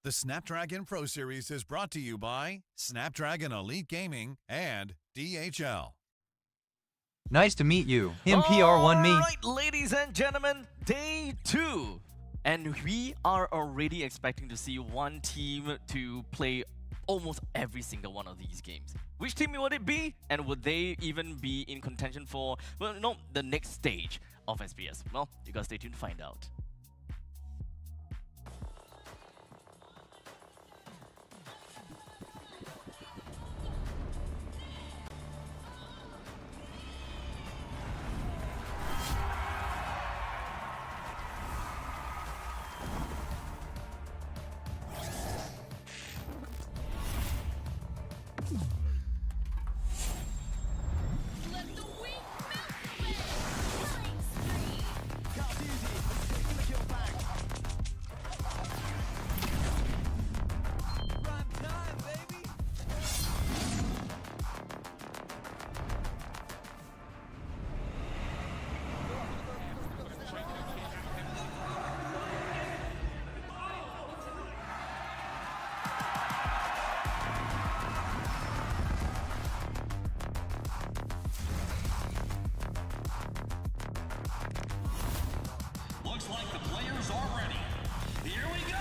The Snapdragon Pro Series is brought to you by Snapdragon Elite Gaming and DHL. Nice to meet you. NPR1 me. Alright, ladies and gentlemen, day 2. And we are already expecting to see one team to play almost every single one of these games. Which team would it be? And would they even be in contention for, well, no, the next stage of SPS? Well, you guys stay tuned to find out. Looks like the players are ready. Here we go!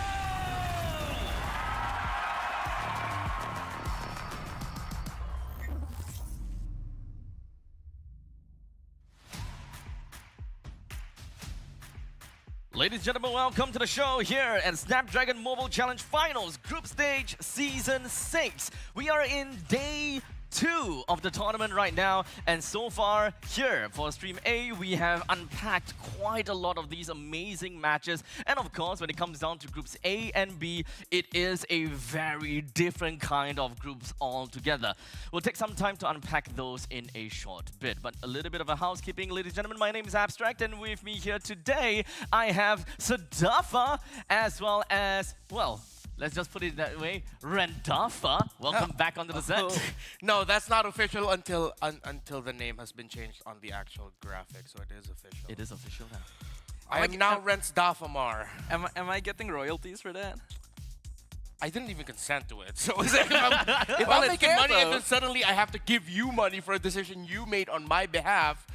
Ladies and gentlemen, welcome to the show here at Snapdragon Mobile Challenge Finals Group Stage Season 6. We are in day 2 of the tournament right now, and so far here for Stream A, we have unpacked quite a lot of these amazing matches. And of course, when it comes down to Groups A and B, it is a very different kind of groups altogether. We'll take some time to unpack those in a short bit, but a little bit of a housekeeping. Ladies and gentlemen, my name is Abstract, and with me here today, I have Sadafa, as well as, well, let's just put it that way, Randafa. Welcome back onto the set. No, that's not official until the name has been changed on the actual graphic, so it is official. It is official now. I am now Rensdafamar. Am I getting royalties for that? I didn't even consent to it, so if I'm making money and then suddenly I have to give you money for a decision you made on my behalf,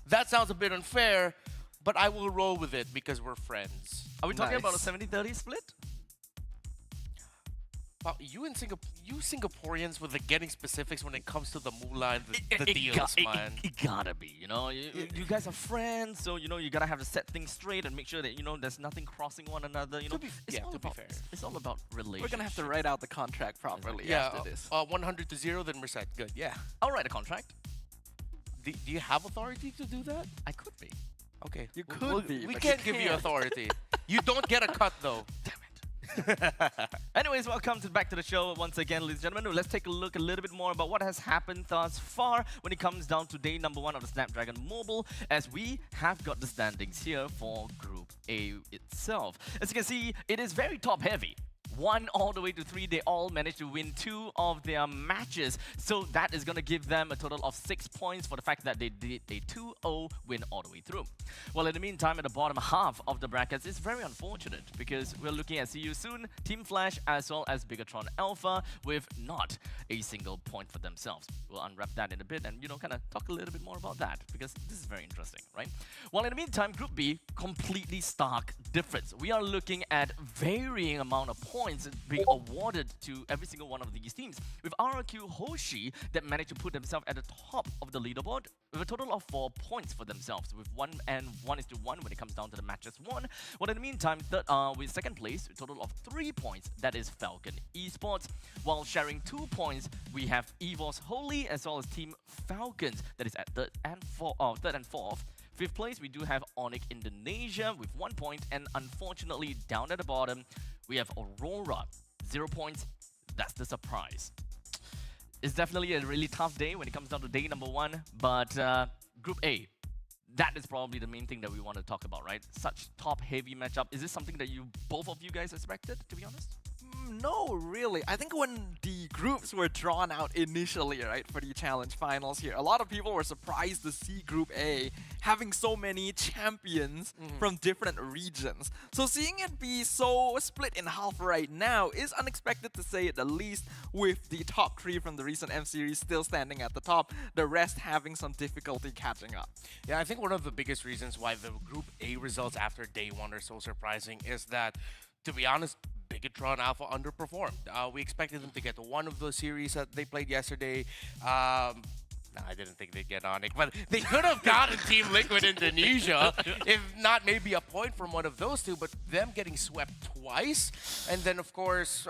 that sounds a bit unfair, but I will roll with it because we're friends. Are we talking about a 70-30 split? Wow, you Singaporeans with the getting specifics when it comes to the moolah and the deals, man. It gotta be, you know. You guys are friends, so you know you gotta have to set things straight and make sure that you know there's nothing crossing one another. You know, To be fair. It's all about relationships. We're gonna have to write out the contract properly Yeah, after this. 100 to 0, then Merced. Good, yeah. I'll write a contract. Do you have authority to do that? I could be. Okay. You could be, We but can't you give you can't. authority. You don't get a cut, though. Damn it. Anyways, welcome back to the show once again, ladies and gentlemen. Let's take a look a little bit more about what has happened thus far when it comes down to day number 1 of the Snapdragon Mobile, as we have got the standings here for Group A itself. As you can see, it is very top heavy. 1 all the way to 3, they all managed to win 2 of their matches. So that is going to give them a total of 6 points for the fact that they did a 2-0 win all the way through. Well, in the meantime, at the bottom half of the brackets, it's very unfortunate because we're looking at See You Soon, Team Flash, as well as Bigatron Alpha with not a single point for themselves. We'll unwrap that in a bit and, you know, kind of talk a little bit more about that because this is very interesting, right? Well, in the meantime, Group B, completely stark difference. We are looking at varying amount of points being awarded to every single one of these teams, with RRQ Hoshi that managed to put themselves at the top of the leaderboard with a total of 4 points for themselves, with 1 and 1:1 when it comes down to the matches won. Well, in the meantime, with second place, a total of 3 points, that is Falcon Esports. While sharing 2 points, we have EVOS Holy as well as Team Falcons, that is at third and fourth. Fifth place, we do have Onyx Indonesia with 1 point, and unfortunately, down at the bottom, we have Aurora, 0 points. That's the surprise. It's definitely a really tough day when it comes down to day number 1, but Group A, that is probably the main thing that we want to talk about, right? Such top-heavy matchup. Is this something that both of you guys expected, to be honest? No, really. I think when the groups were drawn out initially, right, for the challenge finals here, a lot of people were surprised to see Group A having so many champions from different regions. So seeing it be so split in half right now is unexpected to say it the least, with the top 3 from the recent M Series still standing at the top, the rest having some difficulty catching up. Yeah, I think one of the biggest reasons why the Group A results after day 1 are so surprising is that, to be honest, Bigatron Alpha underperformed. We expected them to get to one of the series that they played yesterday. I didn't think they'd get Onyx, but they could have gotten Team Liquid Indonesia, if not maybe a point from one of those two, but them getting swept twice. And then, of course,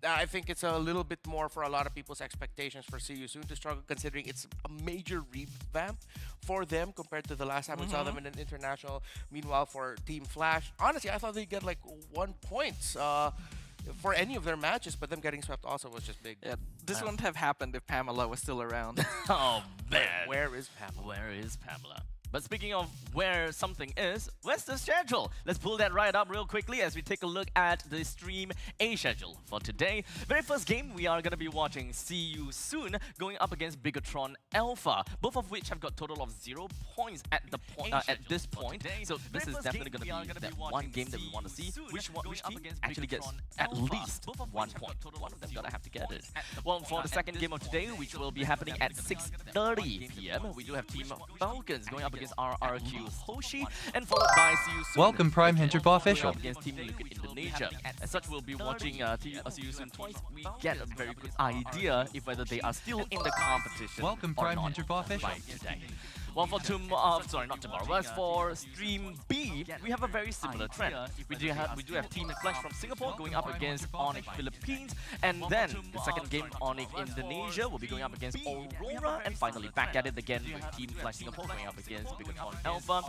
I think it's a little bit more for a lot of people's expectations for See You Soon to struggle, considering it's a major revamp for them compared to the last time we saw them in an international. Meanwhile, for Team Flash, honestly, I thought they'd get like 1 point for any of their matches, but them getting swept also was just big. Yeah, this wouldn't have happened if Pamela was still around. Oh, man. Where is Pamela? Where is Pamela? But speaking of where something is, where's the schedule? Let's pull that right up real quickly as we take a look at the Stream A schedule for today. Very first game, we are going to be watching See You Soon going up against Bigatron Alpha, both of which have got total of 0 points at this point. So this is definitely going to be that one game that we want to see. Which team actually gets at least 1 point? One of them gotta have to get it. Well, for the second game of today, which will be happening at 6:30 p.m., we do have Team Falcons going up against RRQ Hoshi, and followed by See You Soon. Welcome, Prime Hinterp Official. Against Team Liquid Indonesia. As such, we'll be watching See You Soon twice. We get a very good idea if whether they are still in the competition. Welcome, or Prime not Hinterp Official. by today. Well, for tomorrow, sorry, not tomorrow, but for Stream B, we have a very similar trend. We do have Team Flash from Singapore going up against Onyx Philippines, and then the second game, Onyx Indonesia, will be going up against Aurora, and finally back at it again with Team Flash Singapore going up against Bigatron Alpha.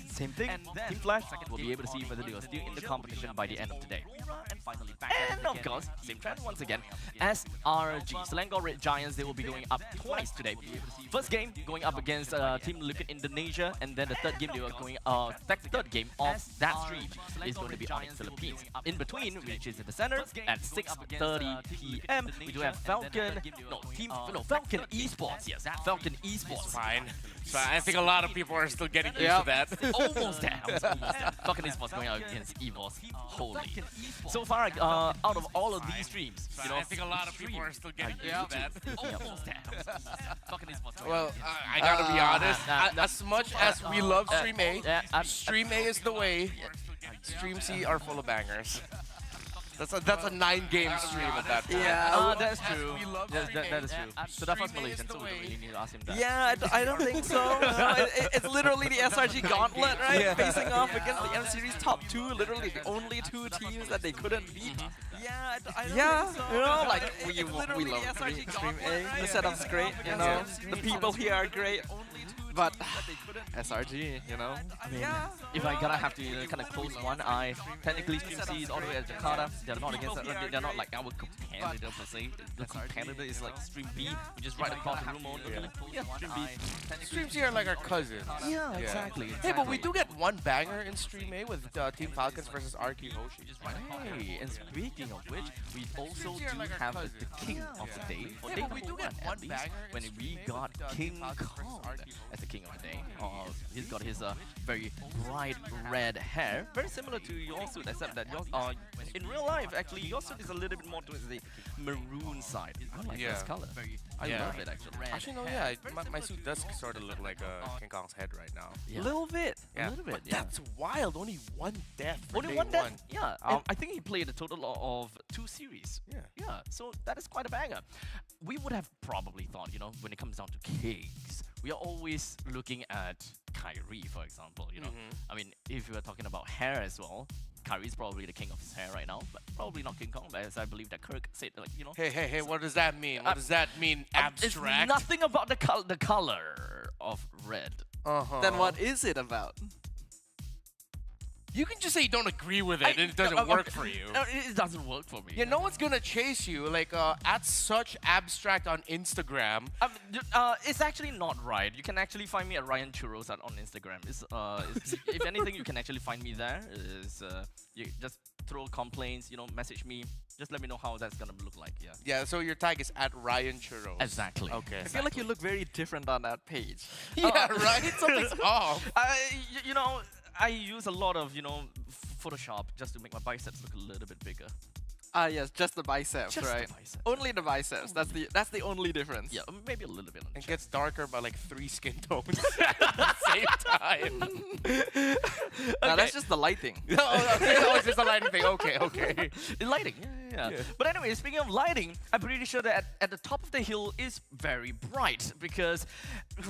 Same thing, Team Flash will be able to see whether they are still in the competition by the end of today. And of course, same trend once again, SRG, Selangor Red Giants, they will be going up twice today. First game going up against Team Liquid Indonesia, and then the third game they were going third game of that stream is going to be Onyx Philippines. In between, which is in the center, at 6:30 p.m. we do have Falcon Esports. Yes, Falcon Esports. Fine. So I think a lot of people are still getting used to that. Almost there. Falcon Esports going out against EVOS. Holy. So far, out of all of these streams, you know, I think a lot of people are still getting used to that. Almost there. Falcon Esports. Well, I gotta be honest. As much as we love Stream A, Stream A is the way. Stream C are full of bangers. That's a 9-game stream at that point. Yeah, that's true. That is true. So that was Malaysian, so we don't really need to ask him that. yeah, I don't think so. No, it's literally the SRG gauntlet, right? Facing off against the M Series top 2, literally the only 2 teams that they couldn't beat. Yeah, you know, like we love Stream A. The setup's great, you know. The people here are great. But SRG, you know. I mean, if I gotta have to kind of close one eye, technically Stream C is all the way at Jakarta. They're not against they're not like our competitor per se. The competitor is like Stream B, which is right across the room. Yeah, Stream B. Stream C are like our cousins. Yeah, exactly. Hey, but we do get one banger in Stream A with Team Falcons versus RQ Hoshi. Hey, and speaking of which, we also do have the king of the day for day number 1 at least, when we got King Kong as the king of the day. He's got his very bright red hair, very similar to your suit, except that yours, in real life, actually, your suit is a little bit more towards the maroon side. I like this color. I love it, actually. Actually, no, yeah, my suit does sort of look like King Kong's head right now. Yeah. A little bit. A little bit, But that's wild. Only one death for Only day one death? Yeah, I think he played a total of 2 series. Yeah. So that is quite a banger. We would have probably thought, you know, when it comes down to kings, we are always looking at Kyrie, for example, you know. I mean, if you are talking about hair as well, Kyrie's probably the king of his hair right now, but probably not King Kong, as I believe that Kirk said, like, you know. Hey, what does that mean? What does that mean, abstract? It's nothing about the color of red. Then what is it about? You can just say you don't agree with it and it doesn't work for you. No, it doesn't work for me. Yeah, no one's gonna chase you like at such abstract on Instagram. It's actually not right. You can actually find me at Ryan Churros on Instagram. If anything, you can actually find me there. You just throw complaints, you know, message me. Just let me know how that's gonna look like. Yeah. Yeah, so your tag is at Ryan Churros. Exactly. Okay. I feel like you look very different on that page. Yeah, right? Something's off. You know, I use a lot of, you know, Photoshop just to make my biceps look a little bit bigger. Yes, just the biceps, Just the right? biceps. Only the biceps. That's the only difference. Yeah, maybe a little bit on the It chest. gets darker by like 3 skin tones at the same time. Now, that's just the lighting. Oh, okay. Oh, it's just a lighting thing. Okay, okay. Lighting, yeah. But anyway, speaking of lighting, I'm pretty sure that at the top of the hill is very bright because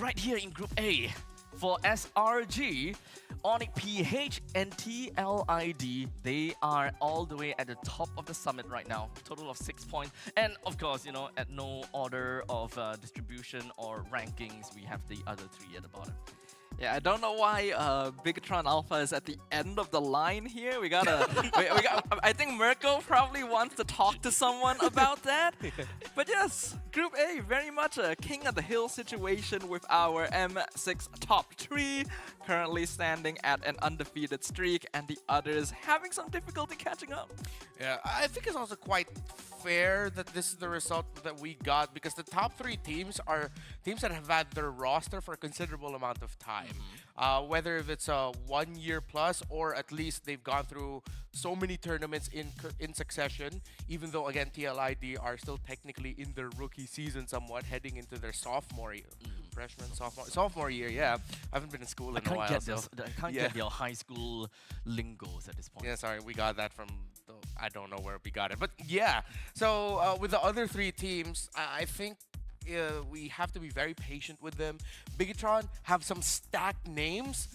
right here in Group A, for SRG, Onyx PH and TLID, they are all the way at the top of the summit right now. Total of 6 points. And of course, you know, at no order of distribution or rankings, we have the other 3 at the bottom. Yeah, I don't know why Bigatron Alpha is at the end of the line here. We gotta, we got. I think Mirko probably wants to talk to someone about that. But yes, Group A, very much a king of the hill situation with our M6 top 3 currently standing at an undefeated streak, and the others having some difficulty catching up. Yeah, I think it's also quite fair that this is the result that we got because the top 3 teams are teams that have had their roster for a considerable amount of time. Whether if it's a 1 year plus or at least they've gone through so many tournaments in succession, even though again TLID are still technically in their rookie season somewhat, heading into their sophomore year. Freshman, sophomore year, yeah. I haven't been in school in a while. I can't yeah. get their high school lingos at this point. Yeah, sorry, we got that from, I don't know where we got it. But yeah, so with the other 3 teams, I think we have to be very patient with them. Bigatron have some stacked names,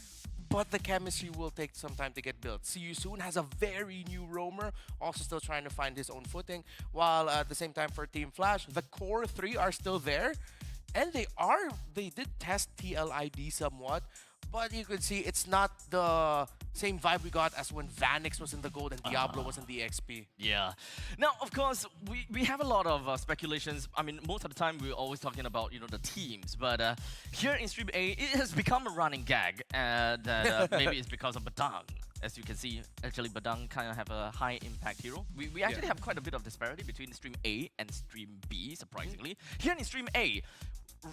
but the chemistry will take some time to get built. See You Soon has a very new roamer, also still trying to find his own footing, while at the same time for Team Flash, the core 3 are still there. And they did test TLID somewhat, but you could see it's not the same vibe we got as when Vanix was in the gold and Diablo was in the XP. Yeah. Now, of course, we have a lot of speculations. I mean, most of the time we're always talking about, you know, the teams. But here in Stream A, it has become a running gag. And maybe it's because of Badang. As you can see, actually, Badang kind of have a high impact hero. We actually have quite a bit of disparity between Stream A and Stream B, surprisingly. Here in Stream A,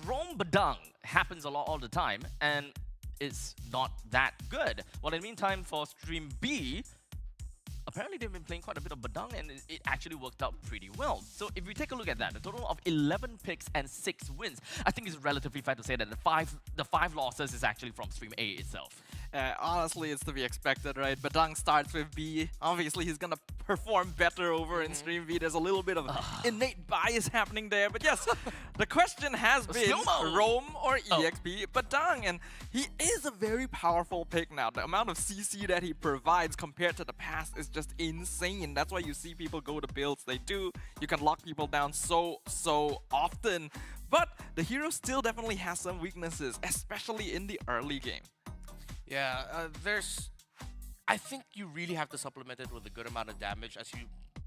Roam Badang happens a lot all the time. And it's not that good. Well, in the meantime, for Stream B, apparently they've been playing quite a bit of Badang, and it actually worked out pretty well. So if we take a look at that, a total of 11 picks and 6 wins, I think it's relatively fair to say that the five losses is actually from Stream A itself. Honestly, it's to be expected, right? Badang starts with B. Obviously, he's gonna perform better over in Stream B. There's a little bit of innate bias happening there. But yes, the question has been Roam or EXP. Badang, and he is a very powerful pick now. The amount of CC that he provides compared to the past is just insane. That's why you see people go to builds they do. You can lock people down so often. But the hero still definitely has some weaknesses, especially in the early game. Yeah, I think you really have to supplement it with a good amount of damage, as you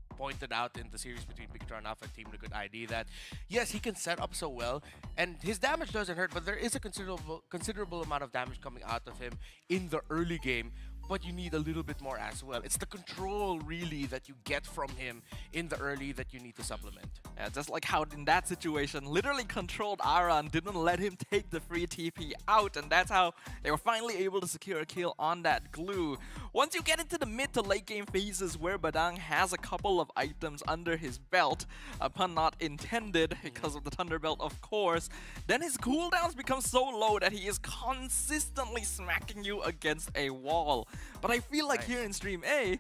pointed out in the series between Bigatron Alpha and Team Liquid ID, that yes, he can set up so well, and his damage doesn't hurt, but there is a considerable amount of damage coming out of him in the early game. But you need a little bit more as well. It's the control, really, that you get from him in the early that you need to supplement. Yeah, just like how in that situation, literally controlled Ara and didn't let him take the free TP out, and that's how they were finally able to secure a kill on that glue. Once you get into the mid to late game phases where Badang has a couple of items under his belt, a pun not intended because of the Thunder Belt, of course, then his cooldowns become so low that he is consistently smacking you against a wall. But I feel like here in Stream A,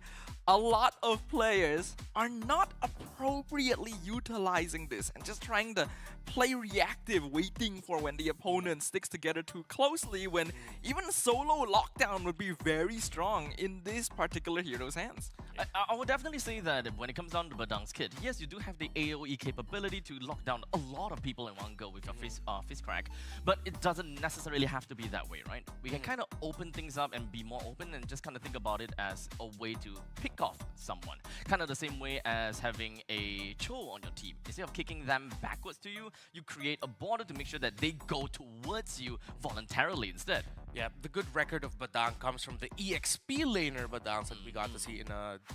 a lot of players are not appropriately utilizing this and just trying to play reactive, waiting for when the opponent sticks together too closely, when even solo lockdown would be very strong in this particular hero's hands. I would definitely say that when it comes down to Badang's kit, yes, you do have the AoE capability to lock down a lot of people in one go with your fist crack, but it doesn't necessarily have to be that way, right? We can kind of open things up and be more open and just kind of think about it as a way to pick off someone. Kind of the same way as having a Cho on your team. Instead of kicking them backwards to you, you create a border to make sure that they go towards you voluntarily instead. Yeah, the good record of Badang comes from the EXP laner Badangs that we got to see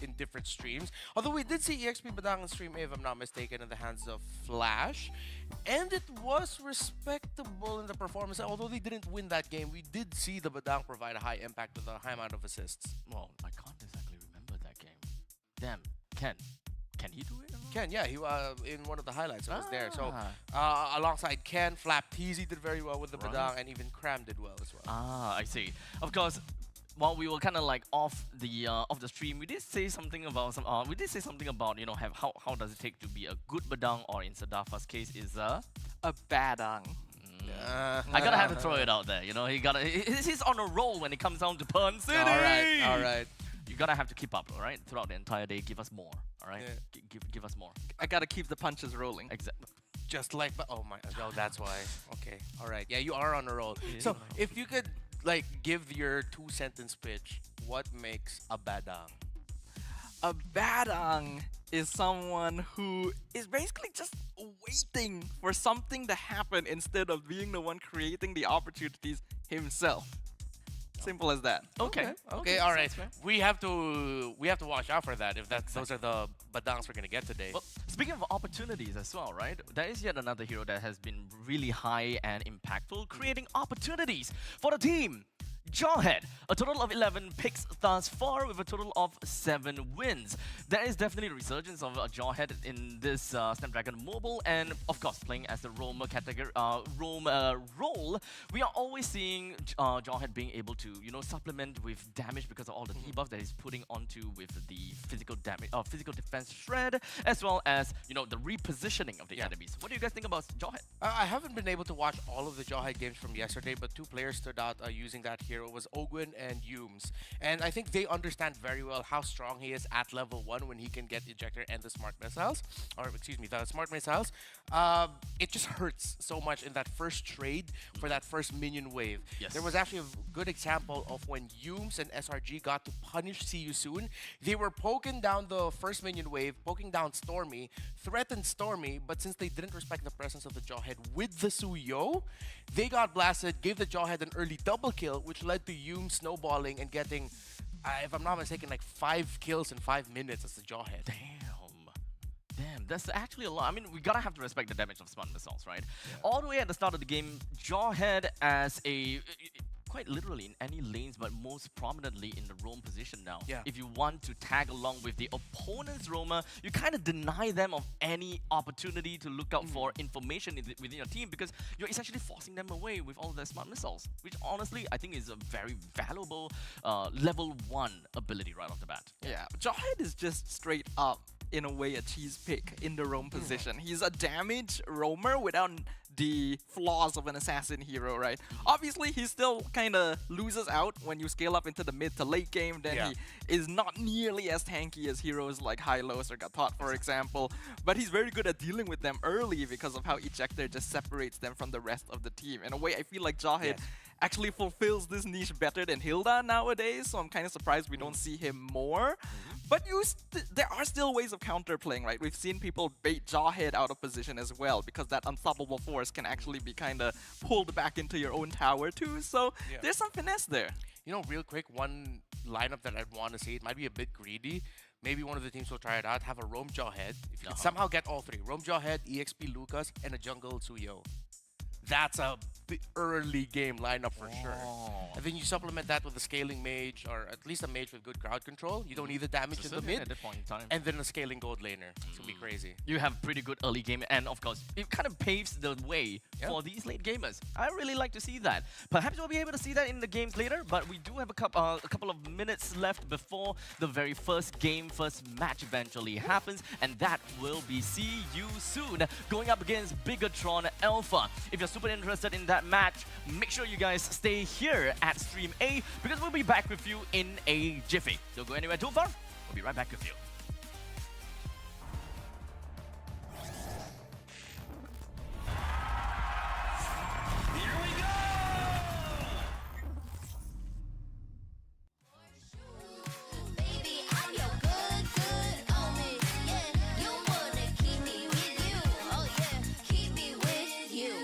in different streams. Although we did see EXP Badang in stream A, if I'm not mistaken, in the hands of Flash. And it was respectable in the performance. Although they didn't win that game, we did see the Badang provide a high impact with a high amount of assists. Well, I can't exactly remember that game. Damn, can he do it? Ken, yeah, he in one of the highlights was there. So alongside Ken, Flap Teasy did very well with the Badang, and even Cram did well as well. Ah, I see. Of course, while we were kind of like off the stream, we did say something about how does it take to be a good Badang, or in Sadafa's case is A badang. I gotta have to throw it out there. You know, he's on a roll when it comes down to Pun City. All right. You gotta have to keep up, all right? Throughout the entire day, give us more, all right? Yeah. Give us more. I gotta keep the punches rolling. Exactly. Just like, oh my, oh, that's why. Okay, all right. Yeah, you are on a roll. So if you could like give your 2-sentence pitch, what makes a Badang? A badang is someone who is basically just waiting for something to happen instead of being the one creating the opportunities himself. Simple as that. Okay, all right. We have to watch out for that if those are the Badangs we're gonna get today. Well, speaking of opportunities as well, right? There is yet another hero that has been really high and impactful, creating opportunities for the team. Jawhead, a total of 11 picks thus far with a total of 7 wins. There is definitely a resurgence of Jawhead in this Snapdragon Mobile, and of course playing as the roamer category, role, we are always seeing Jawhead being able to, you know, supplement with damage because of all the debuffs that he's putting onto with the physical damage, physical defense shred, as well as, you know, the repositioning of the enemies. What do you guys think about Jawhead? I haven't been able to watch all of the Jawhead games from yesterday, but 2 players stood out using that hero was Ogwin and Yumes. And I think they understand very well how strong he is at level 1 when he can get Ejector and the Smart Missiles. Or, excuse me, the Smart Missiles. It just hurts so much in that first trade for that first minion wave. Yes. There was actually a good example of when Yumes and SRG got to punish See You Soon. They were poking down the first minion wave, poking down Stormy, threatened Stormy, but since they didn't respect the presence of the Jawhead with the Suyo, they got blasted, gave the Jawhead an early double kill, which led to Yume snowballing and getting, if I'm not mistaken, like 5 kills in 5 minutes as the Jawhead. Damn, that's actually a lot. I mean, we gotta have to respect the damage of Smart Missiles, right? Yeah. All the way at the start of the game, Jawhead as a... quite literally in any lanes, but most prominently in the roam position now. Yeah. If you want to tag along with the opponent's roamer, you kind of deny them of any opportunity to look out for information within your team, because you're essentially forcing them away with all their Smart Missiles, which honestly I think is a very valuable level 1 ability right off the bat. Yeah, Jawhead is just straight up, in a way, a cheese pick in the roam position. He's a damage roamer without the flaws of an assassin hero, right? Obviously, he still kind of loses out when you scale up into the mid to late game. Then he is not nearly as tanky as heroes like Hylos or Gatot, for example. But he's very good at dealing with them early because of how Ejector just separates them from the rest of the team. In a way, I feel like Jawhead actually fulfills this niche better than Hilda nowadays, so I'm kind of surprised we don't see him more. But there are still ways of counterplaying, right? We've seen people bait Jawhead out of position as well, because that unstoppable force can actually be kind of pulled back into your own tower too, so there's some finesse there. You know, real quick, one lineup that I'd want to see, it might be a bit greedy. Maybe one of the teams will try it out, have a Roam Jawhead. If you can somehow get all 3, Roam Jawhead, EXP Lucas, and a Jungle Suyo. That's a early game lineup for sure. And then you supplement that with a scaling mage, or at least a mage with good crowd control. You don't need the damage in the mid. At that point in time. And then a scaling gold laner. It's gonna be crazy. You have pretty good early game, and of course, it kind of paves the way for these late gamers. I really like to see that. Perhaps we'll be able to see that in the games later, but we do have a couple of minutes left before the very first match eventually happens, and that will be See You Soon going up against Bigatron Alpha. If you're super interested in that match, make sure you guys stay here at Stream A, because we'll be back with you in a jiffy. Don't go anywhere too far. We'll be right back with you. Here we go! Baby, I'm your good homie. Yeah, you wanna keep me with you. Oh yeah, keep me with you.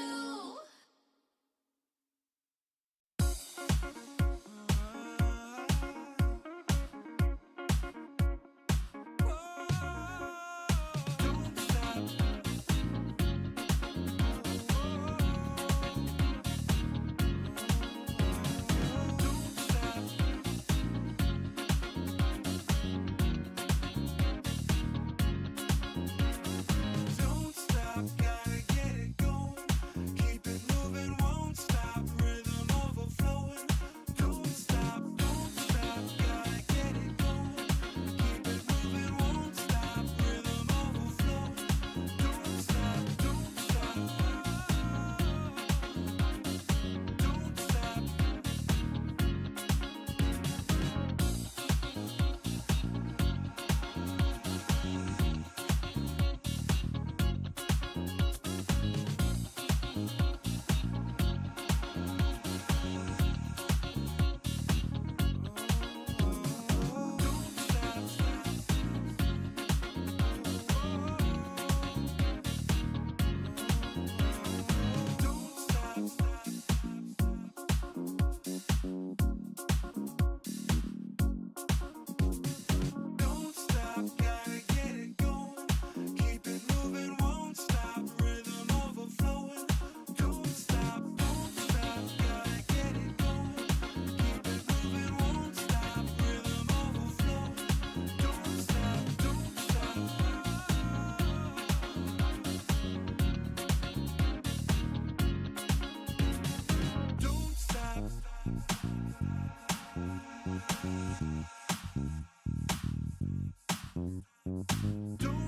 Don't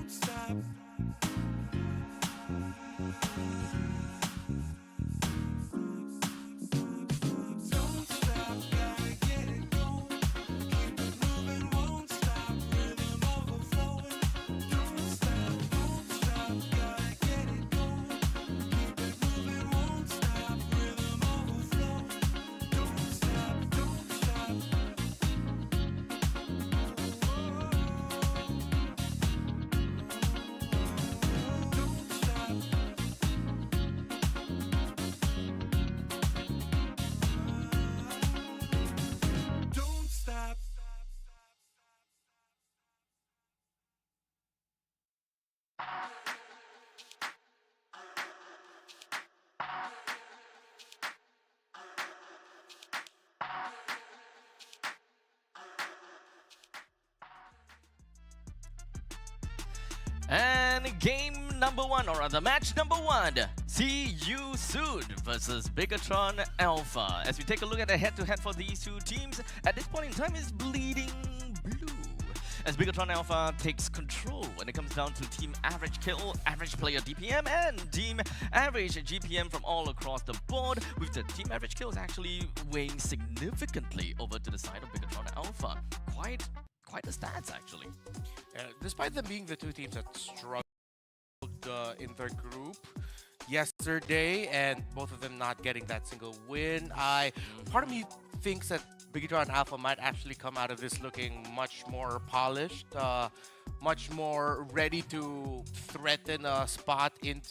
stop. Don't stop, gotta get it going. Keep it moving, won't stop. Rhythm overflowing. Don't stop, gotta get it going. Keep it moving, won't stop. Rhythm overflowing. Don't stop, don't stop. Don't stop. Don't stop. And game number one, or rather match number one, See You Soon versus Bigatron Alpha. As we take a look at the head-to-head for these two teams, at this point in time is bleeding blue. As Bigatron Alpha takes control when it comes down to team average kill, average player DPM, and team average GPM from all across the board, with the team average kills actually weighing significantly over to the side of Bigatron Alpha. Quite the stats actually. Despite them being the two teams that struggled in their group yesterday, and both of them not getting that single win, part of me thinks that Bigatron Alpha might actually come out of this looking much more polished, much more ready to threaten a spot in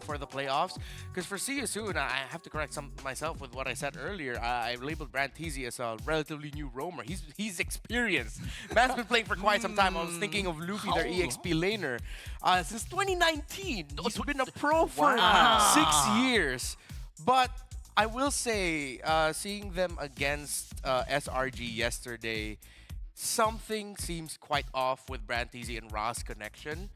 for the playoffs. Because for See You Soon, I have to correct myself with what I said earlier. I labeled Brand Teasy as a relatively new roamer. He's experienced. Man's been playing for quite some time. I was thinking of Luffy, their EXP laner, since 2019. He's been a pro for 6 years. But I will say, seeing them against SRG yesterday, something seems quite off with Branteezy and Ra's connection.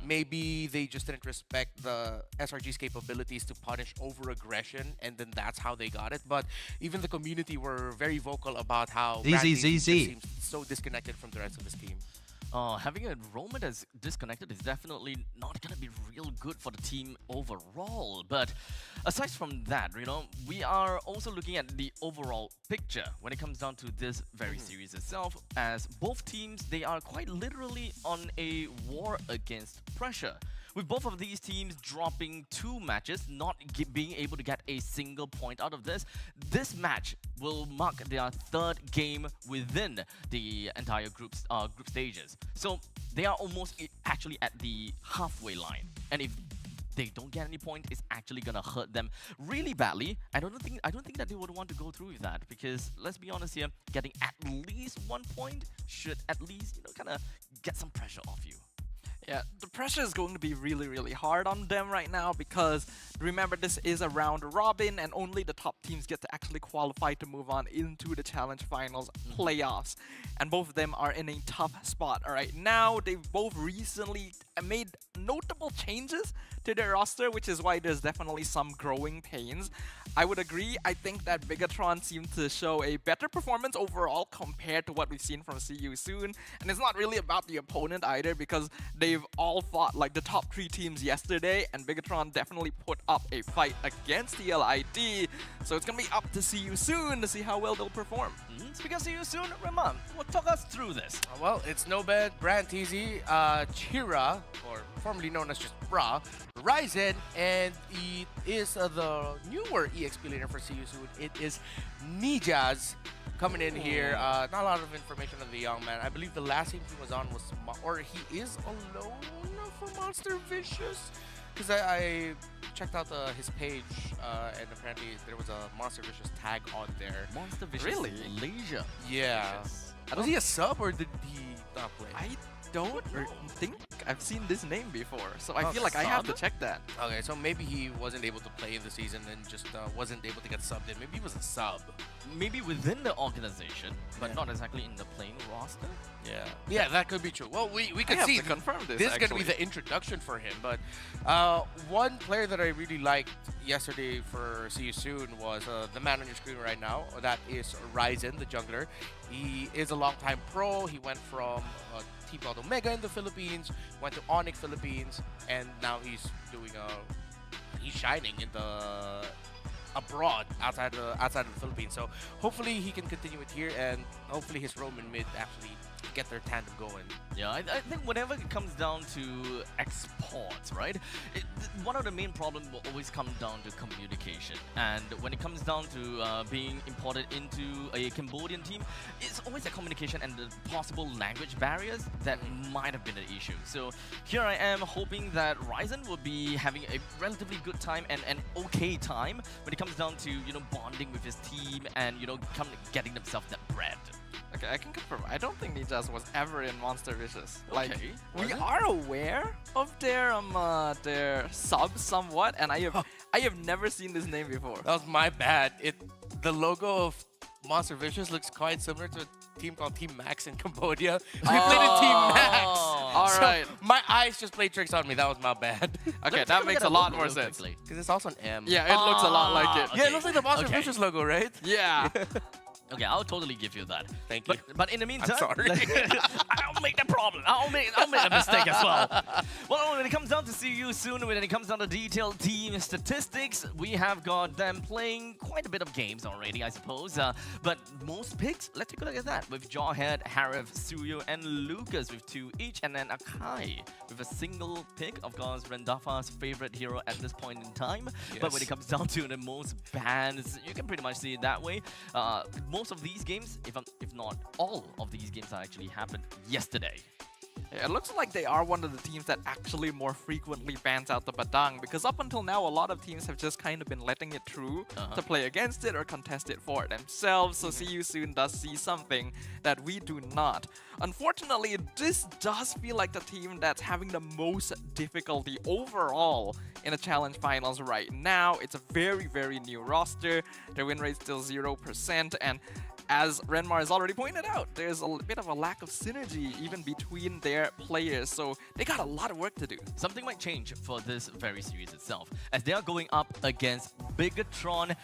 Maybe they just didn't respect the SRG's capabilities to punish over-aggression, and then that's how they got it. But even the community were very vocal about how Branteezy just seems so disconnected from the rest of his team. Having a roamer that's disconnected is definitely not going to be real good for the team overall. But aside from that, you know, we are also looking at the overall picture when it comes down to this very series itself, as both teams, they are quite literally on a war against pressure. With both of these teams dropping 2 matches, not being able to get a single point out of this, this match will mark their 3rd game within the entire group stages. So they are almost actually at the halfway line. And if they don't get any point, it's actually gonna hurt them really badly. I don't think that they would want to go through with that, because let's be honest here, getting at least 1 point should at least, you know, kind of get some pressure off you. Yeah, the pressure is going to be really, really hard on them right now, because remember, this is a round robin and only the top teams get to actually qualify to move on into the Challenge Finals playoffs. And both of them are in a tough spot. All right, now they've both recently made notable changes to their roster, which is why there's definitely some growing pains. I would agree. I think that Bigatron seemed to show a better performance overall compared to what we've seen from See You Soon. And it's not really about the opponent either, because they've all fought like the top 3 teams yesterday, and Bigatron definitely put up a fight against TLIT. So it's gonna be up to See You Soon to see how well they'll perform. Speaking of See You Soon, Ramon, talk us through this. Well, it's no bad. Branteezy, Chira, or formerly known as just Bra, Ryzen, and it is the newer EXP laner for See You Soon. It is Nijaz coming in here. Not a lot of information on the young man. I believe the last team he was on was, or he is alone for Monster Vicious. Because I checked out his page, and apparently there was a Monster Vicious tag on there. Monster Vicious Really? Malaysia. Yeah. Was he a sub, or did he not play? I don't think I've seen this name before, so I feel like I have to check that. Okay, so maybe he wasn't able to play in the season and just wasn't able to get subbed in. Maybe he was a sub. Maybe within the organization, but not exactly in the playing roster. Yeah, that could be true. Well, we could have see. to confirm this, This is going to be actually. the introduction for him. But one player that I really liked yesterday for See You Soon was the man on your screen right now. That is Ryzen, the jungler. He is a longtime pro. He went from a team called Omega in the Philippines, went to Onyx Philippines, and now he's doing he's shining in the abroad outside of the Philippines. So hopefully he can continue it here, and hopefully his Roman mid actually get their tandem going. Yeah, I think whenever it comes down to exports, right, one of the main problems will always come down to communication. And when it comes down to being imported into a Cambodian team, it's always the communication and the possible language barriers that might have been an issue. So here I am hoping that Ryzen will be having a relatively good time and an okay time when it comes down to, you know, bonding with his team and, you know, getting themselves that bread. Okay, I can confirm. I don't think Nijas was ever in Monster Vicious. Like, Okay, we was it? are aware of their subs somewhat, and I have never seen this name before. That was my bad. The logo of Monster Vicious looks quite similar to a team called Team Max in Cambodia. So we played in Team Max. All So right. my eyes just played tricks on me. That was my bad. Okay, Let's take that look makes at a the lot logo more real sense. quickly. Because it's also an M. Yeah, it looks a lot like it. Yeah, it looks like the Monster Okay. Vicious logo, right? Yeah. Okay, I'll totally give you that. Thank you. But in the meantime, sorry. I'll make the problem. I'll make a mistake as well. Well, when it comes down to see you soon, when it comes down to detailed team statistics, we have got them playing quite a bit of games already, I suppose. But most picks, let's take a look at that. With Jawhead, Harif, Suyo, and Lucas with 2 each, and then Akai with a single pick. Of course, Rendafa's favorite hero at this point in time. But when it comes down to the most bans, you can pretty much see it that way. Most of these games, if not all of these games, actually happened yesterday. Yeah, it looks like they are one of the teams that actually more frequently bans out the Badang, because up until now, a lot of teams have just kind of been letting it through to play against it or contest it for themselves. So See You Soon does see something that we do not. Unfortunately, this does feel like the team that's having the most difficulty overall in the challenge finals right now. It's a very, very new roster. Their win rate still 0%, and as Renmar has already pointed out, there's a bit of a lack of synergy even between their players, so they got a lot of work to do. Something might change for this very series itself, as they are going up against Bigatron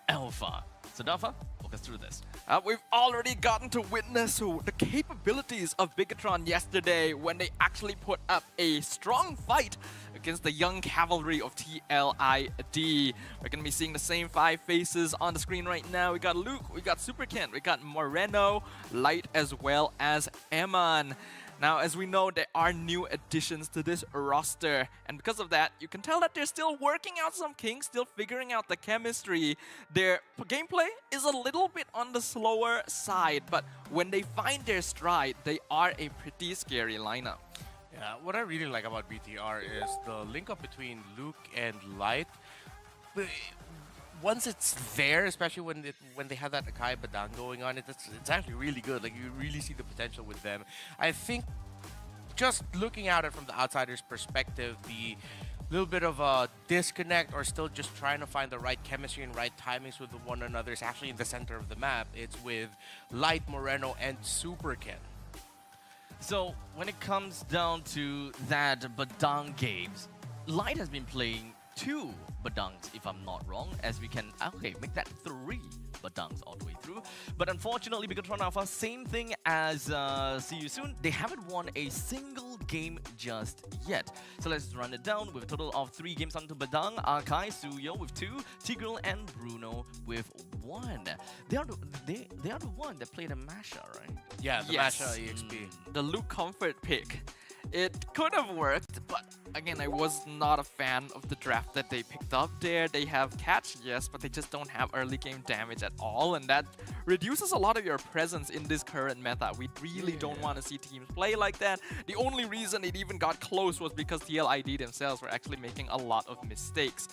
Alpha. So Dafa, walk us through this. We've already gotten to witness the capabilities of Bigatron yesterday when they actually put up a strong fight against the young cavalry of TLID. We're going to be seeing the same 5 faces on the screen right now. We got Luke, we got Super Kent, we got Moreno, Light, as well as Eman. Now, as we know, there are new additions to this roster, and because of that, you can tell that they're still working out some kinks, still figuring out the chemistry. Their gameplay is a little bit on the slower side, but when they find their stride, they are a pretty scary lineup. Yeah, what I really like about BTR is the link up between Luke and Light. Once it's there, especially when they have that Akai Badang going on, it's actually really good. Like, you really see the potential with them. I think just looking at it from the outsider's perspective, the little bit of a disconnect or still just trying to find the right chemistry and right timings with one another is actually in the center of the map. It's with Light, Moreno, and Super Ken. So when it comes down to that Badang games, Light has been playing 2 Badangs, if I'm not wrong, as we can, okay, make that 3 Badangs all the way through. But unfortunately, Bigatron Alpha, same thing as See You Soon, they haven't won a single game just yet. So let's run it down with a total of 3 games onto Badang, Akai, Suyo with 2, Tigreal and Bruno with 1. They are the one that played a Masha, right? Yeah, the Yes. Masha EXP. The Luke Comfort pick. It could have worked, but again, I was not a fan of the draft that they picked up there. They have catch, yes, but they just don't have early game damage at all, and that reduces a lot of your presence in this current meta. We really don't want to see teams play like that. The only reason it even got close was because TLID themselves were actually making a lot of mistakes.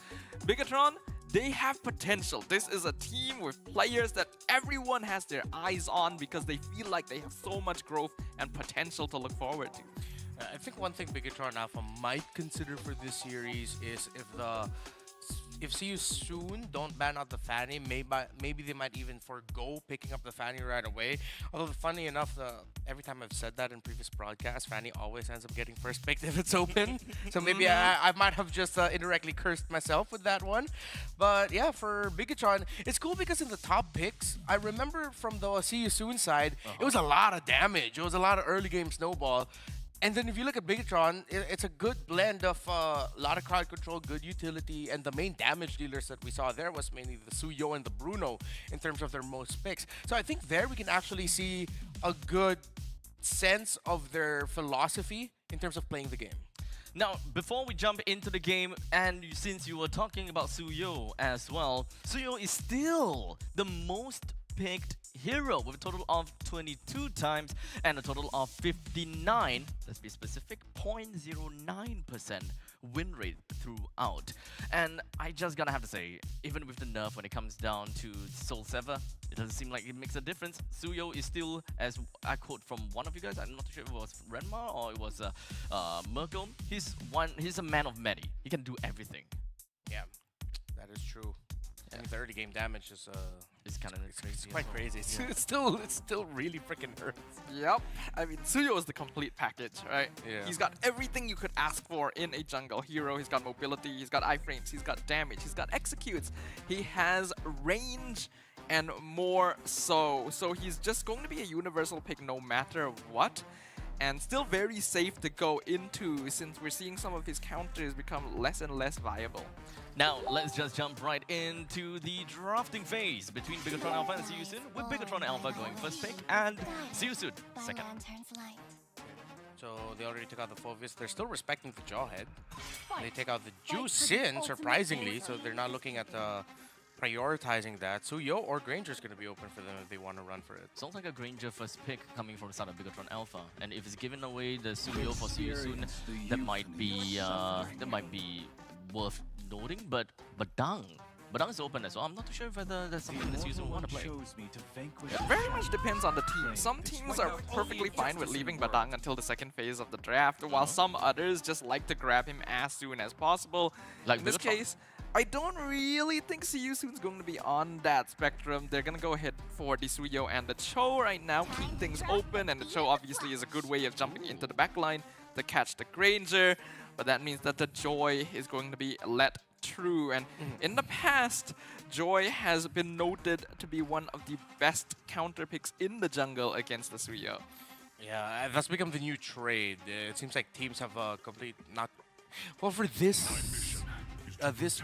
Bigatron, they have potential. This is a team with players that everyone has their eyes on because they feel like they have so much growth and potential to look forward to. I think one thing Bigatron Alpha might consider for this series is if the if See You Soon don't ban out the Fanny, maybe they might even forgo picking up the Fanny right away. Although funny enough, every time I've said that in previous broadcasts, Fanny always ends up getting first picked if it's open. So maybe I might have just indirectly cursed myself with that one. But yeah, for Bigatron, it's cool because in the top picks, I remember from the See You Soon side, it was a lot of damage. It was a lot of early game snowball. And then if you look at Bigatron, it's a good blend of a lot of crowd control, good utility, and the main damage dealers that we saw there was mainly the Suyo and the Bruno in terms of their most picks. So I think there we can actually see a good sense of their philosophy in terms of playing the game. Now, before we jump into the game, and since you were talking about Suyo as well, Suyo is still the most picked hero with a total of 22 times and a total of 59, let's be specific, 0.09% win rate throughout. And I just gotta have to say, even with the nerf when it comes down to Soul Sever, it doesn't seem like it makes a difference. Suyo is still, as I quote from one of you guys, I'm not too sure if it was Renmar or it was Merkel, he's a man of many. He can do everything. Yeah, that is true. I mean, the early game damage is It's kind of crazy. it's quite as well. crazy. It's still really freaking hurts. Yep. I mean, Suyo is the complete package, right? Yeah. He's got everything you could ask for in a jungle hero. He's got mobility, he's got iframes, he's got damage, he's got executes. He has range and more so. So he's just going to be a universal pick no matter what. And still very safe to go into since we're seeing some of his counters become less and less viable. Now, let's just jump right into the drafting phase between Bigatron Alpha and See You Soon, with Bigatron Alpha going first pick and See You Soon second. So they already took out the Phovis. They're still respecting the Jawhead. They take out the Juicin, surprisingly, so they're not looking at prioritizing that. Suyo or Granger is going to be open for them if they want to run for it. Sounds like a Granger first pick coming from the side of Bigatron Alpha, and if it's giving away the Suyo for See You Soon, that might be worth noting. But Badang is open as well. I'm not too sure whether that's something that See You Soon want to play. It very much depends on the team. Some teams are perfectly fine with leaving Badang until the second phase of the draft, while some others just like to grab him as soon as possible. Like in this Bigatron. case, I don't really think See You Soon's going to be on that spectrum. They're going to go ahead for the Suyo and the Cho right now, keep things open, and the Cho obviously is a good way of jumping into the backline to catch the Granger, but that means that the Joy is going to be let through. And in the past, Joy has been noted to be one of the best counter picks in the jungle against the Suyo. Yeah, that's become the new trade. It seems like teams have a complete not. Well, for this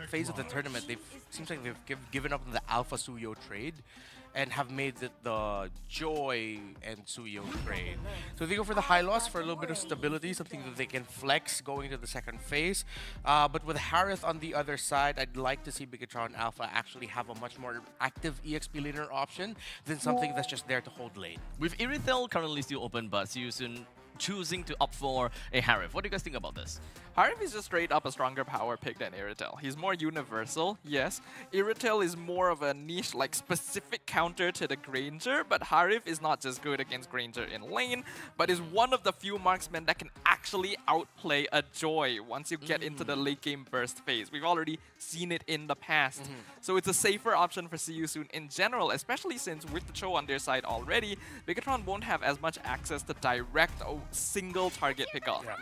phase of the tournament, seems like they've given up on the Alpha Suyo trade and have made the Joy and Suyo trade. So they go for the high loss for a little bit of stability, something that they can flex going into the second phase. But with Harith on the other side, I'd like to see Bigatron Alpha actually have a much more active EXP laner option than something that's just there to hold lane. With Irithel currently still open, but See You Soon choosing to opt for a Harith. What do you guys think about this? Harith is just straight up a stronger power pick than Irithel. He's more universal, yes. Irithel is more of a niche, like specific counter to the Granger, but Harith is not just good against Granger in lane, but is one of the few marksmen that can actually outplay a Joy once you get into the late game burst phase. We've already seen it in the past. So it's a safer option for See You Soon in general, especially since with the Cho on their side already, Bigatron won't have as much access to direct single target pickoff. Yeah.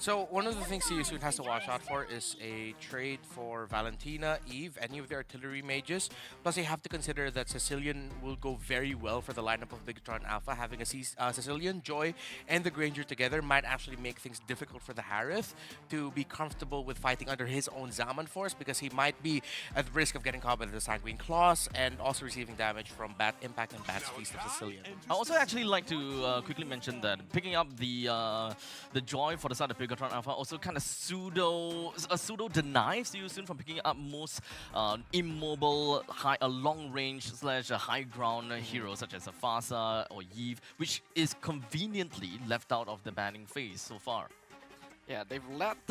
So one of the things See You Soon has to watch out for is a trade for Valentina, Eve, any of the artillery mages. Plus, you have to consider that Sicilian will go very well for the lineup of Bigatron Alpha. Having a Sicilian, Joy, and the Granger together might actually make things difficult for the Harith to be comfortable with fighting under his own Zaman force, because he might be at risk of getting caught by the Sanguine Claws and also receiving damage from Bat Impact and Bat's Feast of Sicilian. I also actually like to quickly mention that picking up the Joy for the side of Bigatron Alpha also kind of pseudo denies See You Soon from picking up most immobile, long range / high ground heroes such as a Fasa or Eve, which is conveniently left out of the banning phase so far. Yeah, they've left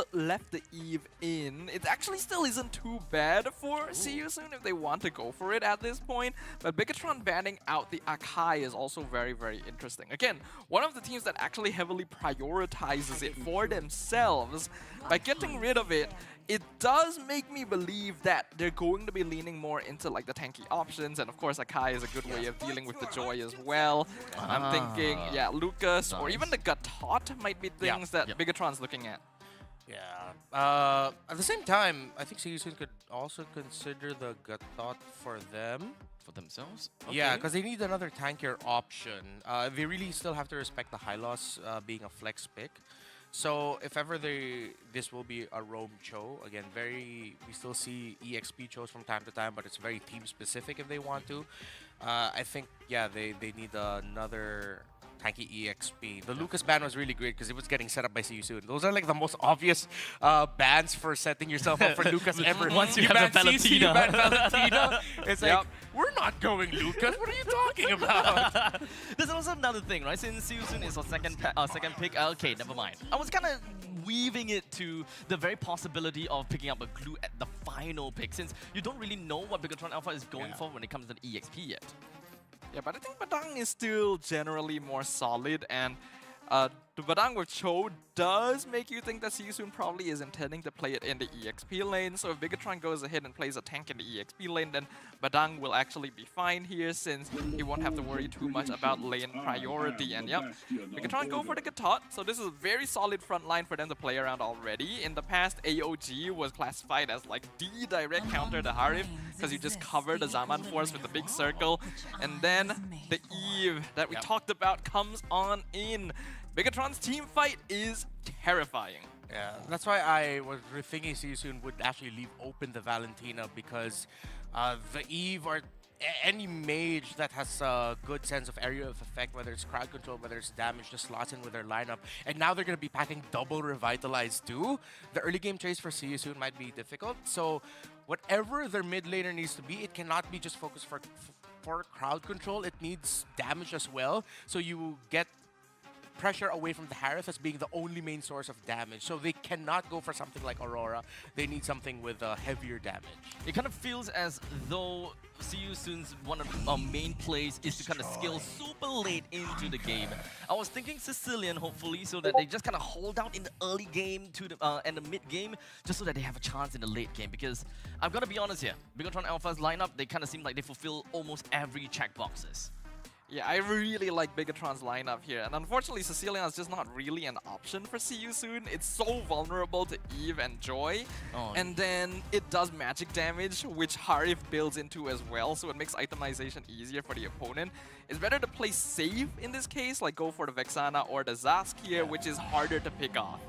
the Eve in. It actually still isn't too bad for See You Soon if they want to go for it at this point. But Bigatron banning out the Akai is also very, very interesting. Again, one of the teams that actually heavily prioritizes it for themselves. By getting rid of it, it does make me believe that they're going to be leaning more into like the tanky options, and of course Akai is a good way of dealing with the Joy as well. I'm thinking, yeah, Lucas or even the Gatot might be things that Bigatron's looking at. Yeah. At the same time, I think Seiyusun could also consider the Gatot for them. For themselves? Yeah, because they need another tankier option. They really still have to respect the high loss being a flex pick. So if ever this will be a roam Cho, again, we still see EXP Chos from time to time, but it's very team specific if they want to. I think, yeah, they need another tanky EXP. The Lucas ban was really great because it was getting set up by Seiyusun. Those are like the most obvious bans for setting yourself up for Lucas ever. Once you have the ban CC, you Valentina. ban Valentina. It's like, we're not going Lucas. What are you talking about? There's also another thing, right? Since Seiyusun is our second pick, okay, never mind. I was kind of weaving it to the very possibility of picking up a glue at the final pick, since you don't really know what Bigatron Alpha is going for when it comes to the EXP yet. Yeah, but I think Badang is still generally more solid, and the Badang with Cho does make you think that Seiyusun probably is intending to play it in the EXP lane. So if Bigatron goes ahead and plays a tank in the EXP lane, then Badang will actually be fine here, since he won't have to worry too much about lane priority. And yep, Bigatron go for the Gatot. So this is a very solid front line for them to play around already. In the past, AOG was classified as like the direct counter to Harif, because you just cover the Zaman force with the big circle. And then the Eve that we talked about comes on in. Bigatron's team fight is terrifying. Yeah, that's why I was thinking Seiyusun would actually leave open the Valentina, because the Eve or any mage that has a good sense of area of effect, whether it's crowd control, whether it's damage, just slots in with their lineup. And now they're going to be packing double Revitalize too. The early game chase for Seiyusun might be difficult. So whatever their mid laner needs to be, it cannot be just focused for crowd control. It needs damage as well. So you get pressure away from the Harith as being the only main source of damage. So they cannot go for something like Aurora. They need something with heavier damage. It kind of feels as though Seiyusun's one of our main plays is to kind of skill super late into the game. I was thinking Sicilian, hopefully, so that they just kind of hold out in the early game to the and the mid game, just so that they have a chance in the late game. Because I've got to be honest here, Bigatron Alpha's lineup, they kind of seem like they fulfill almost every checkboxes. Yeah, I really like Bigatron's lineup here, and unfortunately Sicilian is just not really an option for Seiyusun. It's so vulnerable to Eve and Joy, and then it does magic damage, which Harif builds into as well, so it makes itemization easier for the opponent. It's better to play safe in this case, like go for the Vexana or the Zask here, which is harder to pick off.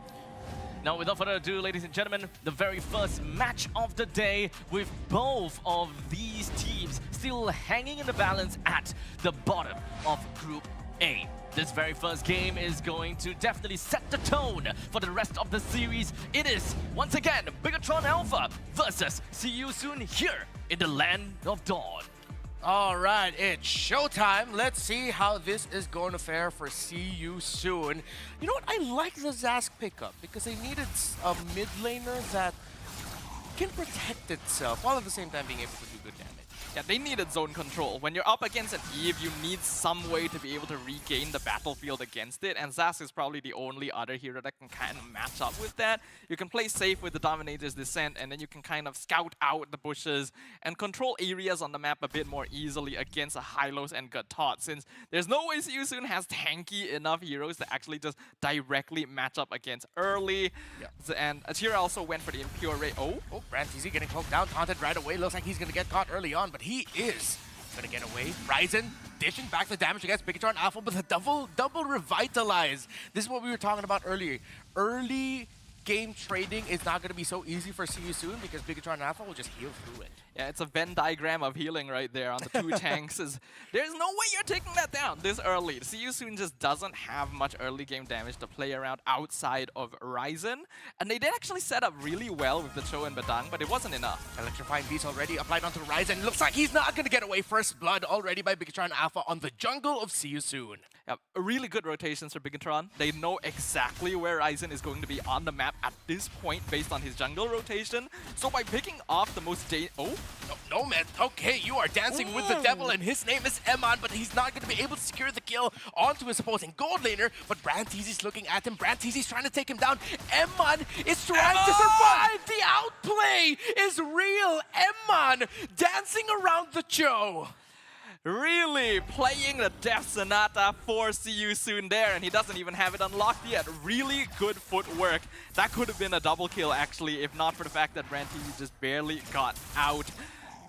Now, without further ado, ladies and gentlemen, the very first match of the day, with both of these teams still hanging in the balance at the bottom of Group A. This very first game is going to definitely set the tone for the rest of the series. It is, once again, Bigatron Alpha versus Seiyusun here in the Land of Dawn. All right, it's showtime. Let's see how this is going to fare for Seiyusun. You know what? I like the Zask pickup because they needed a mid laner that can protect itself while at the same time being able to do good damage. Yeah, they needed zone control. When you're up against an Eve, you need some way to be able to regain the battlefield against it, and Zask is probably the only other hero that can kind of match up with that. You can play safe with the Dominator's Descent, and then you can kind of scout out the bushes and control areas on the map a bit more easily against a Hylos and Gatot, since there's no way Seiyusun has tanky enough heroes to actually just directly match up against early. And Achira also went for the Impure Ray. Oh, Brantz getting poked down, taunted right away. Looks like he's going to get caught early on, but he is going to get away. Ryzen dishing back the damage against Bigatron Alpha with a double Revitalize. This is what we were talking about earlier. Early game trading is not going to be so easy for Seiyusun because Bigatron Alpha will just heal through it. yeah, it's a Venn diagram of healing right there on the two tanks. There's no way you're taking that down this early. Seiyusun just doesn't have much early game damage to play around outside of Ryzen. And they did actually set up really well with the Cho and Badang, but it wasn't enough. Electrifying Beast already applied onto Ryzen. Looks like he's not going to get away. First blood already by Bigatron Alpha on the jungle of Seiyusun. Yeah, really good rotations for Bigatron. They know exactly where Ryzen is going to be on the map at this point based on his jungle rotation. So by picking off the most Nomad, okay, you are dancing with the devil, and his name is Eman, but he's not going to be able to secure the kill onto his opposing gold laner. But Branteezy's looking at him. Branteezy's trying to take him down. Eman is trying to survive. The outplay is real. Eman dancing around the Cho. Really playing the Death Sonata for See You Soon there, and he doesn't even have it unlocked yet. Really good footwork. That could have been a double kill actually, if not for the fact that Branteezy just barely got out.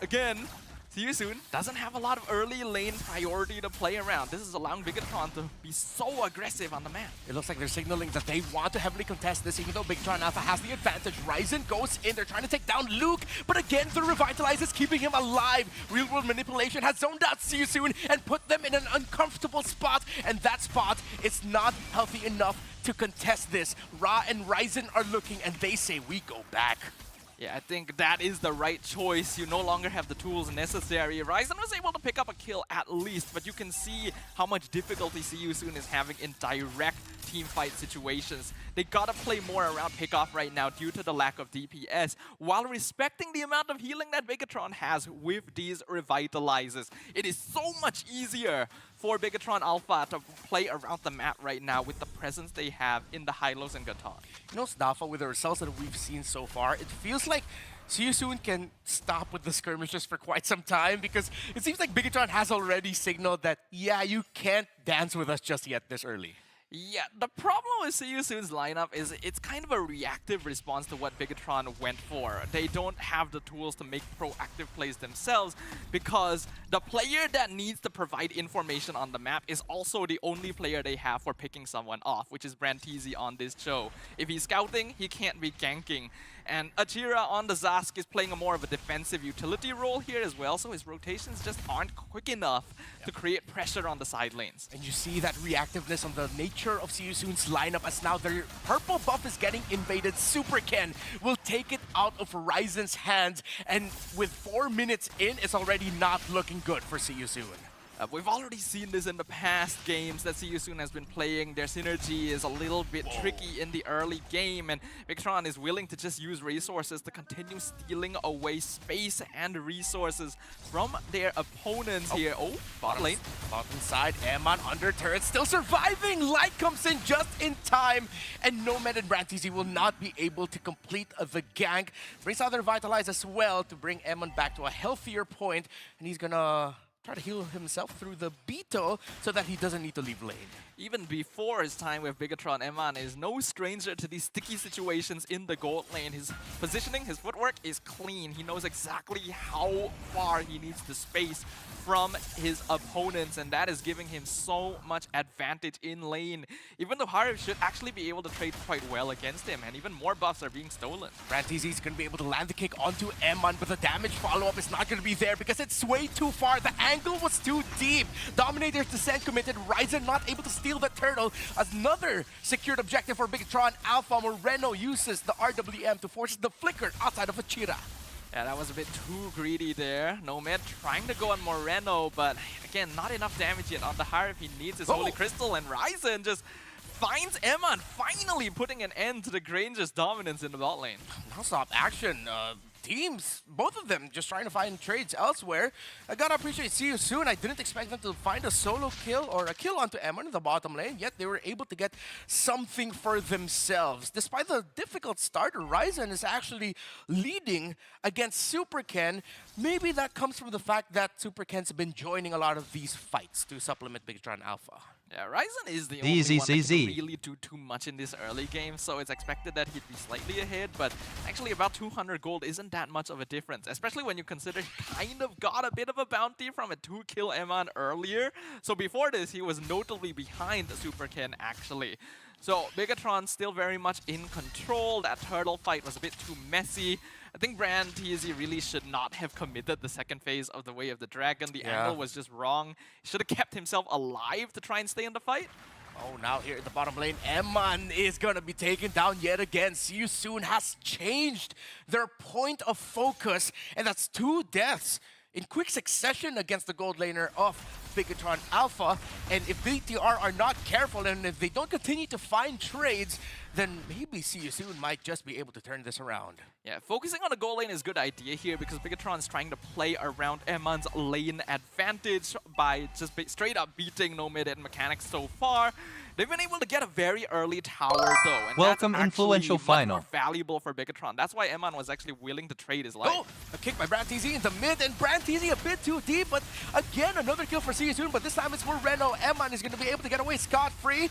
Again, See You Soon doesn't have a lot of early lane priority to play around. This is allowing Bigatron to be so aggressive on the map. It looks like they're signaling that they want to heavily contest this, even though Bigatron Alpha has the advantage. Ryzen goes in, they're trying to take down Luke, but again, the Revitalize is keeping him alive. Real World Manipulation has zoned out See You Soon and put them in an uncomfortable spot, and that spot is not healthy enough to contest this. Ra and Ryzen are looking, and they say, we go back. Yeah, I think that is the right choice. You no longer have the tools necessary. Ryzen was able to pick up a kill at least, but you can see how much difficulty See You Soon is having in direct team fight situations. They gotta play more around pickoff right now due to the lack of DPS, while respecting the amount of healing that Bigatron has with these Revitalizes. It is so much easier for Bigatron Alpha to play around the map right now with the presence they have in the Hylos and Gatan. You know, Snafa, with the results that we've seen so far, it feels like See You Soon can stop with the skirmishes for quite some time, because it seems like Bigatron has already signaled that, yeah, you can't dance with us just yet this early. Yeah, the problem with See You Soon's lineup is it's kind of a reactive response to what Bigatron went for. They don't have the tools to make proactive plays themselves, because the player that needs to provide information on the map is also the only player they have for picking someone off, which is Branteezy on this show. If he's scouting, he can't be ganking. And Achira on the Zask is playing a more of a defensive utility role here as well, so his rotations just aren't quick enough to create pressure on the side lanes. And you see that reactiveness on the nature of See You Soon's lineup, as now their purple buff is getting invaded. Super Ken will take it out of Ryzen's hands, and with 4 minutes in, it's already not looking good for See You Soon. We've already seen this in the past games that See You Soon has been playing. Their synergy is a little bit tricky in the early game, and Bigatron is willing to just use resources to continue stealing away space and resources from their opponents here. Oh, bot lane. Bottom side, Eman under turret, still surviving. Light comes in just in time, and Nomad and Branteezy will not be able to complete the gank. Brings out the Revitalize as well to bring Eman back to a healthier point, and he's gonna try to heal himself through the Beetle so that he doesn't need to leave lane. Even before his time with Bigatron, Eman is no stranger to these sticky situations in the gold lane. His positioning, his footwork is clean. He knows exactly how far he needs to space from his opponents, and that is giving him so much advantage in lane. Even though Harif should actually be able to trade quite well against him, and even more buffs are being stolen. Branteezy's going to be able to land the kick onto Eman, but the damage follow-up is not going to be there because it's way too far. The angle was too deep. Dominator's Descent committed. Ryzen not able to steal the turtle. Another secured objective for Bigatron Alpha. Moreno uses the RWM to force the flicker outside of Achira. Yeah, that was a bit too greedy there. Nomad trying to go on Moreno, but again, not enough damage yet on the Harif. He needs his Holy Crystal, and Ryzen just finds Eman, finally putting an end to the Granger's dominance in the bot lane. Non-stop action. Teams, both of them, just trying to find trades elsewhere. I gotta appreciate See You Soon. I didn't expect them to find a solo kill or a kill onto Eman in the bottom lane, yet they were able to get something for themselves. Despite the difficult start, Ryzen is actually leading against Super Ken. Maybe that comes from the fact that Super Ken's been joining a lot of these fights to supplement Bigatron Alpha. Yeah, Ryzen is the only one that can really do too much in this early game, so it's expected that he'd be slightly ahead, but actually about 200 gold isn't that much of a difference, especially when you consider he kind of got a bit of a bounty from a 2-kill Eman earlier. So before this, he was notably behind Super Ken, actually. So Bigatron still very much in control. That turtle fight was a bit too messy. I think Branteezy really should not have committed the second phase of the Way of the Dragon. The angle was just wrong. He should have kept himself alive to try and stay in the fight. Oh, now here in the bottom lane, Eman is going to be taken down yet again. See You Soon has changed their point of focus, and that's 2 deaths in quick succession against the gold laner of Bigatron Alpha. And if BTR are not careful and if they don't continue to find trades, then maybe See You Soon might just be able to turn this around. Yeah, focusing on the goal lane is a good idea here because Bigatron is trying to play around Eman's lane advantage by just straight up beating Nomad and Mechanics so far. They've been able to get a very early tower though, and Welcome, that's actually influential much final. more valuable for Bigatron. That's why Eman was actually willing to trade his life. Oh, a kick by BrandTZ into mid, and BrandTZ a bit too deep, but again, another kill for See You Soon, but this time it's for Reno. Eman is going to be able to get away scot-free.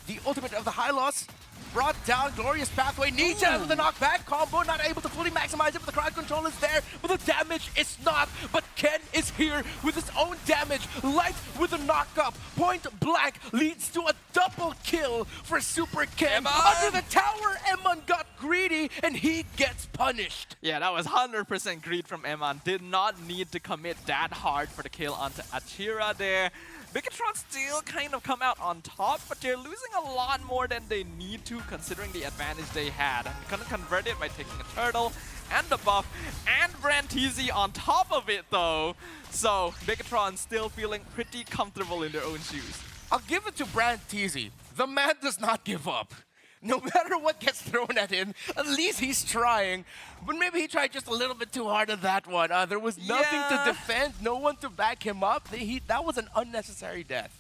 The ultimate of the high loss brought down, glorious pathway. Ninja with the knockback combo, not able to fully maximize it, but the crowd control is there, but the damage is not. But Ken is here with his own damage. Light with the knockup. Point blank leads to a double kill for Super Ken. Eman! Under the tower, Eman got greedy, and he gets punished. Yeah, that was 100% greed from Eman. Did not need to commit that hard for the kill onto Achira there. Bigatron still kind of come out on top, but they're losing a lot more than they need to considering the advantage they had. And gonna convert it by taking a turtle and the buff and BrandTZ on top of it though. So Bigatron still feeling pretty comfortable in their own shoes. I'll give it to BrandTZ. The man does not give up. No matter what gets thrown at him, at least he's trying. But maybe he tried just a little bit too hard on that one. There was nothing to defend, no one to back him up. That was an unnecessary death.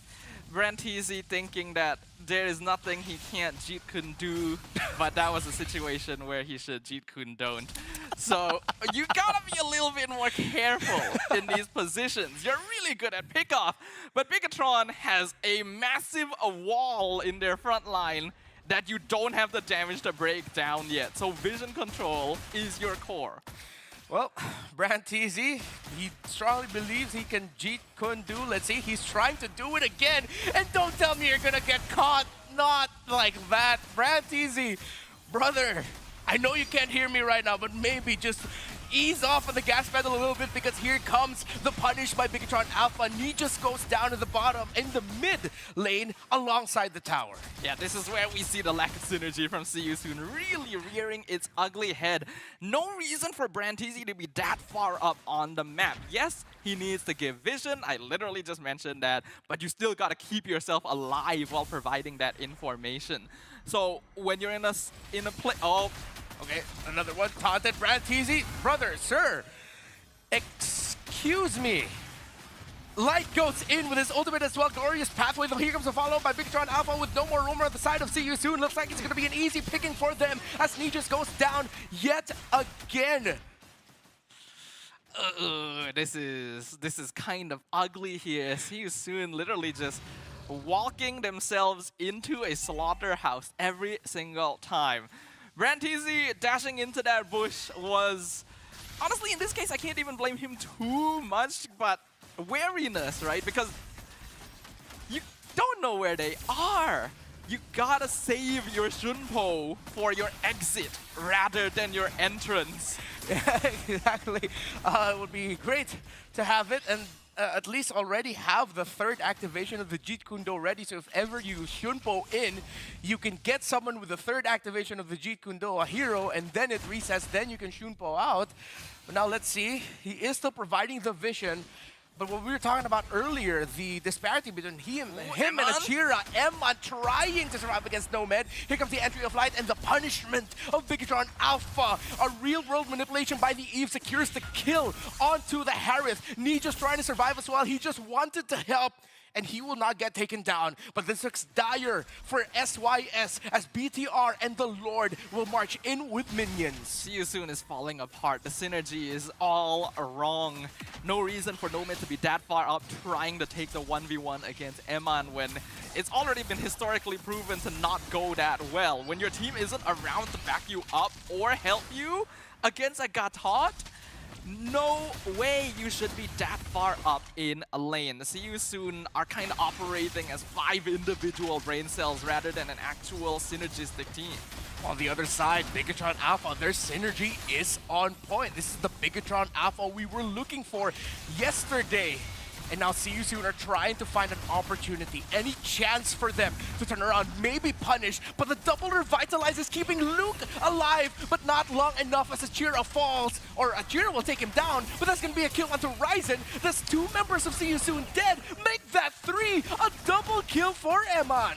BrandTZ thinking that there is nothing he can't Jeet Kun do, but that was a situation where he should Jeet Kun don't. So you gotta be a little bit more careful in these positions. You're really good at pickoff, but Bigatron has a massive wall in their front line that you don't have the damage to break down yet. So vision control is your core. Well, BrandTZ, he strongly believes he can Jeet Kun do. Let's see, he's trying to do it again. And don't tell me you're gonna get caught. Not like that. BrandTZ, brother, I know you can't hear me right now, but maybe just ease off on the gas pedal a little bit because here comes the punish by Bigatron Alpha. Knee just goes down to the bottom in the mid lane alongside the tower. Yeah, this is where we see the lack of synergy from See You Soon really rearing its ugly head. No reason for BrandTZ to be that far up on the map. Yes, he needs to give vision. I literally just mentioned that, but you still gotta keep yourself alive while providing that information. So when you're in a play, oh. Okay, another one taunted BrandTZ. Brother, sir, excuse me. Light goes in with his ultimate as well. Glorious pathway. Here comes a follow by Bigatron Alpha with no more room on the side of See You Soon. Looks like it's going to be an easy picking for them as Knee just goes down yet again. This is kind of ugly here. See You Soon literally just walking themselves into a slaughterhouse every single time. BrandTZ dashing into that bush was, honestly, in this case, I can't even blame him too much, but wariness, right? Because you don't know where they are. You gotta save your Shunpo for your exit rather than your entrance. Yeah, exactly. It would be great to have it and at least already have the third activation of the Jeet Kune Do ready, so if ever you Shunpo in, you can get someone with the third activation of the Jeet Kune Do, a hero, and then it resets, then you can Shunpo out. But now let's see, he is still providing the vision, but what we were talking about earlier, the disparity between him and Achira, Eman trying to survive against Nomad. Here comes the entry of Light and the punishment of Bigatron Alpha. A real-world manipulation by the Eve secures the kill onto the Harith. Knee just trying to survive as well. He just wanted to help, and he will not get taken down. But this looks dire for SYS as BTR and the Lord will march in with minions. See You Soon is falling apart. The synergy is all wrong. No reason for Nomad to be that far up trying to take the 1v1 against Eman when it's already been historically proven to not go that well. When your team isn't around to back you up or help you against a Gatot, no way you should be that far up in a lane. See You Soon are kind of operating as 5 individual brain cells rather than an actual synergistic team. On the other side, Bigatron Alpha, their synergy is on point. This is the Bigatron Alpha we were looking for yesterday. And now See You Soon are trying to find an opportunity, any chance for them to turn around, maybe punish, but the double revitalize is keeping Luke alive, but not long enough as Achira falls, or Achira will take him down, but that's gonna be a kill onto Ryzen. That's 2 members of See You Soon dead, make that 3, a double kill for Eman.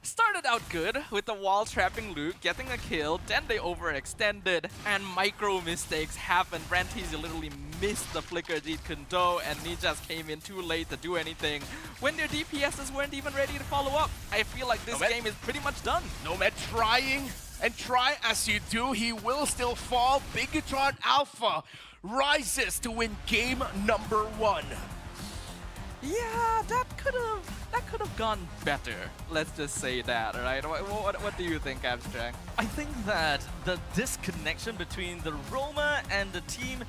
Started out good with the wall trapping Luke, getting a kill, then they overextended, and micro mistakes happened. Brantizi literally missed the flicker Jeet Kundo, and Ninjas came in too late to do anything when their DPSs weren't even ready to follow up. I feel like this game is pretty much done. Nomad trying, and try as you do, he will still fall. Bigatron Alpha rises to win game number 1. Yeah, that could have gone better. Let's just say that, right? What do you think, Abstract? I think that the disconnection between the Roma and the team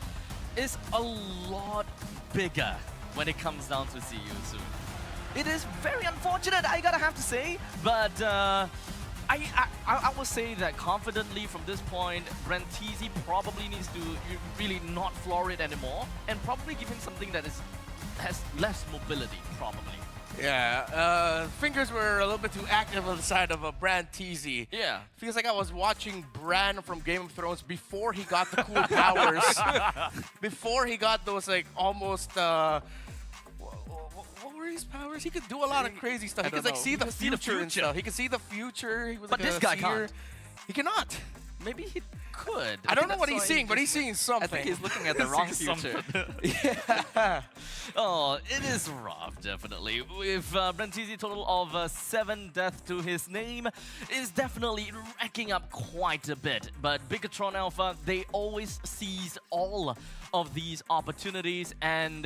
is a lot bigger when it comes down to See You Soon. It is very unfortunate, I gotta have to say, but I will say that confidently from this point, Brantizi probably needs to really not floor it anymore, and probably give him something that has less mobility, probably. Yeah, fingers were a little bit too active on the side of Brantizi. Yeah. Feels like I was watching Bran from Game of Thrones before he got the cool powers. Before he got those like almost what were his powers? He could do a lot of crazy stuff. He I could don't like know. see He the could see the future and future. stuff. He could see the future. He was But like this a guy seer. can't. He cannot. Maybe he could. I don't know think what that's he's why seeing, he but he's just- seeing I something. think he's looking at the wrong future. Yeah. Oh, it is rough, definitely. With Brantizi total of 7 deaths to his name, is definitely racking up quite a bit. But Bigatron Alpha, they always seize all of these opportunities and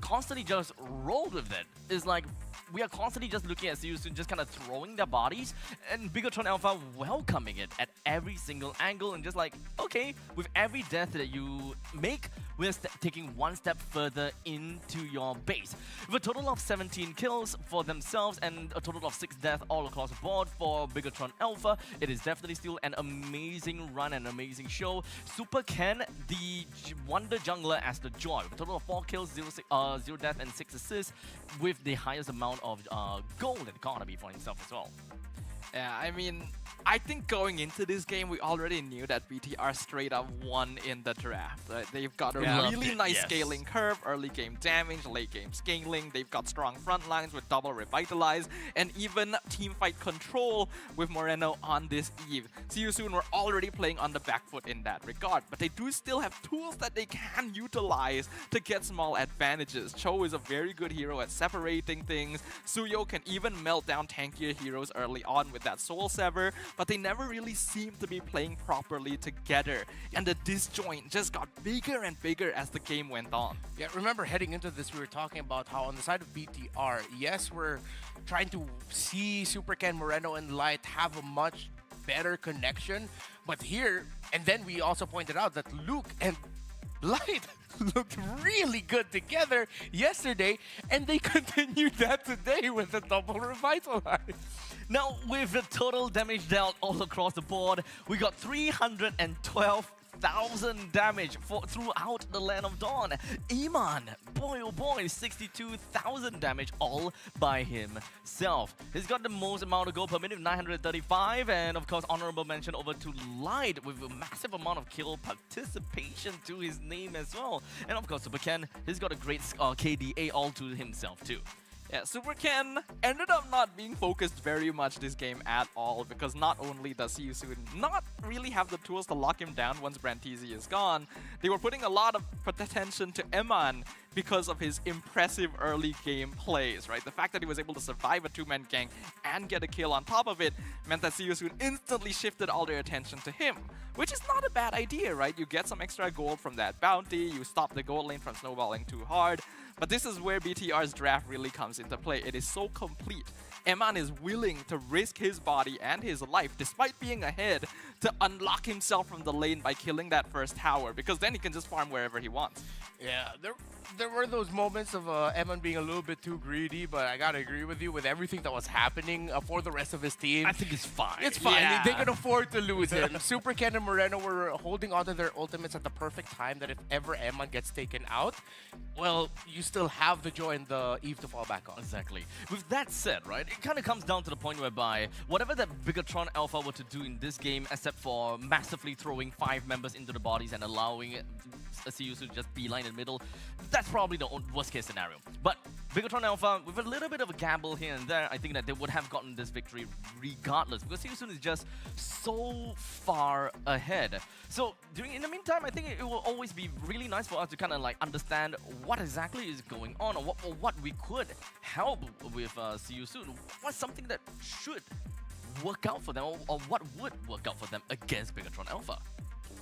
constantly just roll with it. It's like we are constantly just looking at See You Soon, just kind of throwing their bodies, and Bigatron Alpha welcoming it at every single angle, and just like, okay, with every death that you make, we're taking one step further into your base. With a total of 17 kills for themselves and a total of 6 deaths all across the board for Bigatron Alpha, it is definitely still an amazing run and amazing show. Super Ken, the Wonder Jungler as the Joy, with a total of 4 kills, 0 death, and 6 assists, with the highest amount of gold and economy for himself as well. Yeah, I mean, I think going into this game, we already knew that BTR straight up won in the draft. Right? They've got a Yeah. really nice Yes. scaling curve, early game damage, late game scaling. They've got strong front lines with double revitalize, and even team fight control with Moreno on this eve. See You Soon were already playing on the back foot in that regard, but they do still have tools that they can utilize to get small advantages. Cho is a very good hero at separating things. Suyo can even melt down tankier heroes early on with that Soul Sever, but they never really seem to be playing properly together. And the disjoint just got bigger and bigger as the game went on. Yeah, remember heading into this, we were talking about how on the side of BTR, yes, we're trying to see Super Ken, Moreno, and Light have a much better connection, but here, and then we also pointed out that Luke and Light looked really good together yesterday, and they continued that today with a double revitalize. Now, with the total damage dealt all across the board, we got 312,000 damage throughout the Land of Dawn. Iman, boy oh boy, 62,000 damage all by himself. He's got the most amount of gold per minute, 935, and of course, honorable mention over to Light with a massive amount of kill participation to his name as well. And of course, Super Ken, he's got a great KDA all to himself too. Yeah, Super Ken ended up not being focused very much this game at all, because not only does See You Soon not really have the tools to lock him down once Brantizi is gone, they were putting a lot of attention to Eman because of his impressive early game plays, right? The fact that he was able to survive a 2-man gang and get a kill on top of it meant that See You Soon instantly shifted all their attention to him, which is not a bad idea, right? You get some extra gold from that bounty, you stop the gold lane from snowballing too hard, but this is where BTR's draft really comes into play. It is so complete. Eman is willing to risk his body and his life, despite being ahead, to unlock himself from the lane by killing that first tower, because then he can just farm wherever he wants. Yeah, there were those moments of Eman being a little bit too greedy, but I gotta agree with you with everything that was happening for the rest of his team. I think it's fine. It's fine. Yeah. They can afford to lose him. Super Ken and Moreno were holding onto their ultimates at the perfect time that if ever Eman gets taken out, well, you still have the joy and the Eve to fall back on. Exactly. With that said, right, it kind of comes down to the point whereby whatever that Bigatron Alpha were to do in this game, except for massively throwing 5 members into the bodies and allowing a CU to just beeline in the middle, that's probably the worst case scenario. But Bigatron Alpha, with a little bit of a gamble here and there, I think that they would have gotten this victory regardless, because CU is just so far ahead. So in the meantime, I think it will always be really nice for us to kind of like understand what exactly is going on, or what we could help with CU soon. What's something that should work out for them, or what would work out for them against Bigatron Alpha?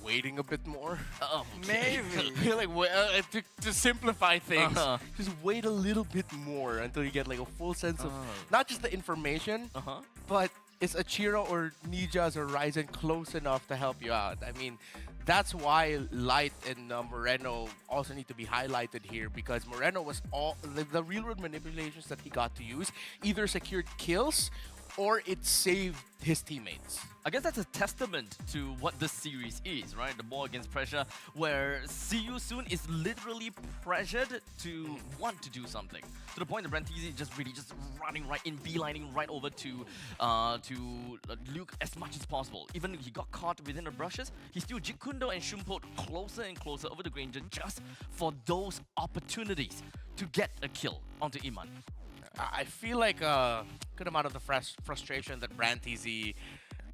Waiting a bit more. Okay. I feel like to simplify things, just wait a little bit more until you get like a full sense of not just the information, but is Achira or Nijas or Ryzen close enough to help you out? I mean, that's why Light and Moreno also need to be highlighted here, because Moreno was all the real world manipulations that he got to use either secured kills or it saved his teammates. I guess that's a testament to what this series is, right? The ball against pressure, where CU Soon is literally pressured to want to do something. To the point that Brantisi is just really just running right in, beelining right over to Luke as much as possible. Even he got caught within the brushes, he still Jikundo and Shumpot closer and closer over the Granger just for those opportunities to get a kill onto Iman. I feel like a good amount of the frustration that Brantisi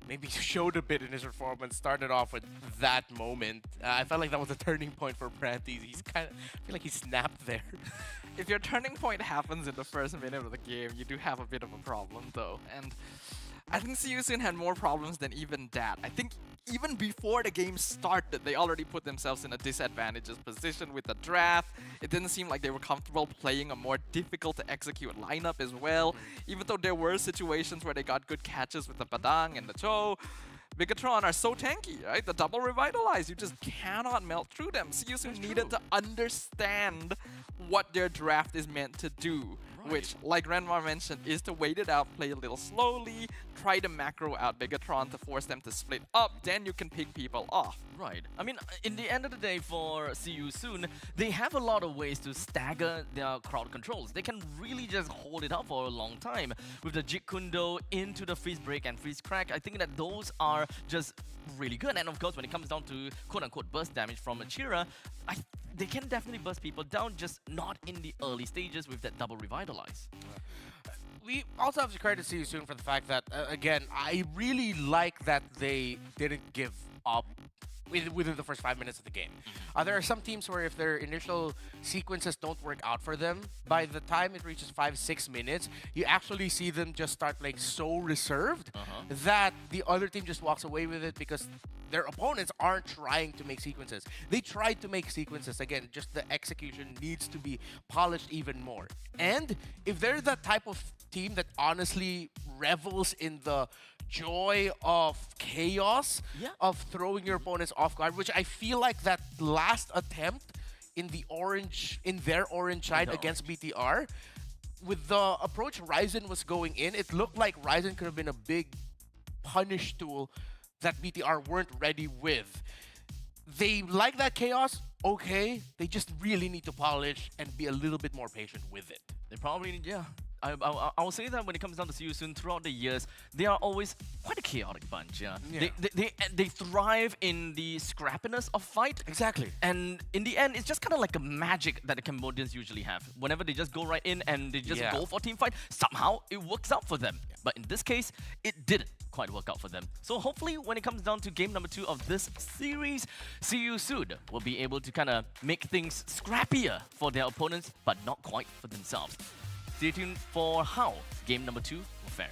maybe showed a bit in his performance started off with that moment. I felt like that was a turning point for Brantisi. I feel like he snapped there. If your turning point happens in the first minute of the game, you do have a bit of a problem though. And I think CU had more problems than even that. I think even before the game started, they already put themselves in a disadvantageous position with the draft. It didn't seem like they were comfortable playing a more difficult to execute lineup as well. Even though there were situations where they got good catches with the Padang and the Cho, Bigatron are so tanky, right? The double revitalize, you just cannot melt through them. CU needed to understand what their draft is meant to do. Which, like Renmar mentioned, is to wait it out, play a little slowly, try to macro out Bigatron to force them to split up, then you can pick people off. Right. I mean, in the end of the day for CU Soon, they have a lot of ways to stagger their crowd controls. They can really just hold it up for a long time. With the Jit Kundo into the freeze break and freeze crack, I think that those are just really good. And of course, when it comes down to quote-unquote burst damage from Achira, they can definitely burst people down, just not in the early stages with that double revitalize. We also have to credit CU Soon for the fact that, again, I really like that they didn't give up within the first 5 minutes of the game. There are some teams where if their initial sequences don't work out for them, by the time it reaches 5-6 minutes, you actually see them just start playing so reserved that the other team just walks away with it because their opponents aren't trying to make sequences. They tried to make sequences. Again, just the execution needs to be polished even more. And if they're the type of team that honestly revels in the joy of chaos, of throwing your opponents off guard, which I feel like that last attempt in their orange side against BTR, with the approach Ryzen was going in, it looked like Ryzen could have been a big punish tool that BTR weren't ready with. They like that chaos, okay, they just really need to polish and be a little bit more patient with it. They probably need, I will say that when it comes down to CU Soon, throughout the years, they are always quite a chaotic bunch. They thrive in the scrappiness of fight. Exactly. And in the end, it's just kind of like a magic that the Cambodians usually have. Whenever they just go right in and they just go for team fight, somehow it works out for them. But in this case, it didn't quite work out for them. So hopefully, when it comes down to game number 2 of this series, CU Soon will be able to kind of make things scrappier for their opponents, but not quite for themselves. Stay tuned for how game number 2 will fare.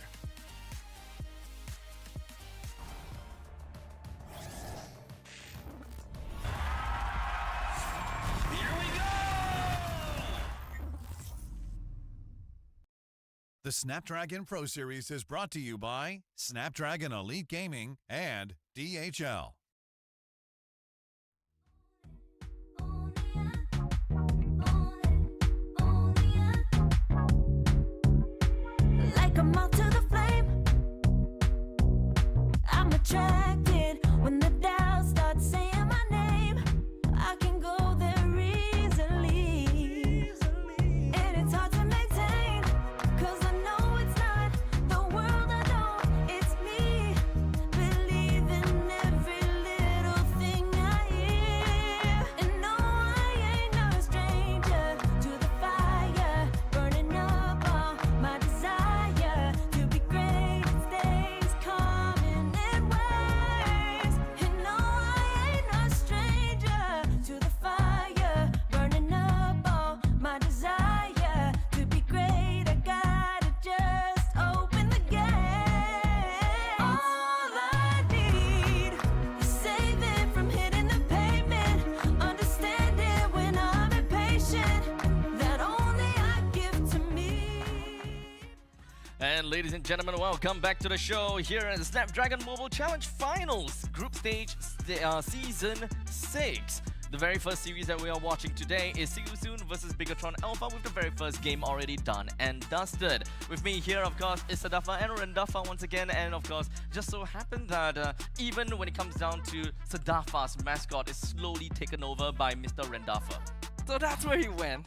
The Snapdragon Pro Series is brought to you by Snapdragon Elite Gaming and DHL. Like a moth to the flame, I'm attracted when the doubts start saying my name. I can go there easily, and it's hard to maintain, 'cause I know it's not the world I know, it's me. Believe in every little thing I hear, and no, I ain't no stranger to the fire, burning up all my desire to be great. It stays coming in waves, and no, I ain't no stranger to the fire, burning up all my desire to be great. I gotta just open the gate. All I need is saving from hitting the pavement, understanding when I'm impatient, that only I give to me. And ladies and gentlemen, welcome back to the show here at the Snapdragon Mobile Challenge Finals, Group Stage Season 6. The very first series that we are watching today is See You Soon versus Bigatron Alpha, with the very first game already done and dusted. With me here, of course, is Sadafa and Rendafa once again, and of course, just so happened that even when it comes down to Sadafa's mascot is slowly taken over by Mr. Rendafa. So that's where he went.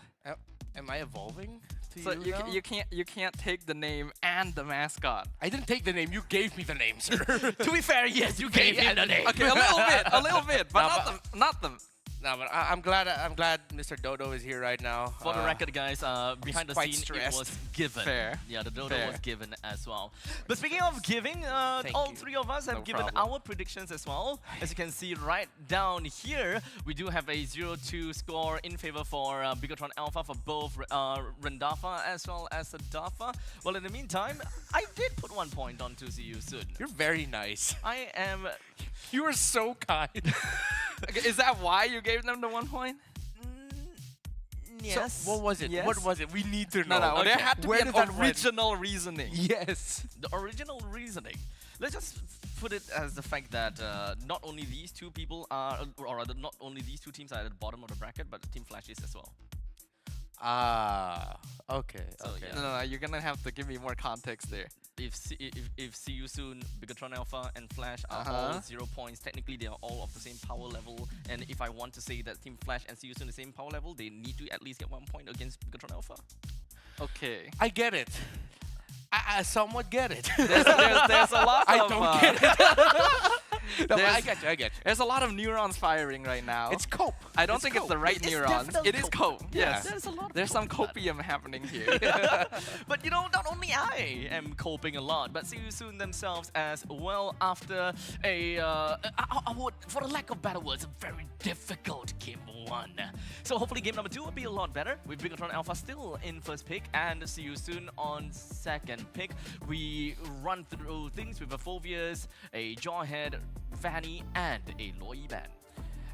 Am I evolving to So you now? you can't take the name and the mascot. I didn't take the name. You gave me the name, sir. To be fair, yes, you gave him the name. Okay, a little bit, but not the. No, but I'm glad Mr. Dodo is here right now. For the record, guys, behind the quite scene, stressed. it was given. Fair. Yeah, the Dodo Fair. was given as well. But speaking of giving, all you. three of us have No given problem. our predictions as well. As you can see right down here, we do have a 0-2 score in favor for Bigatron Alpha for both Rendafa as well as Sadafa. Well, in the meantime, I did put 1 point on to See You Soon. You're very nice. I am... You are so kind. Okay, is that why you gave them the 1 point? Yes. So, what was it? Yes. What was it? We need to know. No, there Okay. had to Where be did an that went? original reasoning. Yes. The original reasoning. Let's just put it as the fact that not only these two people are, or rather, not only these two teams are at the bottom of the bracket, but Team Flash is as well. Ah. Okay. So, okay. yeah. No, you're gonna have to give me more context there. If See You Soon, Bigatron Alpha, and Flash are Uh-huh. all 0 points, technically they are all of the same power level. And if I want to say that Team Flash and See You Soon the same power level, they need to at least get 1 point against Bigatron Alpha. Okay. I get it. I somewhat get it. There's a lot I of. don't get it. No, but I there's- get you. I get you. There's a lot of neurons firing right now. It's cope. I don't It's think cope. it's the right It's neurons. definitely It is cope. cope. Yes. There's a lot of There's some cope in that. copium happening here. But you know, not only I am coping a lot, but See You Soon themselves as well after I would, for the lack of better words, a very difficult game 1. So hopefully game number 2 will be a lot better, with Bigatron Alpha still in first pick and See You Soon on second pick. We run through things with a Phobias, a Jawhead, Fanny, and a Loi Ban.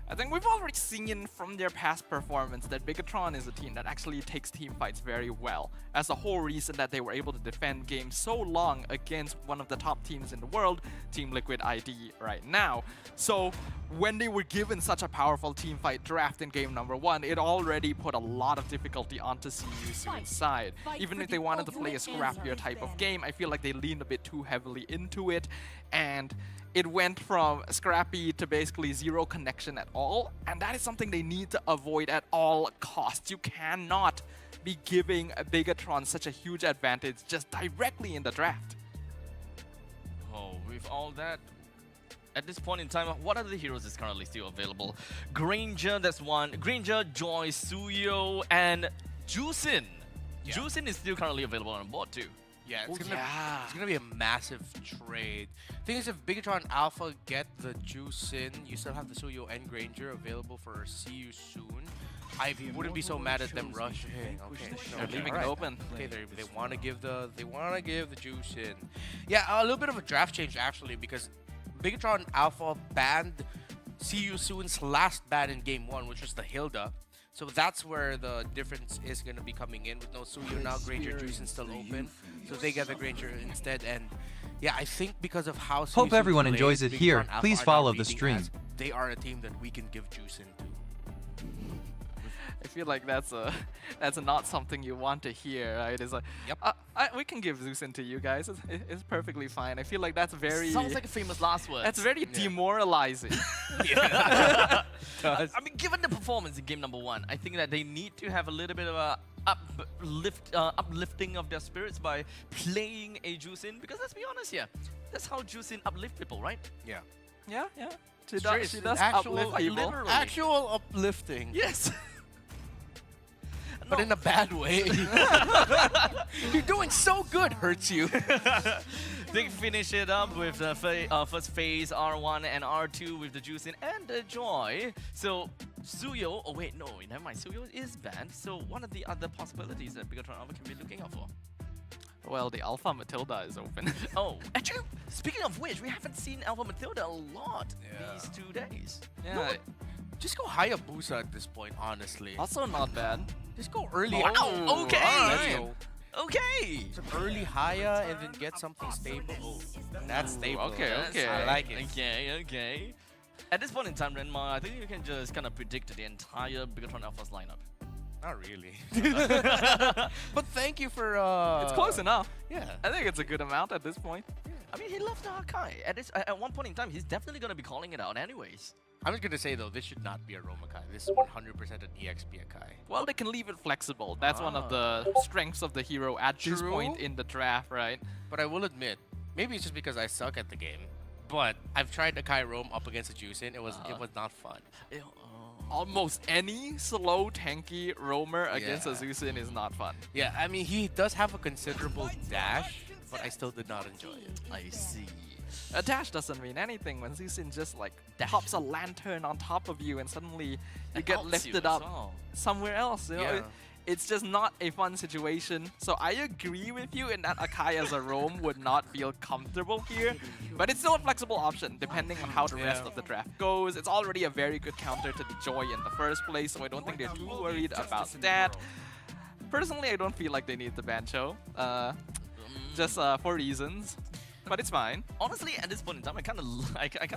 I think we've already seen from their past performance that Bigatron is a team that actually takes team fights very well. As the whole reason that they were able to defend games so long against one of the top teams in the world, Team Liquid ID right now. So when they were given such a powerful team fight draft in game number 1, it already put a lot of difficulty onto See You Soon's side. Even if they wanted to play a scrappier type of game, I feel like they leaned a bit too heavily into it, and it went from scrappy to basically zero connection at all, and that is something they need to avoid at all costs. You cannot be giving a Bigatron such a huge advantage just directly in the draft. Oh, with all that, at this point in time, what other heroes is currently still available? Granger, that's one. Granger, Joy, Suyo, and Jusin. Yeah. Jusin is still currently available on board too. Yeah, Oh, it's yeah. gonna be a massive trade. Thing is, if Bigatron Alpha get the juice in, you still have the Suyo and Granger available for See You Soon. I wouldn't be so mad at them rushing. Okay, They're leaving it open. Okay, they want to give the juice in. Yeah, a little bit of a draft change actually, because Bigatron Alpha banned See You Soon's last ban in game 1, which was the Hilda. So that's where the difference is going to be coming in with no Suyo now. Granger Juicing still open, so they get the Granger instead. And yeah, I think because of how Hope Suyo everyone plays, enjoys it Big here. Brown Alpha Please are now follow the reading stream. as they are a team that we can give Juicing to. I feel like that's not something you want to hear, right? It's like, Yep. we can give Zeusing to you guys. It's perfectly fine. I feel like that's very Sounds like a famous last word. that's very demoralizing. I mean, given the performance in game number 1, I think that they need to have a little bit of a uplifting of their spirits by playing a Juicing, because let's be honest here, that's how Juicing uplift people, right? Yeah. Yeah, yeah. She Seriously, does actual- uplift people. literally. Actual uplifting. Yes. But in a bad way. You're doing so good, hurts you. They finish it up with the first phase R1 and R2 with the Juicing and the Joy. So Suyo, oh wait, no, never mind. Suyo is banned. So one of the other possibilities that Bigatron Alpha can be looking out for. Well, the Alpha Matilda is open. Oh, actually, speaking of which, we haven't seen Alpha Matilda a lot these 2 days. Yeah. Just go Hayabusa at this point, honestly. Also not bad. Just go early. Wow, okay. Alright. Okay. Some early Haya and then get something stable. Oh, that's stable. okay, That's okay. I like it. Okay, okay. At this point in time, Renmar, I think you can just kind of predict the entire Bigatron Alpha's lineup. Not really. But thank you for. It's close enough. Yeah. I think it's a good amount at this point. I mean, he loved the Hakai. At one point in time, he's definitely going to be calling it out anyways. I'm just gonna say though, this should not be a Romakai. This is 100% an EXP Akai. Well, they can leave it flexible. That's one of the strengths of the hero at this True. point in the draft, right? But I will admit, maybe it's just because I suck at the game. But I've tried Akai Rome up against a Juicing. It was not fun. Almost any slow, tanky roamer against a Yeah. Zeusing is not fun. Yeah, I mean he does have a considerable dash, but I still did not enjoy it. I see. A dash doesn't mean anything when Zeusing just like pops a lantern on top of you and suddenly you And get outs lifted as up well. somewhere else. You know? Yeah. It's just not a fun situation. So I agree with you in that Akai as a roam would not feel comfortable here. But it's still a flexible option depending on how the rest of the draft goes. It's already a very good counter to the Joy in the first place, so I don't think they're too worried about that. Personally, I don't feel like they need the Bancho. Just for reasons. But it's fine. Honestly, at this point in time, I kind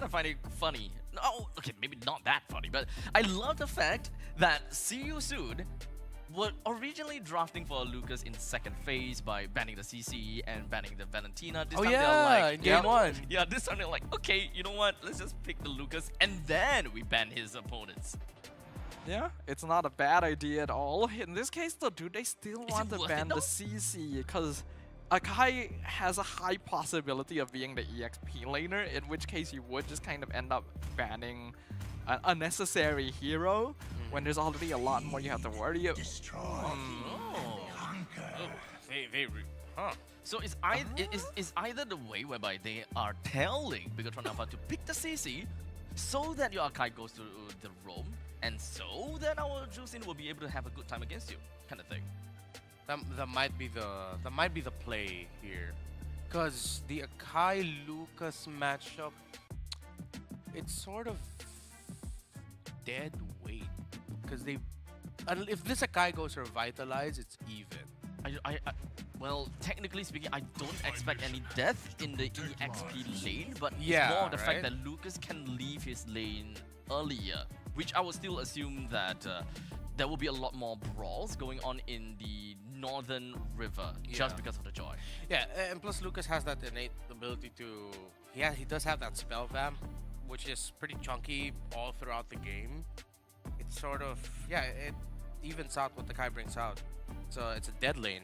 of find it funny. No, okay, maybe not that funny, but I love the fact that See You Soon were originally drafting for Lucas in second phase by banning the CC and banning the Valentina. This Oh time yeah, they're like, in game one. Yeah, this time they're like, okay, you know what? Let's just pick the Lucas and then we ban his opponents. Yeah, it's not a bad idea at all. In this case though, do they still Is want it to worth it, ban the though? CC? Because Akai has a high possibility of being the EXP laner, in which case you would just kind of end up banning an unnecessary hero when there's already a lot more you have to worry about. Huh. So is either the way whereby they are telling Bigatron Alpha to pick the CC so that your Akai goes to the roam, and so that our Juicing will be able to have a good time against you, kind of thing. That might be the play here, cause the Akai Lucas matchup, it's sort of dead weight, cause if this Akai goes revitalize, it's even. Well, technically speaking, I don't expect any death in the EXP lane, but it's Yeah, more of the fact right? that Lucas can leave his lane earlier, which I will still assume that there will be a lot more brawls going on in the Northern River just Yeah. because of the Joy. Yeah, and plus Lucas has that innate ability to. He does have that spell vamp, which is pretty chunky all throughout the game. It's sort of it evens out what the Kai brings out. So it's a dead lane.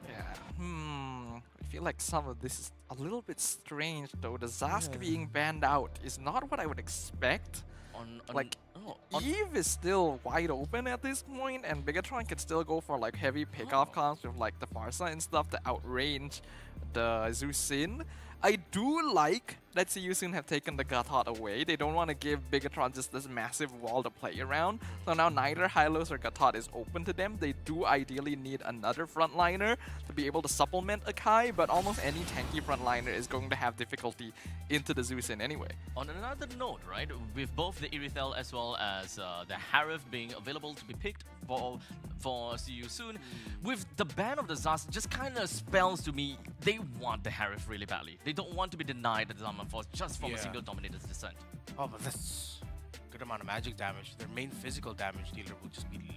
Yeah. I feel like some of this is a little bit strange though. The Zask being banned out is not what I would expect. Like, Eve is still wide open at this point, and Bigatron can still go for like heavy pickoff comps with like the Farsa and stuff to outrange the Zusin. I do like that Seiyusun have taken the Gatot away. They don't want to give Bigatron just this massive wall to play around. So now neither Hylos or Gatot is open to them. They do ideally need another frontliner to be able to supplement a Kai, but almost any tanky frontliner is going to have difficulty into the Zusin anyway. On another note, right, with both the Irithel as well as the Harif being available to be picked for See You Soon, with the ban of the Zas, just kind of spells to me they want the Harif really badly. They don't want to be denied the Diamond Force just from a single Dominator's Descent. Oh, but that's a good amount of magic damage. Their main physical damage dealer will just be Lucas.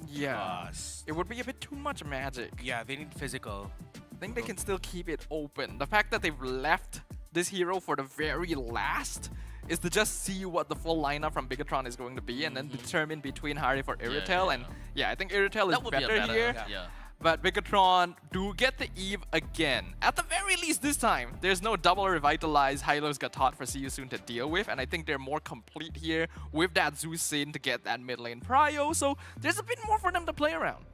Yeah, it would be a bit too much magic. Yeah, they need physical. I think they can still keep it open. The fact that they've left this hero for the very last is to just see what the full lineup from Bigatron is going to be and then determine between Harif or Irithel. And yeah, I think Irithel is better here. Yeah. But Bigatron do get the Eve again. At the very least this time, there's no double revitalized Hylos Gatot for See You Soon to deal with, and I think they're more complete here with that Zusin to get that mid lane prio, so there's a bit more for them to play around.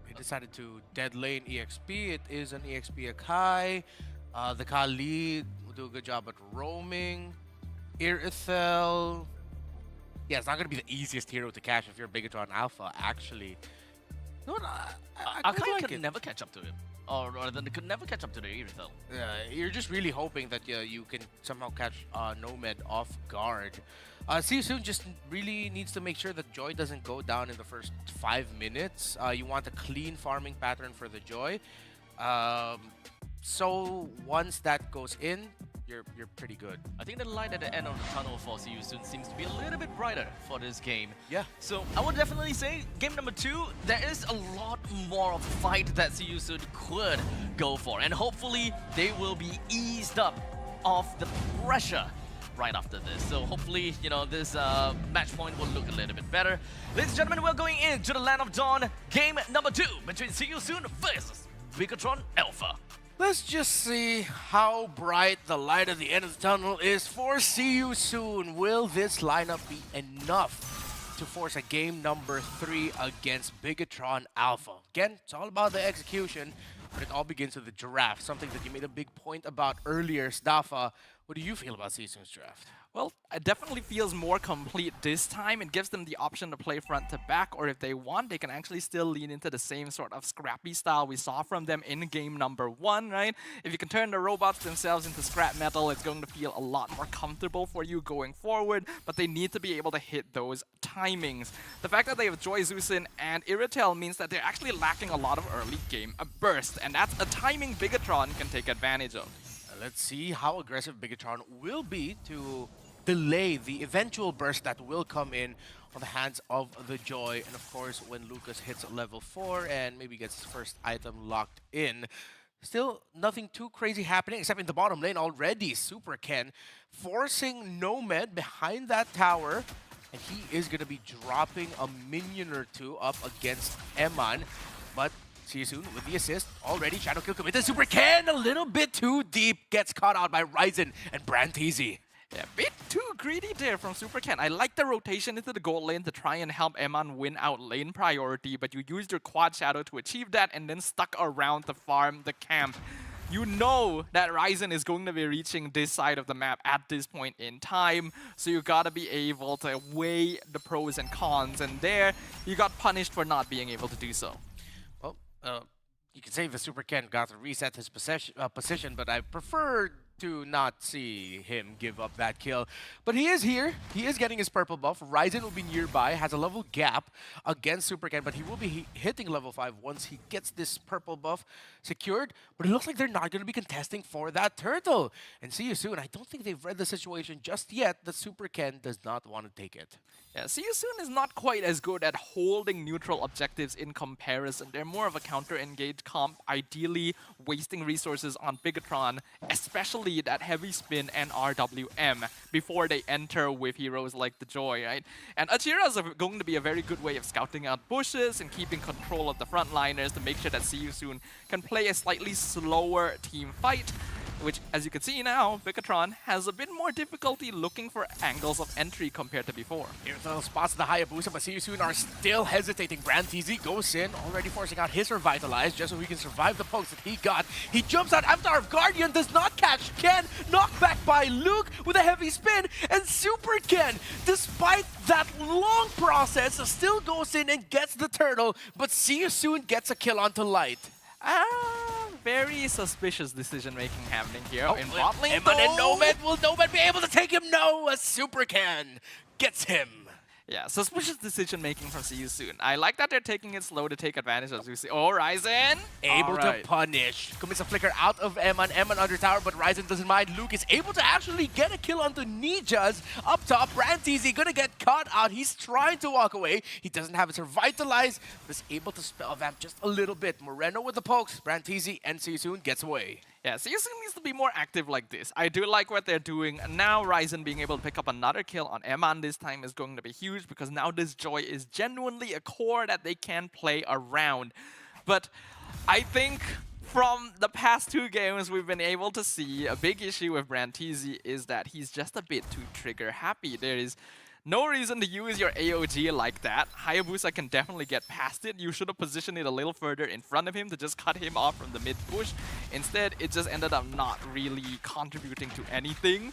They decided to dead lane EXP. It is an EXP Akai. The Khalid will do a good job at roaming. Irithel. Yeah, it's not going to be the easiest hero to catch if you're Bigatron Alpha, actually. No, I Akai like could never catch up to him. Or then they could never catch up to the Irithel. You're just really hoping that you can somehow catch Nomad off guard. See You Soon just really needs to make sure that Joy doesn't go down in the first 5 minutes. You want a clean farming pattern for the Joy. So once that goes in, you're pretty good. I think the light at the end of the tunnel for See You Soon seems to be a little bit brighter for this game. Yeah. So I would definitely say game number 2, there is a lot more of a fight that See You Soon could go for. And hopefully they will be eased up of the pressure right after this. So hopefully, you know, this match point will look a little bit better. Ladies and gentlemen, we're going into the Land of Dawn, game number 2 between See You Soon versus Bigatron Alpha. Let's just see how bright the light at the end of the tunnel is for See You Soon. Will this lineup be enough to force a game number 3 against Bigatron Alpha? Again, it's all about the execution, but it all begins with the draft, something that you made a big point about earlier, Stafa. What do you feel about See You Soon's draft? Well, it definitely feels more complete this time. It gives them the option to play front to back, or if they want, they can actually still lean into the same sort of scrappy style we saw from them in game number 1, right? If you can turn the robots themselves into scrap metal, it's going to feel a lot more comfortable for you going forward, but they need to be able to hit those timings. The fact that they have Joy Zusin and Irithel means that they're actually lacking a lot of early game burst, and that's a timing Bigatron can take advantage of. Let's see how aggressive Bigatron will be to delay the eventual burst that will come in on the hands of the Joy. And of course, when Lucas hits level 4 and maybe gets his first item locked in, still nothing too crazy happening except in the bottom lane already. Super Ken forcing Nomad behind that tower, and he is going to be dropping a minion or 2 up against Eman. But See You Soon with the assist already. Shadow kill committed. Super Ken a little bit too deep. Gets caught out by Ryzen and Branteezy. Yeah, a bit too greedy there from Super Ken. I like the rotation into the gold lane to try and help Eman win out lane priority, but you used your quad shadow to achieve that and then stuck around to farm the camp. You know that Ryzen is going to be reaching this side of the map at this point in time, so you gotta be able to weigh the pros and cons, and there you got punished for not being able to do so. Well, you can say the Super Ken got to reset his position, but I prefer to not see him give up that kill. But he is here. He is getting his purple buff. Ryzen will be nearby, has a level gap against Super Ken, but he will be hitting level 5 once he gets this purple buff secured. But it looks like they're not going to be contesting for that turtle. And See You Soon, I don't think they've read the situation just yet that Super Ken does not want to take it. Yeah, See You Soon is not quite as good at holding neutral objectives in comparison. They're more of a counter-engaged comp, ideally wasting resources on Bigatron, especially that heavy spin and RWM before they enter with heroes like the Joy, right? And Achira is going to be a very good way of scouting out bushes and keeping control of the frontliners to make sure that See You Soon can play a slightly slower team fight. which, as you can see now, Bigatron has a bit more difficulty looking for angles of entry compared to before. Here's the spots of the Hayabusa, but see you soon are still hesitating. BrandTZ goes in, already forcing out his Revitalize just so he can survive the pokes that he got. He jumps out. Avatar of Guardian does not catch Ken. Knocked back by Luke with a heavy spin. And Super Ken, despite that long process, still goes in and gets the turtle. But see you soon gets a kill onto Light. Very suspicious decision making happening here in bot lane. Eman and though. Nomad, will Nomad be able to take him? No, a Super Ken gets him. Yeah, suspicious decision making from See You Soon. I like that they're taking it slow to take advantage of Zusi. Oh, Ryzen! Able Alright. to punish. Commits a flicker out of Eman. Eman under tower, but Ryzen doesn't mind. Luke is able to actually get a kill onto Ninjas. Up top, BrandTZ gonna get caught out. He's trying to walk away. He doesn't have his Revitalize, but is able to spell vamp just a little bit. Moreno with the pokes. BrandTZ and See You Soon gets away. Yeah, See You Soon needs to be more active like this. I do like what they're doing. Now Ryzen being able to pick up another kill on Eman this time is going to be huge because now this Joy is genuinely a core that they can play around. But I think from the past 2 games we've been able to see a big issue with BrandTZ is that he's just a bit too trigger happy. There is no reason to use your AOG like that. Hayabusa can definitely get past it. You should have positioned it a little further in front of him to just cut him off from the mid push. Instead, it just ended up not really contributing to anything.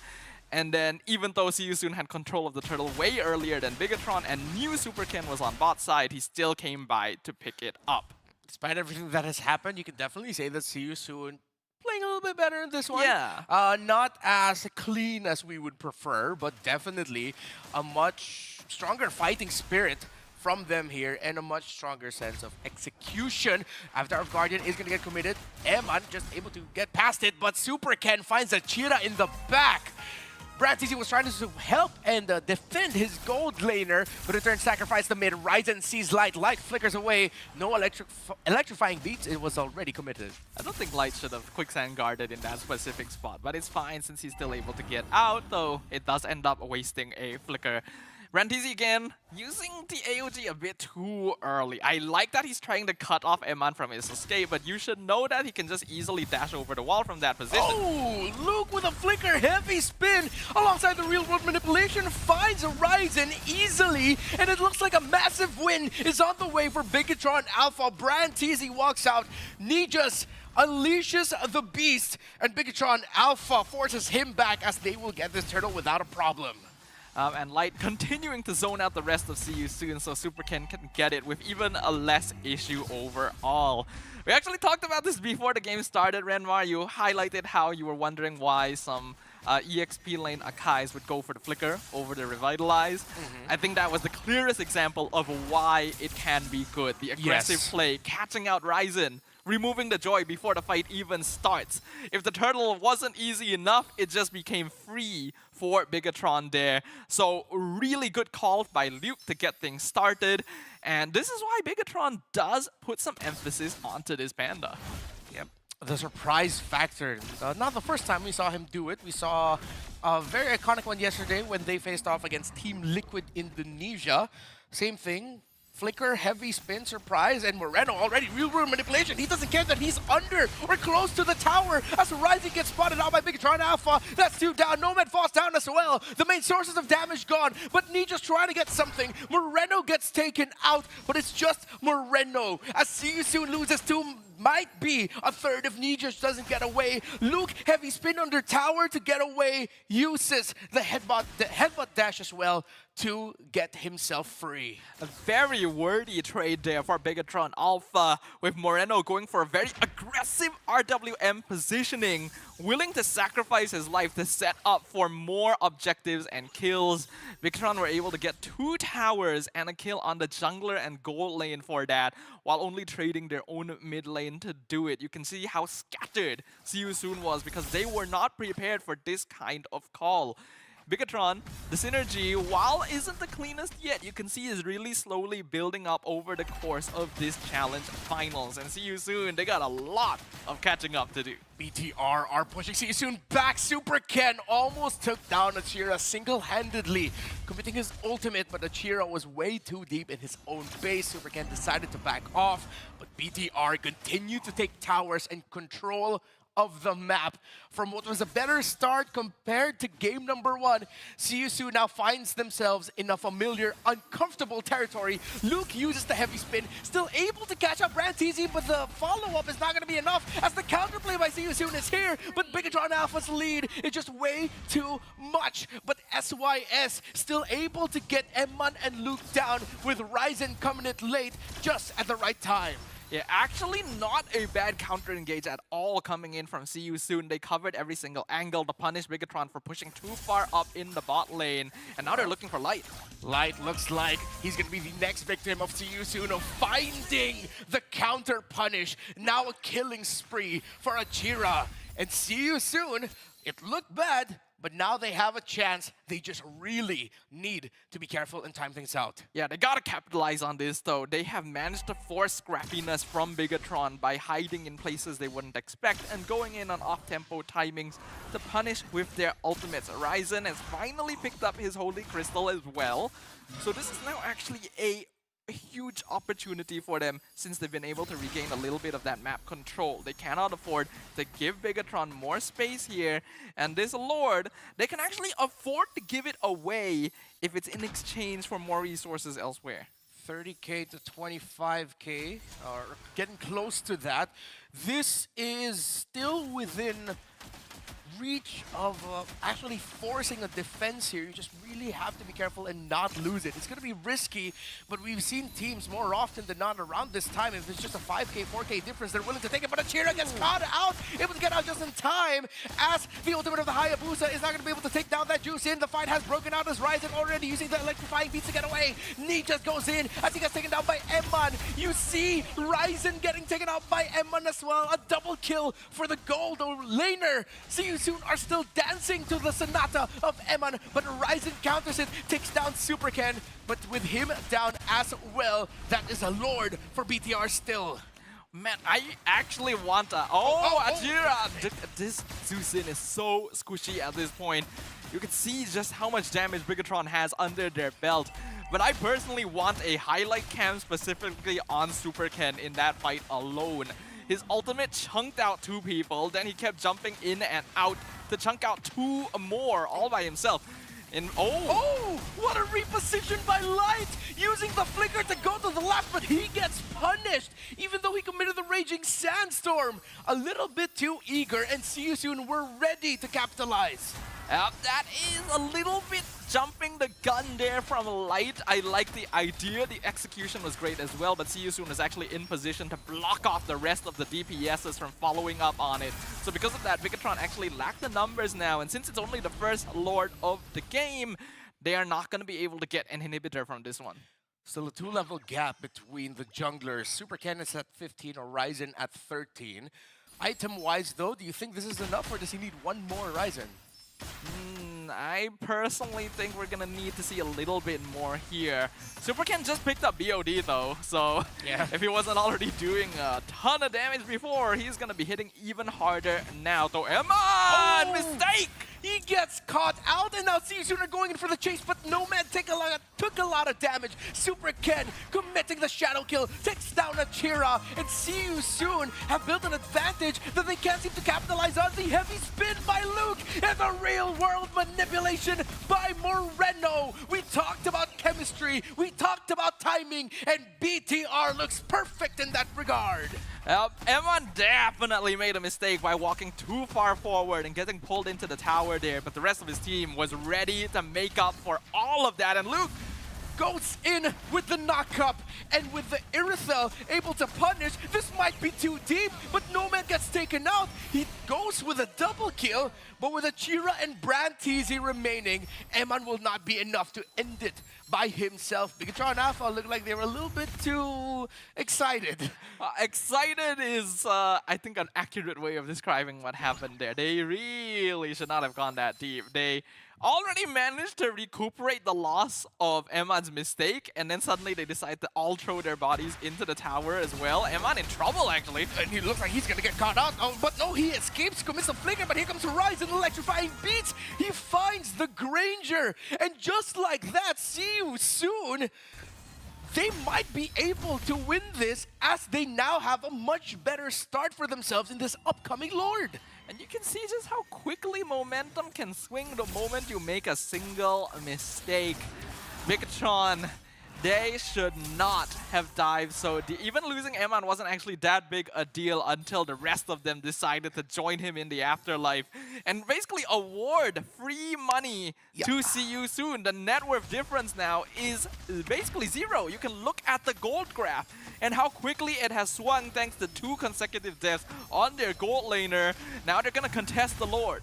And then, even though See You Soon had control of the turtle way earlier than Bigatron and knew Super Ken was on bot side, he still came by to pick it up. Despite everything that has happened, you can definitely say that See You Soon playing a little bit better in this one. Yeah. Not as clean as we would prefer, but definitely a much stronger fighting spirit from them here and a much stronger sense of execution. Avatar of Guardian is going to get committed. Eman just able to get past it, but Super Ken finds a Chira in the back. BrandTZ was trying to help and defend his gold laner, but in turn sacrificed the mid. Ryzen sees Light. Light flickers away. No electrifying beats. It was already committed. I don't think Light should have quicksand guarded in that specific spot, but it's fine since he's still able to get out, though it does end up wasting a flicker. BrandTZ again, using the AOG a bit too early. I like that he's trying to cut off Eman from his escape, but you should know that he can just easily dash over the wall from that position. Oh, Luke with a flicker, heavy spin, alongside the real-world manipulation, finds a Ryzen easily, and it looks like a massive win is on the way for Bigatron Alpha. BrandTZ walks out, Nijas unleashes the beast, and Bigatron Alpha forces him back as they will get this turtle without a problem. And Light continuing to zone out the rest of See You Soon so Super Ken can get it with even a less issue overall. We actually talked about this before the game started, Renmar. You highlighted how you were wondering why some EXP lane Akais would go for the flicker over the Revitalize. I think that was the clearest example of why it can be good. The aggressive play, catching out Ryzen, removing the Joy before the fight even starts. If the turtle wasn't easy enough, it just became free for Bigatron there. So really good call by Luke to get things started. And this is why Bigatron does put some emphasis onto this Panda. Yep. The surprise factor. Not the first time we saw him do it. We saw a very iconic one yesterday when they faced off against Team Liquid Indonesia. Same thing. Flicker, heavy spin, surprise, and Moreno already real-world manipulation. He doesn't care that he's under or close to the tower as Rising gets spotted out by Bigatron Alpha. That's 2 down. Nomad falls down as well. The main sources of damage gone, but Ninja's trying to get something. Moreno gets taken out, but it's just Moreno. As See You Soon loses 2, might be a third if Ninja doesn't get away. Luke, heavy spin under tower to get away, uses the headbutt dash as well to get himself free. A very worthy trade there for Bigatron Alpha, with Moreno going for a very aggressive RWM positioning, willing to sacrifice his life to set up for more objectives and kills. Bigatron were able to get 2 towers and a kill on the jungler and gold lane for that, while only trading their own mid lane to do it. You can see how scattered See You Soon was because they were not prepared for this kind of call. Bigatron, the synergy, while isn't the cleanest yet, you can see is really slowly building up over the course of this challenge finals. And See You Soon, they got a lot of catching up to do. BTR are pushing See You Soon back. Super Ken almost took down Achira single-handedly, committing his ultimate, but Achira was way too deep in his own base. Super Ken decided to back off, but BTR continued to take towers and control of the map. From what was a better start compared to game number 1, See You Soon now finds themselves in a familiar, uncomfortable territory. Luke uses the heavy spin, still able to catch up Brantisi, but the follow-up is not going to be enough as the counterplay by See You Soon is here, but Bigatron Alpha's lead is just way too much. But SYS still able to get Emman and Luke down with Ryzen coming in late just at the right time. Yeah, actually not a bad counter engage at all coming in from See You Soon. They covered every single angle to punish Bigatron for pushing too far up in the bot lane. And now they're looking for Light. Light looks like he's going to be the next victim of See You Soon, of finding the counter punish. Now a killing spree for Achira. And See You Soon, it looked bad, but now they have a chance. They just really need to be careful and time things out. Yeah, they gotta capitalize on this though. They have managed to force scrappiness from Bigatron by hiding in places they wouldn't expect and going in on off-tempo timings to punish with their ultimates. Ryzen has finally picked up his Holy Crystal as well. So this is now actually a huge opportunity for them since they've been able to regain a little bit of that map control. They cannot afford to give Bigatron more space here, and this Lord, they can actually afford to give it away if it's in exchange for more resources elsewhere. 30k to 25k, or getting close to that. This is still within reach of actually forcing a defense here. You just really have to be careful and not lose it. It's going to be risky, but we've seen teams more often than not around this time. If it's just a 5k, 4k difference, they're willing to take it. But Achira gets caught out, able to get out just in time, as the ultimate of the Hayabusa is not going to be able to take down that juice in. The fight has broken out as Ryzen already using the electrifying beats to get away. Nee just goes in as he gets taken down by Emman. You see Ryzen getting taken out by Emman as well. A double kill for the gold laner. See You Soon are still dancing to the Sonata of Emman, but Ryzen counters it, takes down Super Ken, but with him down as well, that is a Lord for BTR still. Man, I actually want a... Achira! This Zeusin is so squishy at this point. You can see just how much damage Bigatron has under their belt. But I personally want a highlight cam specifically on Super Ken in that fight alone. His ultimate chunked out 2 people, then he kept jumping in and out to chunk out 2 more all by himself. And oh, what a reposition by Light! Using the flicker to go to the left, but he gets punished, even though he committed the Raging Sandstorm. A little bit too eager, and See You Soon were ready to capitalize. That is a little bit jumping the gun there from Light. I like the idea. The execution was great as well, but See You Soon is actually in position to block off the rest of the DPSs from following up on it. So because of that, Bigatron actually lack the numbers now, and since it's only the first Lord of the game, they are not going to be able to get an inhibitor from this one. Still a 2-level gap between the junglers. Super Ken is at 15 or Ryzen at 13. Item-wise though, do you think this is enough or does he need one more Ryzen? I personally think we're gonna need to see a little bit more here. Super Ken just picked up BOD though, so yeah. If he wasn't already doing a ton of damage before, he's gonna be hitting even harder now. So Emman! Mistake! He gets caught out, and now See You Soon are going in for the chase, but Nomad took a lot of damage. Super Ken committing the shadow kill, takes down Achira, and See You Soon have built an advantage that they can't seem to capitalize on. The heavy spin by Luke and the real-world manipulation by Moreno. We talked about chemistry, we talked about timing, and BTR looks perfect in that regard. Emman definitely made a mistake by walking too far forward and getting pulled into the tower there, but the rest of his team was ready to make up for all of that, and Luke goes in with the knock-up, and with the Irithel able to punish. This might be too deep, but Nomad gets taken out. He goes with a double kill, but with Achira and Brantisi remaining, Emman will not be enough to end it by himself. Bigatron Alpha looked like they were a little bit too excited. Excited is, I think, an accurate way of describing what happened there. They really should not have gone that deep. They already managed to recuperate the loss of Emman's mistake, and then suddenly they decide to all throw their bodies into the tower as well. Emman in trouble, actually. And he looks like he's gonna get caught out. Oh, but no, he escapes, commits a flicker, but here comes Ryzen electrifying beats. He finds the Granger, and just like that, See You Soon they might be able to win this as they now have a much better start for themselves in this upcoming Lord. And you can see just how quickly momentum can swing the moment you make a single mistake. Bigatron, they should not have dived so deep. Even losing Eman wasn't actually that big a deal until the rest of them decided to join him in the afterlife and basically award free money to see you soon. The net worth difference now is basically 0. You can look at the gold graph and how quickly it has swung thanks to 2 consecutive deaths on their gold laner. Now they're gonna contest the Lord.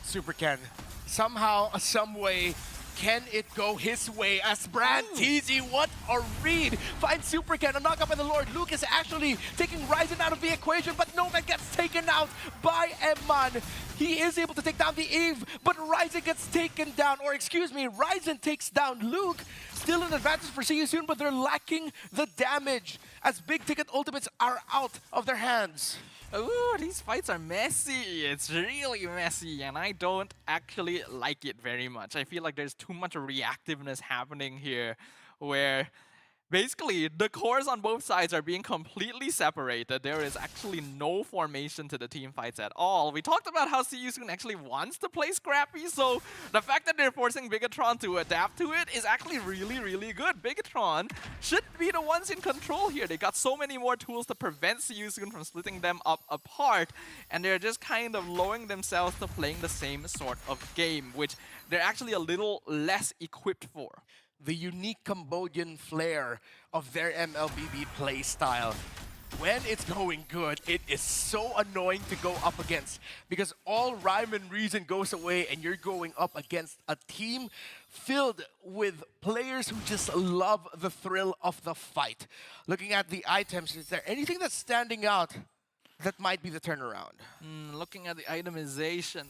Super Ken, somehow, some way, can it go his way as Brand Teasy? What a read! Finds Super Ken, a knock up by the Lord. Luke is actually taking Ryzen out of the equation, but Nomad gets taken out by Eman. He is able to take down the Eve, but Ryzen gets taken down, or excuse me, Ryzen takes down Luke. Still an advantage for See You Soon, but they're lacking the damage as big ticket ultimates are out of their hands. Ooh, these fights are messy. It's really messy, and I don't actually like it very much. I feel like there's too much reactiveness happening here, where basically the cores on both sides are being completely separated. There is actually no formation to the team fights at all. We talked about how See You Soon actually wants to play Scrappy, so the fact that they're forcing Bigatron to adapt to it is actually really, really good. Bigatron should be the ones in control here. They got so many more tools to prevent See You Soon from splitting them up apart, and they're just kind of lowering themselves to playing the same sort of game, which they're actually a little less equipped for. The unique Cambodian flair of their MLBB playstyle. When it's going good, it is so annoying to go up against because all rhyme and reason goes away and you're going up against a team filled with players who just love the thrill of the fight. Looking at the items, is there anything that's standing out that might be the turnaround? Looking at the itemization,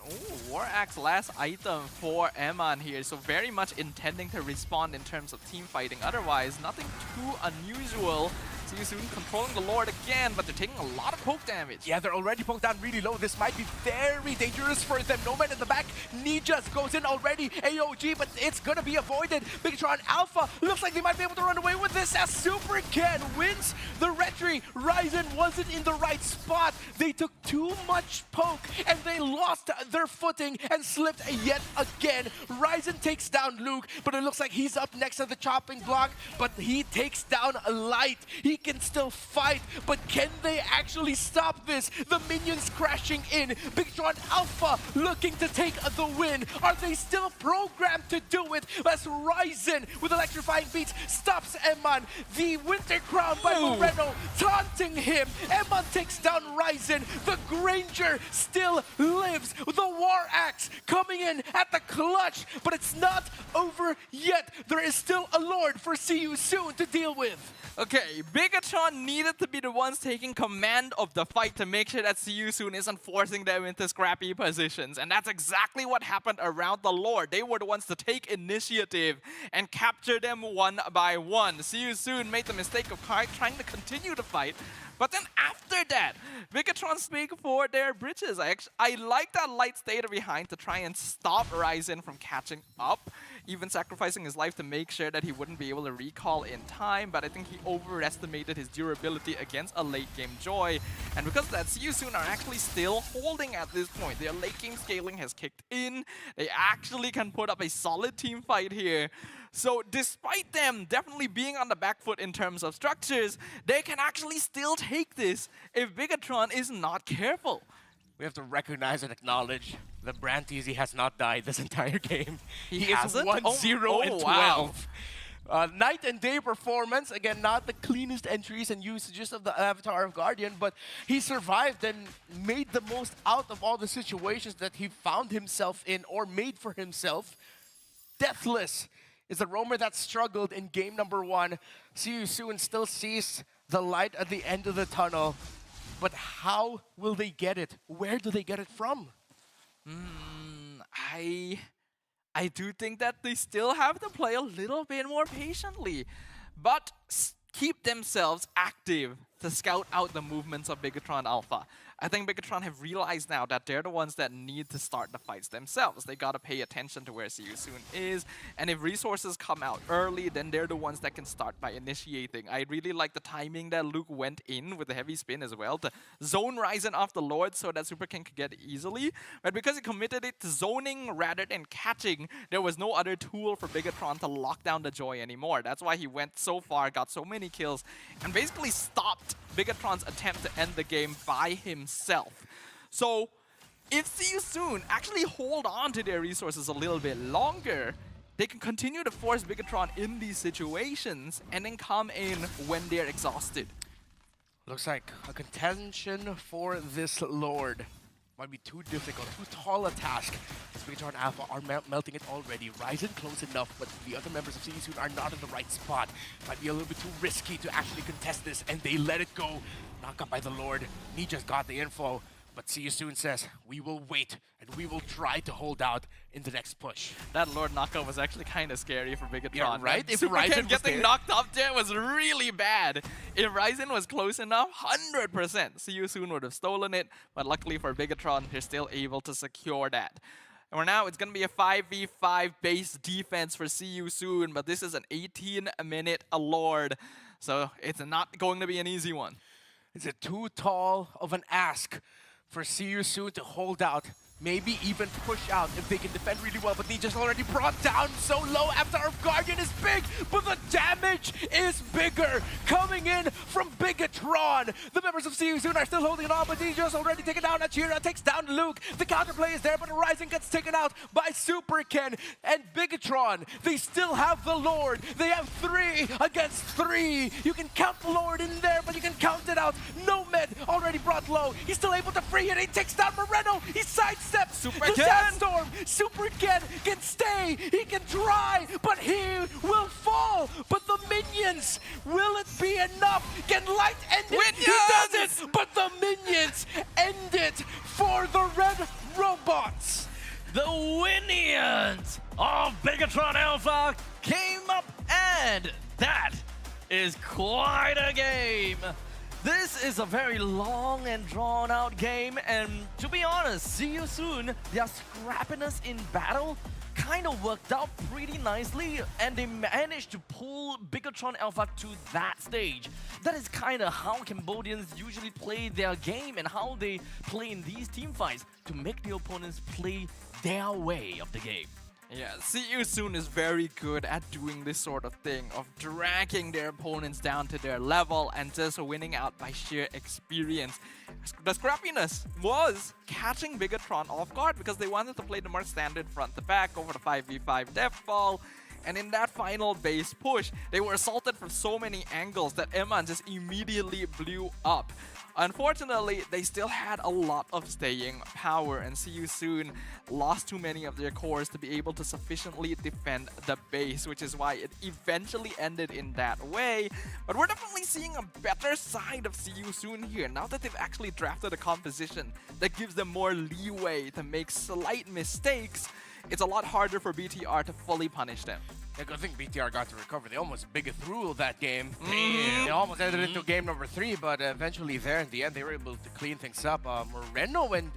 War Axe last item for Eman here, so very much intending to respond in terms of team fighting. Otherwise, nothing too unusual. See You Soon controlling the Lord again, but they're taking a lot of poke damage. Yeah, they're already poked down really low. This might be very dangerous for them. Nomad in the back. Nijas goes in already. AOG, but it's gonna be avoided. Bigatron Alpha looks like they might be able to run away with this as Super Ken wins the retry. Ryzen wasn't in the right spot. They took too much poke and they lost their footing and slipped yet again. Ryzen takes down Luke, but it looks like he's up next to the chopping block, but he takes down Light. He can still fight, but can they actually stop this? The minions crashing in. Bigatron Alpha looking to take the win. Are they still programmed to do it? As Ryzen with electrifying beats stops Eman. The Winter Crown by Moreno taunting him. Eman takes down Ryzen. The Granger still lives. The War Axe coming in at the clutch, but it's not over yet. There is still a Lord for See You Soon to deal with. Okay, Bigatron needed to be the ones taking command of the fight to make sure that See You Soon isn't forcing them into scrappy positions. And that's exactly what happened around the Lord. They were the ones to take initiative and capture them one by one. See You Soon made the mistake of trying to continue the fight. But then after that, Bigatron speak for their bridges. I like that Light stayed behind to try and stop Ryzen from catching up, even sacrificing his life to make sure that he wouldn't be able to recall in time, but I think he overestimated his durability against a late game Joy. And because of that, See You Soon are actually still holding at this point. Their late game scaling has kicked in. They actually can put up a solid team fight here. So despite them definitely being on the back foot in terms of structures, they can actually still take this if Bigatron is not careful. We have to recognize and acknowledge that Brand Teasy has not died this entire game. He is hasn't? 1-0 and 12. Wow. Night and day performance, again, not the cleanest entries and usages of the Avatar of Guardian, but he survived and made the most out of all the situations that he found himself in or made for himself. Deathless is the roamer that struggled in game number 1. See You Soon still sees the light at the end of the tunnel. But how will they get it? Where do they get it from? I do think that they still have to play a little bit more patiently, but keep themselves active to scout out the movements of Bigatron Alpha. I think Bigatron have realized now that they're the ones that need to start the fights themselves. They gotta pay attention to where See You Soon is, and if resources come out early, then they're the ones that can start by initiating. I really like the timing that Luke went in with the heavy spin as well to zone Ryzen off the Lord so that Super King could get it easily, but because he committed it to zoning rather than catching, there was no other tool for Bigatron to lock down the Joy anymore. That's why he went so far, got so many kills, and basically stopped Bigatron's attempt to end the game by himself. So, if See You Soon actually hold on to their resources a little bit longer, they can continue to force Bigatron in these situations and then come in when they're exhausted. Looks like a contention for this Lord might be too difficult, too tall a task. Bigatron Alpha are melting it already. Ryzen close enough, but the other members of See You Soon are not in the right spot. Might be a little bit too risky to actually contest this, and they let it go. Knock up by the Lord. He just got the info, but See You Soon says, we will wait, and we will try to hold out in the next push. That Lord knockup was actually kind of scary for Bigatron. Yeah, right? If If Super Ryzen Ken was getting there. knocked up there was really bad. If Ryzen was close enough, 100% See You Soon would have stolen it, but luckily for Bigatron, they're still able to secure that. And for now, it's going to be a 5v5 base defense for See You Soon, but this is an 18-minute Lord, so it's not going to be an easy one. Is it too tall of an ask for See You Soon to hold out? Maybe even push out if they can defend really well, but they just already brought down so low after our Guardian is big, but the damage is bigger coming in from Bigatron. The members of See You Soon are still holding on, but they just already taken down Achira, takes down Luke. The counterplay is there, but Ryzen gets taken out by Super Ken and Bigatron. They still have the Lord. They have 3 against 3. You can count the Lord in there, but you can count it out. Nomad already brought low. He's still able to free it. He takes down Moreno. He sidesteps Super the Ken! Sandstorm. Super Ken can stay. He can try, but he will fall. But the minions, will it be enough? Can Light end it? He does it, but the minions end it for the red robots. The Winions of Bigatron Alpha came up, and that is quite a game. This is a very long and drawn out game, and to be honest, See You Soon, their scrappiness in battle kind of worked out pretty nicely, and they managed to pull Bigatron Alpha to that stage. That is kind of how Cambodians usually play their game and how they play in these team fights, to make the opponents play their way of the game. Yeah, See You Soon is very good at doing this sort of thing, of dragging their opponents down to their level and just winning out by sheer experience. The scrappiness was catching Bigatron off guard because they wanted to play the more standard front to back over the 5v5 death ball. And in that final base push, they were assaulted from so many angles that Eman just immediately blew up. Unfortunately, they still had a lot of staying power, and See You Soon lost too many of their cores to be able to sufficiently defend the base, which is why it eventually ended in that way. But we're definitely seeing a better side of See You Soon here, now that they've actually drafted a composition that gives them more leeway to make slight mistakes. It's a lot harder for BTR to fully punish them. I think BTR got to recover. They almost big through that game. They almost ended into game number 3, but eventually there in the end, they were able to clean things up. Moreno and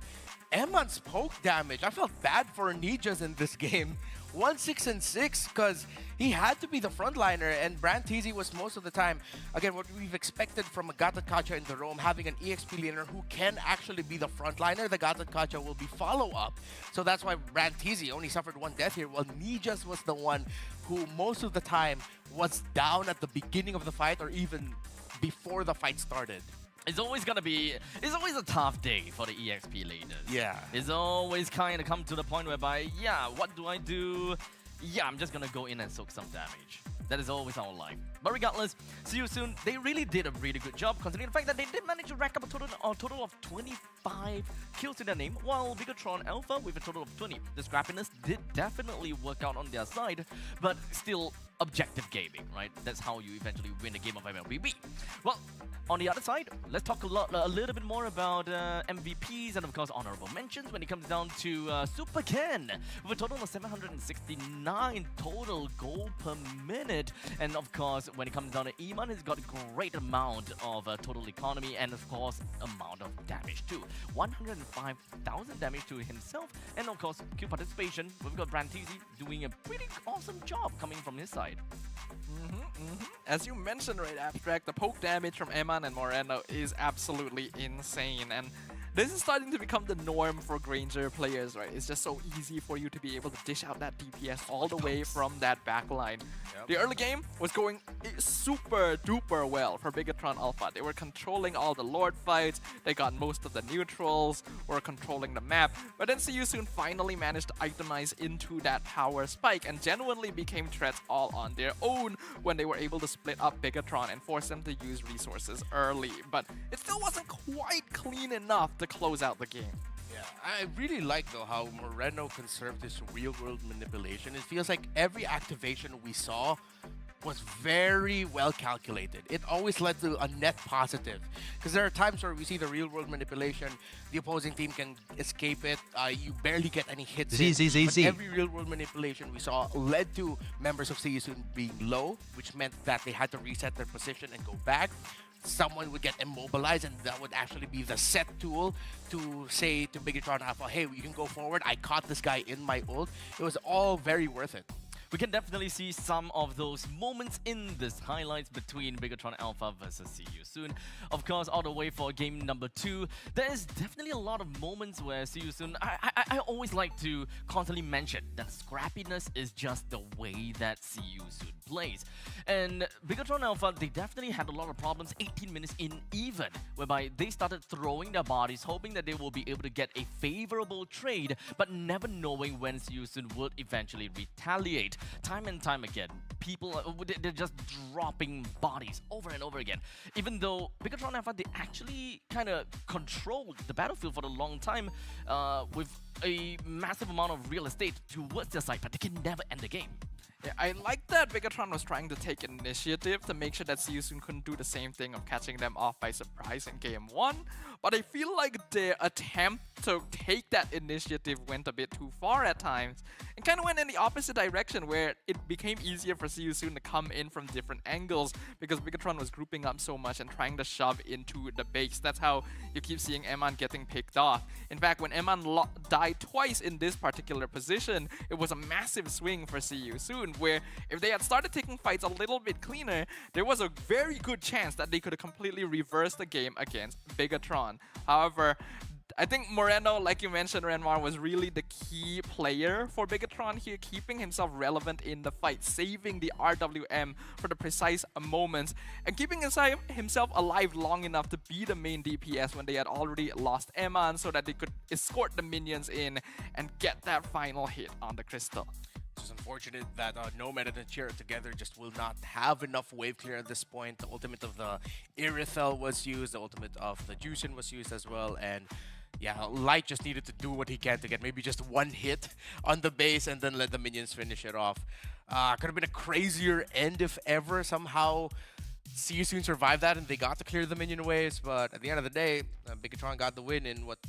Eman's poke damage. I felt bad for Nijas in this game. 1-6-6 because he had to be the frontliner, and Brantizi was most of the time, again, what we've expected from a Gatot Kacha in the Rome, having an EXP laner who can actually be the frontliner. The Gatot Kacha will be follow-up. So that's why Brantizi only suffered 1 death here, while Nijas was the one who most of the time was down at the beginning of the fight or even before the fight started. It's always a tough day for the EXP laners. Yeah. It's always kind of come to the point whereby, yeah, what do I do? Yeah, I'm just gonna go in and soak some damage. That is always our life. But regardless, See You Soon, they really did a really good job, considering the fact that they did manage to rack up a total of 25 kills to their name, while Bigatron Alpha with a total of 20. The scrappiness did definitely work out on their side, but still, objective gaming, right? That's how you eventually win a game of MLBB. Well, on the other side, let's talk a little bit more about MVPs and of course honorable mentions when it comes down to Super Ken with a total of 769 total goal per minute. And of course, when it comes down to Iman, he's got a great amount of total economy and of course amount of damage too. 105,000 damage to himself, and of course Q participation. We've got Brantizi doing a pretty awesome job coming from his side. As you mentioned, right, Abstract, the poke damage from Eman and Moreno is absolutely insane, and this is starting to become the norm for Granger players, right? It's just so easy for you to be able to dish out that DPS all the way from that backline. The early game was going super duper well for Bigatron Alpha. They were controlling all the Lord fights, they got most of the neutrals, were controlling the map, but then CU soon finally managed to itemize into that power spike and genuinely became threats all on their own when they were able to split up Bigatron and force them to use resources early. But it still wasn't quite clean enough to close out the game. Yeah, I really like though how Moreno conserved this real-world manipulation. It feels like every activation we saw was very well calculated. It always led to a net positive. Because there are times where we see the real-world manipulation, the opposing team can escape it, you barely get any hits in. But every real-world manipulation we saw led to members of CSUN being low, which meant that they had to reset their position and go back. Someone would get immobilized, and that would actually be the set tool to say to Bigatron Alpha, hey, you can go forward, I caught this guy in my ult. It was all very worth it. We can definitely see some of those moments in this highlights between Bigatron Alpha versus See You Soon. Of course, all the way for game number 2, there is definitely a lot of moments where See You Soon, I always like to constantly mention that scrappiness is just the way that See You Soon plays. And Bigatron Alpha, they definitely had a lot of problems 18 minutes in even, whereby they started throwing their bodies, hoping that they will be able to get a favorable trade, but never knowing when See You Soon would eventually retaliate. Time and time again, people, they're just dropping bodies over and over again. Even though Bigatron Alpha, they actually kind of controlled the battlefield for a long time with a massive amount of real estate towards their side, but they can never end the game. Yeah, I like that Bigatron was trying to take initiative to make sure that Season couldn't do the same thing of catching them off by surprise in game 1, but I feel like their attempt to take that initiative went a bit too far at times, and kind of went in the opposite direction where it became easier for Season to come in from different angles because Bigatron was grouping up so much and trying to shove into the base. That's how you keep seeing Eman getting picked off. In fact, when Eman died twice in this particular position, it was a massive swing for Season, where if they had started taking fights a little bit cleaner, there was a very good chance that they could have completely reversed the game against Bigatron. However, I think Moreno, like you mentioned, Renmar, was really the key player for Bigatron here, keeping himself relevant in the fight, saving the RWM for the precise moments, and keeping himself alive long enough to be the main DPS when they had already lost Eman, so that they could escort the minions in and get that final hit on the crystal. It's unfortunate that Nomad and Chira together just will not have enough wave clear at this point. The ultimate of the Irithel was used, the ultimate of the Juicin was used as well, and yeah, Light just needed to do what he can to get maybe just one hit on the base and then let the minions finish it off. Could have been a crazier end if ever somehow See You Soon survived that and they got to clear the minion waves, but at the end of the day, Bigatron got the win in what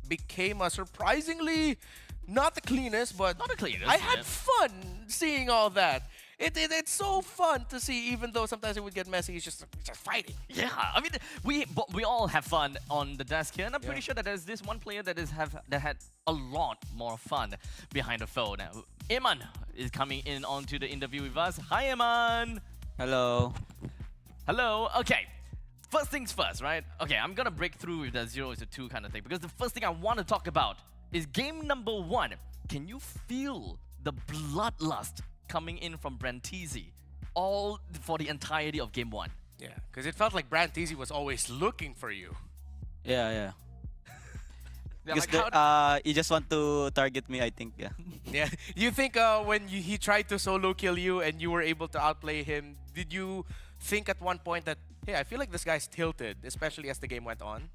became a surprisingly not the cleanest, but not the cleanest. I had fun seeing all that. It's so fun to see, even though sometimes it would get messy. It's just fighting. Yeah, I mean, we all have fun on the desk here, and I'm pretty sure that there's this one player that had a lot more fun behind the phone. Eman is coming in onto the interview with us. Hi, Eman. Hello. Hello. Okay. First things first, right? Okay, I'm gonna break through with the 0-2 kind of thing because the first thing I want to talk about is game number 1. Can you feel the bloodlust coming in from Brantizi all for the entirety of game 1? Yeah, because it felt like Brantizi was always looking for you. Yeah. Yeah, Because like he just want to target me, I think. Yeah. Yeah. You think when he tried to solo kill you and you were able to outplay him, did you think at one point that, hey, I feel like this guy's tilted, especially as the game went on?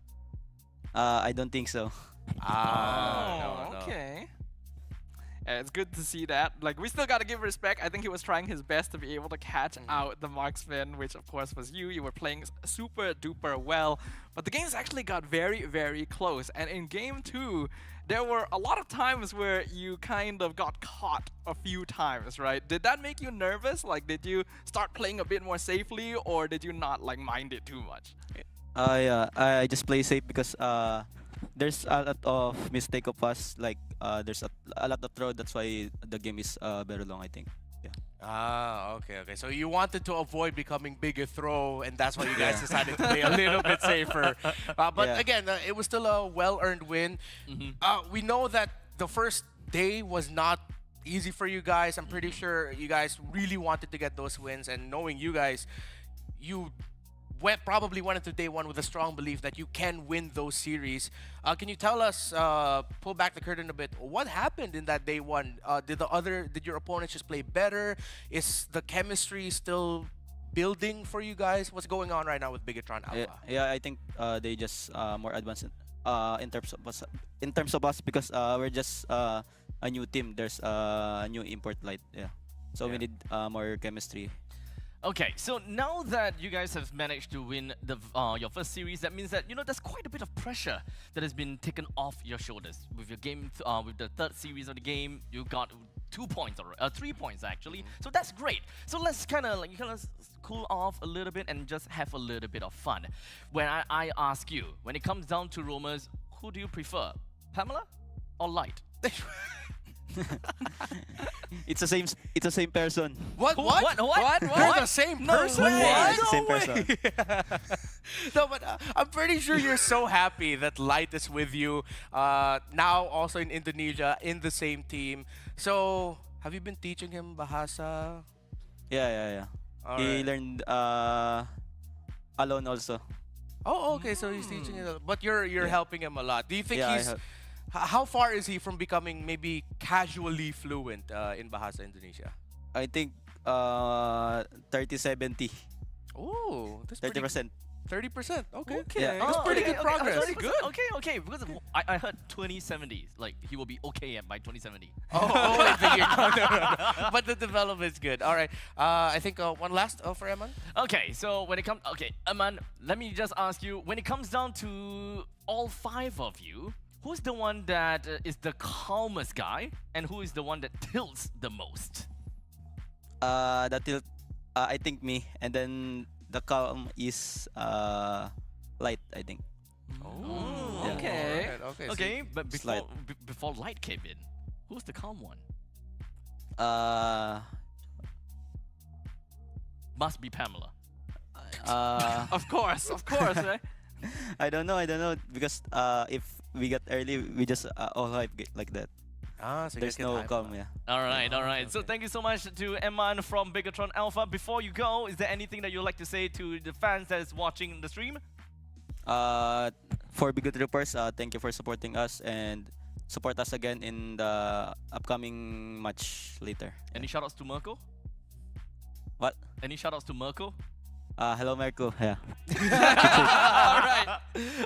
I don't think so. No. okay. It's good to see that. Like, we still gotta give respect. I think he was trying his best to be able to catch out the marksman, which of course was you. You were playing super duper well. But the games actually got very, very close. And in game 2, there were a lot of times where you kind of got caught a few times, right? Did that make you nervous? Like, did you start playing a bit more safely, or did you not like mind it too much? Yeah, I just play safe because there's a lot of mistake of us. Like there's a lot of throw. That's why the game is very long, I think. Yeah. Ah, okay. So you wanted to avoid becoming bigger throw, and that's why you guys decided to play a little bit safer. But Yeah. again, it was still a well-earned win. We know that the first day was not easy for you guys. I'm pretty sure you guys really wanted to get those wins, and knowing you guys, you probably went into day 1 with a strong belief that you can win those series. Can you tell us, pull back the curtain a bit, what happened in that day 1? Did your opponents just play better? Is the chemistry still building for you guys? What's going on right now with Bigatron Alpha? Yeah, I think they just more advanced in terms of us. In terms of us, because we're just a new team. There's a new import light. Yeah, so we need more chemistry. Okay, so now that you guys have managed to win the your first series, that means that there's quite a bit of pressure that has been taken off your shoulders. With your game, with the third series of the game, you got 2 points or 3 points actually. So that's great. So let's kind of cool off a little bit and just have a little bit of fun. When I ask you, when it comes down to roamers, who do you prefer, Pamela or Light? It's the same. It's the same person. What? They're the same person? Yeah, it's the same What? person. No, but I'm pretty sure you're so happy that Light is with you now, also in Indonesia, in the same team. So, have you been teaching him Bahasa? Yeah. He Alright. learned alone also. Oh, okay. So he's teaching it, but you're helping him a lot. Do you think Yeah, I he's? help. How far is he from becoming maybe casually fluent in Bahasa Indonesia? I think 30-70. Oh, that's 30%. 30%. Okay. Yeah. That's pretty good progress. Good. Okay. Because I heard 2070. Like he will be okay by 2070. Oh, wait, no. But the development's good. All right. I think one last for Eman. Okay, so when it comes, Aman, let me just ask you, when it comes down to all 5 of you, who's the one that is the calmest guy, and who is the one that tilts the most? That tilt. I think me, and then the calm is light. I think. Oh, Yeah. Okay. Okay, but Slide. before Light came in, who's the calm one? Must be Pamela. Of course, right? I don't know because if we get early, we just all hype like that. So There's no calm. Yeah. All right. So thank you so much to Eman from Bigatron Alpha. Before you go, is there anything that you'd like to say to the fans that is watching the stream? For Bigot Troopers, thank you for supporting us and support us again in the upcoming match later. Any shoutouts to Mirko? What? Any shoutouts to Mirko? Hello, Marco. Yeah.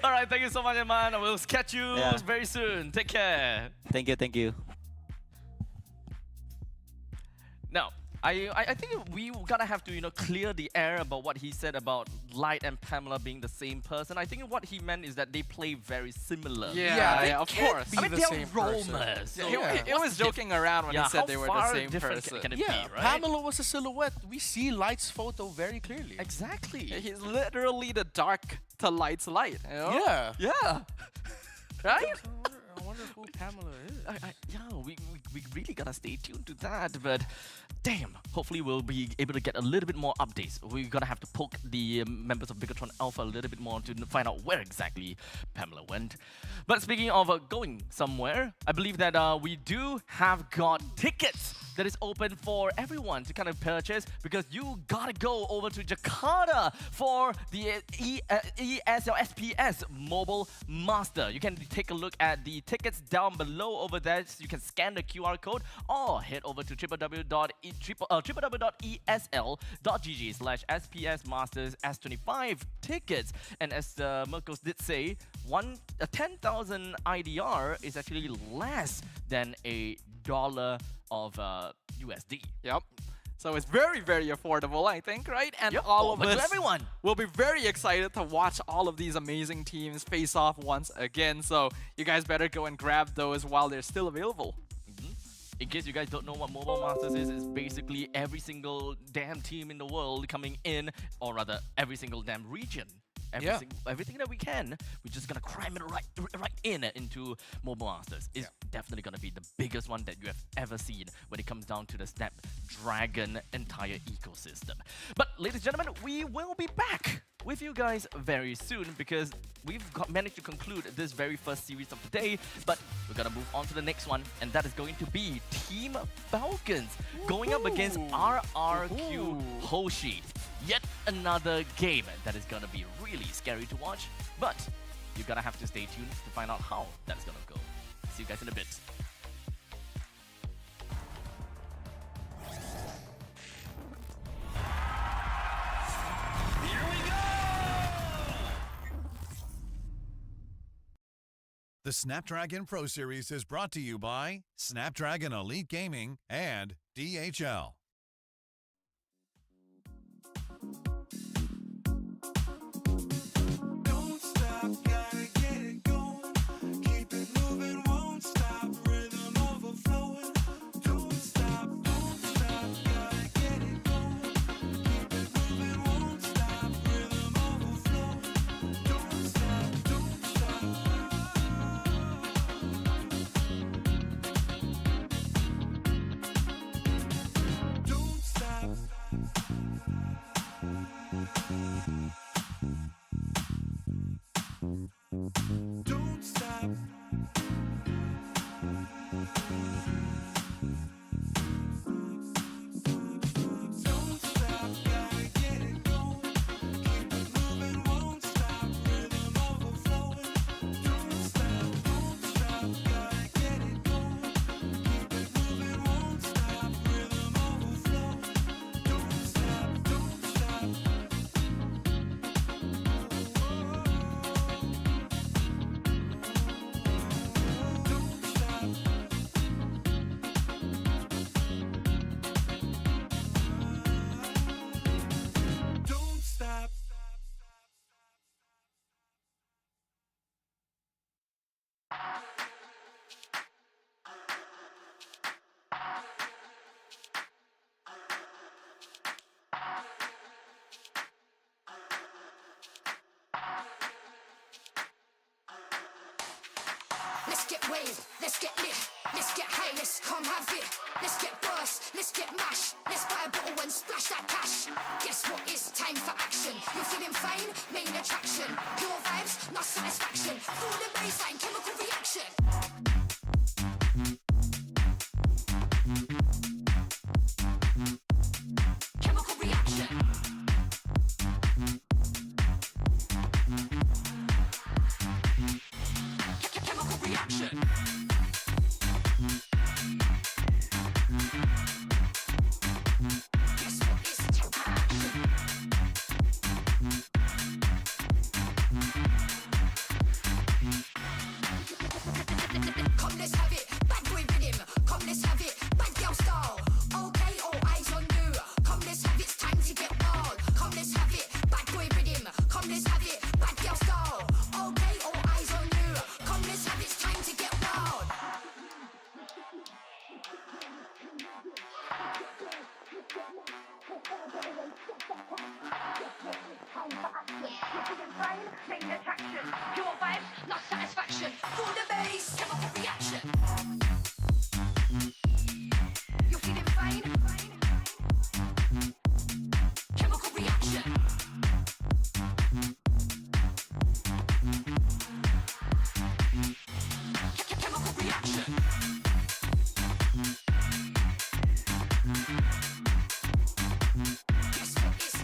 All right. Thank you so much, Eman. We'll catch you Yeah. very soon. Take care. Thank you. Now, I think we gotta have to clear the air about what he said about Light and Pamela being the same person. I think what he meant is that they play very similar. Yeah, of course. be I mean, the they're same person. roamers. So He was joking around when he said they were the same person. Can it Yeah, be, right? Pamela was a silhouette. We see Light's photo very clearly. Exactly. He's literally the dark to Light's light. You know? Yeah. Yeah. Right? I wonder who Pamela is. Yeah, we really gotta stay tuned to that, but damn, hopefully we'll be able to get a little bit more updates. We're gonna have to poke the members of Bigatron Alpha a little bit more to find out where exactly Pamela went. But speaking of going somewhere, I believe that we do have got tickets that is open for everyone to kind of purchase, because you gotta go over to Jakarta for the ESL SPS Mobile Master. You can take a look at the ticket tickets down below over there. So you can scan the QR code or head over to www.esl.gg/SPS Masters S25 tickets. And as Mirkos did say, 10,000 IDR is actually less than $1 of USD. Yep. So it's very, very affordable, I think, right? And Yep, all of open to us everyone. will be very excited to watch all of these amazing teams face off once again. So you guys better go and grab those while they're still available. In case you guys don't know what Mobile Masters is, it's basically every single damn team in the world coming in, or rather, every single damn region. Everything that we can, we're just gonna cram it right into Mobile Masters. It's definitely gonna be the biggest one that you have ever seen when it comes down to the Snapdragon entire ecosystem. But ladies and gentlemen, we will be back with you guys very soon because we've managed to conclude this very first series of the day, but we're gonna move on to the next one, and that is going to be Team Falcons going up against RRQ Hoshi. Yet another game that is gonna be really scary to watch, but you're gonna have to stay tuned to find out how that's gonna go. See you guys in a bit. Here we go! The Snapdragon Pro Series is brought to you by Snapdragon Elite Gaming and DHL. Don't stop, gotta get it going. Keep it moving, won't stop. Rhythm overflowing. Don't stop, gotta get it going. Keep it moving, won't stop. Rhythm overflowing. Don't stop, don't stop. Don't stop. Don't stop, gotta get it going. Keep it moving, won't stop. Rhythm overflowing. Don't stop, gotta get it going. Keep it moving, won't stop. Rhythm overflowing. Don't stop, don't stop. Don't stop. Don't stop. Let's get waved, let's get lit, let's get high, let's come have it. Let's get burst, let's get mash, let's buy a bottle and splash that cash. Guess what? It's time for action. You're feeling fine, main attraction. Pure vibes, not satisfaction. Feel the baseline, chemical reaction. Chemical reaction. Chemical reaction. Guess what? It's come, let's have it. Bad boy rhythm. Come, let's have it. Bad girl style. Okay, all eyes on you. Come, let's have it. It's time to get wild. Come, let's have it. Bad boy rhythm. Come, let's have it. Bad girl style. Okay, all eyes on you. Come, let's have it. It's time to get wild. Main attraction. Pure vibes, not satisfaction. Feel the bass. Chemical reaction. You're feeling fine. Chemical reaction. Chemical reaction. Guess what? It's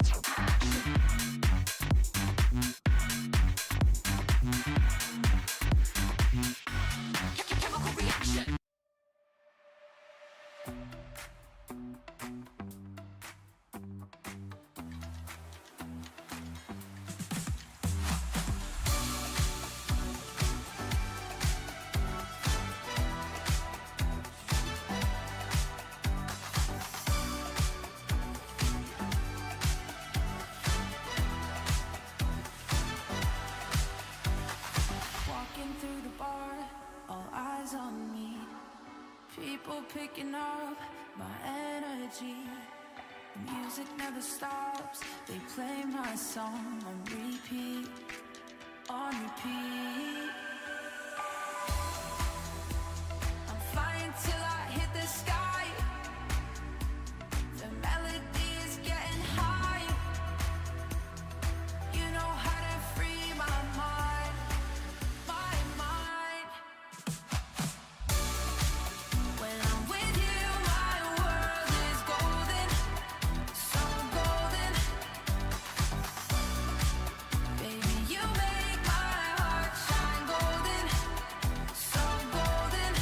picking up my energy. The music never stops. They play my song on repeat, on repeat. I'm flying till I hit the sky. The melody is getting high. You know how to free my mind, my mind. When I'm with you, my world is golden, so golden. Baby, you make my heart shine golden, so golden.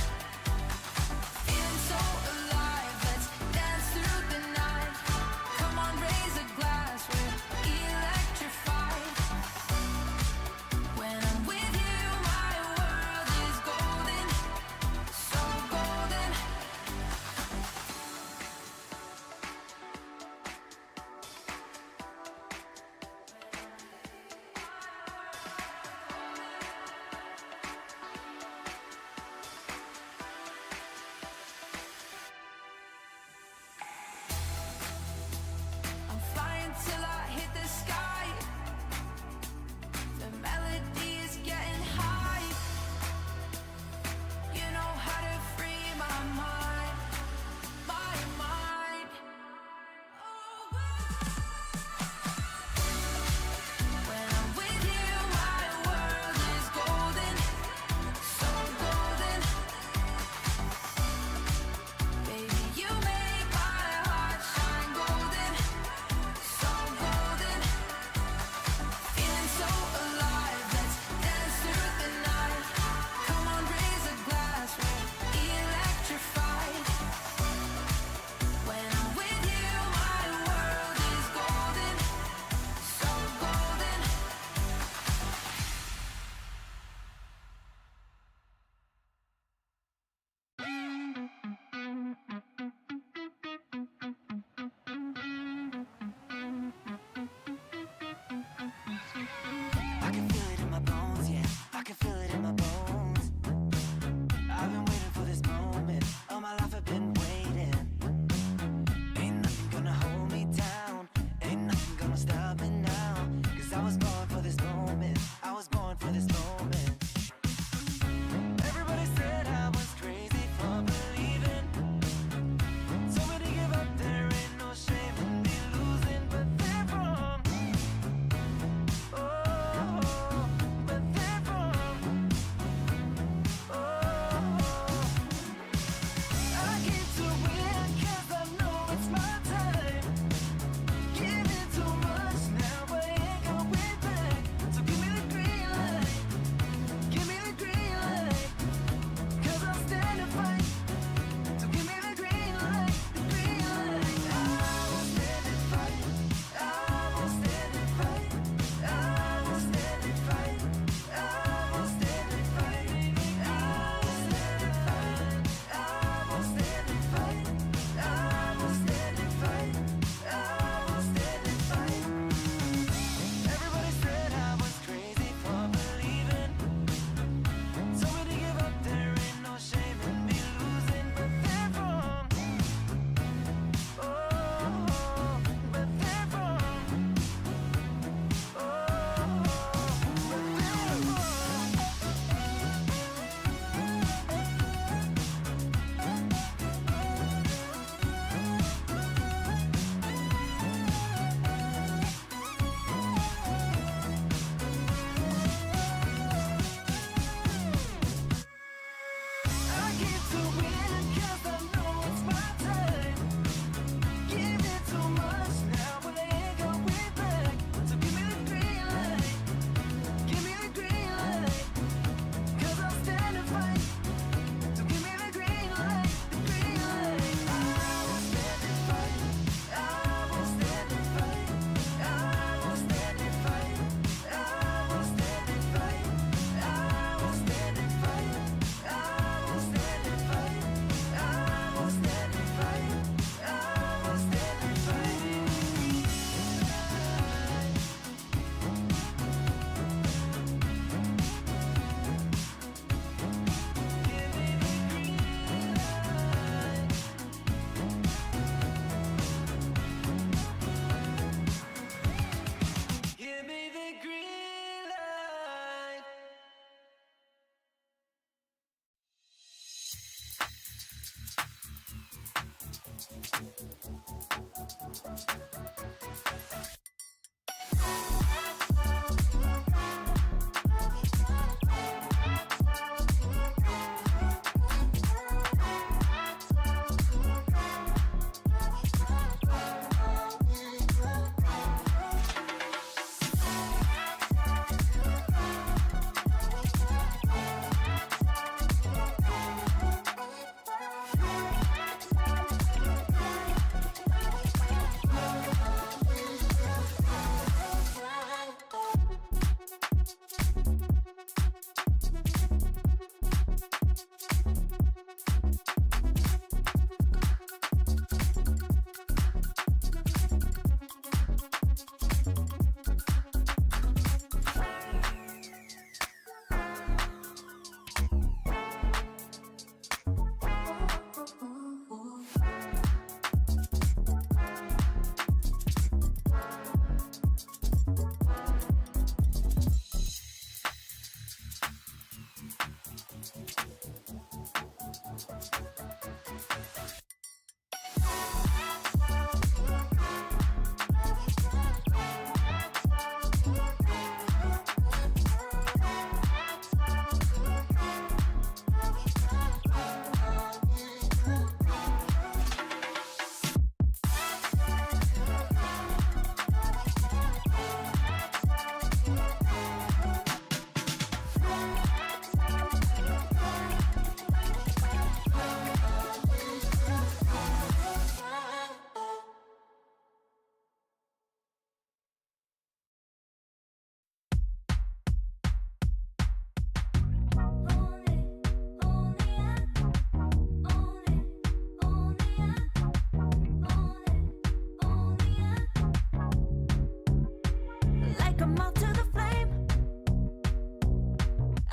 Like a moth to the flame,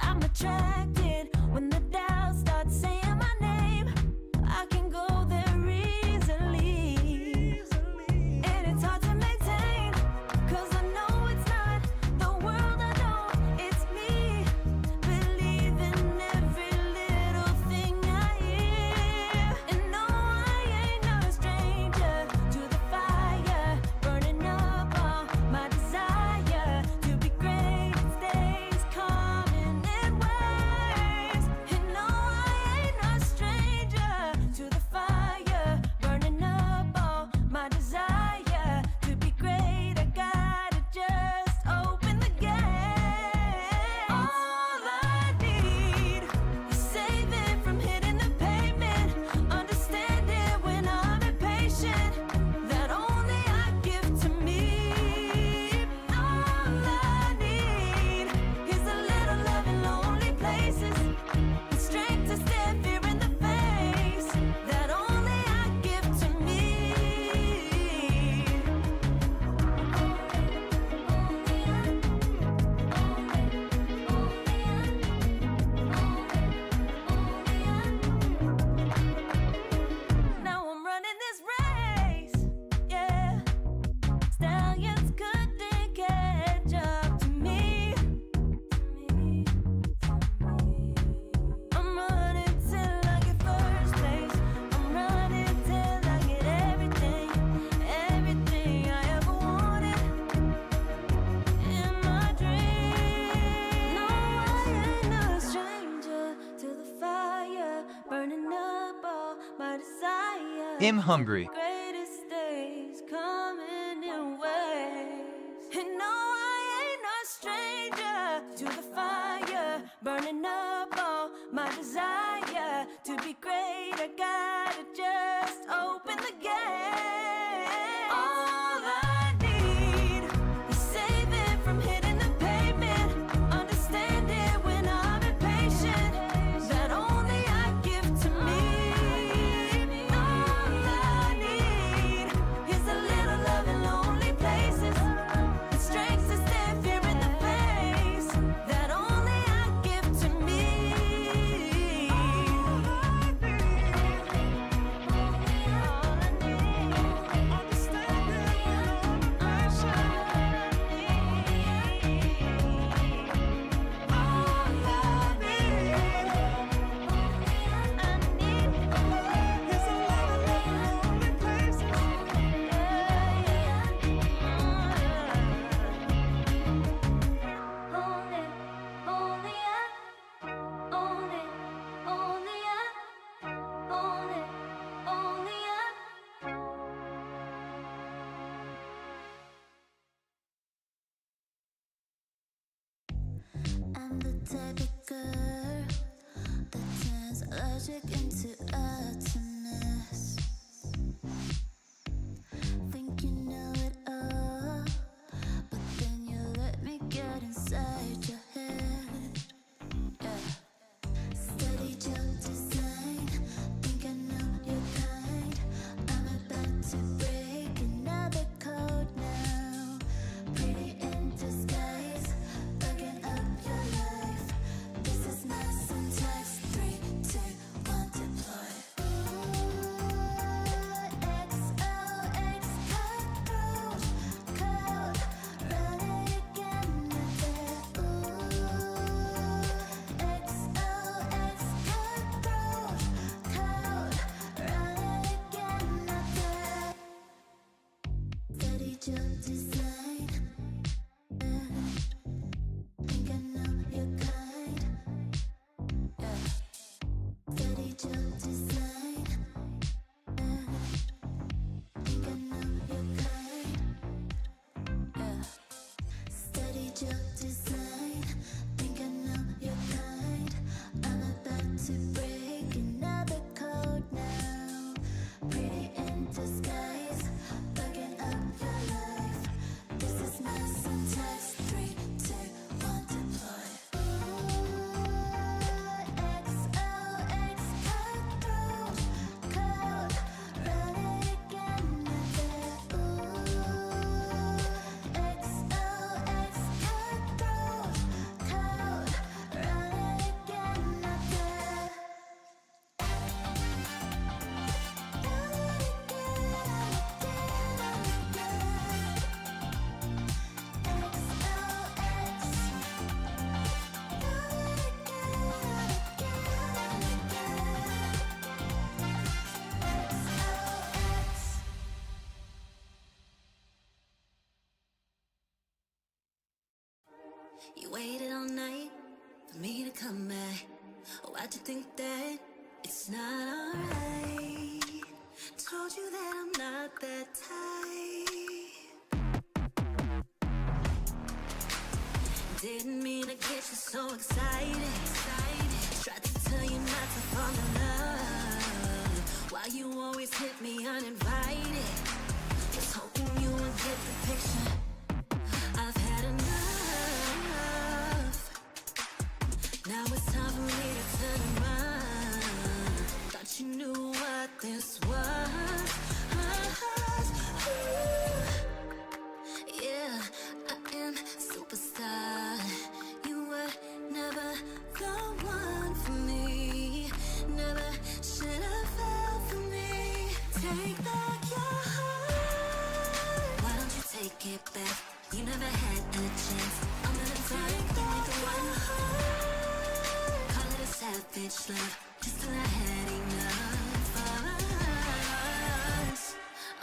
I'm attracted when the doubts start saying my name. I can go there easily, and it's hard to maintain, 'cause I know it's not the world I know, it's me. Believe in every little thing I hear, and no, I ain't no stranger to the fire, burning up all my desire to be great. It stays coming in waves, and no, I ain't no stranger to the fire, burning up all my desire to be great. I gotta just open the gate. All I need is saving from hitting the pavement, understanding when I'm impatient, that only I give to me. All I need is a little love in lonely places, the strength to stare fear in the face, that only I give to me. Now I'm running this race, yeah. Stallions couldn't catch up to me. I'm running till I get first place. I'm running till I get everything, everything I ever wanted in my dream. No, I ain't no stranger to the fire, burning up all my desire. I'm hungry. Greatest days coming in waves, and no, I ain't no stranger to the fire, burning up all my desire to be great. I gotta just open the gate. All I need is saving from hitting the pavement, understanding when I'm impatient, that only I give to me. All I need logic into utterance. Think you know it all, but then you let me get inside your head. Yeah. Steady jump design. Think I know your kind. I'm about to break another code now. Pretty in disguise, bugging up your life. This is my syntax. 3, 2, 1, deploy. XOX cutthroat code. Run it again, not there. XOX cutthroat code. Run it again, not there. Steady jump design. Think I know your kind. Yeah. Steady jump design. Think I know your kind. Yeah. Steady jump design. Think I know your kind. I'm about to break another code now. Pretty in disguise, bugging up your life. This is my syntax. 3, 2, 1, deploy. XOX cutthroat code. Run it again, not there. XOX cutthroat code. Run it again, not there. You waited all night for me to come back. Why'd you think that it's not alright? Told you that I'm not that type. Didn't mean to get you so excited. Tried to tell you not to fall in love. Why you always hit me uninvited? Was hoping you would get the picture. I've had enough. Now it's time for me to turn around. Thought you knew what this was. Yeah, I am superstar. You were never the one for me. Never should have fell for me. Take back your heart. Why don't you take it back? You never had a chance. I'm gonna take back the one heart. Call it a savage love, just till I had enough of us.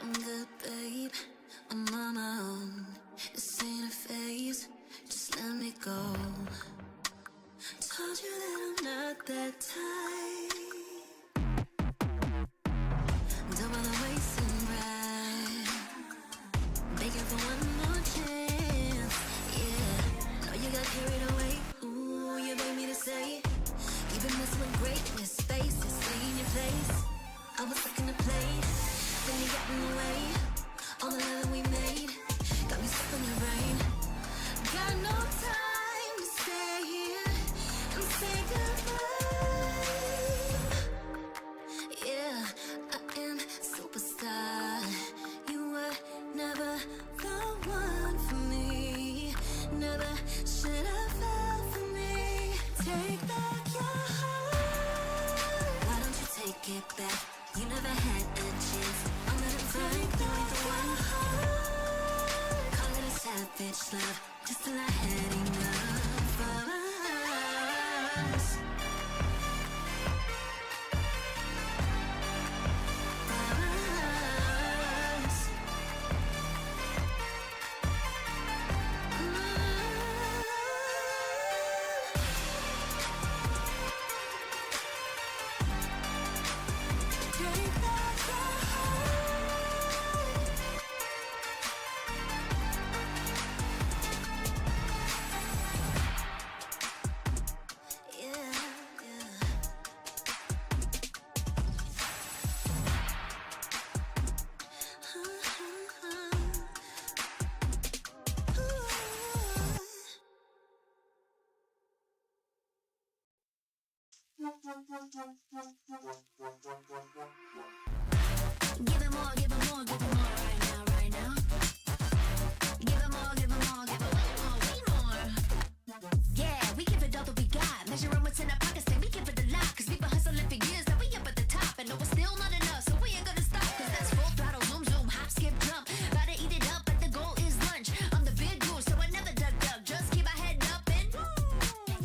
I'm good, babe. I'm on my own. This ain't a phase. Just let me go. Told you that I'm not that type. Don't bother wasting breath. Begging for one more chance. Yeah, know you got carried away. Ooh, you made me to say. You've been messing with greatness, faces, stay in your place. I was stuck in the plate, then you got in the way. All the love that we made got me stuck on your brain. Got no time to stay here and say goodbye. Yeah, I am superstar. You were never the one for me. Never should have fell for me. Take back your heart. Why don't you take it back? You never had a chance. I'm gonna take back the one heart. Call it a savage love, just till I had enough of us. Take back your heart. Give it more, give it more, give it more right now, right now. Give it more, give it more, give it way more, way more. Yeah, we give it all that we got. Measuring what's in our pockets, say we give it a lot. Cause we've been hustling for years, now we up at the top. And no, it's still not enough, so we ain't gonna stop. Cause that's full throttle, zoom, zoom, hop, skip, jump. Gotta eat it up, but the goal is lunch. I'm the big goose, so I never duck, duck. Just keep our head up and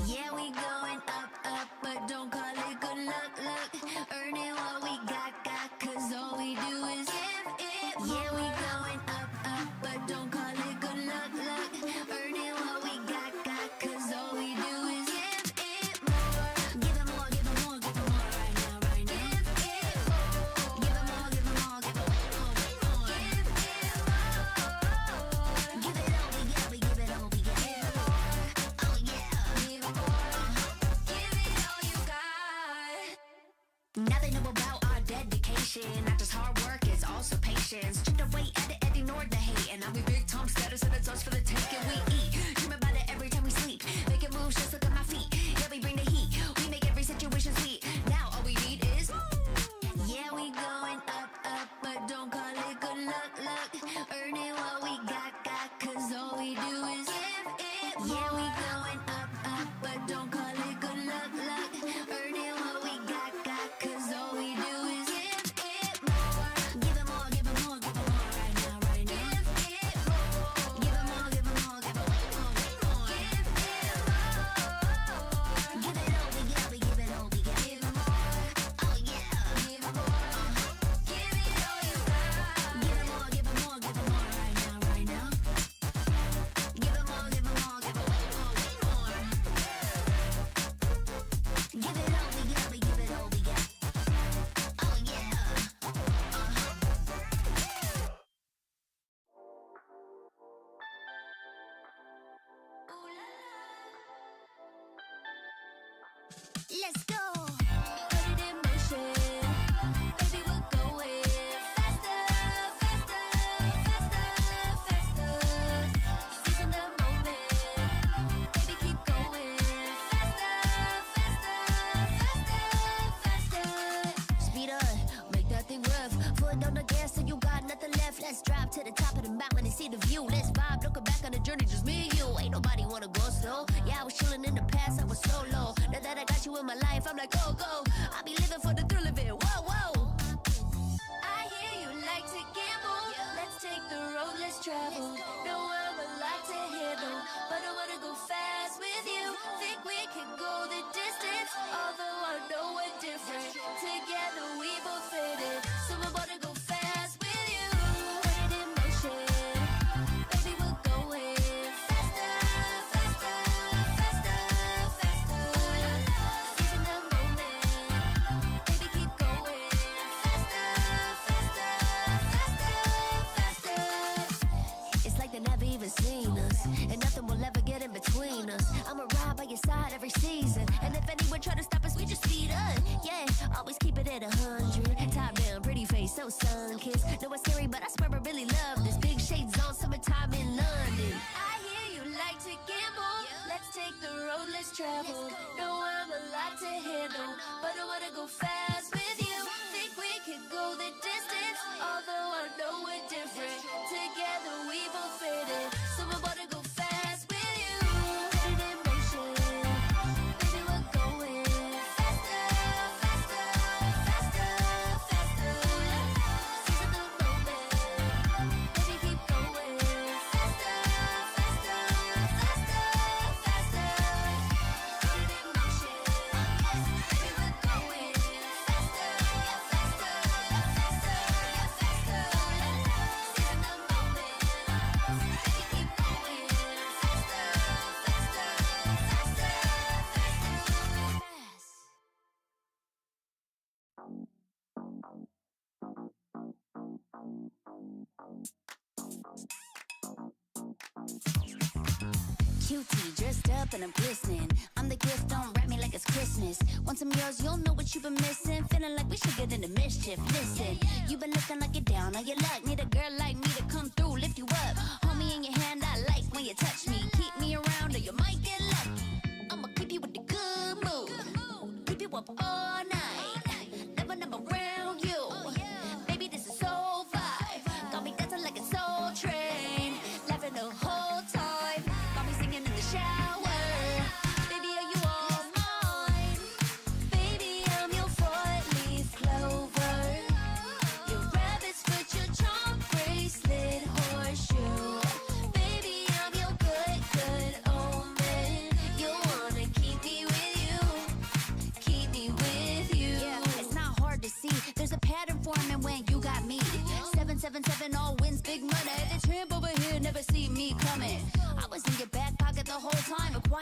yeah, we going up, up, but don't call it good luck, luck. Earning what we got, cause all we do is give it more. Yeah, we going up, up, but don't call it good luck, luck. Earning what we got, cause all we do is give it more. Give it more, give it more, give it more right now, right now. Give it more, give it more, give it more, give it way more, way more. Give it more. Give it all we got, we give it all we got. Give more. Oh yeah, give more. Give it all you got. Now they know about our dedication. Not just hard work, it's also patience. Chipped away at it and ignored the hate. And now we big Tom status and it's us for the taking. We eat, dream about it every time we sleep. Making moves, just look at my feet. Yeah, we bring the heat. We make every situation sweet. Now all we need is yeah, we going up, up, but don't call it good luck, luck. Earning what we got, cause all we do is give it more. Yeah, we going up, up, but don't call it good luck, luck. Earning what we got, cause all we do is give it more. Give it more, give it more, give it more right now, right now. Give it more. Give it more, give it more, give it way more, way more. Give it all we got, we give it all we got. Give more. Oh yeah, give more. Give it all you got. Give it more, give it more, give it more right now, right now. Give it more, give it more, give it way more, way more. Give it all we got, we give it all we got. Oh yeah. Let's go. Put it in motion. Baby, we're going faster, faster, faster, faster. Seizing the moment. Baby, keep going faster, faster, faster, faster. Speed up, make that thing rough. Foot on the gas, so you got nothing left. Let's drive to the top of the mountain and see the view. Let's vibe, looking back on the journey, just me and you. Ain't nobody wanna go slow. Yeah, I was chilling in the past, I was solo. Now that I got you in my life, I'm like, go, go. I'll be living for the thrill of it. Whoa, whoa. I hear you like to gamble. Let's take the road, let's travel. Know I'm a lot to handle, but I wanna go fast with you. Think we could go the distance, although I know we're different. Together we both fit it, so I wanna go fast with you. Put it in motion, baby, we're going faster, faster, faster, faster. Seizing the moment, baby, keep going faster, faster, faster, faster. It's like they never even seen us, and nothing will ever get in between us. I'ma ride by your side every season, and if anyone try to stop us, we just speed up. Yeah, always keep it at 100. Top down, pretty face, so sun-kissed. Know it's scary, but I swear I really love this. Big shades on, summertime in London. I hear you like to gamble. Let's take the road, let's travel. Know I'm a lot to handle, but I wanna go fast with you. Think we could go the distance, although I know we're different. Together we both fit it, so I wanna go fast with you. Put it in motion, baby, we're going faster, faster, faster, faster. Seizing the moment, baby, keep going faster, faster, faster, faster. Put it in motion, baby, we're going faster, faster, faster, faster. Seizing the moment, baby, keep going faster, faster, faster, faster. Cutie, dressed up and I'm glistening. I'm the gift, don't wrap me like it's Christmas. Want some yours, you'll know what you've been missing. Feeling like we should get into mischief. Listen, you've been looking like you're down on your luck. Need a girl like me to come through, lift you up. Hold me in your hand, I like when you touch me. Keep me around or you might get lucky. I'ma keep you with the good mood. Keep you up all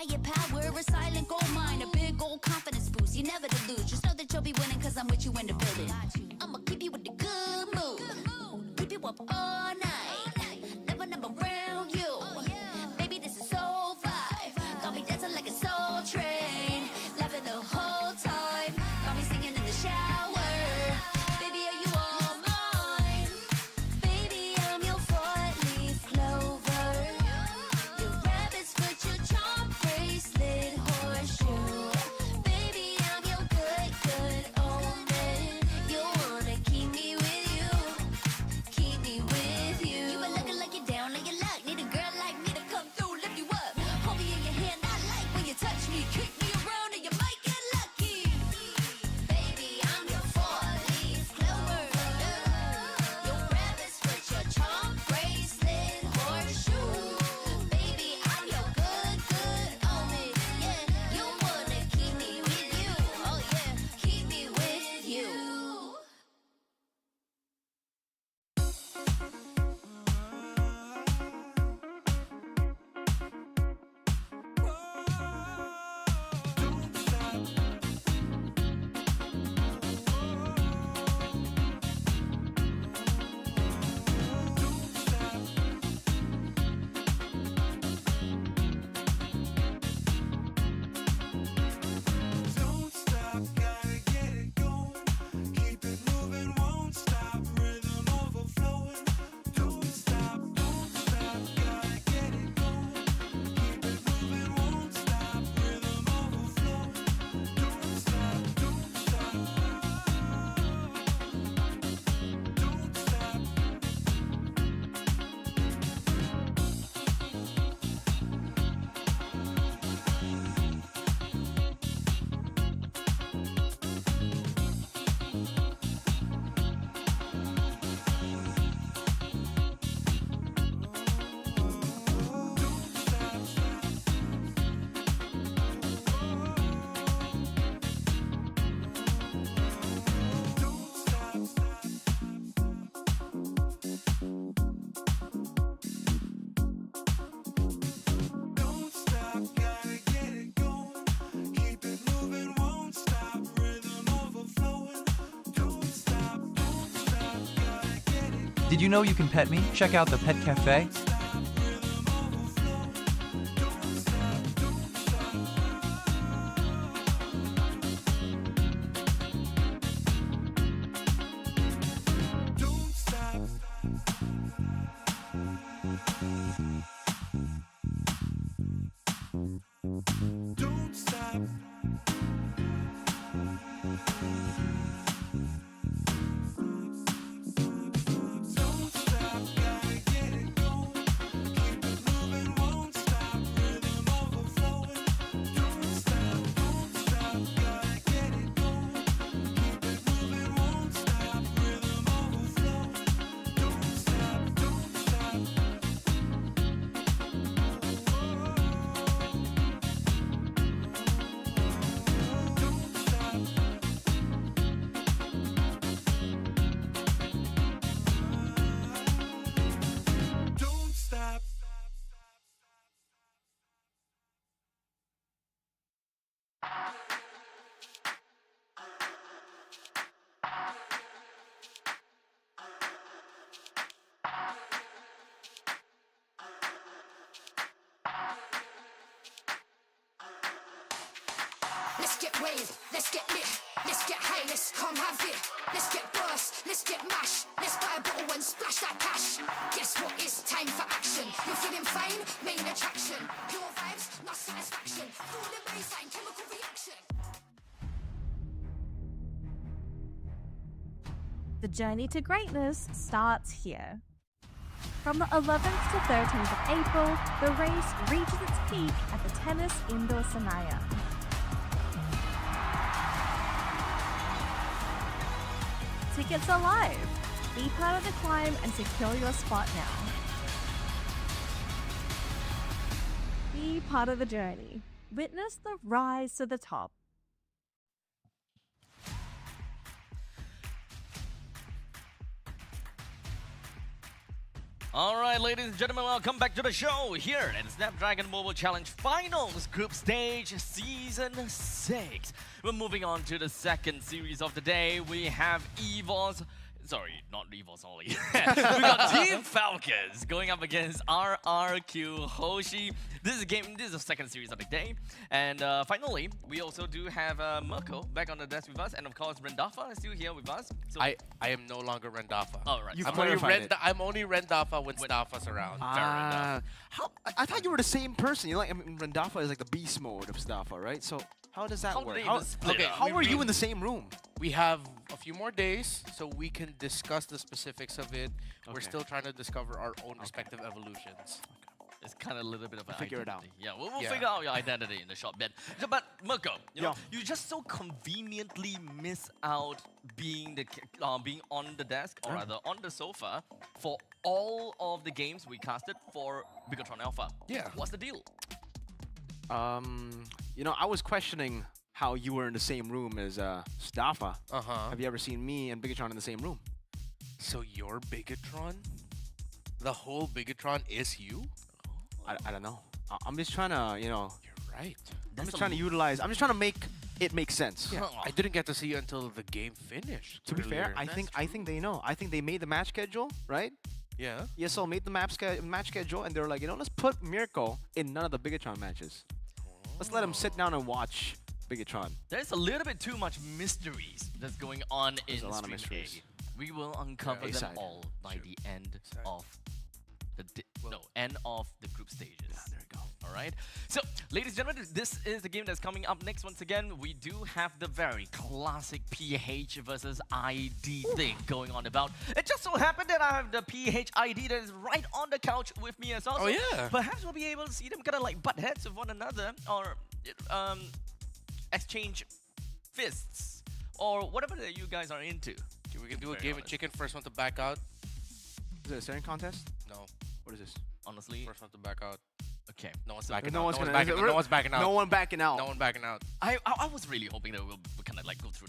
firepower, a silent gold mine, a big old confidence boost. You never to lose. Just know that you'll be winning, cause I'm with you in the building. I'ma keep you with the good mood. Keep you up all night. Never, never around you. Baby, this is so vibe. Got me dancing like a soul train. Laughing the whole time. Got me singing in the shower. Baby, are you all mine? Baby, I'm your four-leaf clover. Your rabbit's foot, your charm bracelet, horseshoe. Baby, I'm your good, good omen. You wanna keep me with you. Keep me with you. You been looking like you're down on your luck. Need a girl like me to come through, lift you up. Hold me in your hand, I like when you touch me. Kick me around and you might get lucky. Baby, I'm your four-leaf clover. Your rabbit's foot, your charm bracelet, horseshoe. Baby, I'm your good, good omen. Yeah, you wanna keep me with you. Oh yeah, keep me with you. Don't stop, gotta get it going. Keep it moving, won't stop. Rhythm overflowing. Don't stop, gotta get it going. Keep it moving, won't stop. Rhythm overflowing. Don't stop, don't stop. Don't stop. Don't stop, gotta get it going. Keep it moving, won't stop. Rhythm overflowing. Don't stop, gotta get it going. Did you know you can pet me? Check out the Pet Cafe. Don't stop. Don't stop. Don't stop, gotta get it going. Keep it moving, won't stop. Rhythm overflowing. Don't stop, gotta get it going. Keep it moving, won't stop. Rhythm overflowing. Don't stop, don't stop. Don't stop. Don't stop. Let's get waved, let's get lit, let's get high, let's come have it. Let's get burst, let's get mash, let's buy a bottle and splash that cash. Guess what? It's time for action. You're feeling fine, main attraction. Pure vibes, not satisfaction. Falling baseline, chemical reaction. The journey to greatness starts here. From the 11th to 13th of April, the race reaches its peak at the Tennis Indoor Sanaya. Tickets are live. Be part of the climb and secure your spot now. Be part of the journey. Witness the rise to the top. All right, ladies and gentlemen, welcome back to the show here at Snapdragon Mobile Challenge Finals Group Stage Season 6. We're moving on to the second series of the day. We have EVOS. Sorry, not EVOS only. We got Team Falcons going up against RRQ Hoshi. This is the second series of the day. And finally, we also do have Mirko back on the desk with us. And of course, Rendafa is still here with us. So I am no longer Rendafa. oh, right. You've I'm only, clarified it. I'm only Rendafa when Staffa's around. How? I thought you were the same person. You know, like, I mean, Rendafa is like the beast mode of Staffa, right? So how does that How do work? they even split okay, up? How we are you really- in the same room? We have a few more days, so we can discuss the specifics of it. We're Okay. still trying to discover our own respective evolutions. It's kind of a little bit of an figure it out. identity. Yeah, we'll Yeah. figure out your identity in the short bit. So, but Mirko, you know, Yeah. you just so conveniently miss out being being on the desk or rather on the sofa for all of the games we casted for Bigatron Alpha. Yeah. What's the deal? You know, I was questioning how you were in the same room as Staffa. Uh-huh. Have you ever seen me and Bigatron in the same room? So you're Bigatron? The whole Bigatron is you? I don't know. I'm just trying to, you know, You're right. I'm just trying to utilize. I'm just trying to make it make sense. Yeah, I didn't get to see you until the game finished. To be fair, earlier. I think they know. I think they made the match schedule, right? Yeah. ESL made the match schedule, and they were like, you know, let's put Mirko in none of the Bigatron matches. Let's let him sit down and watch Bigatron. There's a little bit too much mysteries that's going on There's in a lot of Stream mysteries. A. We will uncover them A-side. all by the end Side. of end of the group stages. There we go. All right. So, ladies and gentlemen, this is the game that's coming up next. Once again, we do have the very classic PH versus ID thing going on about. It just so happened that I have the PH ID that is right on the couch with me as well. Oh, So yeah. Perhaps we'll be able to see them kind of like butt heads with one another or exchange fists or whatever that you guys are into. We can do a Very game of honest. chicken. First one to back out. Is it a staring contest? No. What is this? Honestly, First one to back out. okay. No one's So backing no out. one's no, gonna- one's backing, we're- no one's backing out. No one backing out. No one backing out. I was really hoping that we'll kind of like go through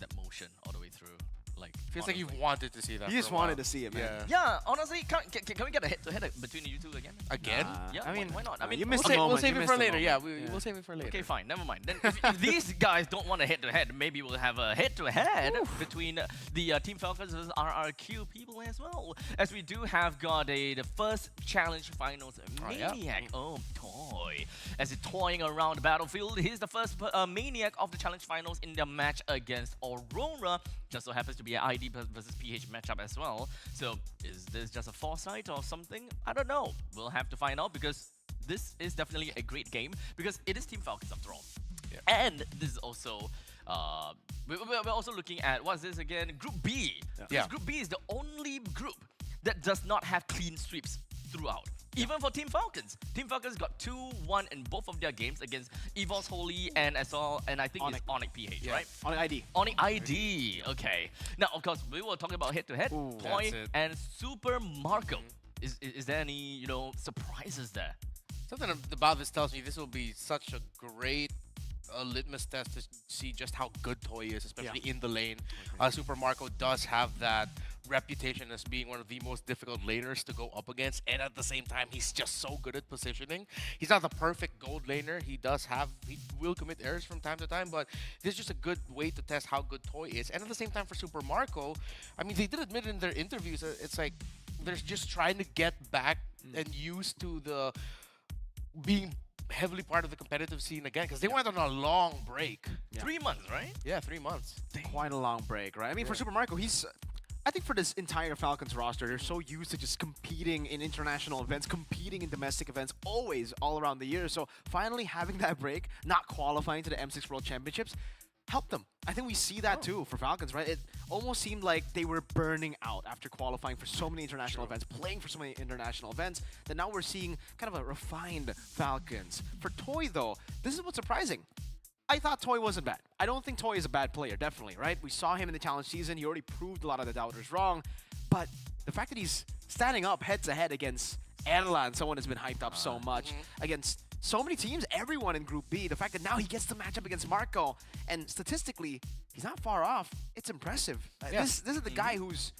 that motion all the way through. Like Feels like honestly. you wanted to see that. You just for a while. wanted to see it, man. Yeah. Yeah, honestly, can we get a head-to-head between you two again? Again? Yeah, I mean, why not? I mean, you We'll, missed sa- the we'll moment. save You it missed for the later. Yeah, moment. we'll save it for later. Okay, fine, never mind. Then if these guys don't want a head-to-head, maybe we'll have a head-to-head between the Team Falcons versus RRQ people as well. As we do have got the first challenge finals yeah. maniac. Oh, Toy. As he's toying around the battlefield, he's the first maniac of the challenge finals in their match against Aurora. Just so happens to be an ID versus PH matchup as well. So is this just a foresight or something? I don't know. We'll have to find out because this is definitely a great game because it is Team Falcons after all. Yeah. And this is also we're also looking at what's this again? Group B. Yeah. Group B is the only group that does not have clean sweeps throughout. Even for Team Falcons. Team Falcons got 2-1 in both of their games against EVOS Holy and as well, and I think it's Onyx PH, right? On an ID. Onyx ID, okay. Now, of course, we were talking about head-to-head, Toy That's it. and Super Marco. Is there any, you know, surprises there? Something about this tells me this will be such a great litmus test to see just how good Toy is, especially in the lane. Super Marco does have that reputation as being one of the most difficult laners to go up against, and at the same time, he's just so good at positioning. He's not the perfect gold laner. He will commit errors from time to time, but this is just a good way to test how good Toy is. And at the same time, for Super Marco, I mean, they did admit in their interviews, it's like they're just trying to get back and used to the being heavily part of the competitive scene again, because they went on a long break. 3 months, right? Yeah, 3 months. Quite a long break, right? I mean, for Super Marco, I think for this entire Falcons roster, they're so used to just competing in international events, competing in domestic events, always, all around the year. So finally having that break, not qualifying to the M6 World Championships, helped them. I think we see that too for Falcons, right? It almost seemed like they were burning out after qualifying for so many international events, playing for so many international events, that now we're seeing kind of a refined Falcons. For Toy, though, this is what's surprising. I thought Toy wasn't bad. I don't think Toy is a bad player, definitely, right? We saw him in the challenge season. He already proved a lot of the doubters wrong. But the fact that he's standing up head-to-head against Erlan, someone has been hyped up so much, against so many teams, everyone in Group B, the fact that now he gets to match up against Marco, and statistically, he's not far off. It's impressive. This is the guy who's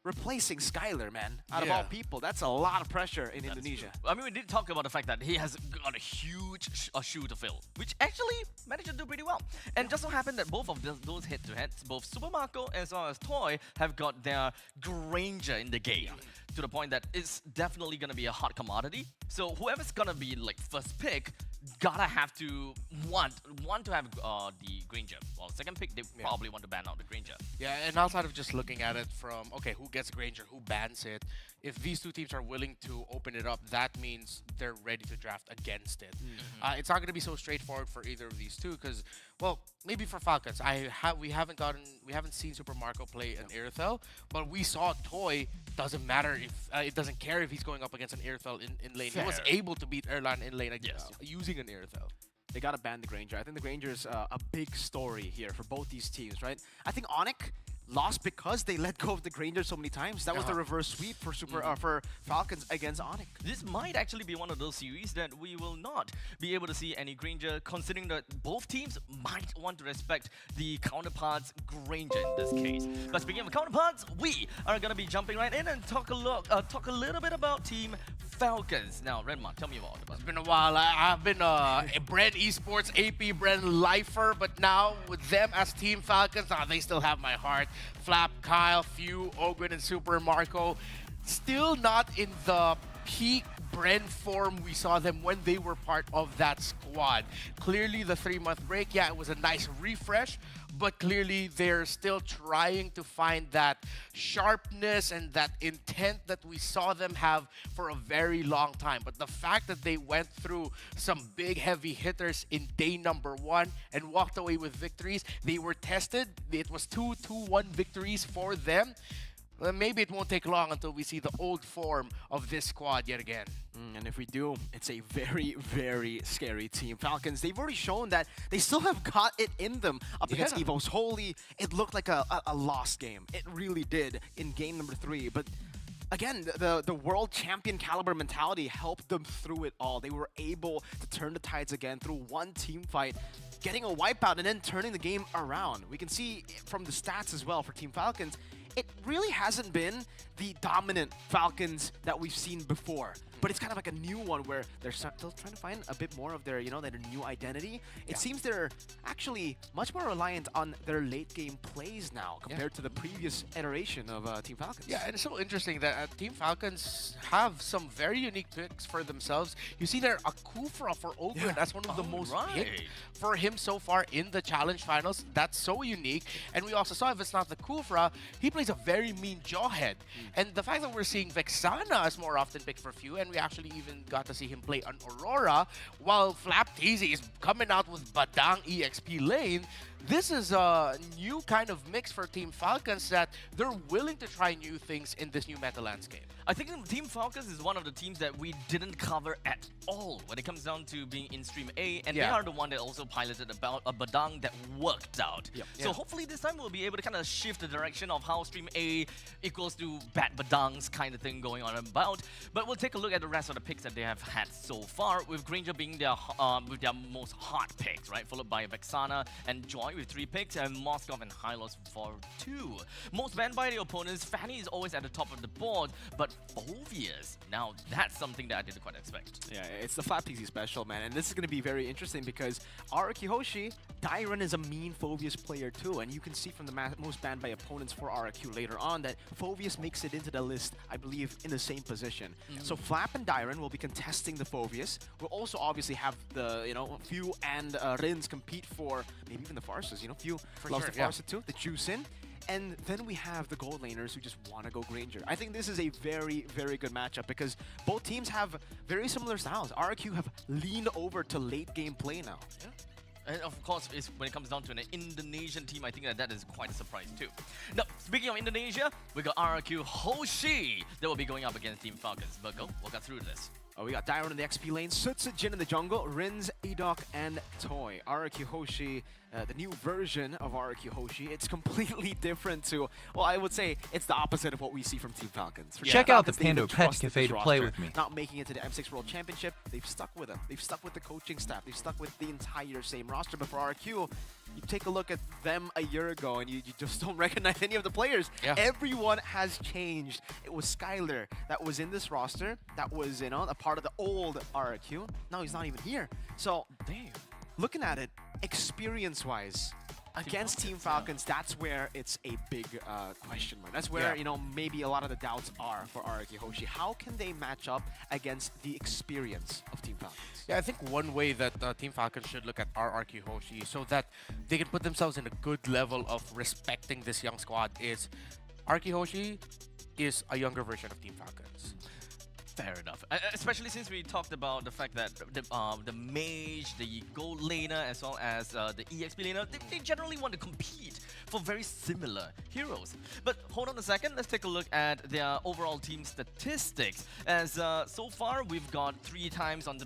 replacing Skylar, man. Out of all people, that's a lot of pressure in Indonesia. I mean, we did talk about the fact that he has got a huge shoe to fill, which actually managed to do pretty well. And just so happened that both of those head-to-heads, both Super Marco as well as Toy, have got their Granger in the game. To the point that it's definitely gonna be a hot commodity. So whoever's gonna be like first pick, gotta have to want to have the Granger. Well, second pick, they probably want to ban out the Granger. Yeah, and outside of just looking at it from, okay, who gets Granger, who bans it, if these two teams are willing to open it up, that means they're ready to draft against it. It's not going to be so straightforward for either of these two because, well, maybe for Falcons, we haven't seen Super Marco play an Irithel, but we saw Toy doesn't matter if it doesn't care if he's going up against an Irithel in lane. He was able to beat Erlan in lane using an Irithel. They gotta ban the Granger. I think the Granger is a big story here for both these teams, right? I think Onyx lost because they let go of the Granger so many times. That was the reverse sweep for for Falcons against Onyx. This might actually be one of those series that we will not be able to see any Granger, considering that both teams might want to respect the counterparts' Granger in this case. But speaking of counterparts, we are gonna be jumping right in and talk a little bit about Team Falcons. Now, Redmond, tell me about it. It's been a while. I've been a Brand Esports AP Brand lifer, but now with them as Team Falcons, they still have my heart. Flap, Kyle, Few, Ogren, and Super Marco, still not in the peak Bren form we saw them when they were part of that squad. Clearly, the 3-month break, it was a nice refresh, but clearly they're still trying to find that sharpness and that intent that we saw them have for a very long time. But the fact that they went through some big heavy hitters in day number 1 and walked away with victories, they were tested. It was 2-2-1 victories for them. Well, maybe it won't take long until we see the old form of this squad yet again. And if we do, it's a very, very scary team. Falcons, they've already shown that they still have got it in them up against Evo's Holy. It looked like a lost game. It really did in game number 3. But again, the world champion caliber mentality helped them through it all. They were able to turn the tides again through one team fight, getting a wipeout and then turning the game around. We can see from the stats as well for Team Falcons, it really hasn't been the dominant Falcons that we've seen before. But it's kind of like a new one where they're still trying to find a bit more of their, their new identity. It seems they're actually much more reliant on their late game plays now compared to the previous iteration of Team Falcons. Yeah, and it's so interesting that Team Falcons have some very unique picks for themselves. You see there, a Kufra for Ogren. That's one of the most picked for him so far in the Challenge Finals. That's so unique. And we also saw, if it's not the Kufra, he plays a very mean Jawhead. And the fact that we're seeing Vexana is more often picked for Few, and we actually even got to see him play on Aurora, while Flap Teasy is coming out with Badang EXP lane. This is a new kind of mix for Team Falcons that they're willing to try new things in this new meta landscape. I think Team Falcons is one of the teams that we didn't cover at all when it comes down to being in Stream A, and they are the one that also piloted about a Badang that worked out. So hopefully this time we'll be able to kind of shift the direction of how Stream A equals to bad Badangs kind of thing going on about. But we'll take a look at the rest of the picks that they have had so far, with Granger being their most hot picks, right? Followed by Vexana and Joy with 3 picks, and Moskov and Hylos for 2. Most banned by the opponents, Fanny is always at the top of the board, but Phoveus, now that's something that I didn't quite expect. Yeah, it's the Flap TZ special, man, and this is going to be very interesting because Araki Hoshi, Dairon is a mean Phoveus player too, and you can see from the most banned by opponents for RQ later on that Phoveus makes it into the list, I believe, in the same position. So Flap and Dairon will be contesting the Phoveus. We'll also obviously have the, Few and Rins compete for maybe even the Farses, Few loves the Farsa too, the Juice in. And then we have the gold laners who just want to go Granger. I think this is a very, very good matchup because both teams have very similar styles. RQ have leaned over to late game play now. And of course, when it comes down to an Indonesian team, I think that is quite a surprise too. Now, speaking of Indonesia, we got RQ Hoshi that will be going up against Team Falcons. But go, we'll get through this. We got Dairon in the XP lane, Sutsu Jin in the jungle, Rins, Edok, and Toy. RQ Hoshi, the new version of RQ Hoshi. It's completely different to, well, I would say it's the opposite of what we see from Team Falcons. Check out the Pando Pet Cafe to play with me. Not making it to the M6 World Championship, they've stuck with them. They've stuck with the coaching staff. They've stuck with the entire same roster. But for RQ, you take a look at them a year ago and you just don't recognize any of the players. Yeah. Everyone has changed. It was Skyler that was in this roster, that was, you know, a part of the old RRQ. Now he's not even here. So, Damn. looking at it, experience-wise, against Team Falcons, that's where it's a big question mark. That's where, you know, maybe a lot of the doubts are for RRQ Hoshi. How can they match up against the experience of Team Falcons? Yeah, I think one way that Team Falcons should look at RRQ Hoshi so that they can put themselves in a good level of respecting this young squad is RRQ Hoshi is a younger version of Team Falcons. Fair enough. Especially since we talked about the fact that the mage, the gold laner, as well as the EXP laner, they generally want to compete for very similar heroes. But hold on a second, let's take a look at their overall team statistics. As so far, we've got 3 times on the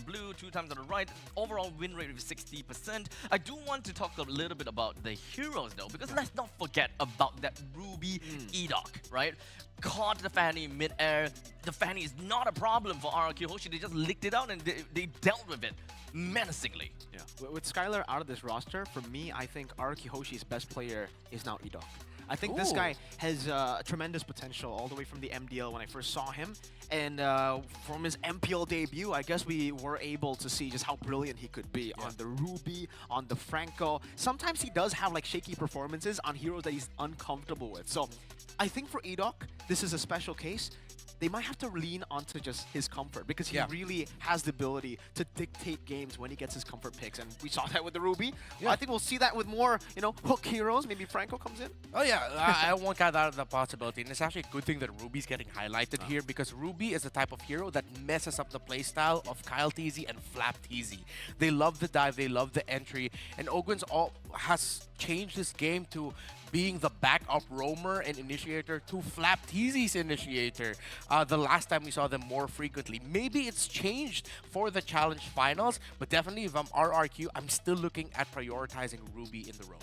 blue, 2 times on the right. Overall win rate of 60%. I do want to talk a little bit about the heroes though, because let's not forget about that Ruby Edoc, right? Caught the Fanny mid-air. The Fanny is not a problem for RRQ Hoshi. They just licked it out and they dealt with it menacingly. Yeah. With Skylar out of this roster, for me, I think RRQ Hoshi's best player is now Edoc. I think this guy has tremendous potential all the way from the MDL when I first saw him. And from his MPL debut, I guess we were able to see just how brilliant he could be on the Ruby, on the Franco. Sometimes he does have like shaky performances on heroes that he's uncomfortable with. So I think for Edoc, this is a special case. They might have to lean onto just his comfort because he really has the ability to dictate games when he gets his comfort picks, and we saw that with the Ruby. I think we'll see that with more, you know, hook heroes. Maybe Franco comes in. Oh yeah, I won't count out of the possibility, and it's actually a good thing that Ruby's getting highlighted here because Ruby is the type of hero that messes up the playstyle of Kyle TZ and Flap TZ. They love the dive, they love the entry, and Ogwin's has changed this game to being the backup roamer and initiator to Flap TZ's initiator. The last time we saw them more frequently. Maybe it's changed for the challenge finals, but definitely if I'm RRQ, I'm still looking at prioritizing Ruby in the roam.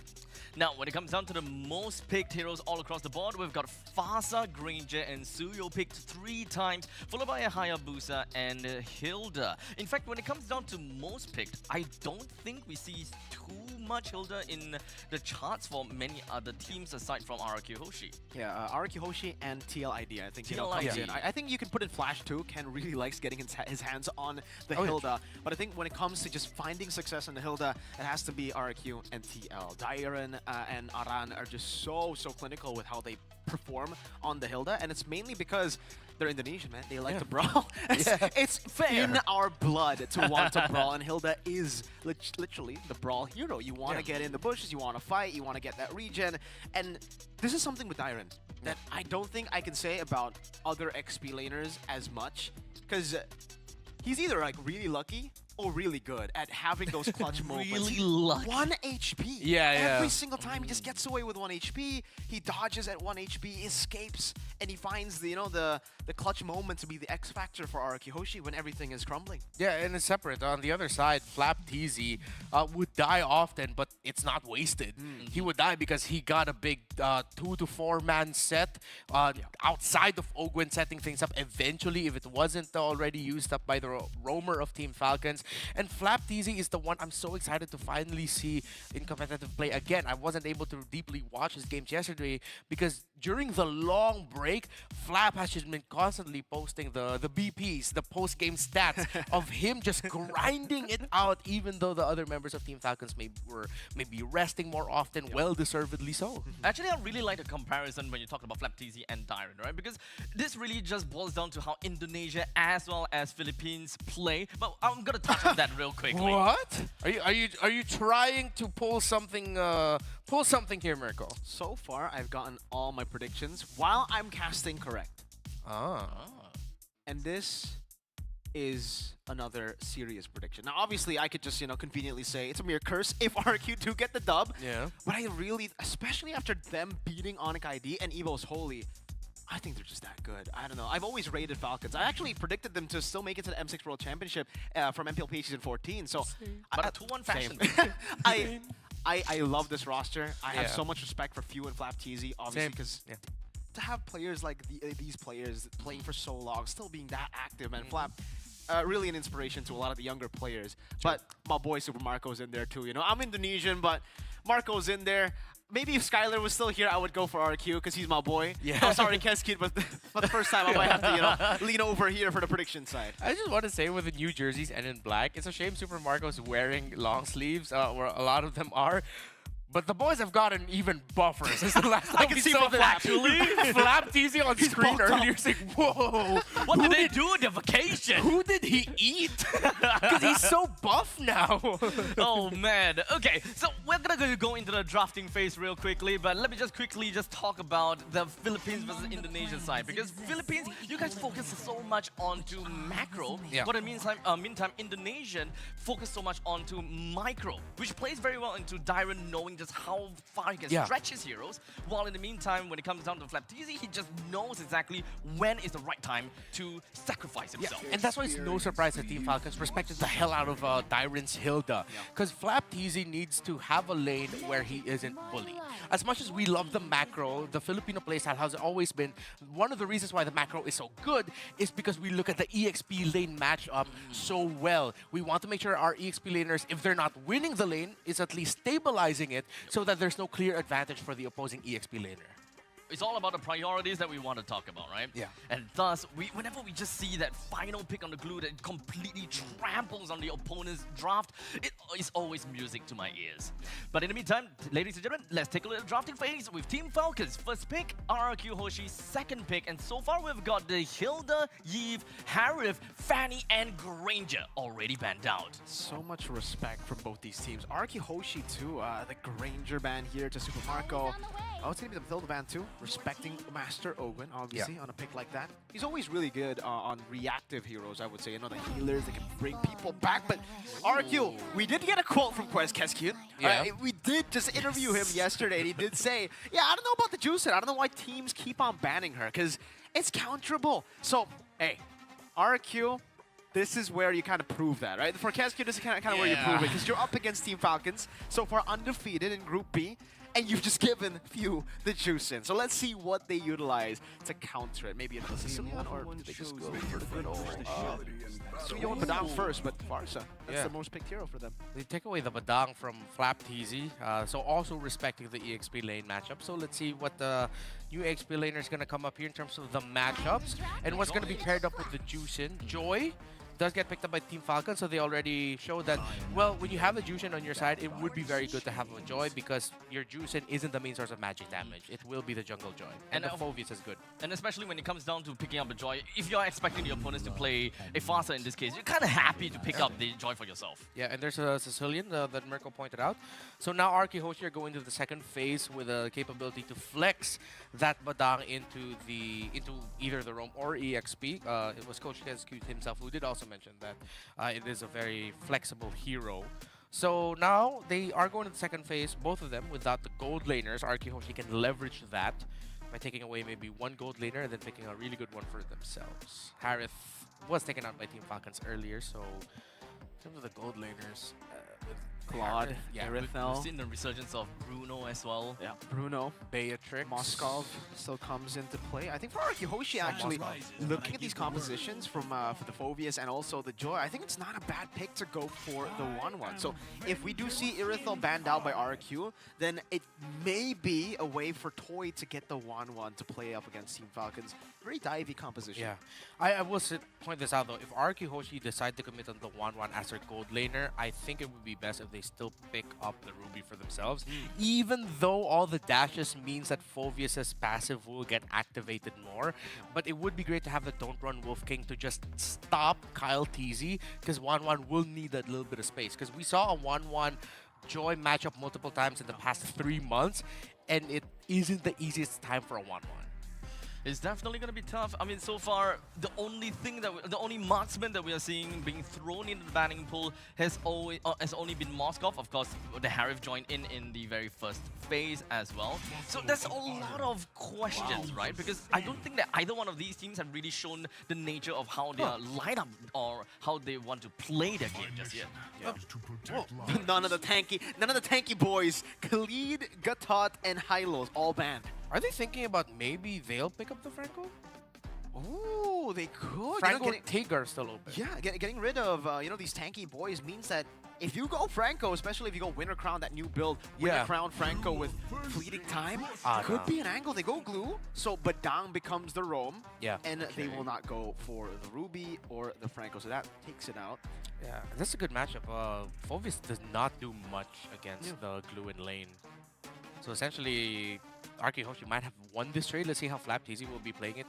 Now, when it comes down to the most picked heroes all across the board, we've got Fasa, Granger, and Suyo picked 3 times, followed by a Hayabusa and Hilda. In fact, when it comes down to most picked, I don't think we see too much Hilda in the charts for many other teams aside from RRQ Hoshi. Yeah, RRQ Hoshi and TLID, I think, you know, comes in. I think you can put in Flash too. Ken really likes getting his hands on the Hilda. But I think when it comes to just finding success in the Hilda, it has to be RRQ and TL. Dairon and Aran are just so clinical with how they perform on the Hilda, and it's mainly because they're Indonesian, man. They like to brawl. It's in our blood to want to brawl, and Hilda is literally the brawl hero. You want to get in the bushes, you want to fight, you want to get that regen, and this is something with Dairon that I don't think I can say about other XP laners as much, because he's either like really lucky or really good at having those clutch moments. Really lucky. 1 HP. Every single time he just gets away with 1 HP. He dodges at 1 HP, escapes, and he finds the, you know, the clutch moment to be the X factor for RRQ Hoshi when everything is crumbling. Yeah, and it's separate. On the other side, Flap TZ would die often, but it's not wasted. He would die because he got a big 2 to 4 man set outside of Ogwin setting things up eventually if it wasn't already used up by the roamer of Team Falcons. And Flap TZ is the one I'm so excited to finally see in competitive play again. I wasn't able to deeply watch his games yesterday because during the long break, Flap has just been constantly posting the BPs, the post-game stats of him just grinding it out, even though the other members of Team Falcons may be resting more often, well-deservedly so. Actually, I really like the comparison when you talk about Flap TZ and Dairon, right? Because this really just boils down to how Indonesia as well as Philippines play. But I'm gonna touch on that real quickly. What? Are you trying to pull something here, Mirko? So far, I've gotten all my predictions while I'm casting correct. And this is another serious prediction. Now, obviously, I could just, you know, conveniently say it's a mere curse if RQ do get the dub. Yeah. But I really, especially after them beating Onyx ID and Evo's Holy, I think they're just that good. I don't know. I've always rated Falcons. I actually predicted them to still make it to the M6 World Championship from MPLP Season 14. So, But a 2-1 fashion. I love this roster. I have so much respect for Few and Flap TZ, obviously, because to have players like these players playing for so long, still being that active, and Flap, really an inspiration to a lot of the younger players. But my boy Super Marco's in there too. You know, I'm Indonesian, but Marco's in there. Maybe if Skylar was still here, I would go for RQ because he's my boy. Yeah. I'm sorry, Keskid, but for the first time, I might have to, lean over here for the prediction side. I just want to say with the new jerseys and in black, it's a shame Super Marco's wearing long sleeves, where a lot of them are. But the boys have gotten even buffer since the last time we saw them. actually. Flap teasing on screen bulked up. earlier saying, whoa. What did they do in the vacation? Who did he eat? Because he's so buff now. Oh man. Okay, so we're gonna go into the drafting phase real quickly, but let me just quickly talk about the Philippines versus Indonesia side, because Philippines, you guys focus so much onto macro, Yeah. but in the meantime, Indonesian focus so much onto micro, which plays very well into Dyron knowing just how far he can stretch his heroes, while in the meantime, when it comes down to Flapteasy, he just knows exactly when is the right time to sacrifice himself. And that's why it's no surprise that Team Falcons respected the hell out of Dyron's Hilda. Because Flapteasy needs to have a lane where he isn't bullied. As much as we love the macro, the Filipino playstyle has always been one of the reasons why the macro is so good is because we look at the EXP lane matchup so well. We want to make sure our EXP laners, if they're not winning the lane, is at least stabilizing it so that there's no clear advantage for the opposing EXP laner. It's all about the priorities that we want to talk about, right? Yeah. And thus, whenever we just see that final pick on the glue that completely tramples on the opponent's draft, it is always music to my ears. But in the meantime, ladies and gentlemen, let's take a little drafting phase with Team Falcons. First pick, RRQ Hoshi. Second pick, and so far we've got the Hilda, Yves, Harif, Fanny, and Granger already banned out. So much respect from both these teams. Arki Hoshi too, the Granger ban here to Super Marco. Oh, it's going to be the Hilda ban too. Respecting Master Owen, obviously, on a pick like that. He's always really good on reactive heroes, I would say. You know, the healers that can bring people back. But RQ, we did get a quote from Quest Keskid. Yeah. We did just interview him yesterday, and he did say, yeah, I don't know about the Juicin. I don't know why teams keep on banning her, because it's counterable. So, hey, RQ, this is where you kind of prove that, right? For Keskid, this is kind of where you prove it, because you're up against Team Falcons, so far undefeated in Group B. And you've just given few the juice in. So let's see what they utilize to counter it. Maybe another Sicilian, or do they just go for the good old... So you want Badang first, but Farsa. That's the most picked hero for them. They take away the Badang from Flapteasy, so also respecting the EXP lane matchup. So let's see what the new EXP laner is going to come up here in terms of the matchups. And what's going to be paired up with the Juicin. Joy does get picked up by Team Falcon, so they already showed that, well, when you have the Juicin on your side, it would be very good to have a Joy because your Juicin isn't the main source of magic damage. It will be the jungle Joy. And the Phoveus is good. And especially when it comes down to picking up a Joy, if you're expecting the opponents to play a Farsa in this case, you're kind of happy to pick up the Joy for yourself. Yeah, and there's a Sicilian that Mirko pointed out. So now Arki Hoshi are going to the second phase with a capability to flex that Badang into either the Roam or EXP. It was Coach Kescute himself who did also mention that it is a very flexible hero. So now they are going to the second phase, both of them without the gold laners. Arki Hoshi can leverage that by taking away maybe one gold laner and then picking a really good one for themselves. Harith was taken out by Team Falcons earlier, so in terms of the gold laners, Claude, Irithel. We've seen the resurgence of Bruno as well. Yeah, Bruno. Beatrix. Moskov still comes into play. I think for Arki Hoshi, actually, looking at these compositions from for the Phoveus and also the Joy, I think it's not a bad pick to go for the 1-1. So if we do see Irithel banned out by RQ, then it may be a way for Toy to get the 1-1 to play up against Team Falcons. Very divey composition. Yeah. I will point this out though. If Arki Hoshi decide to commit on the 1-1 as their gold laner, I think it would be best if they still pick up the Ruby for themselves. Even though all the dashes means that Phoveus' passive will get activated more. But it would be great to have the Don't Run Wolf King to just stop Kyle TZ, because 1-1 will need that little bit of space. Because we saw a 1-1 Joy matchup multiple times in the past 3 months, and it isn't the easiest time for a 1-1. It's definitely going to be tough. I mean, so far, the only marksman that we are seeing being thrown into the banning pool has only been Moskov. Of course, the Harif joined in the very first phase as well. So there's a lot of questions, right? Because I don't think that either one of these teams have really shown the nature of how they are lined up or how they want to play their game just yet. None of the tanky boys, Khalid, Gatot, and Hylos all banned. Are they thinking about maybe they'll pick up the Franco? Oh, they could. Franco Tiger still open. Yeah, getting rid of these tanky boys means that if you go Franco, especially if you go Winter Crown, that new build, Winter Crown Franco with fleeting time, could be an angle. They go glue, so Badang becomes the roam, and they will not go for the Ruby or the Franco, so that takes it out. Yeah, that's a good matchup. Phoveus does not do much against the glue in lane. So essentially, Arkihoshi might have won this trade. Let's see how FlapTZ will be playing it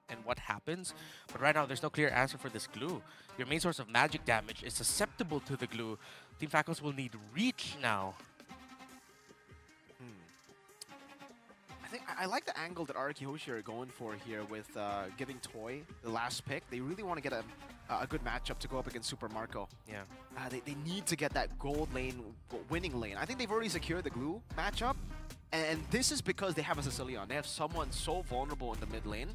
and what happens. But right now, there's no clear answer for this glue. Your main source of magic damage is susceptible to the glue. Team Falcons will need reach now. I like the angle that Arkihoshi are going for here with giving Toy the last pick. They really want to get a good matchup to go up against Super Marco. Yeah. They need to get that gold lane, winning lane. I think they've already secured the glue matchup. And this is because they have a Sicilian. They have someone so vulnerable in the mid lane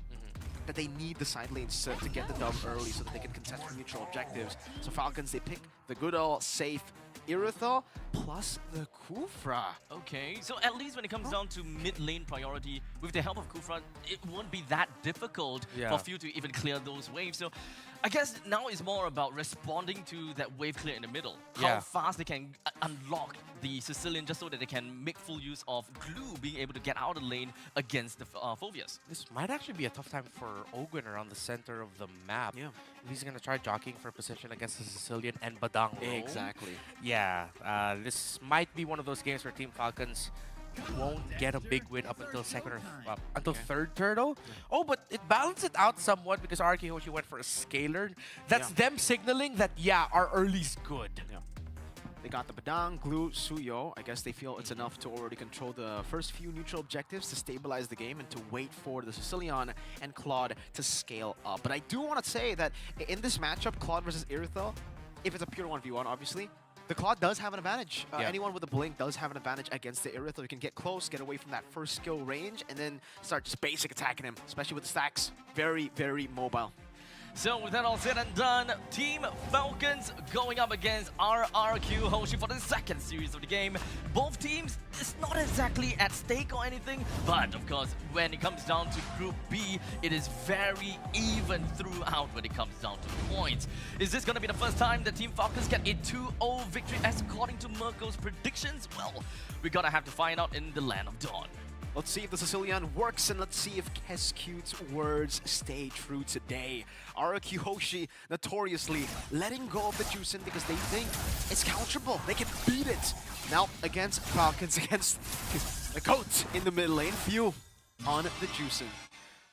that they need the side lanes to get the dub early so that they can contest for neutral objectives. So Falcons, they pick the good old safe Irithyll plus the Kufra. Okay, so at least when it comes down to mid lane priority, with the help of Kufra, it won't be that difficult for Few to even clear those waves. So I guess now it's more about responding to that wave clear in the middle. How fast they can unlock the Sicilian just so that they can make full use of glue being able to get out of the lane against the Phoveus. This might actually be a tough time for Ogwen around the center of the map. Yeah. He's going to try jockeying for position against the Sicilian and Badang. Exactly. Yeah, this might be one of those games where Team Falcons won't get a big win up until until third turtle. Oh, but it balanced it out somewhat because Arkihoshi went for a scalar. That's them signaling that, our early's good. Yeah. They got the Badang, Glue, Suyo. I guess they feel it's enough to already control the first few neutral objectives to stabilize the game and to wait for the Sicilian and Claude to scale up. But I do want to say that in this matchup, Claude versus Irithyll, if it's a pure 1v1, obviously, the Claude does have an advantage. Anyone with a blink does have an advantage against the Irithyll. You can get close, get away from that first skill range, and then start just basic attacking him, especially with the stacks. Very, very mobile. So with that all said and done, Team Falcons going up against RRQ Hoshi for the second series of the game. Both teams, it's not exactly at stake or anything, but of course, when it comes down to Group B, it is very even throughout when it comes down to points. Is this going to be the first time that Team Falcons get a 2-0 victory as according to Mirko's predictions? Well, we're going to have to find out in the Land of Dawn. Let's see if the Sicilian works, and let's see if Kescute's words stay true today. RRQ Hoshi notoriously letting go of the Juicin because they think it's counterable. They can beat it. Now against Falcons, against the GOAT in the mid lane, Few on the Juicin.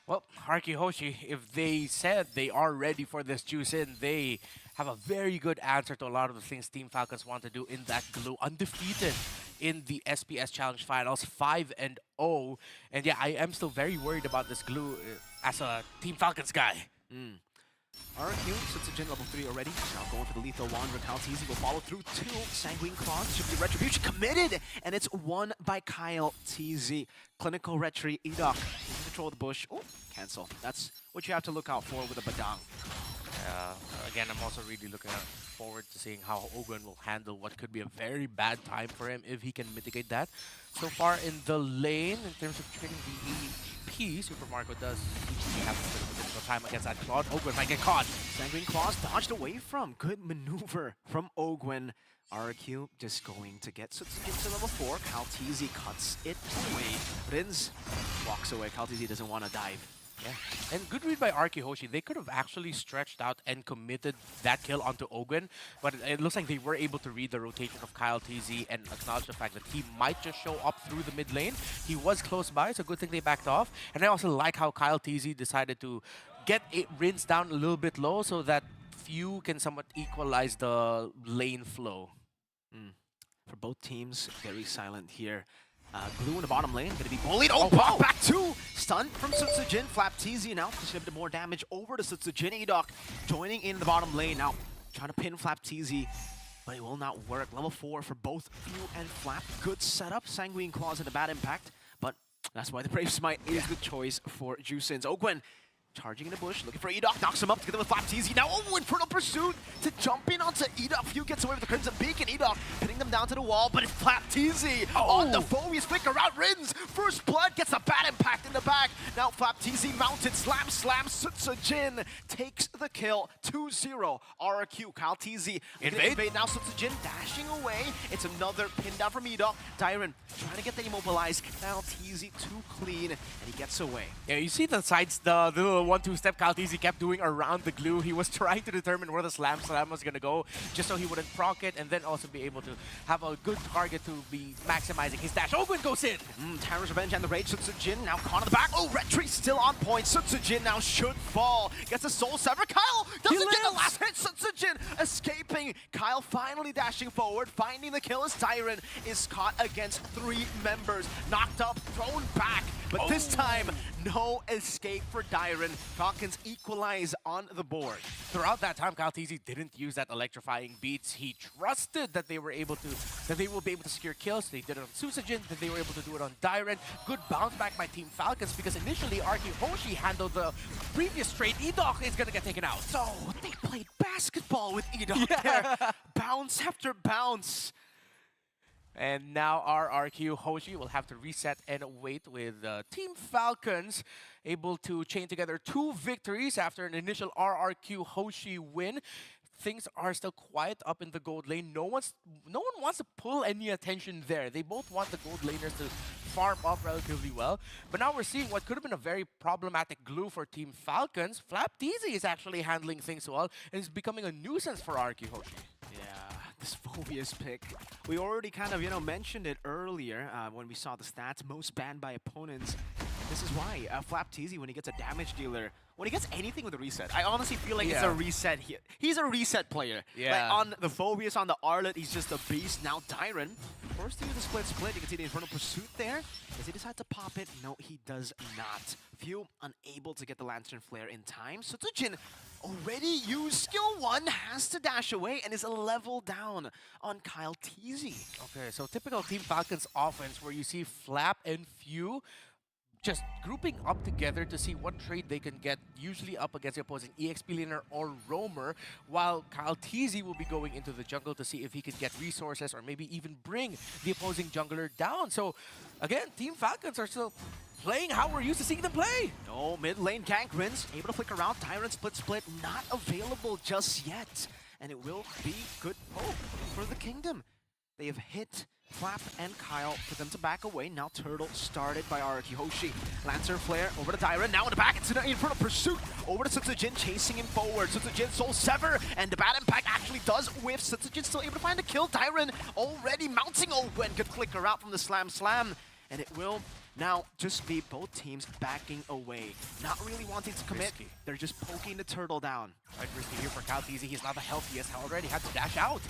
Well, Arkihoshi, if they said they are ready for this Juicin, they have a very good answer to a lot of the things Team Falcons want to do in that glue. Undefeated in the SPS Challenge Finals, 5-0. And yeah, I am still very worried about this glue as a Team Falcons guy. RRQ sits at Gen level 3 already. Now going for the lethal Wanderer. KyleTZ will follow through 2. Sanguine Claws should be Retribution committed, and it's won by KyleTZ. Clinical Retry, Edok in control of the bush. Oh, cancel. That's what you have to look out for with a Badang. Again, I'm also really looking forward to seeing how Ogwen will handle what could be a very bad time for him if he can mitigate that. So far in the lane, in terms of trading the HP, Super Marco does have a bit of a difficult time against that Claude. Ogwen might get caught. Sanguine Claws dodged away from. Good maneuver from Ogwen. RRQ just going to get into level 4. KyleTZ cuts it away. Rins walks away. KyleTZ doesn't want to dive. Yeah, and good read by Arkihoshi. They could have actually stretched out and committed that kill onto Ogwen, but it looks like they were able to read the rotation of KyleTZ and acknowledge the fact that he might just show up through the mid lane. He was close by, so good thing they backed off. And I also like how KyleTZ decided to get it rinsed down a little bit low so that Few can somewhat equalize the lane flow. For both teams, very silent here. Glue in the bottom lane, gonna be bullied. Oh, wow. Back two! Stun from Sutsujin. FlapTZ now, pushing a bit more damage over to Sutsujin. Edok joining in the bottom lane now, trying to pin FlapTZ, but it will not work. Level 4 for both Few and Flap. Good setup. Sanguine Claws and a bad impact, but that's why the Brave Smite is the choice for Juicins. Ogwen charging in the bush, looking for Edoc, knocks him up together with FlapTZ. Now, Infernal Pursuit to jump in onto Edoc. Few gets away with the Crimson Beacon. Edoc pinning them down to the wall, but it's FlapTZ on the Phobius flicker out. Rins, first blood, gets a bad impact in the back. Now FlapTZ mounted, slam, Sutsujin takes the kill, 2-0. RRQ, Kyle TZ. Invade. Now Sutsujin dashing away. It's another pin down from Edoc. Dyron trying to get the immobilized. Kyle TZ too clean, and he gets away. Yeah, you see the sides, the little 1-2 step Kyle TZ kept doing around the glue. He was trying to determine where the slam was going to go, just so he wouldn't proc it, and then also be able to have a good target to be maximizing his dash. Ogwin goes in! Terror's Revenge and the Rage. Sutsujin now caught in the back. Oh, Red Tree still on point. Sutsujin now should fall. Gets a Soul Sever. Kyle doesn't get the last hit. Sutsujin escaping. Kyle finally dashing forward, finding the kill as Tyron is caught against 3 members. Knocked up, thrown back, but this time, no escape for Dyron. Falcons equalize on the board. Throughout that time, Kyle TZ didn't use that electrifying beats. He trusted that they will be able to secure kills. They did it on Susujin, that they were able to do it on Dyron. Good bounce back by Team Falcons because initially Arky Hoshi handled the previous trade. Edoc is gonna get taken out. So they played basketball with Edoc there. Bounce after bounce. And now our RQ Hoshi will have to reset and wait with Team Falcons able to chain together 2 victories after an initial RRQ Hoshi win. Things are still quiet up in the gold lane. No one wants to pull any attention there. They both want the gold laners to farm up relatively well. But now we're seeing what could have been a very problematic glue for Team Falcons. FlapTZ is actually handling things well and is becoming a nuisance for RQ Hoshi. Yeah, this Phobius pick. We already kind of, mentioned it earlier when we saw the stats. Most banned by opponents. This is why FlapTZ, when he gets a damage dealer, when he gets anything with a reset, I honestly feel like it's a reset here. He's a reset player. Yeah. Like on the Phobius, on the Arlet, he's just a beast. Now Dyron, forced to use the split. You can see the Infernal Pursuit there. Does he decide to pop it? No, he does not. Few unable to get the Lantern Flare in time. Sutsujin already used skill 1, has to dash away, and is a level down on Kyle TZ. Okay, so typical Team Falcons offense where you see Flap and Few just grouping up together to see what trade they can get, usually up against the opposing EXP laner or roamer, while Kyle TZ will be going into the jungle to see if he can get resources or maybe even bring the opposing jungler down. So again, Team Falcons are still playing how we're used to seeing them play. No, mid lane gank. Rins able to flicker out. Tyrant split, not available just yet. And it will be good hope for the Kingdom. They have hit Flap and Kyle for them to back away. Now Turtle started by Araki Hoshi. Lancer Flare over to Dyron. Now in the back, it's an Infernal Pursuit over to Sutsujin, chasing him forward. Sutsujin Soul Sever, and the bad impact actually does whiff. Sutsujin still able to find a kill. Dyron already mounting Owen. Good flicker out from the slam. And it will now just be both teams backing away. Not really wanting to commit. Risky. They're just poking the Turtle down. Quite risky here for Kyle TZ. He's not the healthiest. Already had to dash out.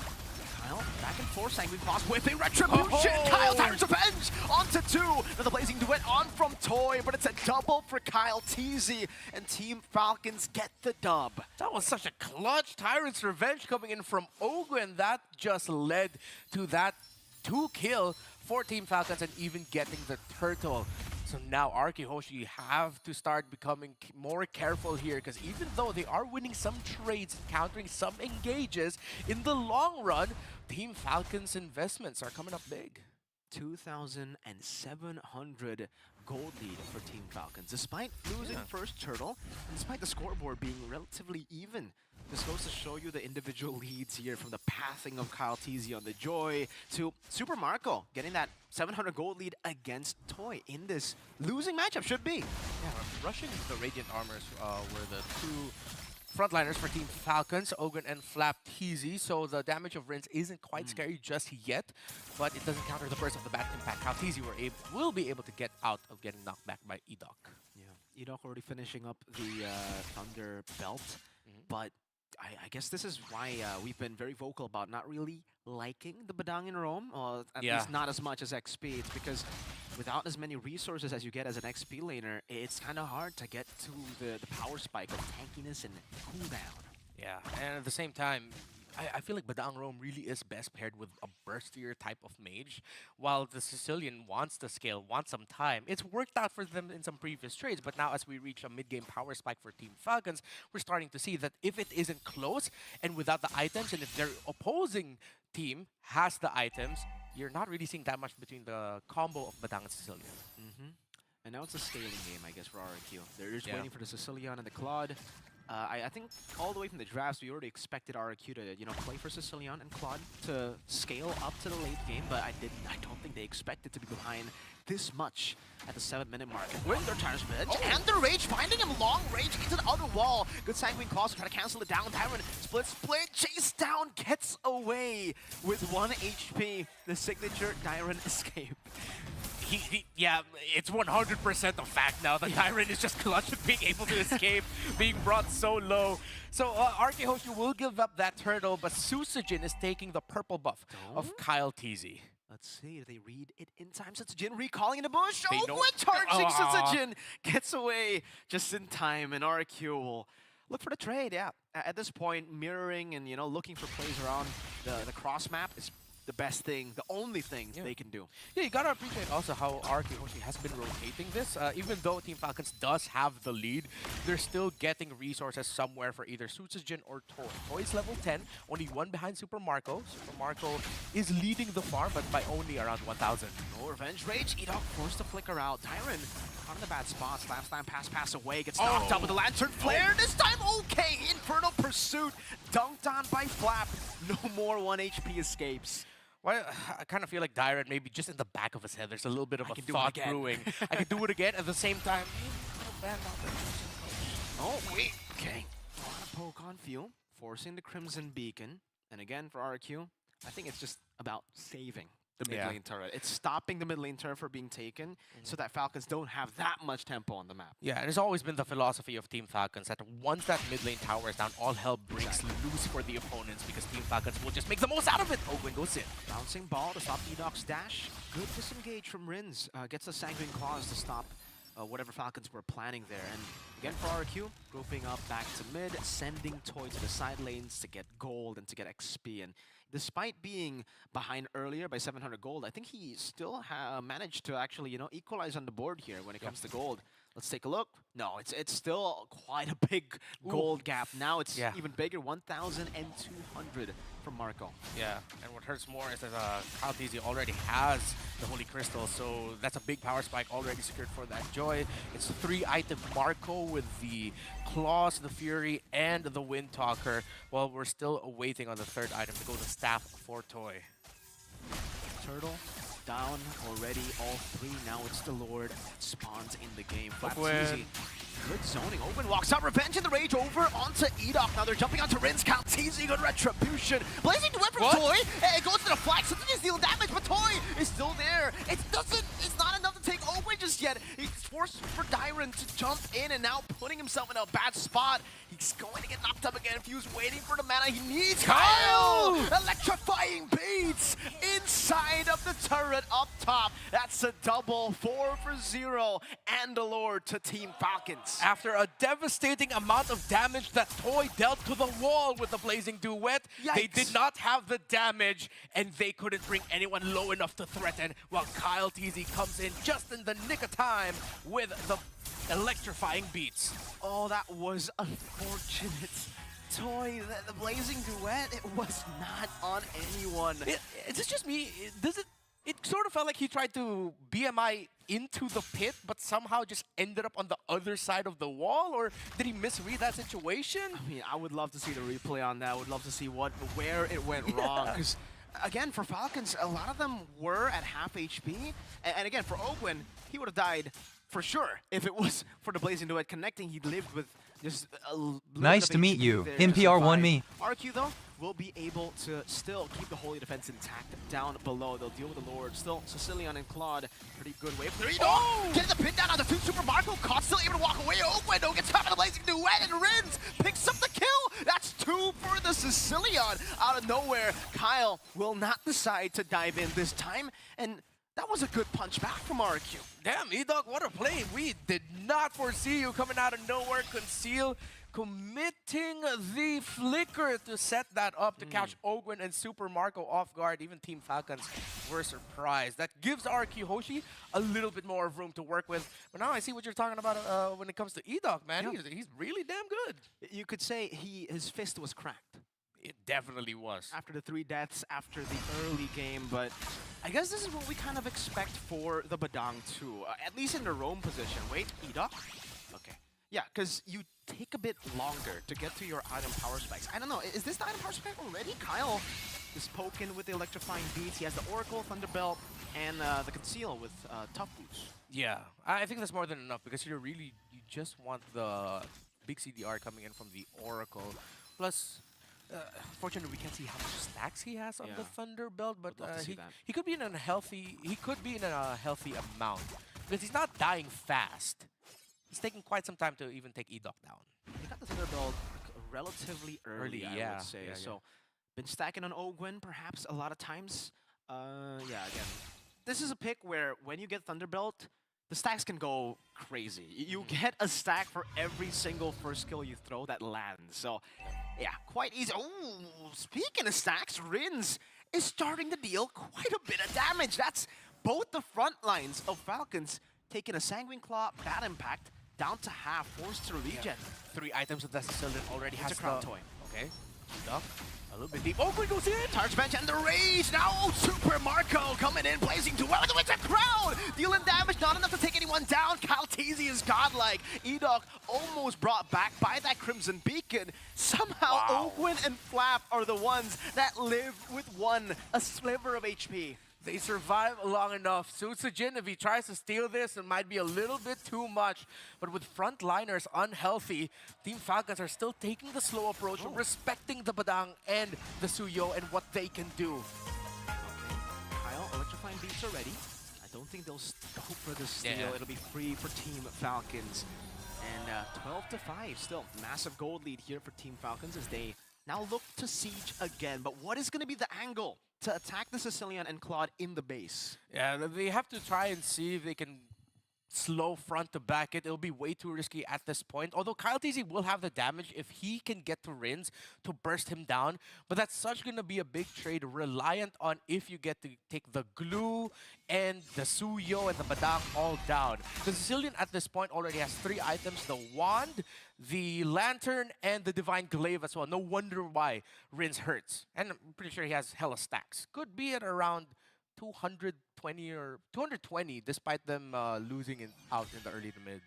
Kyle back and forth, Sanguine Boss with a Retribution! Kyle, Tyrant's Revenge! Onto 2! Now the Blazing Duet on from Toy, but it's a double for Kyle TZ, and Team Falcons get the dub. That was such a clutch Tyrant's Revenge coming in from Ogwen. That just led to that 2-kill for Team Falcons and even getting the turtle. So now Arky Hoshi have to start becoming more careful here, because even though they are winning some trades, encountering some engages, in the long run, Team Falcons' investments are coming up big. 2,700 gold lead for Team Falcons, despite losing first turtle, and despite the scoreboard being relatively even. This goes to show you the individual leads here, from the pathing of Kyle TZ on the Joy to Super Marco getting that 700 gold lead against Toy in this losing matchup should be. Yeah, rushing into the Radiant Armors were the 2 frontliners for Team Falcons, Ogren and FlapTZ, so the damage of Rins isn't quite scary just yet, but it doesn't counter the burst of the bad impact. FlapTZ will be able to get out of getting knocked back by Edoc. Yeah, Edoc already finishing up the Thunder belt, but I guess this is why we've been very vocal about not really liking the Badang in Rome, or at least not as much as XP. It's because without as many resources as you get as an XP laner, it's kind of hard to get to the power spike of tankiness and cooldown. Yeah, and at the same time, I feel like Badang Rome really is best paired with a burstier type of mage, while the Sicilian wants to scale, wants some time. It's worked out for them in some previous trades, but now as we reach a mid-game power spike for Team Falcons, we're starting to see that if it isn't close and without the items, and if their opposing team has the items, you're not really seeing that much between the combo of Badang and Sicilian. And now it's a scaling game, I guess, for RRQ. They're just waiting for the Sicilian and the Claude. I think all the way from the drafts, we already expected RRQ to, play for Sicilian and Claude to scale up to the late game, but I don't think they expected to be behind this much at the 7-minute mark. And with their transmit, and the Rage finding him long range into the outer wall. Good Sanguine Claws to try to cancel it down. Tyron split, chase down, gets away with 1 HP. The signature Tyron escape. Yeah, it's 100% a fact now that Tyron is just clutch at being able to escape, being brought so low. So RK Hoshi will give up that turtle, but Susujin is taking the purple buff of Kyle TZ. Let's see, do they read it in time? Susujin recalling in the bush. They Oh, know- good charging Susujin gets away just in time, and RQ will look for the trade, yeah. At this point, mirroring and, looking for plays around the cross map is the best thing, the only thing they can do. Yeah, you gotta appreciate also how RK Hoshi has been rotating this. Even though Team Falcons does have the lead, they're still getting resources somewhere for either Susujin or Toy. Toy is level 10, only 1 behind Super Marco. Super Marco is leading the farm, but by only around 1,000. No revenge rage. Edok forced to flicker out. Tyron on the bad spot. Slam, pass away. Gets knocked out with the lantern flare. This time, okay. Infernal Pursuit. Dunked on by Flap. No more 1 HP escapes. Well, I kind of feel like Dyrant maybe just in the back of his head. There's a little bit of a thought brewing. I can do it again at the same time. Oh, wait. Okay. A lot of poke on Fuel. Forcing the Crimson Beacon. And again, for RQ, I think it's just about saving the mid lane turret. It's stopping the mid lane turret from being taken so that Falcons don't have that much tempo on the map. Yeah, and it's always been the philosophy of Team Falcons that once that mid lane tower is down, all hell breaks loose for the opponents because Team Falcons will just make the most out of it. Open goes in. Bouncing ball to stop Edok's dash. Good disengage from Rins. Gets the Sanguine Claws to stop whatever Falcons were planning there. And again for RQ, grouping up back to mid, sending Toy to the side lanes to get gold and to get XP. And despite being behind earlier by 700 gold, I think he still managed to actually, equalize on the board here when it comes to gold. Let's take a look. No, it's still quite a big gold gap. Now it's even bigger, 1,200 from Marco. Yeah, and what hurts more is that Kyle TZ already has the Holy Crystal, so that's a big power spike already secured for that Joy. It's 3-item Marco with the Claws, the Fury, and the Wind Talker, while we're still waiting on the 3rd item to go to Staff for Toy. Turtle down already, all 3. Now it's the Lord that spawns in the game. Flap Open. TZ. Good zoning. Open walks out. Revenge in the rage over onto Edok. Now they're jumping onto Rins. Count TZ. Good retribution. Blazing Duet from Toy. It goes to the flag. Something is dealing damage, but Toy is still there. It's not enough to take Open just yet. He's forced for Dyron to jump in and now putting himself in a bad spot. He's going to get knocked up again. Fuse waiting for the mana. He needs Kyle! Electrifying beats inside of the turret up top. That's a double 4 for 0 and the Lord to Team Falcons. After a devastating amount of damage that Toy dealt to the wall with the Blazing Duet, they did not have the damage and they couldn't bring anyone low enough to threaten, while Kyle TZ comes in just in the nick of time with the electrifying beats. Oh, that was unfortunate. Toy, the Blazing Duet, it was not on anyone. Is this just me? It sort of felt like he tried to BMI into the pit, but somehow just ended up on the other side of the wall? Or did he misread that situation? I mean, I would love to see the replay on that. I would love to see where it went wrong. Because, again, for Falcons, a lot of them were at half HP. And again, for Owen, he would have died for sure. If it was for the Blazing Duet connecting, he lived with just a little Nice bit to of meet HP you. there Him to PR won survive. me. RQ, though, will be able to still keep the Holy Defense intact down below. They'll deal with the Lord. Still, Sicilian and Claude, pretty good wave. There you go! Getting the pin down on the 2 Super Marco. Caught, still able to walk away. Window gets caught in the Blazing Duet, and Rins picks up the kill! That's 2 for the Sicilian. Out of nowhere, Kyle will not decide to dive in this time, and that was a good punch back from RQ. Damn, Edok, what a play. We did not foresee you coming out of nowhere. Conceal committing the flicker to set that up to catch Ogwen and Super Marco off guard. Even Team Falcons were surprised. That gives RQ Hoshi a little bit more room to work with. But now I see what you're talking about when it comes to Edoc, man. Yeah. He's really damn good. You could say his fist was cracked It definitely was. after the 3 deaths after the early game, but I guess this is what we kind of expect for the Badang too, at least in the roam position. Wait, Edoc? Okay. Yeah, because you take a bit longer to get to your item power spikes. I don't know, is this the item power spike already? Kyle is poking with the electrifying beats. He has the Oracle, Thunderbelt, and the Conceal with Tough Boots. Yeah, I think that's more than enough because you just want the big CDR coming in from the Oracle. Plus, fortunately, we can't see how much stacks he has on the Thunderbelt, but Would love to see that. he could be in a healthy amount because he's not dying fast. He's taking quite some time to even take Edoc down. He got the Thunderbelt relatively early, I yeah, would say. yeah. So, been stacking on Ogwen perhaps a lot of times. Yeah, again, this is a pick where when you get Thunderbelt, the stacks can go crazy. You get a stack for every single first skill you throw that lands. So, yeah, quite easy. Oh, speaking of stacks, Rins is starting to deal quite a bit of damage. That's both the front lines of Falcons taking a Sanguine Claw, bad impact, down to half, forced to regen. 3 items of that Sicilian already has It's a Crown the- Toy. Okay, Edoc, a little bit deep. Ogwen goes in! Targe bench and the rage. Now Super Marco coming in, blazing too well with the crown. Dealing damage, not enough to take anyone down. Kalteezy is godlike. Edoc almost brought back by that Crimson Beacon. Somehow Ogwen and Flap are the ones that live with a sliver of HP. They survive long enough. Sutsujin, if he tries to steal this, it might be a little bit too much. But with frontliners unhealthy, Team Falcons are still taking the slow approach, respecting the Badang and the Suyo and what they can do. Kyle, electrifying beats already. I don't think they'll go for the steal. Yeah. It'll be free for Team Falcons. And 12-5 still. Massive gold lead here for Team Falcons as they now look to siege again. But what is going to be the angle to attack the Sicilian and Claude in the base? Yeah, they have to try and see if they can slow front to back it. It'll be way too risky at this point. Although Kyle TZ will have the damage if he can get to Rins to burst him down. But that's such going to be a big trade reliant on if you get to take the glue and the Suyo and the Badang all down. The Sicilian at this point already has 3 items. The Wand, the Lantern, and the Divine Glaive as well. No wonder why Rins hurts. And I'm pretty sure he has hella stacks. Could be at around 220 or 220 despite them losing out in the early to mid.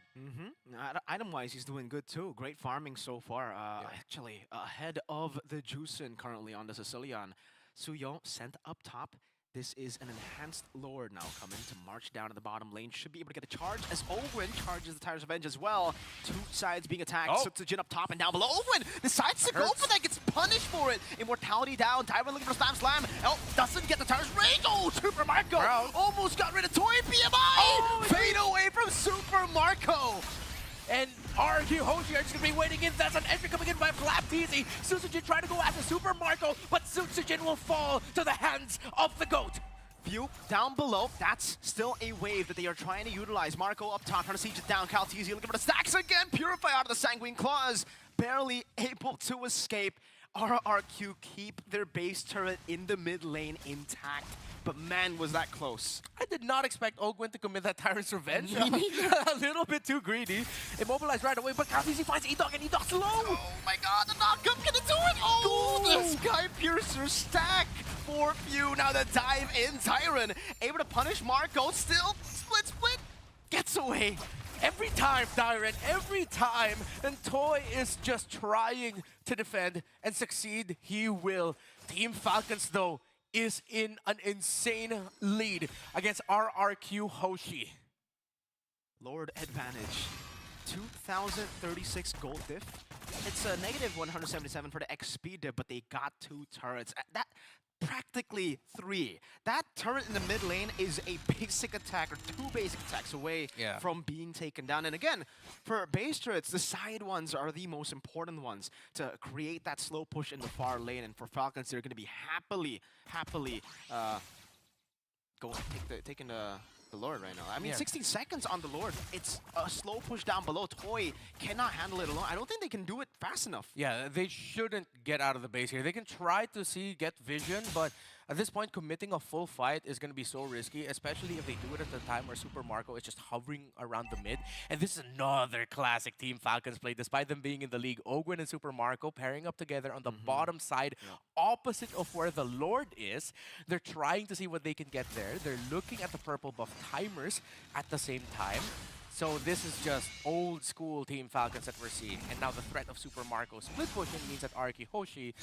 Item-wise, he's doing good too. Great farming so far. Actually, ahead of the Juicin currently on the Sicilian. Suyo sent up top. This is an enhanced Lord now coming to march down to the bottom lane. Should be able to get a charge as Ogwen charges the Tire's Revenge as well. 2 sides being attacked. Sutsujin up top and down below. Ogwen decides to go for that, gets punished for it. Immortality down. Tyrant looking for Slam. Oh, doesn't get the Tire's Rage. Oh, Super Marco almost got rid of Toy PMI. Fade away from Super Marco. And RQ Hoshi are just going to be waiting in. That's an entry coming in by Flap TZ. Sutsujin trying to go after Super Marco, but Sutsujin will fall to the hands of the GOAT. View down below. That's still a wave that they are trying to utilize. Marco up top, trying to siege it down. Kalteezy looking for the stacks again. Purify out of the Sanguine Claws. Barely able to escape. RRQ keep their base turret in the mid lane intact. But man, was that close. I did not expect Ogwen to commit that Tyrant's Revenge. A little bit too greedy. Immobilized right away, but Kalteezy finds Edoc and Edoc's low. Oh my god, the knockup gonna do it! Oh, the Sky Piercer stack for Few. Now the dive in. Tyrant able to punish Marco. Still split, gets away. Every time, Tyrant, every time. And Toy is just trying to defend and succeed. He will. Team Falcons, though, is in an insane lead against RRQ Hoshi. Lord advantage. 2,036 gold diff. It's a negative 177 for the XP diff, but they got 2 turrets. That practically 3. That turret in the mid lane is a basic attack or 2 basic attacks away from being taken down. And again, for base turrets, the side ones are the most important ones to create that slow push in the far lane. And for Falcons, they're going to be happily taking the the Lord right now. I mean, Yeah. 16 seconds on the Lord. It's a slow push down below. Toy cannot handle it alone. I don't think they can do it fast enough. Yeah, they shouldn't get out of the base here. They can try to get vision, but at this point, committing a full fight is going to be so risky, especially if they do it at the time where Super Marco is just hovering around the mid. And this is another classic Team Falcons play, despite them being in the league. Ogwen and Super Marco pairing up together on the bottom side, opposite of where the Lord is. They're trying to see what they can get there. They're looking at the purple buff timers at the same time. So this is just old school Team Falcons that we're seeing. And now the threat of Super Marco split pushing means that Araki Hoshi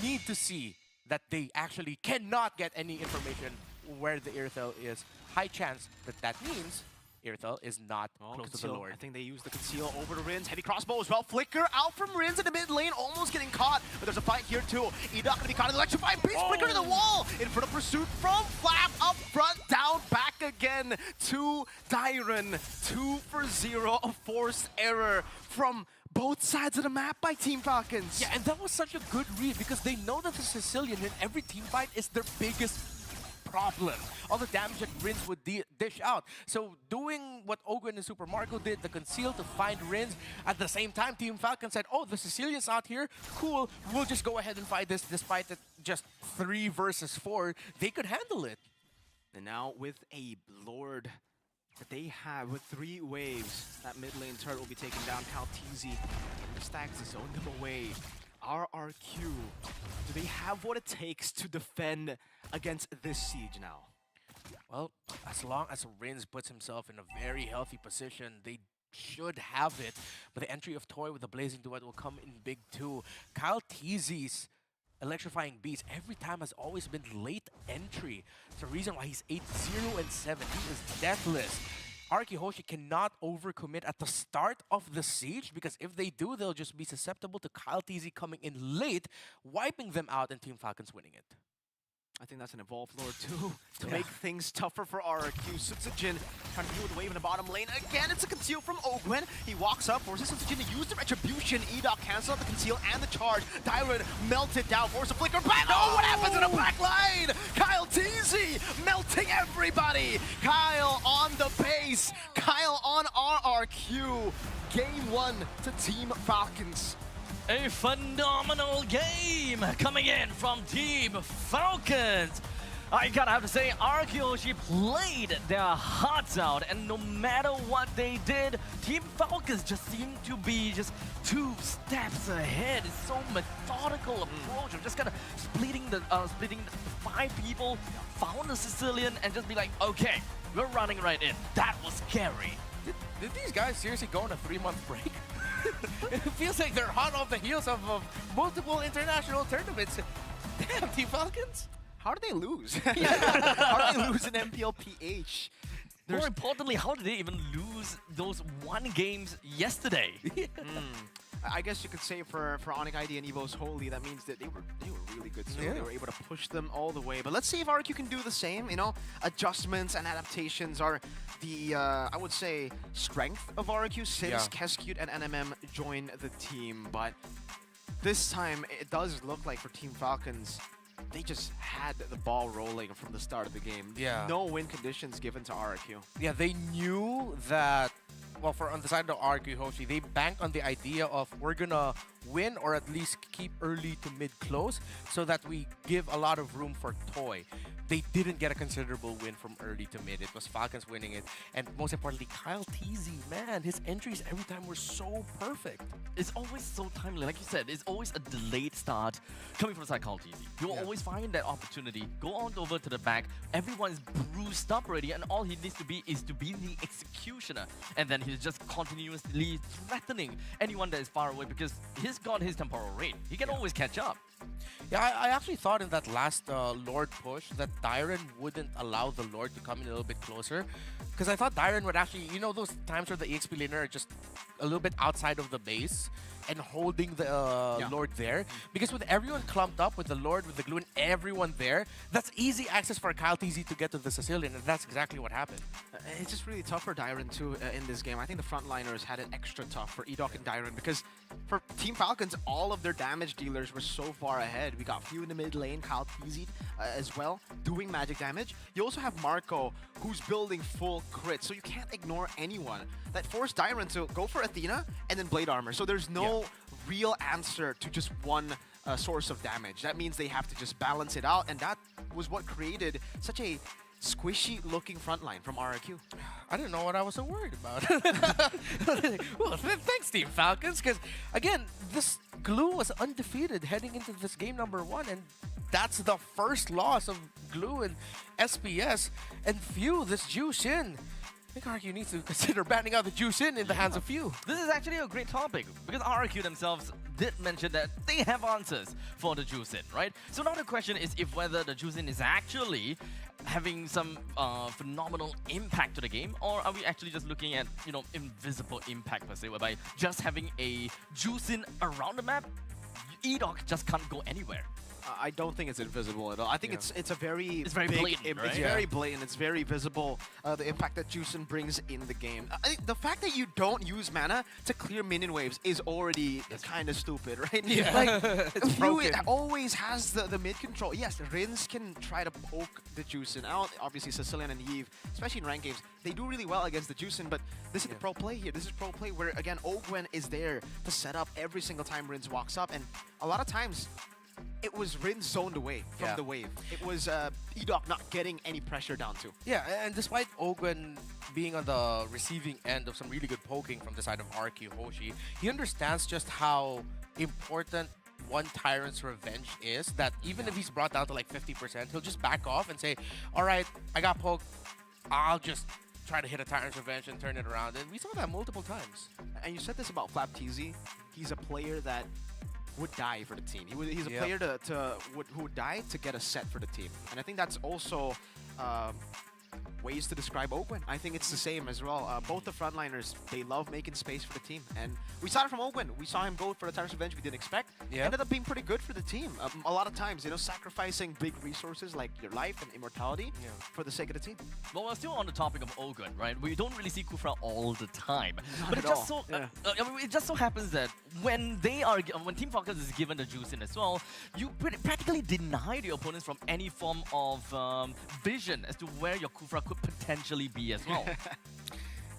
need to see that they actually cannot get any information where the Irthel is. High chance that that means Irthel is not close to the Conceal. Lord. I think they use the conceal over to Rins. Heavy crossbow as well. Flicker out from Rins in the mid lane, almost getting caught. But there's a fight here too. Edok gonna be caught in the electrifying beast. Flicker to the wall in front of pursuit from Flap. Up front, down, back again to Dyron. 2 for 0. A forced error from both sides of the map by Team Falcons. Yeah, and that was such a good read because they know that the Sicilian in every team fight is their biggest problem. All the damage that Rins would dish out. So doing what Ogwen and Super Marco did, the conceal to find Rins, at the same time Team Falcon said, oh, the Sicilian's out here, cool, we'll just go ahead and fight this despite that just 3 versus 4, they could handle it. And now with a Lord that they have with 3 waves, that mid lane turret will be taken down. Calteezy stacks his own them away. RRQ, do they have what it takes to defend against this siege now? Well, as long as Rins puts himself in a very healthy position, they should have it. But the entry of Toy with the Blazing Duet will come in big too. Kyle Teasy's Electrifying Beast every time has always been late entry. It's the reason why he's 8-0 and 7. He is deathless. Araki Hoshi cannot overcommit at the start of the siege because if they do, they'll just be susceptible to Kyle Teasy coming in late, wiping them out and Team Falcons winning it. I think that's an evolved Lord too, to make things tougher for RRQ. Sutsujin trying to deal with the wave in the bottom lane. Again, it's a conceal from Ogwen. He walks up, forces Sutsujin to use the retribution. Edok cancel out the conceal and the charge. Dyron melted down, force a flicker back. Oh, what happens in the back line? Kyle Teasy melting everybody. Kyle on the base. Kyle on RRQ. Game 1 to Team Falcons. A phenomenal game coming in from Team Falcons. I gotta have to say, Araki played their hearts out, and no matter what they did, Team Falcons just seemed to be just 2 steps ahead. It's so methodical approach of just kind of splitting the 5 people, found the Sicilian, and just be like, okay, we're running right in. That was scary. Did these guys seriously go on a 3-month break? It feels like they're hot off the heels of multiple international tournaments. Damn, Team Falcons. How did they lose? How did they lose in MPLPH? More importantly, how did they even lose those 1 games yesterday? I guess you could say for Onyx ID and Evo's Holy, that means that they were really good. So they were able to push them all the way. But let's see if RQ can do the same. You know, adjustments and adaptations are the I would say strength of RQ since Keskute and NMM joined the team. But this time it does look like for Team Falcons, they just had the ball rolling from the start of the game. Yeah. No win conditions given to RQ. Yeah, they knew that, well, for on the side of RQ Hoshi, they banked on the idea of we're gonna win or at least keep early to mid close so that we give a lot of room for Toy. They didn't get a considerable win from early to mid. It was Falcons winning it. And most importantly, Kyle Teasy, man, his entries every time were so perfect. It's always so timely. Like you said, it's always a delayed start coming from Psychology. You'll always find that opportunity. Go on over to the back. Everyone's bruised up already, and all he needs to be is to be the executioner. And then he's just continuously threatening anyone that is far away because he's got his temporal rate. He can always catch up. Yeah, I actually thought in that last Lord push that Dyron wouldn't allow the Lord to come in a little bit closer. Because I thought Dyron would actually, you know those times where the EXP laner are just a little bit outside of the base and holding the Lord there? Because with everyone clumped up, with the Lord, with the glue, and everyone there, that's easy access for Kyle TZ to get to the Sicilian, and that's exactly what happened. It's just really tough for Dyron too in this game. I think the frontliners had it extra tough for Edok and Dyron because for Team Falcons, all of their damage dealers were so far ahead. We got Few in the mid lane, Kyle TZ as well, doing magic damage. You also have Marco, who's building full crit, so you can't ignore anyone. That forced Dyron to go for Athena and then Blade Armor, so there's no real answer to just one source of damage. That means they have to just balance it out, and that was what created such a squishy looking frontline from RRQ. I didn't know what I was so worried about. Well, thanks, Team Falcons, because again, this Glue was undefeated heading into this game number 1, and that's the first loss of Glue and SPS. And Few, this Jushin, I think RRQ needs to consider banning out the Jushin in the hands of Few. This is actually a great topic because RRQ themselves did mention that they have answers for the Jushin, right? So now the question is if whether the Jushin is actually having some phenomenal impact to the game, or are we actually just looking at, you know, invisible impact per se, whereby just having a Jushin around the map, Edok just can't go anywhere. I don't think it's invisible at all. I think it's a very very big blatant, right? It's very blatant. It's very visible. The impact that Jushin brings in the game. I think the fact that you don't use mana to clear minion waves is already kind of stupid, right? Yeah. Like It's Few broken. always has the mid control. Yes, Rins can try to poke the Jushin out. Obviously, Sicilian and Yves, especially in ranked games, they do really well against the Jushin. But this is the pro play here. This is pro play where again Ogwen is there to set up every single time Rins walks up, and a lot of times it was Rin zoned away from the wave. It was Edok not getting any pressure down to. Yeah, and despite Ogwen being on the receiving end of some really good poking from the side of RQ Hoshi, he understands just how important one Tyrant's revenge is, that even if he's brought down to like 50%, he'll just back off and say, all right, I got poked, I'll just try to hit a Tyrant's revenge and turn it around. And we saw that multiple times. And you said this about Flap TZ. He's a player that would die for the team. He's a player who would die to get a set for the team. And I think that's also ways to describe Ogwen. I think it's the same as well. Both the frontliners, they love making space for the team. And we saw it from Ogwen. We saw him go for the Tyrant's Revenge we didn't expect. Ended up being pretty good for the team. A lot of times, you know, sacrificing big resources like your life and immortality for the sake of the team. Well, we're still on the topic of Ogwen, right? We don't really see Kufra all the time. Not But at it just all. so I mean, it just so happens that when Team Falcons is given the Jushin as well, you practically deny the opponents from any form of vision as to where your Kufra could potentially be as well.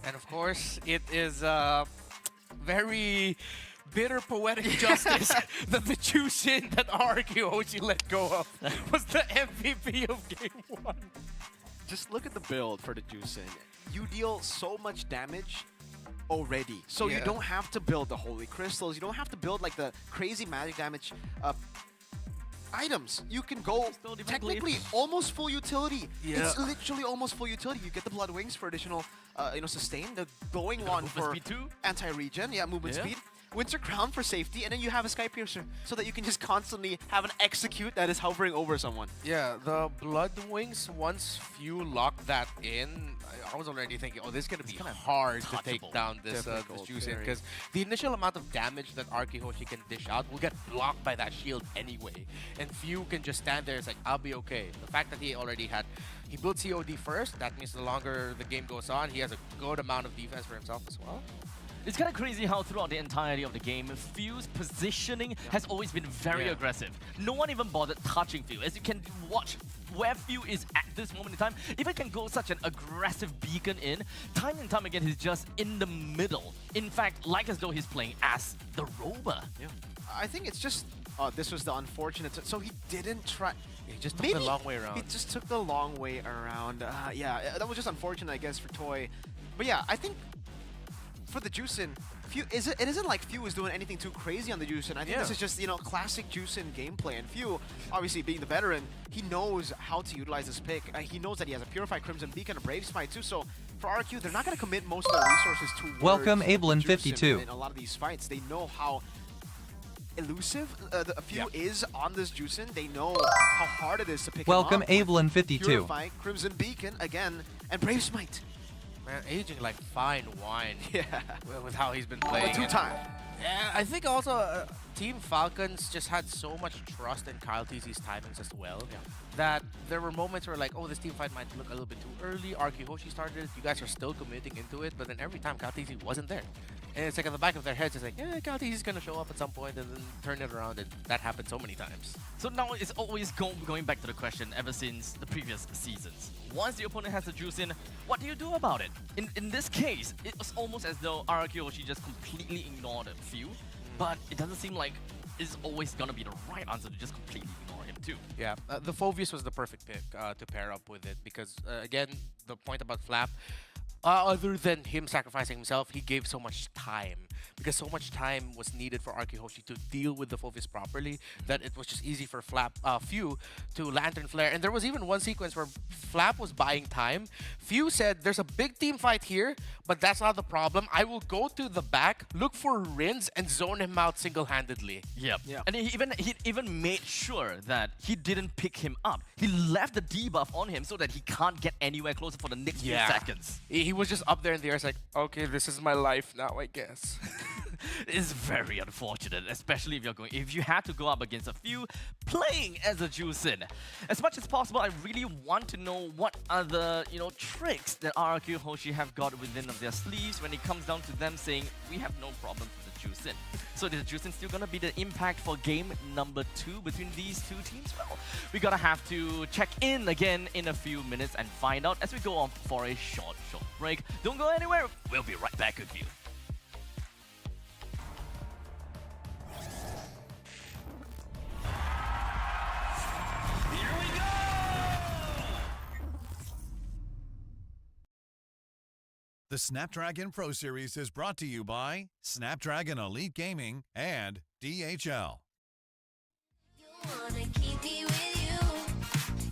And of course, it is very bitter poetic justice that the Jushin that RQ Hoshi let go of was the MVP of Game 1. Just look at the build for the Jushin. You deal so much damage already. So you don't have to build the Holy Crystals. You don't have to build like the crazy magic damage items. You can go technically almost full utility. It's literally almost full utility. You get the Blood Wings for additional sustain. The glowing one for anti-regen. Yeah, movement speed. Winter Crown for safety, and then you have a Sky Piercer so that you can just constantly have an execute that is hovering over someone. Yeah, the Blood Wings, once Few locked that in, I was already thinking, oh, this is going to be hard to take down this Jushin, because the initial amount of damage that RQ Hoshi can dish out will get blocked by that shield anyway. And Few can just stand there, it's like, I'll be okay. The fact that he built COD first, that means the longer the game goes on, he has a good amount of defense for himself as well. It's kind of crazy how throughout the entirety of the game, Few's positioning has always been very aggressive. No one even bothered touching Few. As you can watch where Few is at this moment in time, if it can go such an aggressive beacon in, time and time again, he's just in the middle. In fact, like as though he's playing as the rover. Yeah. I think it's just, this was the unfortunate, so he didn't try. He just took the long way around. He just took the long way around. Yeah, that was just unfortunate, I guess, for Toy. But yeah, I think for the Jushin, it isn't like Few is doing anything too crazy on the Jushin. I think this is just, you know, classic Jushin gameplay. And Few, obviously being the veteran, he knows how to utilize this pick. He knows that he has a Purified Crimson Beacon, a Brave Smite too. So for RQ, they're not going to commit most of their resources to Welcome, Abelin52. in a lot of these fights. They know how elusive the Few is on this Jushin. They know how hard it is to pick Welcome, him up. Abelin52. Purify, Crimson Beacon again, and Brave Smite. Man, aging like fine wine. Yeah. With how he's been playing. Two-time. Yeah, I think also Team Falcons just had so much trust in Kyle TZ's timings as well that there were moments where like, oh, this team fight might look a little bit too early. RQ Hoshi started it. You guys are still committing into it, but then every time Kyle TZ wasn't there. And it's like in the back of their heads, it's like, yeah, Galti, he's gonna show up at some point and then turn it around, and that happened so many times. So now it's always going back to the question ever since the previous seasons. Once the opponent has the juice in, what do you do about it? In this case, it was almost as though RRQ just completely ignored a few, but it doesn't seem like it's always gonna be the right answer to just completely ignore him too. Yeah, the Phoveus was the perfect pick to pair up with it because, again, the point about Flap, other than him sacrificing himself, he gave so much time. Because so much time was needed for Arky Hoshi to deal with the Phoveus properly that it was just easy for Few to Lantern Flare. And there was even one sequence where Flap was buying time. Few said, there's a big team fight here, but that's not the problem. I will go to the back, look for Rins, and zone him out single-handedly. Yep. And he even made sure that he didn't pick him up. He left the debuff on him so that he can't get anywhere closer for the next few seconds. He was just up there in the air, it's like, okay, this is my life now, I guess. It's very unfortunate, especially if you had to go up against a few playing as a Juicin. As much as possible, I really want to know what other tricks that RRQ Hoshi have got within of their sleeves when it comes down to them saying we have no problem with the Juicin. So is the Juicin still gonna be the impact for game number 2 between these two teams? Well, we gotta have to check in again in a few minutes and find out as we go on for a short break. Don't go anywhere. We'll be right back with you. The Snapdragon Pro Series is brought to you by Snapdragon Elite Gaming and DHL. Wanna keep me with you,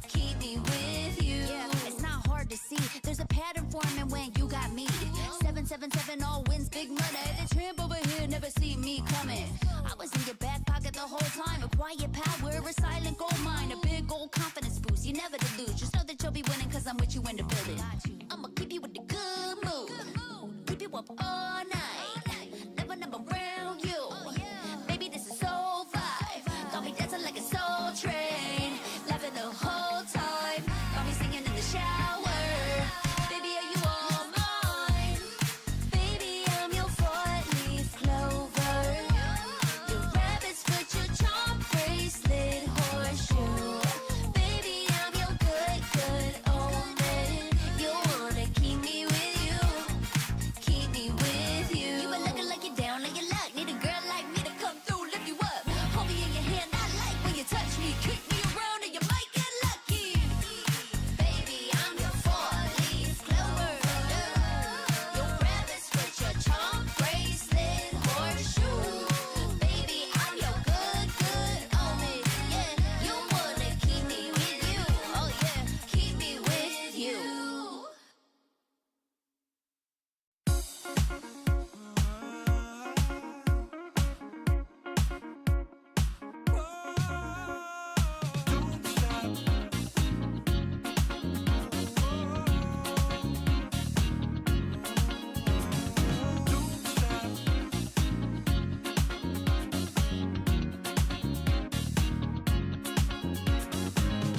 keep me with you. Yeah, it's not hard to see. There's a pattern forming when you got me. 777 all wins big money. The tramp over here never see me coming. I was in your back pocket the whole time. A quiet power, a silent gold mine, a big old confidence boost. You never delude. Just know that you'll be winning cause I'm with you in the building. I'ma keep you with the good mood. Keep you up all night. Never around you. Baby, this is so vibe. Got me dancing like a soul train. Laughing the whole time. Got me singing in the shower. Baby, are you all mine? Baby, I'm your four-leaf clover. Your rabbit's foot, your charm bracelet, horseshoe. Baby, I'm your good omen. You wanna keep me with you, keep me with you. You been looking like you're down on your luck. Need a girl like me to come through, lift you up. Hold me in your hand, I like when you touch me. Kick me around and you might get lucky. Baby, I'm your four-leaf clover. Your rabbit's foot, your charm bracelet, horseshoe. Baby, I'm your good omen. Yeah, you wanna keep me with you. Oh yeah, keep me with you.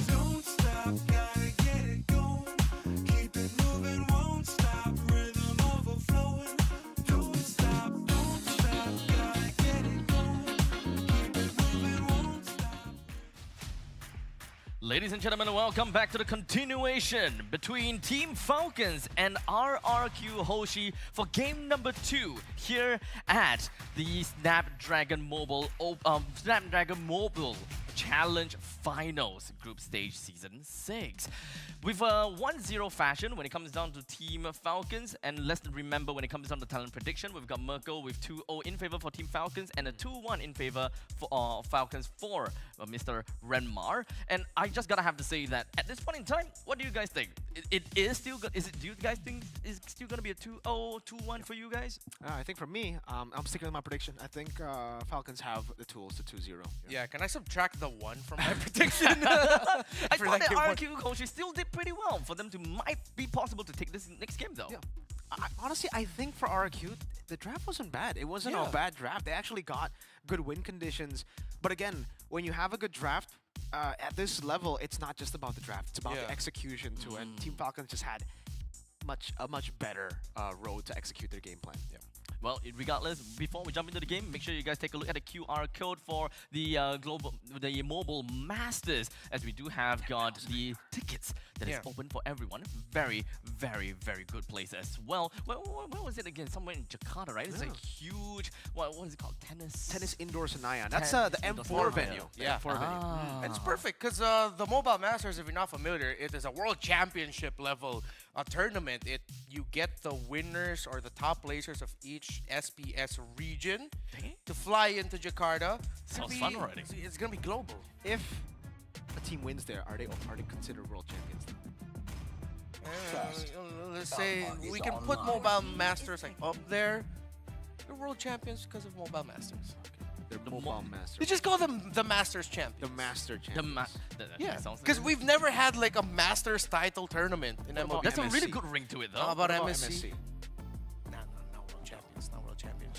Don't stop, gotta get it going. Keep it moving, won't stop. Rhythm overflowing. Don't stop, gotta get it going. Keep it moving, won't stop. Ladies and gentlemen, welcome back to the continuation between Team Falcons and RRQ Hoshi for game number 2 here at the Snapdragon Mobile Challenge Finals Group Stage Season 6. With a 1-0 fashion when it comes down to Team Falcons, and let's remember when it comes down to talent prediction, we've got Merkel with 2-0 in favor for Team Falcons and a 2-1 in favor for Falcons for Mr. Renmar. And I just gotta have to say that at this point in time, what do you guys think? It is still do you guys think it's still gonna be a 2-0, 2-1 for you guys? I think for me, I'm sticking with my prediction. I think Falcons have the tools to 2-0. Yeah, can I subtract the 1 from my prediction? I For thought that that game one. RRQ Hoshi still did pretty well for them to might be possible to take this next game though. Yeah. Honestly, I think for RRQ, the draft wasn't bad. It wasn't a bad draft. They actually got good win conditions. But again, when you have a good draft, at this level, it's not just about the draft. It's about the execution too. And Team Falcons just had a much better road to execute their game plan. Well, regardless, before we jump into the game, make sure you guys take a look at the QR code for the the Mobile Masters, as we do have got the tickets that is open for everyone. Very, very, very good place as well. Where was it again? Somewhere in Jakarta, right? It's a huge, what is it called? Tennis Indoor Senayan. That's the M4 venue. Yeah. M4 venue. And it's perfect because the Mobile Masters, if you're not familiar, it is a world championship level tournament. You get the winners or the top placers of each SPS region to fly into Jakarta. Sounds fun already. It's gonna be global. If a team wins there, are they considered world champions? Let's say we can put Mobile Masters like up there. They're world champions because of Mobile Masters. They're Mobile Masters. You just call them the Masters champions. The Master champions. Yeah, because we've never had like a Masters title tournament in MLB. That's a really good ring to it, though. How about MSC? No, world champions. Not world champions.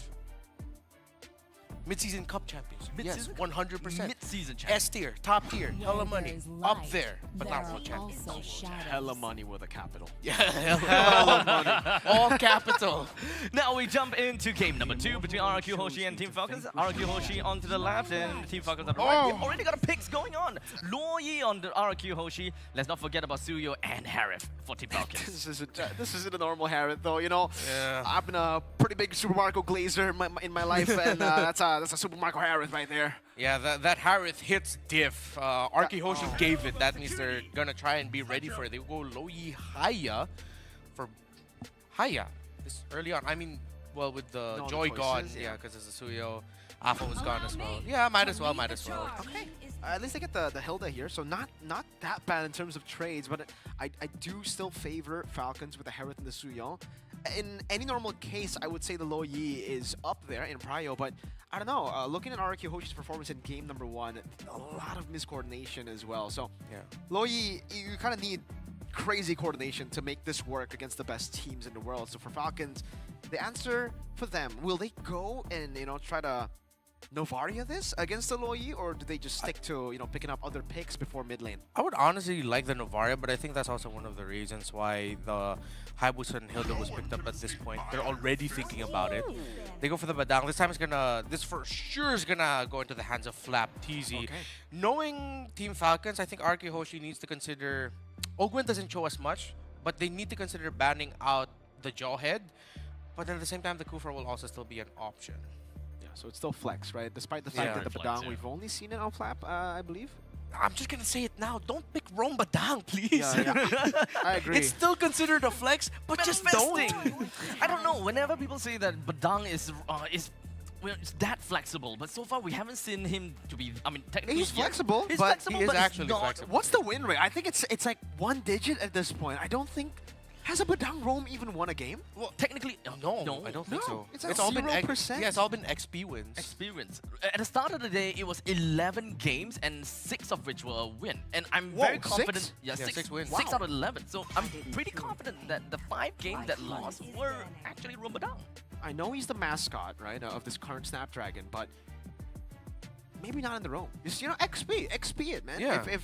Mid-season cup champions. Yes, 100%. Mid-season champions. S tier, top tier, hella money, up there, but not world champions. Hella money with a capital. Yeah, hella money. All capital. Now we jump into game number 2 between RRQ Hoshi and Team Falcons. RRQ Hoshi onto the left and Team Falcons on the right. We already got a picks going on. Luoyi on the RRQ Hoshi. Let's not forget about Suyo and Harith for Team Falcons. This isn't a normal Harith, though. You know, Yeah. I've been a pretty big Super Mario glazer in my life, and that's a Super Mario Harith right there. Yeah, that Harith hits diff. Arki Hoshi gave it. That means they're gonna try and be ready for it. They go Loyi Haya for Haya this early on. I mean, well, with the No, the Joy gone, choices, yeah, because it's a Suyo. Alpha was gone as well. Yeah, might as well. Okay. At least they get the Hilda here, so not that bad in terms of trades, but I do still favor Falcons with the Harith and the Suyo. In any normal case, I would say the Lo Yi is up there in Prio, but I don't know. Looking at RQ Hoshi's performance in game number 1, a lot of miscoordination as well. So Yeah. Lo Yi, you kind of need crazy coordination to make this work against the best teams in the world. So for Falcons, the answer for them, will they go and try to Novaria this against the Lo Yi, or do they just stick to picking up other picks before mid lane? I would honestly like the Novaria, but I think that's also one of the reasons why the Hayabusa and Hilda was picked up at this point. They're already thinking about it. They go for the Badang. This for sure is gonna go into the hands of Flap TZ. Okay. Knowing Team Falcons, I think Arki Hoshi needs to consider. Ogwen doesn't show as much, but they need to consider banning out the Jawhead. But then at the same time, the Kufra will also still be an option. Yeah, so it's still flex, right? Despite the fact that the Flex, Badang, yeah. we've only seen it on Flap, I believe. I'm just gonna say it now. Don't pick Rome Badang, please. Yeah. I agree. It's still considered a flex, but just don't. I don't know. Whenever people say that Badang is well, it's that flexible, but so far we haven't seen him to be. I mean, technically He's flexible, He's but flexible, he is but it's actually not- flexible. What's the win rate? I think it's like 1 digit at this point. I don't think. Has a Badang Rome even won a game? Well, technically, No, I don't think No, so. it's at all been 0%. Yeah, it's all been XP wins. experience. At the start of the day, it was 11 games and 6 of which were a win. And I'm Whoa, very confident. 6? Yeah, Yeah, 6 wins. 6 Wow. out of 11. So I'm pretty confident that the 5 games that lost were actually Ramadan. I know he's the mascot, right, of this current Snapdragon, but maybe not in the Rome. Just XP it, man. Yeah. If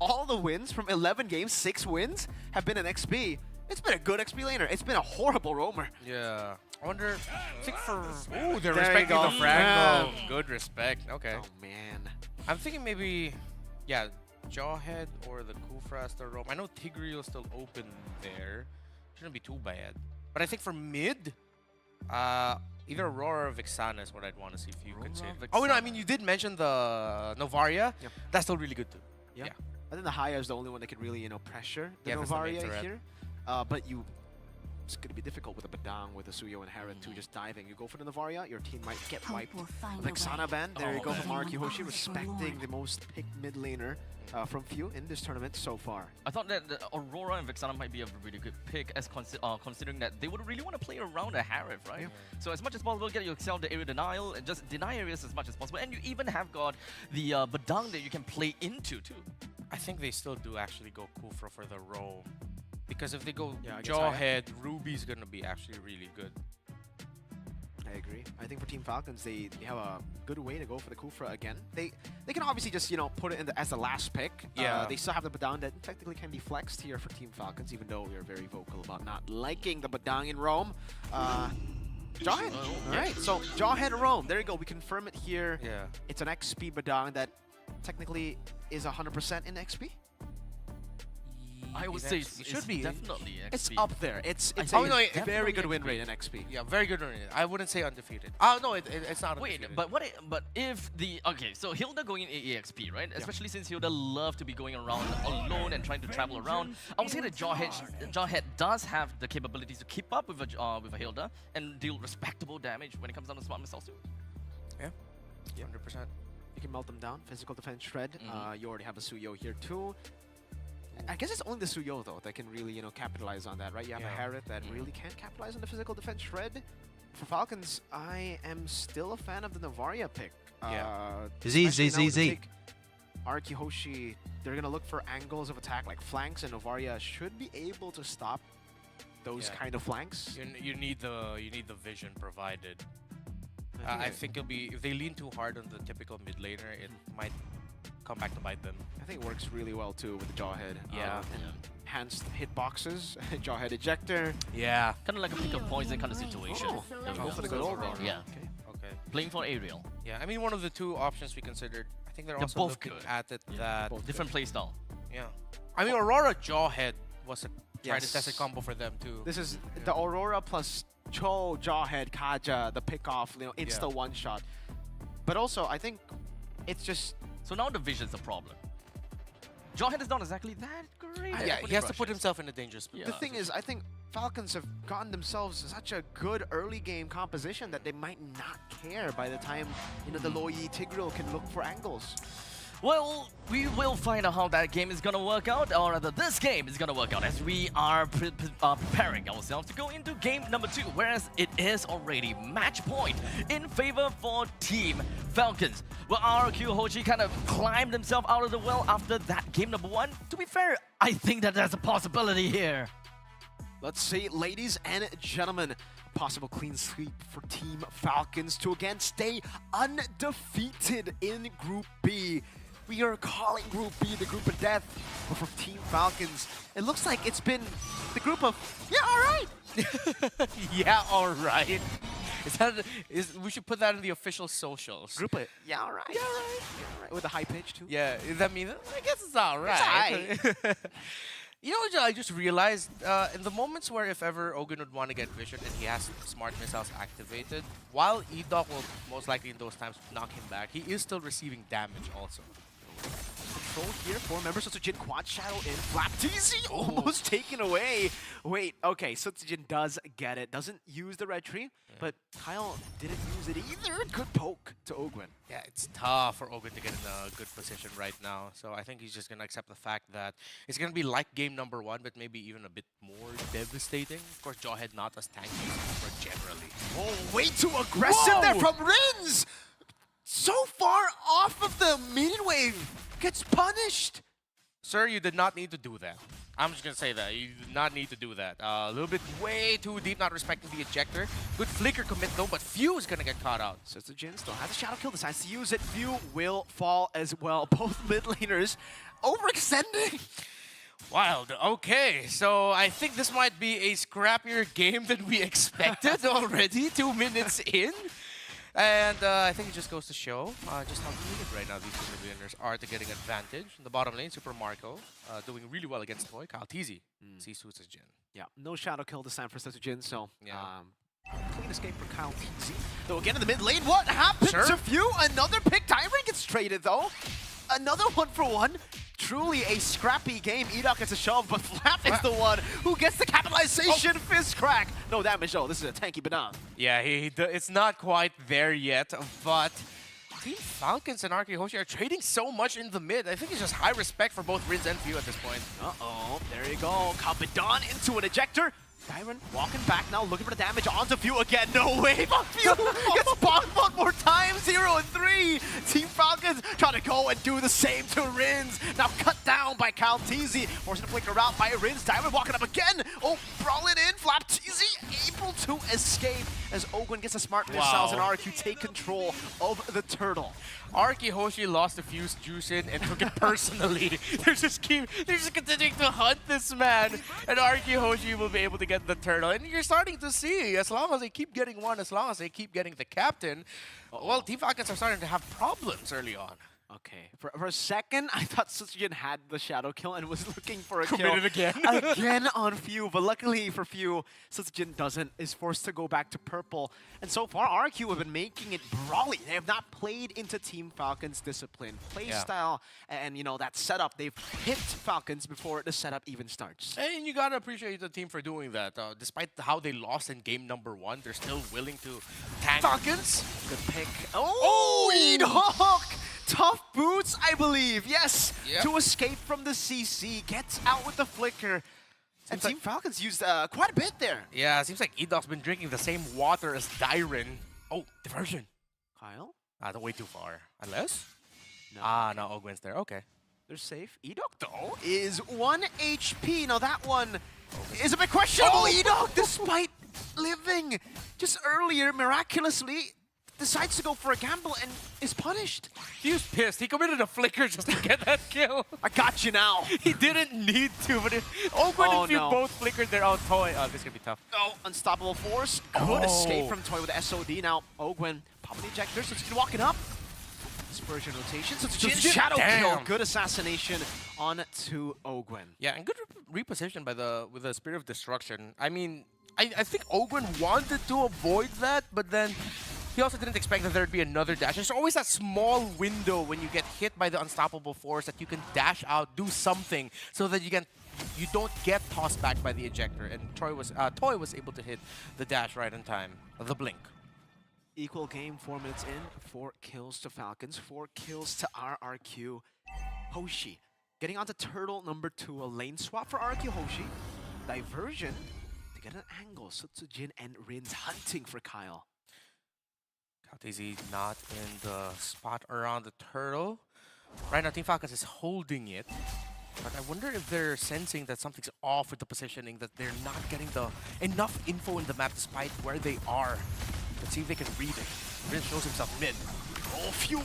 all the wins from 11 games, 6 wins have been an XP, it's been a good XP laner. It's been a horrible roamer. Yeah. I wonder. I think for. Ooh, they're There you respecting go. the Frango. Yeah. Good respect. Okay. Oh man. I'm thinking maybe. Yeah, Jawhead or the Kufra as the roam. I know Tigreal still open there. Shouldn't be too bad. But I think for mid, either Aurora or Vixana is what I'd want to see if you could say. Oh, no, I mean, you did mention the Novaria. Yep. That's still really good too. Yeah. I think the Haya is the only one that can really, pressure the Yeah, if it's the main Novaria threat. here. But it's going to be difficult with the Badang, with the Suyo and Harith too, just diving. You go for the Novaria, your team might get wiped. Vexana ban, there you go from Araki Hoshi, respecting the most picked mid laner from few in this tournament so far. I thought that the Aurora and Vexana might be a really good pick, as considering that they would really want to play around a Harith, right? Yeah. So as much as possible, get yourself the area denial and just deny areas as much as possible. And you even have got the Badang that you can play into too. I think they still do actually go Kufra for the roam. Because if they go Yeah, I guess Jawhead, Ruby's going to be actually really good. I agree. I think for Team Falcons, they have a good way to go for the Kufra again. They can obviously just, put it in as the last pick. Yeah. They still have the Badang that technically can be flexed here for Team Falcons, even though we are very vocal about not liking the Badang in Rome. Jawhead. All right, so Jawhead Roam. There you go. We confirm it here. Yeah. It's an XP Badang that technically is 100% in XP. I would say it should be definitely XP. It's up there. It's a very good win rate in XP. Yeah, very good rate. I wouldn't say undefeated. Oh no, it's not undefeated. Wait, but but if the so Hilda going in EXP, right? Especially since Hilda love to be going around alone and trying to travel around. I would say that Jawhead does have the capabilities to keep up with a Hilda and deal respectable damage when it comes down to smart missiles too. Yeah, 100%. You can melt them down. Physical defense shred. You already have a Suyo here too. I guess it's only the Suyo though that can really, capitalize on that, right? You have a Harriet that really can't capitalize on the physical defense shred. For Falcons, I am still a fan of the Novaria pick. Z. Araki Hoshi, they're gonna look for angles of attack like flanks, and Novaria should be able to stop those kind of flanks. You need the vision provided. I think it'll be if they lean too hard on the typical mid laner, it might come back to bite them. I think it works really well too with the Jawhead. Yeah. Enhanced hitboxes, Jawhead ejector. Yeah. Kind of like a pick of poison kind of situation. Go for the good old Aurora. Yeah. Okay. Playing for Aerial. Yeah, I mean one of the two options we considered. I think they're They're also both looking good. at it that Different playstyle. yeah. I mean Aurora Jawhead was a try to test a combo for them too. This is the Aurora plus Cho, Jawhead, Kaja, the pick off, insta one shot. But also I think it's just So now the vision's a problem. Jawhead is not exactly that great. Yeah, he has to put himself in a dangerous spot. the thing is, I think Falcons have gotten themselves such a good early game composition that they might not care by the time the Loyi Tigreal can look for angles. Well, we will find out how that game is gonna work out, or rather this game is gonna work out as we are preparing ourselves to go into game number 2, whereas it is already match point in favor for Team Falcons. Well, RQ Hoshi kind of climbed himself out of the well after that game number 1. To be fair, I think that there's a possibility here. Let's see, ladies and gentlemen, possible clean sweep for Team Falcons to again stay undefeated in Group B. We are calling Group B the group of death, but for Team Falcons, it looks like it's been the group of, yeah, all right. Yeah, all right. We should put that in the official socials. Group of, yeah, all right. Yeah, all right. Yeah, all right. With a high pitch, too. Yeah, does that mean I guess it's all right. It's all right. You know what I just realized? In the moments where if ever Ogun would want to get vision and he has smart missiles activated, while E-Doc will most likely in those times knock him back, he is still receiving damage also. Control here, 4 members. Sutsujin quad shadow in. Flap TZ almost taken away. Wait, okay, Sutsujin does get it. Doesn't use the red tree, but Kyle didn't use it either. Good poke to Ogwin. Yeah, it's tough for Ogun to get in a good position right now. So I think he's just going to accept the fact that it's going to be like game number 1, but maybe even a bit more devastating. Of course, Jawhead not as tanky as Uber generally. Oh, way too aggressive there from Rins! So far off of the minion wave, gets punished. Sir, you did not need to do that. I'm just going to say that. You did not need to do that. A little bit way too deep, not respecting the ejector. Good flicker commit though, but Few is going to get caught out. Sutsujin still has a shadow kill, decides to use it. Few will fall as well. Both mid laners overextending. Wild. Okay, so I think this might be a scrappier game than we expected already, 2 minutes in. And I think it just goes to show just how needed right now these two mid-laners are to getting advantage. In the bottom lane, Super Marco doing really well against Toy. Kyle TZ sees Sutsujin. Yeah, no shadow kill this time for Sutsujin, so Yeah. clean escape for Kyle TZ. Though again in the mid lane, what happened to Few? Another pick. Tyron gets traded though. Another 1-for-1. Truly a scrappy game. Edok gets a shove, but Flap is the one who gets the capitalization. Fist crack. No damage though. This is a tanky banana. Yeah, it's not quite there yet, but Team Falcons and Arky Hoshi are trading so much in the mid. I think it's just high respect for both Riz and Few at this point. Uh-oh, there you go. Kabadan into an ejector. Tyron walking back now, looking for the damage onto Few again. No way, but Few gets bonked one more time. 0 and 3. Team Falcons trying to go and do the same to Rins. Now cut down by Cal TZ. Forcing to flicker out by Rins. Tyron walking up again. Oh, brawling in. Flap TZ able to escape as Ogwin gets a smart missiles and RQ take control of the turtle. Arky Hoshi lost a Fuse juice in and took it personally. They're just continuing to hunt this man, and Arky Hoshi will be able to get the turtle. And you're starting to see, as long as they keep getting one, as long as they keep getting the captain, well, Team Falcons are starting to have problems early on. Okay. For a second, I thought Sutsujin had the shadow kill and was looking for a Committed kill. again. Again on Few, but luckily for Few, Sutsujin doesn't, is forced to go back to purple. And so far, RQ have been making it brawly. They have not played into Team Falcons' discipline, play style, and, you know, that setup. They've hit Falcons before the setup even starts. And you gotta appreciate the team for doing that. Despite how they lost in game number 1, they're still willing to tank. Falcons! Good pick. Oh, Edok! Tough boots, I believe. Yes, to escape from the CC. Gets out with the flicker. And Team Falcons used quite a bit there. Yeah, it seems like Edok's been drinking the same water as Dyron. Oh, diversion. Kyle? Don't wait too far. Unless? No. No, Ogwen's there. Okay. They're safe. Edok, though, is 1 HP. Now, that one is a bit questionable. Edok, despite living just earlier, miraculously, decides to go for a gamble and is punished. He was pissed. He committed a flicker just to get that kill. I got you now. He didn't need to, but Ogwen and Few both flickered their own toy. Oh, this is going to be tough. Oh, unstoppable force. Good escape from Toy with SOD. Now, Ogwen popping the ejector, so it's walking up. Dispersion rotation, so it's shadow kill. Good assassination on to Ogwen. Yeah, and good reposition by with the Spirit of Destruction. I mean, I think Ogwen wanted to avoid that, but then he also didn't expect that there'd be another dash. There's always that small window when you get hit by the unstoppable force that you can dash out, do something, so that you don't get tossed back by the ejector. And Toy was able to hit the dash right in time. The blink. Equal game, 4 minutes in, 4 kills to Falcons, 4 kills to RRQ. Hoshi getting onto turtle number 2, a lane swap for RRQ Hoshi. Diversion to get an angle. Sutsujin and Rin's hunting for Kyle. Kaltizi not in the spot around the turtle. Right now, Team Falcons is holding it. But I wonder if they're sensing that something's off with the positioning, that they're not getting enough info in the map despite where they are. Let's see if they can read it. Rin shows himself mid. Oh, Few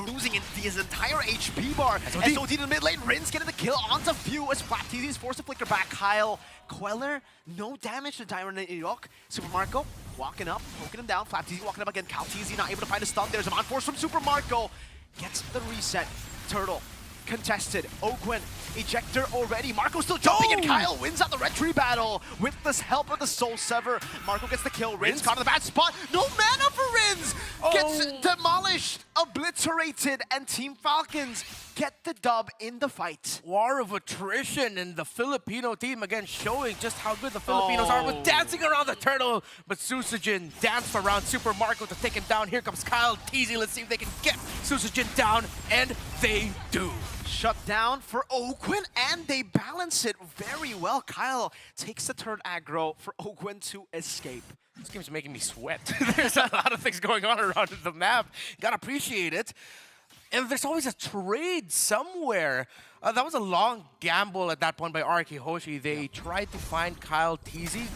losing his entire HP bar. SOD in the mid lane. Rin's getting the kill onto Few as Flapteezy is forced to flicker back. Kyle Queller, no damage to Dyron and Edok. Super Marco walking up, poking him down. Flapteezy walking up again. Kaltizi not able to find a stun. There's a on-force from Super Marco. Gets the reset. Turtle contested. Ogwen, ejector already. Marco still jumping, and Kyle wins out the red tree battle with the help of the Soul Sever. Marco gets the kill. Rin's caught in the bad spot. No mana for Rin's. Gets demolished, obliterated, and Team Falcons get the dub in the fight. War of attrition, and the Filipino team again showing just how good the Filipinos are with dancing around the turtle. But Susujin danced around Super Marco to take him down. Here comes Kyle Teasy. Let's see if they can get Susujin down, and they do. Shut down for Ogwen, and they balance it very well. Kyle takes the turn aggro for Ogwen to escape. This game's making me sweat. There's a lot of things going on around the map. Gotta appreciate it. And there's always a trade somewhere. That was a long gamble at that point by RK Hoshi. They tried to find Kyle Teasy.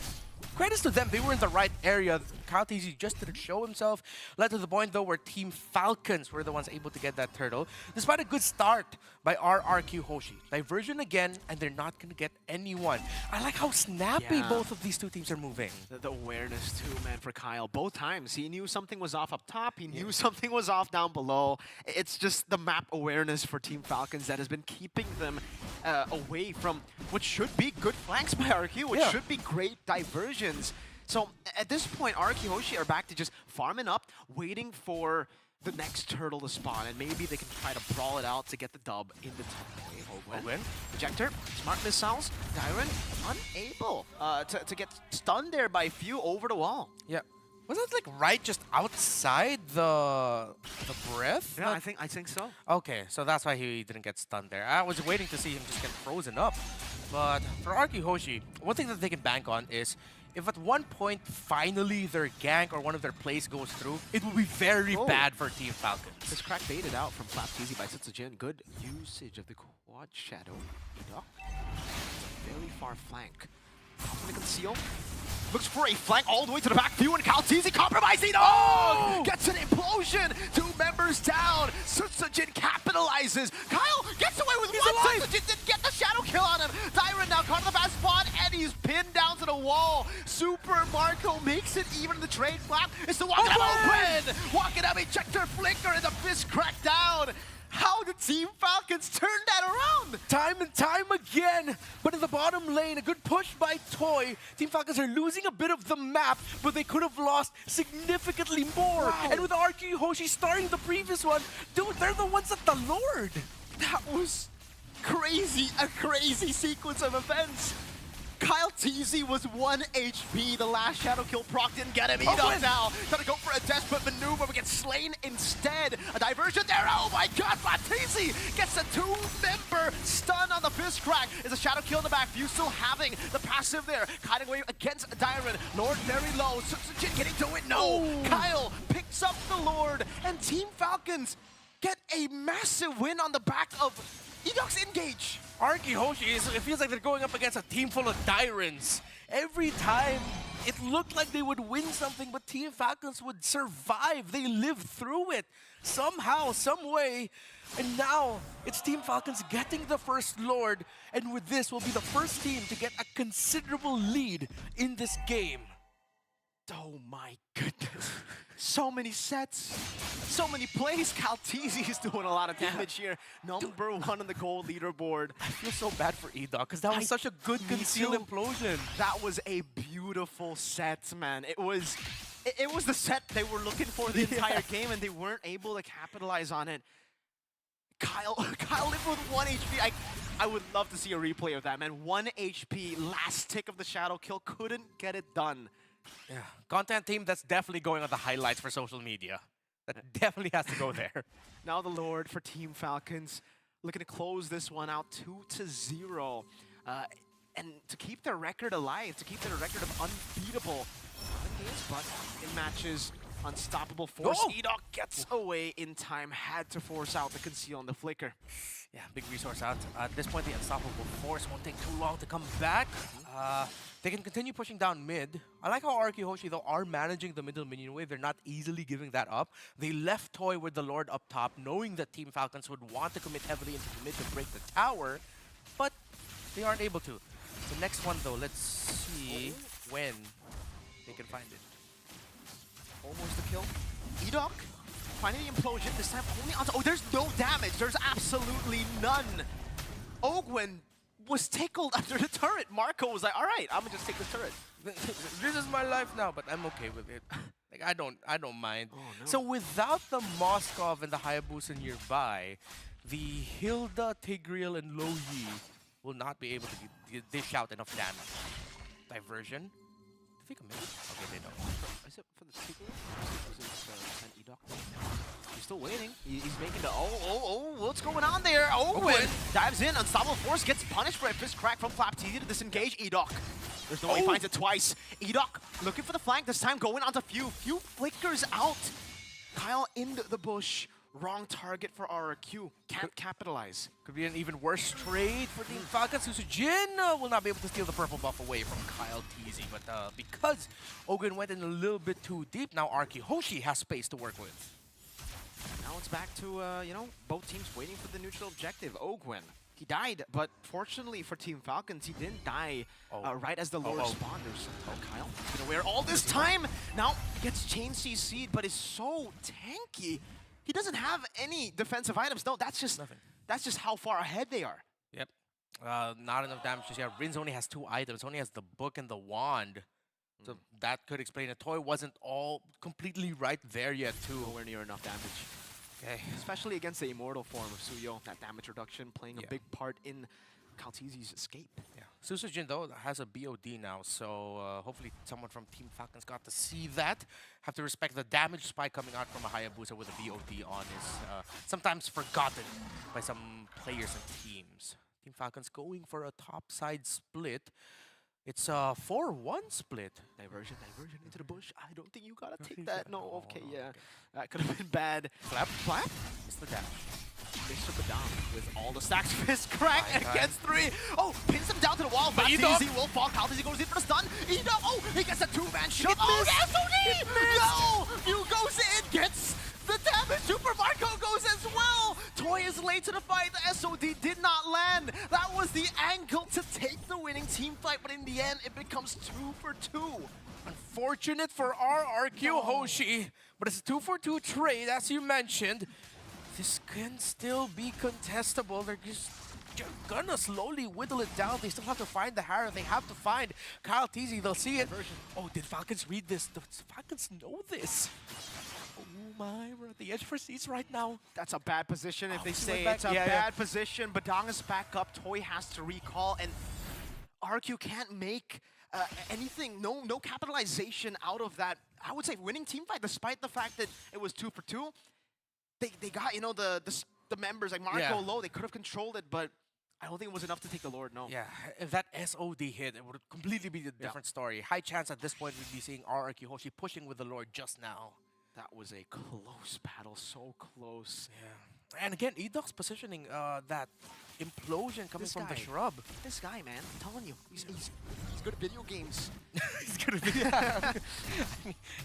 Credits to them, they were in the right area. Kyle Teasy just didn't show himself. Led to the point, though, where Team Falcons were the ones able to get that turtle. Despite a good start by RRQ Hoshi. Diversion again, and they're not going to get anyone. I like how snappy both of these two teams are moving. The awareness, too, man, for Kyle. Both times, he knew something was off up top. He knew something was off down below. It's just the map awareness for Team Falcons that has been keeping them away from what should be good flanks by RQ, which should be great diversions. So at this point, RQ Hoshi are back to just farming up, waiting for the next turtle to spawn, and maybe they can try to brawl it out to get the dub in the top. Ogwen. Ejector, smart missiles, Dyron unable to get stunned there by Few over the wall. Yeah. Was that like right just outside the breath? Yeah, I think so. Okay, so that's why he didn't get stunned there. I was waiting to see him just get frozen up. But for RQ Hoshi, one thing that they can bank on is if at one point finally their gank or one of their plays goes through, it will be very bad for Team Falcons. This crack baited out from Flapteezy by Sutsujin. Good usage of the quad shadow. Edok. Very far flank. Gonna conceal. Looks for a flank all the way to the back. Few and Kaltizi compromising. Oh! Gets an implosion. 2 members down. Sutsujin capitalizes. Kyle gets away with one. Sutsujin didn't get the shadow kill on him. Dyron now caught in the bad spot, and he's pinned down to the the wall. Super Marco makes it even in the trade flap. It's the walk it up open. Walk it up, ejector flicker, and the fist crack down. How did Team Falcons turn that around? Time and time again, but in the bottom lane, a good push by Toy. Team Falcons are losing a bit of the map, but they could have lost significantly more. Wow. And with RQ Hoshi starting the previous one, dude, they're the ones at the Lord. That was crazy, a crazy sequence of events. Kyle TZ was 1 HP. The last Shadow Kill proc didn't get him. Edok now trying to go for a desperate maneuver, but gets slain instead. A diversion there. Oh my god, but TZ gets a 2-member stun on the fist crack. Is a Shadow Kill in the back. View still having the passive there. Kiting away against Dyron. Lord very low. Jin getting to it. No. Oh. Kyle picks up the Lord, and Team Falcons get a massive win on the back of Edok's engage. Arky Hoshi, it feels like they're going up against a team full of Dyrans. Every time, it looked like they would win something, but Team Falcons would survive. They lived through it somehow, some way. And now, it's Team Falcons getting the first Lord, and with this, will be the first team to get a considerable lead in this game. Oh my goodness. So many sets, so many plays. Caltese is doing a lot of damage here. Number 1 on the gold leaderboard. I feel so bad for Edok, because that was such a good concealed implosion. That was a beautiful set, man. It was the set they were looking for the entire game, and they weren't able to capitalize on it. Kyle lived with 1 HP. I would love to see a replay of that, man. 1 HP, last tick of the Shadow Kill, couldn't get it done. Yeah, content team that's definitely going on the highlights for social media. That definitely has to go there. Now the Lord for Team Falcons, looking to close this one out 2-0. And to keep their record alive, to keep their record of unbeatable in games, but in matches, unstoppable force. Oh! Edok gets away in time, had to force out the conceal and the flicker. Yeah, big resource out. At this point, the unstoppable force won't take too long to come back. They can continue pushing down mid. I like how RQ Hoshi, though, are managing the middle minion wave. They're not easily giving that up. They left Toy with the Lord up top, knowing that Team Falcons would want to commit heavily into the mid to break the tower, but they aren't able to. The next one, though, let's see when they can find it. Almost a kill. Edok finding the implosion, this time only onto... Oh, there's no damage. There's absolutely none. Ogwen was tickled under the turret. Marco was like, all right, I'm gonna just take the turret. This is my life now, but I'm okay with it. Like, I don't mind. Oh, no. So without the Moskov and the Hayabusa nearby, the Hilda, Tigreal, and Lo Yi will not be able to dish out enough damage. Diversion. Do they commit? Okay, they don't. Is it for the Tigreal? Or is it Edok? He's still waiting. He's making the... Oh, what's going on there? Ogwen dives in. Unstoppable Force gets punished by a fist crack from Flap TZ to disengage Edok. There's no way he finds it twice. Edok looking for the flank, this time going onto Few. Few flickers out. Kyle in the bush. Wrong target for RQ. Can't capitalize. Could be an even worse trade for Team Falcons. Susujin will not be able to steal the purple buff away from Kyle TZ, but because Ogwen went in a little bit too deep, now Arky Hoshi has space to work with. Now it's back to, both teams waiting for the neutral objective. Ogwen, he died, but fortunately for Team Falcons, he didn't die right as the Lord spawned. Kyle, he's been aware all this time. Now gets chain CC'd, but is so tanky. He doesn't have any defensive items. No, that's just nothing. That's just how far ahead they are. Yep. Not enough damage to see. Rins only has 2 items. Only has the book and the wand. So that could explain it. Toy wasn't all completely right there yet, too. Nowhere near enough damage. Okay. Especially against the immortal form of Suyo. That damage reduction playing a big part in Caltese's escape. Yeah. Susujin, though, has a BOD now, so hopefully someone from Team Falcons got to see that. Have to respect the damage spike coming out from a Hayabusa with a BOD on is sometimes forgotten by some players and teams. Team Falcons going for a top-side split. It's a 4-1 split. Diversion into the bush. I don't think you gotta take that. No, okay, yeah. That could have been bad. Flap? It's the dash. They took it down with all the stacks. Fist crack against 3. Oh, pins him down to the wall. But easy will fall. Caltese goes in for the stun. Edok, oh, he gets a 2-man shot. Oh, SOD! No! View goes in, gets the damage. Super Marco goes as well. Toy is late to the fight. The SOD did not land. That was the angle to take the winning team fight, but in the end, it becomes 2 for 2. Unfortunate for our RQ Hoshi, but it's a 2-for-2 trade, as you mentioned. This can still be contestable. They're gonna slowly whittle it down. They still have to find the Harrow. They have to find Kyle Teasy. They'll see it. Oh, did Falcons read this? The Falcons know this. Oh my, we're at the edge for seats right now. That's a bad position if they he say went it's back. a Yeah, bad position. Badonga's back up. Toy has to recall, and RQ can't make anything, no capitalization out of that. I would say winning team fight, despite the fact that it was 2 for 2. They got, you know, the members like Marco low. They could have controlled it, but I don't think it was enough to take the Lord. No. Yeah, if that SOD hit, it would completely be a different story. High chance at this point we'd be seeing RQ Hoshi pushing with the Lord just now. That was a close battle, so close. Yeah. And again, Edoc's positioning that implosion coming from the shrub. This guy, man, I'm telling you, he's good at video games. He's gonna be.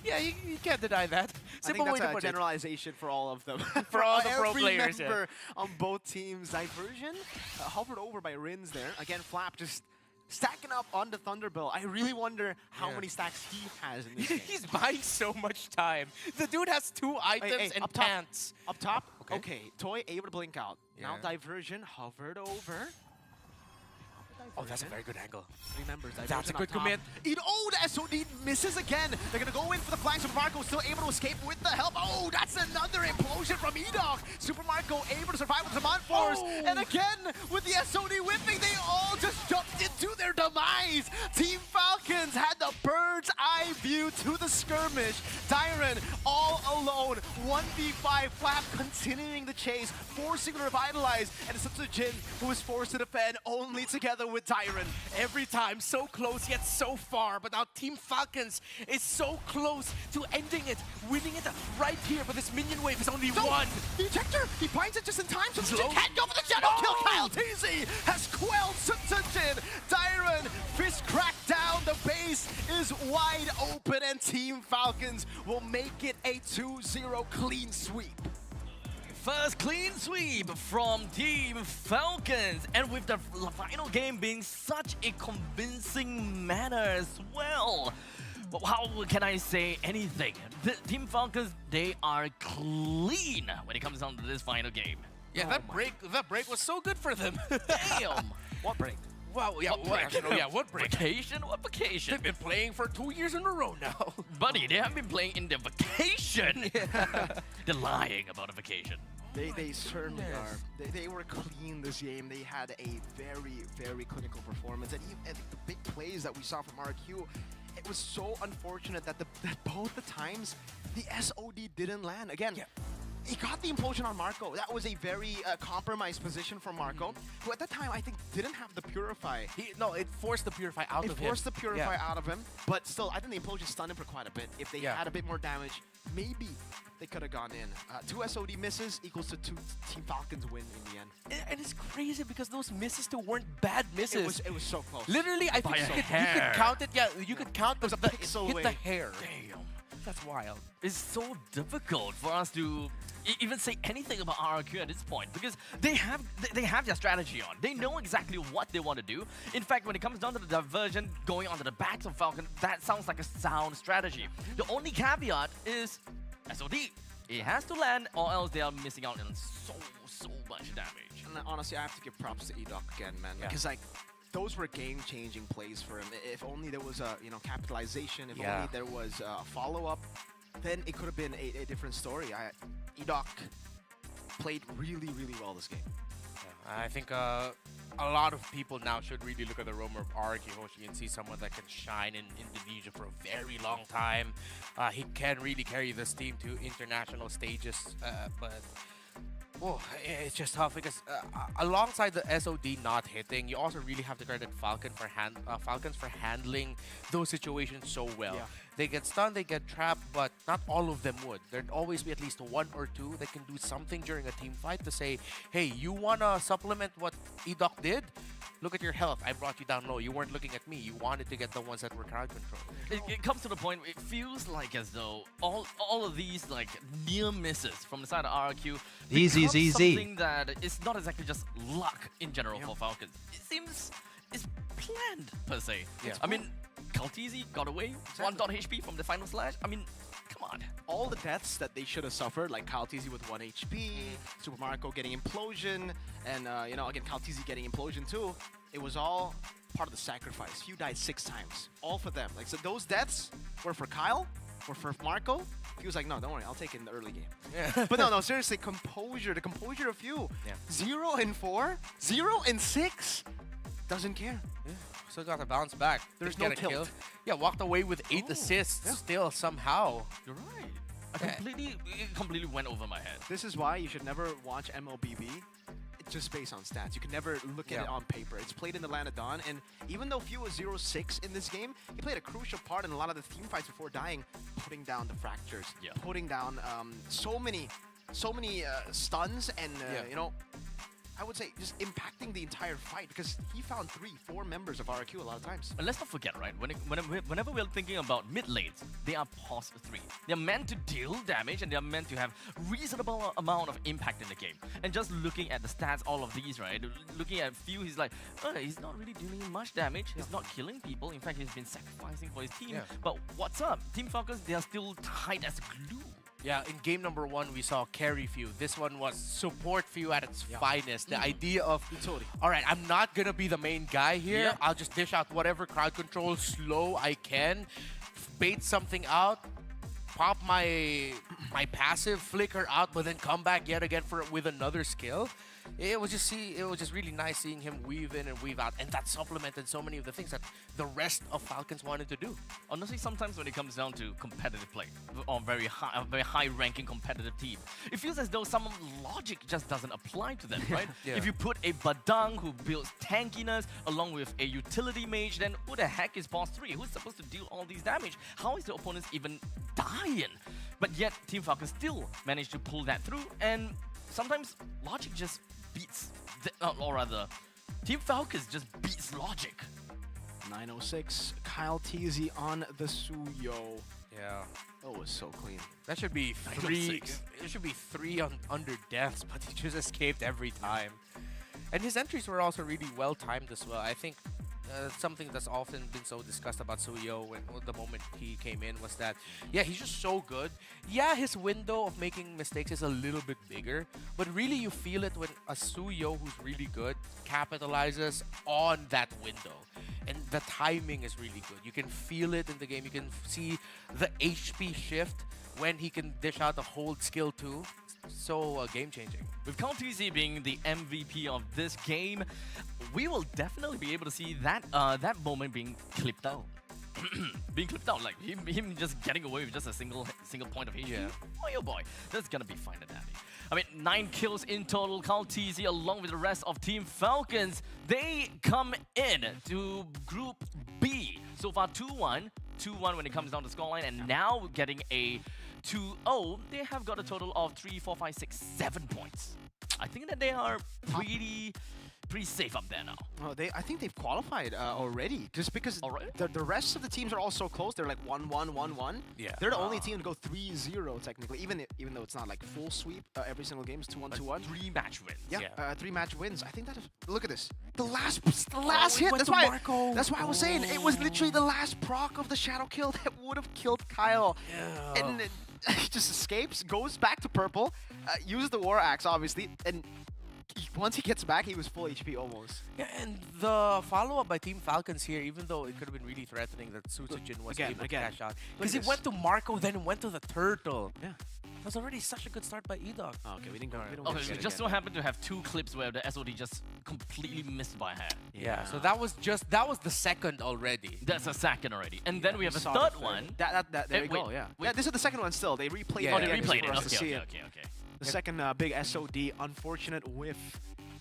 Yeah, you can't deny that. I think that's a generalization for all of them. For all the pro every players, member on both teams. Diversion hovered over by Rins there. Again, Flap just stacking up on the Thunderbolt. I really wonder how many stacks he has in this game. He's buying so much time. The dude has 2 items and up top. pants. Up top, okay. Toy able to blink out. Now Diversion hovered over. Oh, that's a very good angle. Remembers That's a good commit. Oh, the SOD misses again. They're going to go in for the flanks, but Marco still able to escape with the help. Oh, that's another implosion from Edoc. Super Marco able to survive with the Mod Force. And again, with the SOD whipping, they all just jumped into their demise. Team Falcons had the bird's eye view to the skirmish. Tyron all alone. 1v5. Flap continuing the chase, forcing to revitalize. And it's up to Jin, who is forced to defend only together with Tyron. Every time, so close yet so far. But now Team Falcons is so close to ending it, winning it right here. But this minion wave is only one. The ejector, he binds it just in time, so Jin can't go for the shadow kill. Kyle Teasy has quelled Jin. Tyron, fist cracked down. The base is wide open, and Team Falcons will make it a 2-0 clean sweep. First clean sweep from Team Falcons, and with the final game being such a convincing manner as well. But how can I say anything? The Team Falcons, they are clean when it comes down to this final game. Yeah, that break was so good for them. Damn! What break? Wow, yeah, what break? Vacation? What vacation? They've been playing for 2 years in a row now. Buddy, they have been playing in their vacation. They're lying about a vacation. They certainly are. They were clean this game. They had a very, very clinical performance. And even the big plays that we saw from RQ, it was so unfortunate that both the times the SOD didn't land. Again, he got the implosion on Marco. That was a very compromised position for Marco, who at that time I think didn't have the Purify. No, it forced the Purify out of him. It forced the Purify out of him, but still, I think the implosion stunned him for quite a bit. If they had a bit more damage, maybe they could have gone in. 2 SOD misses equals to 2 Team Falcons win in the end. And it's crazy because those misses too weren't bad misses. It was so close. Literally, I think you could count it. Yeah, you could count the pixel hit away. the hair. Damn. That's wild. It's so difficult for us to even say anything about RRQ at this point, because they have their strategy on. They know exactly what they want to do. In fact, when it comes down to the diversion going onto the backs of Falcon, that sounds like a sound strategy. The only caveat is SOD. It has to land, or else they are missing out on so much damage. And honestly, I have to give props to Edoc again, man, because like those were game-changing plays for him. If only there was a capitalization, if only there was a follow-up, then it could have been a different story. Edoc played really, really well this game. I think a lot of people now should really look at the roamer of RQ Hoshi and see someone that can shine in Indonesia for a very long time. He can really carry this team to international stages, but it's just tough because alongside the SOD not hitting, you also really have to credit Falcons for handling those situations so well. They get stunned, they get trapped, but not all of them would. There'd always be at least 1 or 2 that can do something during a team fight to say, hey, you want to supplement what Edoc did? Look at your health. I brought you down low. You weren't looking at me. You wanted to get the ones that were crowd control. It comes to the point where it feels like as though all of these like near misses from the side of RRQ Easy. something that is not exactly just luck in general for Falcons. It is planned per se. Yeah. I mean, Kaltizi got away, 1 HP from the final slash. I mean, come on. All the deaths that they should have suffered, like Kaltizi with 1 HP, Super Marco getting implosion, and you know, again Kaltizi getting implosion too. It was all part of the sacrifice. Few died 6 times, all for them. Like, so those deaths were for Kyle, were for Marco. He was like, no, don't worry, I'll take it in the early game. Yeah. But no, seriously, composure. The composure of Few. Yeah. 0 and 4, 0 and 6. Doesn't care. Yeah. Still got to bounce back. There's Didn't no get a kill. tilt. Yeah, walked away with 8 assists still somehow. You're right. It completely went over my head. This is why you should never watch MLBB just based on stats. You can never look at it on paper. It's played in the land of Dawn, and even though Few was 0-6 in this game, he played a crucial part in a lot of the team fights before dying, putting down the fractures, putting down so many stuns, and you know, I would say just impacting the entire fight, because he found 3-4 members of RQ a lot of times. And let's not forget, right? Whenever we're thinking about mid lanes, they are pos 3. They're meant to deal damage, and they're meant to have reasonable amount of impact in the game. And just looking at the stats, all of these, right? Looking at Few, he's like, he's not really dealing much damage. He's not killing people. In fact, he's been sacrificing for his team. But what's up? Team Falcons, they are still tight as glue. Yeah, in game number 1, we saw carry Few. This one was support Few at its finest. The idea of, all right, I'm not going to be the main guy here. I'll just dish out whatever crowd control slow I can, bait something out, pop my passive, flicker out, but then come back yet again with another skill. It was just really nice seeing him weave in and weave out, and that supplemented so many of the things that the rest of Falcons wanted to do. Honestly, sometimes when it comes down to competitive play on a very high-ranking competitive team, it feels as though some logic just doesn't apply to them, right? If you put a Badang who builds tankiness along with a utility mage, then who the heck is boss 3? Who's supposed to deal all these damage? How is the opponents even dying? But yet, Team Falcon still managed to pull that through, and sometimes logic just beats, or rather, Team Falcons just beats logic. 906, Kyle Teasy on the Suyo. Yeah. That was so clean. That should be 3. It should be 3 under deaths, but he just escaped every time. And his entries were also really well timed as well. I think something that's often been so discussed about Suyo when the moment he came in was that, yeah, he's just so good. Yeah, his window of making mistakes is a little bit bigger, but really you feel it when a Suyo who's really good capitalizes on that window. And the timing is really good. You can feel it in the game. You can see the HP shift when he can dish out a hold skill too. So game-changing. With Kaltizi being the MVP of this game, we will definitely be able to see that that moment being clipped out. Being clipped out, like him just getting away with just a single point of HP. Oh boy, that's gonna be fine and dandy. I mean, 9 kills in total. Kaltizi, along with the rest of Team Falcons, they come in to Group B. So far, 2-1 when it comes down to scoreline, and now getting a 2-0. They have got a total of 3, 4, 5, 6, 7 points. I think that they are pretty safe up there now. Oh, I think they've qualified already, just because the rest of the teams are all so close. They're like 1-1, 1-1. Yeah. They're the only team to go 3-0 technically, even though it's not like full sweep. Every single game is 2-1, 2-1. 3 match wins. Yeah, 3 match wins. I think that is, look at this. The last hit. That's why I was saying it was literally the last proc of the shadow kill that would have killed Kyle. Yeah. And he just escapes, goes back to purple, uses the war axe obviously, and once he gets back, he was full HP almost. Yeah, and the follow-up by Team Falcons here, even though it could have been really threatening that Sutsujin was able to cash out. Because he went to Marco, then went to the Turtle. Yeah. That was already such a good start by E-Dog. Oh, okay, we didn't go. Okay, so just so happened to have 2 clips where the SOD just completely missed by hand. Yeah, so that was the second already. That's a second already. And then we have a third one. There we go, yeah. Wait. Yeah, this is the second one still. They replayed it. Oh, they again just replayed it. for us to see it. Okay. The second big SOD, unfortunate whiff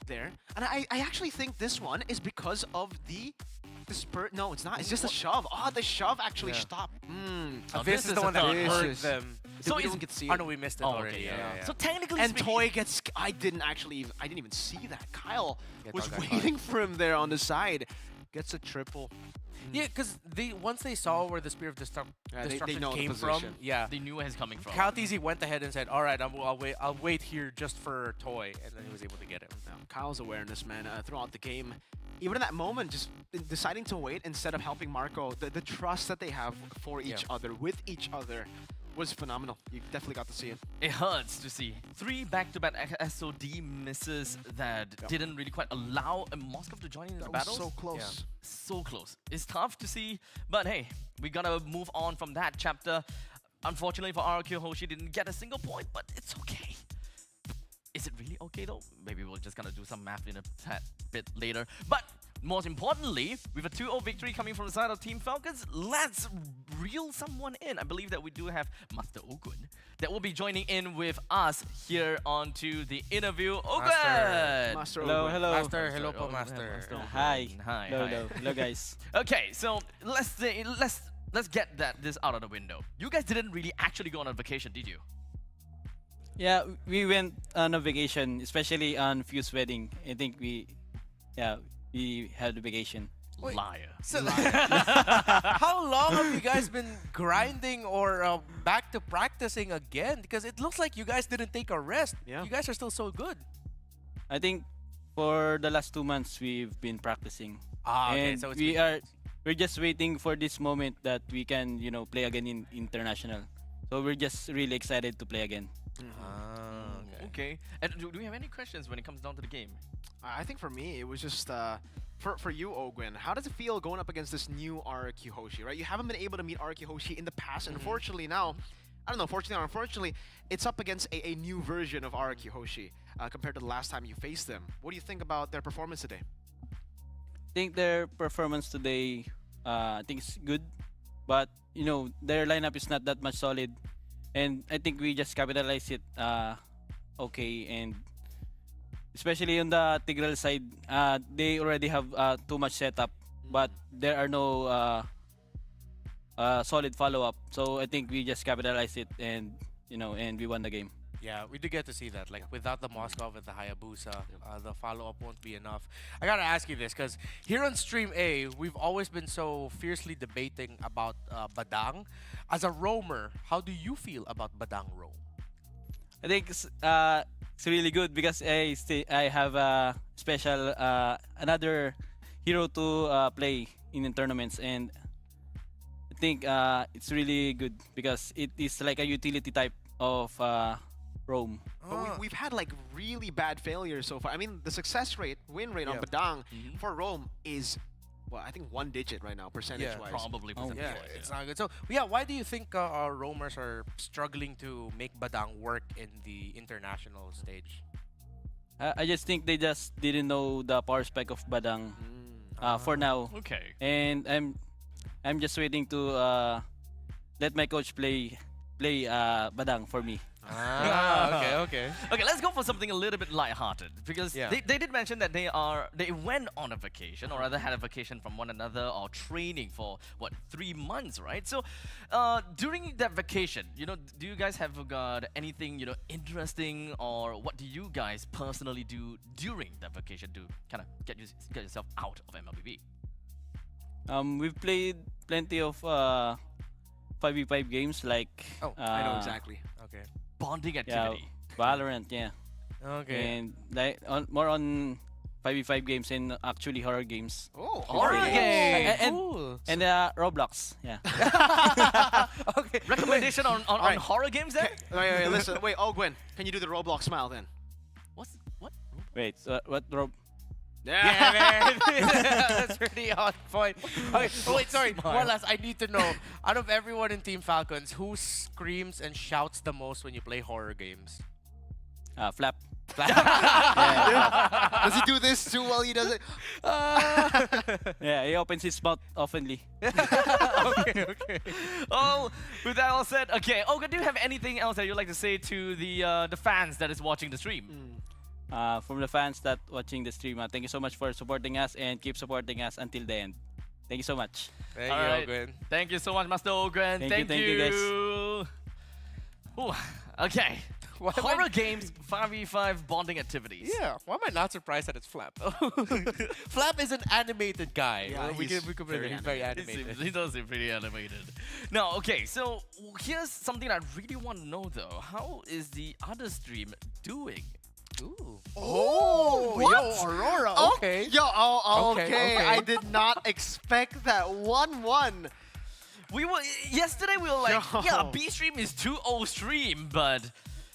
there. And I actually think this one is because of the spurt. No, it's not. It's just a shove. Oh, the shove actually stopped. This is the one that hurt them. them. So we don't get to see it. Oh no, we missed it already. Okay, Yeah. So technically And speaking, Toy gets. I didn't even see that. Kyle was Dog got waiting for him there on the side. Gets a triple. Yeah, because once they saw where the Spear of Yeah, they Destruction know the came from, position. yeah, They knew where it's coming from. CalTZ went ahead and said, "All right, I'll wait here just for Toy," and then he was able to get him. Kyle's awareness, man, throughout the game. Even in that moment, just deciding to wait instead of helping Marco, the trust that they have for each other, with each other, was phenomenal. You definitely got to see it. It hurts to see 3 back-to-back SOD misses that didn't really quite allow Moscow to join in the battles. So close. So close. It's tough to see, but hey, we gotta move on from that chapter. Unfortunately for RQ, Hoshi didn't get a single point, but it's okay. Is it really okay though? Maybe we're just gonna do some math in a tad bit later. But most importantly, with a 2-0 victory coming from the side of Team Falcons, let's reel someone in. I believe that we do have Master Ogun that will be joining in with us here onto the interview. Ogun! Master Hello, Ogun. hello. Master, hello po, Master. Hi. Hi. Hello, hello. Hello, guys. Okay, so let's get this out of the window. You guys didn't really actually go on a vacation, did you? Yeah, we went on a vacation, especially on Fuse wedding. I think we had a vacation. Wait, Liar. So, how long have you guys been grinding or back to practicing again? Because it looks like you guys didn't take a rest. Yeah. You guys are still so good. I think for the last 2 months we've been practicing. Okay, And so it's we're just waiting for this moment that we can, play again in international. So we're just really excited to play again. Okay. And do we have any questions when it comes down to the game? I think for me, it was just for you, Ogwin. How does it feel going up against this new RQ Hoshi? Right, you haven't been able to meet RQ Hoshi in the past, and unfortunately now, I don't know, fortunately or unfortunately, it's up against a new version of RQ Hoshi compared to the last time you faced them. What do you think about their performance today? I think their performance today, I think it's good, but their lineup is not that much solid, and I think we just capitalize it okay. And especially on the Tigreal side, they already have too much setup, but there are no solid follow-up. So I think we just capitalize it, and and we won the game. Yeah, we did get to see that. Like, without the Moskov and the Hayabusa, the follow-up won't be enough. I gotta ask you this, because here on Stream A, we've always been so fiercely debating about Badang. As a roamer, how do you feel about Badang roam? I think it's really good because I have a special another hero to play in tournaments, and I think it's really good because it is like a utility type of roam. But we've had like really bad failures so far. I mean, the success rate, win rate on Badang for Rome is, well, I think 1 digit right now, percentage-wise. Probably. Yeah, it's not good. So, yeah, why do you think our roamers are struggling to make Badang work in the international stage? I just think they just didn't know the power spec of Badang for now. Okay. And I'm just waiting to let my coach play Badang for me. Okay. Okay, let's go for something a little bit lighthearted because they did mention that they went on a vacation, or rather had a vacation from one another, or training for 3 months, right? So during that vacation, do you guys have got anything interesting, or what do you guys personally do during that vacation to kind of get yourself out of MLBB? We've played plenty of 5v5 games like I know exactly. Okay. Bonding yeah, activity. Valorant, yeah. Okay. And like more on 5v5 games and actually horror games. Oh, Horror game. Cool. And Roblox, yeah. Okay. Recommendation on horror games then? Wait, listen. Wait, Ogwin, can you do the Roblox smile then? What? Wait, what Yeah, man. That's pretty on point. Okay, wait, sorry. One last. I need to know, out of everyone in Team Falcons, who screams and shouts the most when you play horror games? Flap. Does he do this too while he does it? Yeah, he opens his mouth oftenly. Okay. Oh, with that all said, okay. Olga, do you have anything else that you'd like to say to the fans that is watching the stream? From the fans that watching the stream, thank you so much for supporting us, and keep supporting us until the end. Thank you so much. Thank All you, right. Ogwin. Thank you so much, Master Ogren. Thank you, guys. Ooh, okay. Why am I- Horror games, 5v5 bonding activities. Yeah, why am I not surprised that it's Flap? Flap is an animated guy. Yeah, we he's can very he's very He animated. he does seem pretty animated. Now, okay, so here's something I really want to know though. How is the other stream doing? Ooh. Oh, yo, Aurora. Okay. Yo, Okay, okay. okay. I did not expect that 1-1. We were yesterday. We were like, Yo. yeah, B stream is 2-0 stream, but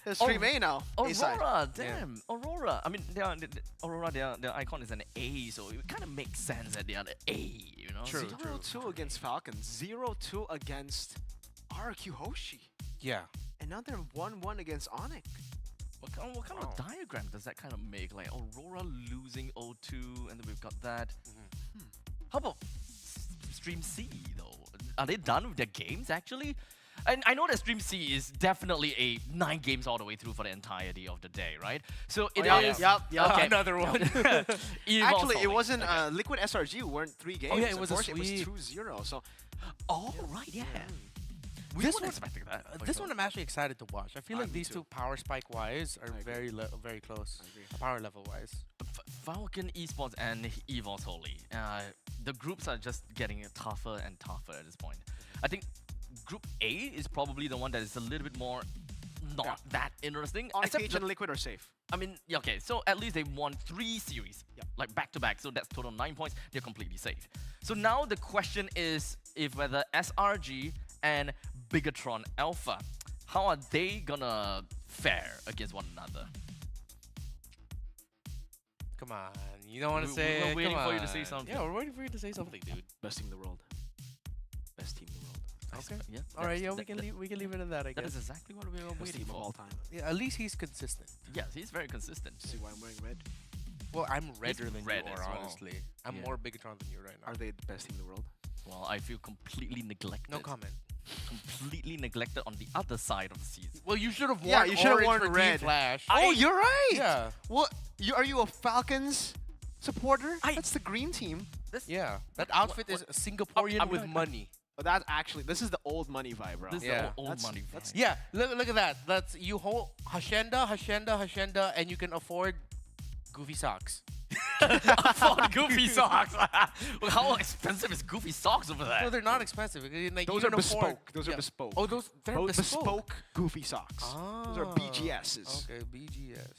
It's stream A now. A side. Aurora, damn, Aurora. I mean, Aurora, their icon is an A, so it kind of makes sense that they are the A, you know. True. 0-2 against Falcons. 0-2 against RQ Hoshi. Yeah. And now they're 1-1 against Onyx. What kind of diagram does that kind of make? Like Aurora losing 0-2, and then we've got that. How about Stream C though? Are they done with their games actually? And I know that Stream C is definitely a 9 games all the way through for the entirety of the day, right? So it is. Yep. Okay. Another one. Actually, it wasn't Liquid SRG weren't 3 games. yeah, it was a Unfortunately, it was sweep. 2-0. So Oh right, yeah. We This weren't one- expecting that. for This sure. one I'm actually excited to watch. I feel like me these too. two power spike wise are very close. Power level wise. Falcon Esports and Evolve Holy. The groups are just getting tougher and tougher at this point. I think Group A is probably the one that is a little bit more not that interesting. Onyx Except and Liquid are safe. I mean, yeah, okay, so at least they won 3 series, like back to back, so that's total 9 points. They're completely safe. So now the question is if whether SRG and Bigatron Alpha, how are they gonna fare against one another? Come on, you don't want to We're say. waiting come for you to say on. something. Yeah, we're waiting for you to say something, dude. Best team in the world. Best team in the world. Okay. Yeah. All right, yeah, that- we can leave it at that. I That guess. is exactly what we were Best waiting team of all for. time. Yeah, at least he's consistent. Yes, he's very consistent. See why I'm wearing red? Well, I'm redder than red you as are, well. honestly. I'm Yeah. more Bigatron than you right now. Are they the best team in the world? Well, I feel completely neglected. No comment. Completely neglected on the other side of the season. Well, you should have worn Yeah, you should have orange worn for Team red. Flash. Oh, you're right. Yeah. What? Are you a Falcons supporter? I- That's the green team. Yeah. That outfit is Singaporean I'm with not- money. Oh, that's actually this is the old money vibe, bro. This Yeah. is the old That's- money. that's- vibe. Yeah, look at that. That's you hold Hacienda, and you can afford goofy socks. For Goofy socks. How expensive is Goofy socks over there? No, they're not expensive. Like, Those you are can afford- bespoke. Those are yeah. bespoke. Oh, they're bespoke. goofy socks. Those are Ah, BGSs. Okay, BGS.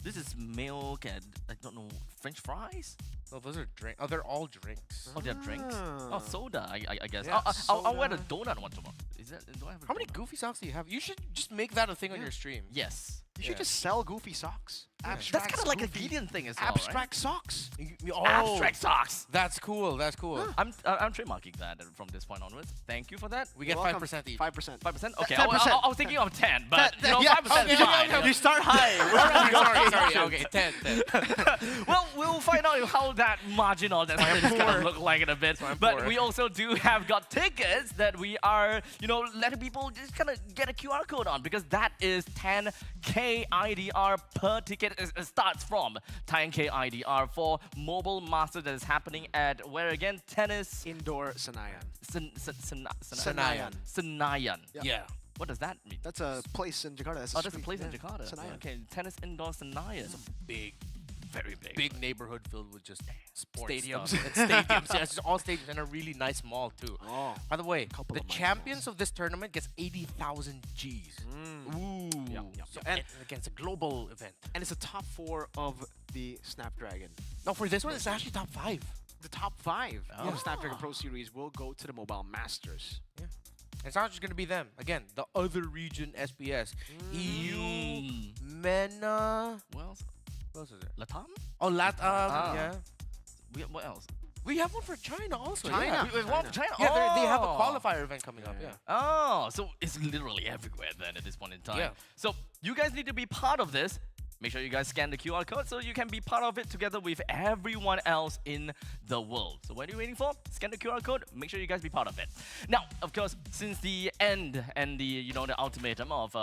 This is milk and I don't know, French fries. No, those are drinks. Oh, they're all drinks. Oh, they're drinks. Oh, Ah. soda. I guess. Yeah, I'll wear the soda. donut one tomorrow. Is that? Do I have a How many donut? goofy socks do you have? You should just make that a thing on Yeah. your stream. Yes. You should Yeah. just sell goofy socks. That's Abstract. kind of like a goofy- Gideon thing as well, Abstract socks. Oh, Abstract socks. That's cool. That's cool. I'm trademarking that from this point onwards. Thank you for that. We get 5% each. 5%. 5%. Okay. 10%. I was thinking of 10, but Ten- you know, yeah, 5% is okay, fine. okay, You start high. sorry. Okay, 10. Well, we'll find out how that margin or that split is gonna look like in a bit. But poor. we also do have got tickets that we are, letting people just kind of get a QR code on because that is 10k IDR per ticket. It starts from 10k IDR for Mobile Masters that is happening at where again? Tennis Indoor Senayan. Senayan. Senayan. Yeah. What does that mean? That's a place in Jakarta. That's Oh, that's a street. place in Yeah. Jakarta. Senayan. Okay, tennis indoor Senayan. Big, Very big. big neighborhood filled with just sports Stadiums. stuff. And stadiums. Yeah, it's all stadiums and a really nice mall too. Oh. By the way, Couple the of nice champions of this tournament gets 80,000 Gs. Ooh. So, And- and again, it's a global event. And it's the top 4 of the Snapdragon. No, for this one, it's actually top 5. The top 5 Oh. of Snapdragon Pro Series will go to the Mobile Masters. It's not just going to be them. Again, the other region SBS. EU, MENA. What else? What else is there? Latam? Oh, LATAM. Ah. Yeah. What else? We have one for China also. China. Yeah, We have one for China. yeah they have a Oh. qualifier event coming up. Yeah. Yeah. Oh, so it's literally everywhere then at this point in time. Yeah. So you guys need to be part of this. Make sure you guys scan the QR code so you can be part of it together with everyone else in the world. So what are you waiting for? Scan the QR code. Make sure you guys be part of it. Now, of course, since the end and the the ultimatum of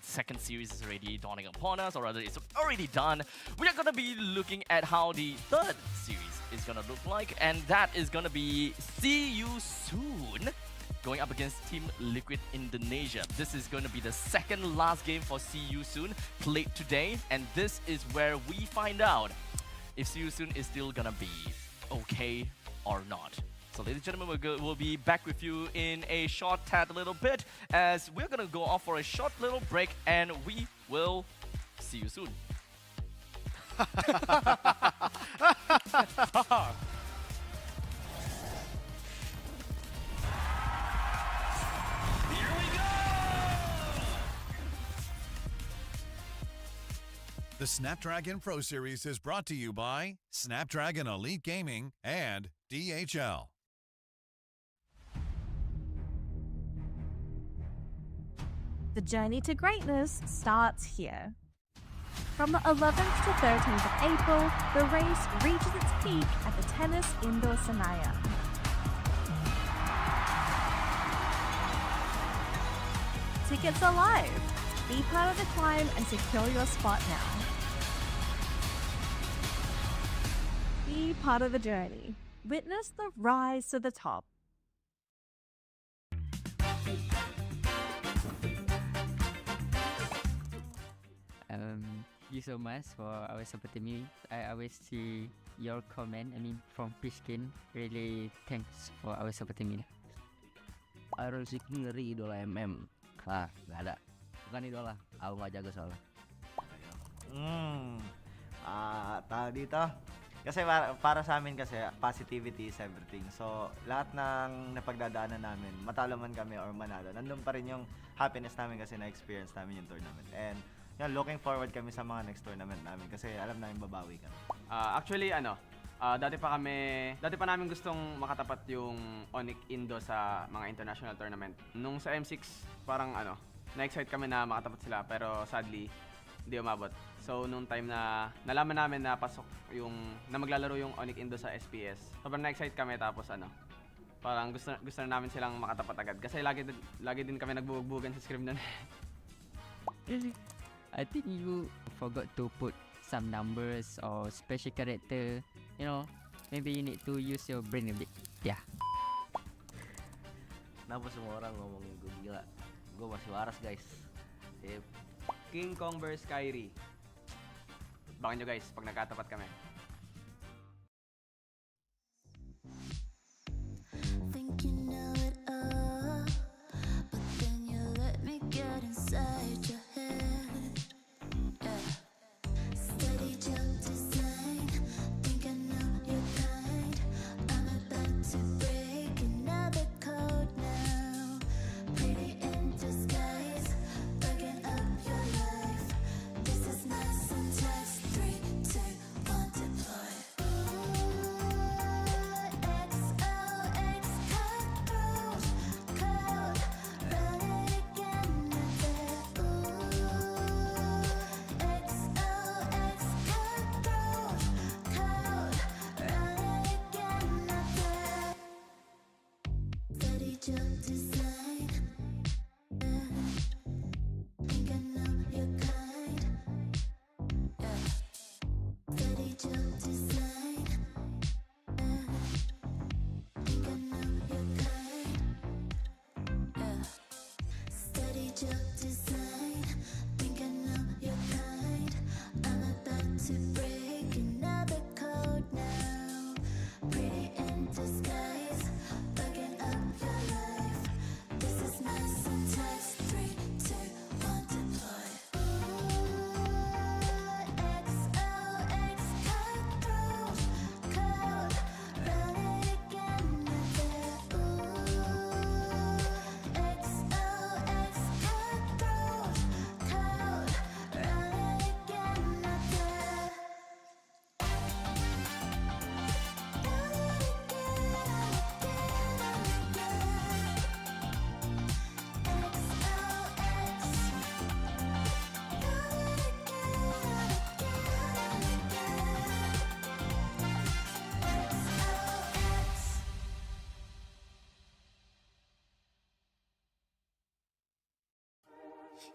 second series is already dawning upon us, or rather it's already done, we are gonna be looking at how the third series is gonna look like, and that is gonna be see you soon going up against Team Liquid Indonesia. This is going to be the second last game for See You Soon played today, and this is where we find out if See You Soon is still gonna be okay or not. So ladies and gentlemen, we'll be back with you in a short tad little bit, as we're gonna go off for a short little break, and we will see you soon. The Snapdragon Pro Series is brought to you by Snapdragon Elite Gaming and DHL. The journey to greatness starts here. From the 11th to 13th of April, the race reaches its peak at the Tennis Indoor Senayan. Tickets are live. Be part of the climb and secure your spot now. Be part of the journey. Witness the rise to the top. You so much for always supporting me. I always see your comment. From Fishkin. Really thanks for always supporting me. Iron Seeking ngeri idola MM. Lah, nggak ada. Bukan idola, aku nggak jago soalnya. Tadi toh, kasi para sa amin kasi positivity is everything. So, lahat ng napagdadaanan namin, matalo man kami or manalo, nandun pa rin yung happiness namin kasi na-experience namin yung tournament. And yan, looking forward kami sa mga next tournament namin kasi alam namin babawi kami. Actually, dati pa namin gustong makatapat yung Onyx Indo sa mga international tournament. Nung sa M6, parang na-excite kami na makatapat sila, pero sadly, hindi umabot. So, nung time na nalaman namin na na maglalaro yung Onyx Indo sa SPS, sobrang na-excite kami, tapos parang gusto na namin silang makatapat agad. Kasi lagi din kami nagbubugan sa scrim nun. I think you forgot to put some numbers or special character. Maybe you need to use your brain a bit. Yeah. Kenapa semua orang ngomongin gue gila? Gue masih waras guys. Sip. King Kong vs Kyrie. Baka nyo guys, pag nagkatapat kami. Think you know it all, but then you let me get inside your head. Yeah. Steady jump design, think I know your kind. I'm about to break another code now. Pretty in disguise, bugging up your life. This is nice and test. 3, 2, 1, deploy. XOX cutthroat code, run it again. XOX cutthroat code, run it again. Steady jump design, think I know your kind. Steady jump design, think I know your kind. Steady jump design, think I know your kind. I'm about to break another code now. Pretty in disguise, bugging up your life. This is nice and test. 3, 2, 1, deploy. XOX cutthroat code, run it again. XOX cutthroat code, run it again.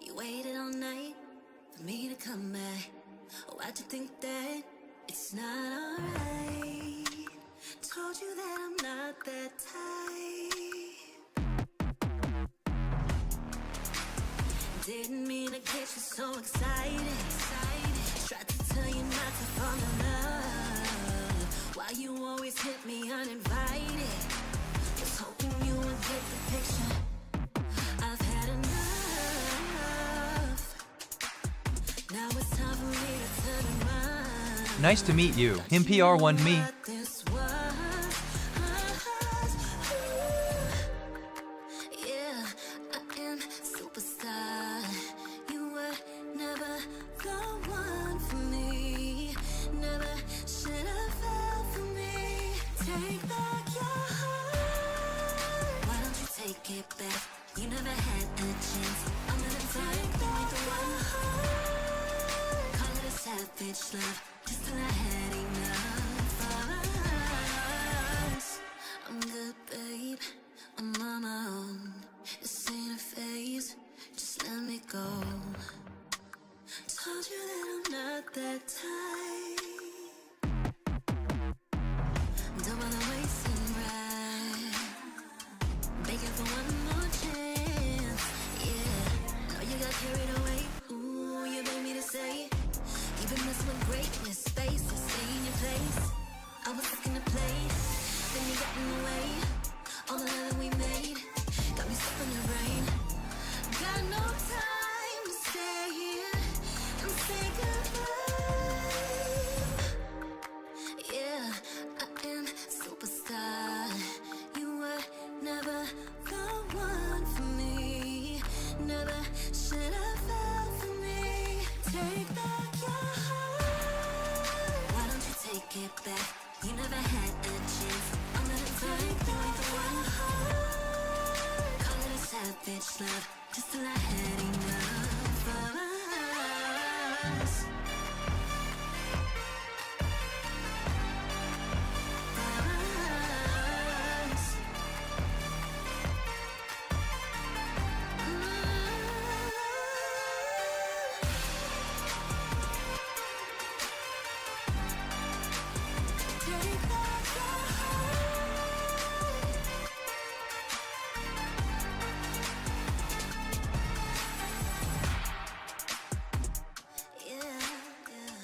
You waited all night for me to come back. Why'd you think that it's not alright? Told you that I'm not that type. Didn't mean to get you so excited. Tried to tell you not to fall in love. Why you always hit me uninvited? Was hoping you would get the picture. I've had enough. Now it's time for me to turn around. Nice to meet you. MPR1 me. This was, yeah, I am superstar. You were never the one for me. Never should have fell for me. Take back your heart. Why don't you take it back? You never had a chance. I'm gonna take back the one heart. Call it a savage love. Just till I had enough of us. I'm good, babe. I'm on my own. This ain't a phase. Just let me go. Told you that I'm not that type. Don't wanna waste it right. Begging for one more chance. Yeah, know you got carried away. Ooh, you made me to say. Even this one greatness, space to stay in your place. I was looking to play, then you got in the way. All the love that we made got me stuck on your brain. Got no time to stay here and say goodbye. Yeah, I am superstar. You were never the one for me. Never should have fell for me. Take back your heart. Why don't you take it back? You never had a chance. I'm gonna take back the one heart. Call it a savage love. Just till I had enough of us. Take back your heart. Yeah, yeah.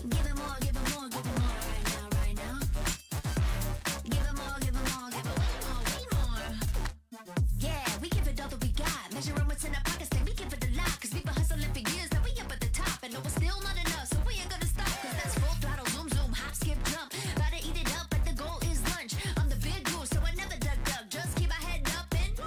Give it more, give it more, give it more right now, right now. Give it more, give it more, give it way more. Yeah, we give it all that we got. Measuring what's in our pockets, then we give it a lot. Cause we've been hustling for years, now we up at the top. And no, it's still not enough, so we ain't gonna stop. Cause that's full throttle, zoom, zoom, hop, skip, jump. Gotta eat it up, but the goal is lunch. I'm the big dude, so I never duck, duck. Just keep our head up and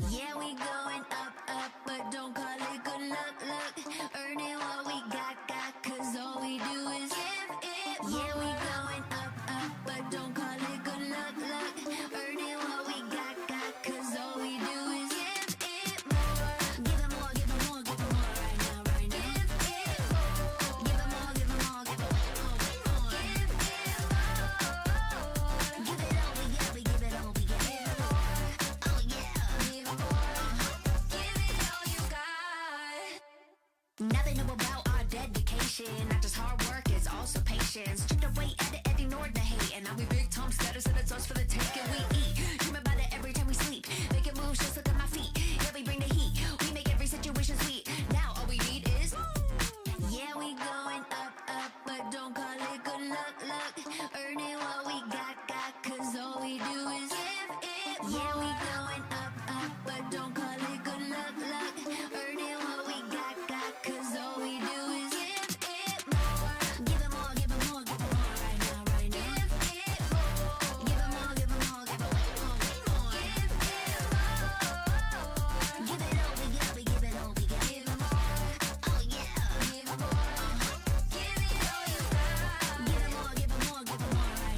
yeah, we going up, up, but don't call it good luck, luck. Earning what we got, cause all we do is give it more. Yeah, we going up, up, but don't call it good luck, luck. Earning what we got, cause all we do is give it more. Give it more, give it more, give it more right now, right now. Give it more. Give it more, give it more, give it way more, way more. Give it more. Give it all, we got, we give it all, we give it more. Oh yeah, give it more. Give it all you got. Now they know about our dedication. Not just hard work, it's also patience. Chipped away at it and ignored the hate. And now we big time status and it's us for the taking. We eat, dream about it every time we sleep. Making moves, just look at my feet. Yeah, we bring the heat. We make every situation sweet. Now all we need is yeah, we going up, up, but don't call it good luck, luck. Earning what we got, cause all we do is give it more. Yeah, we going up, up, but don't call it good luck, luck. Earning what we got, cause all we do is give it more. Give it more, give it more, give it more right now, right now. Give it more. Give it more, give it more, give it way more, way more. Give it more. Give it all, we got, we give it all, we got. Give it more. Oh yeah, give it more. Give it all you got. Give it more, give it more, give it more right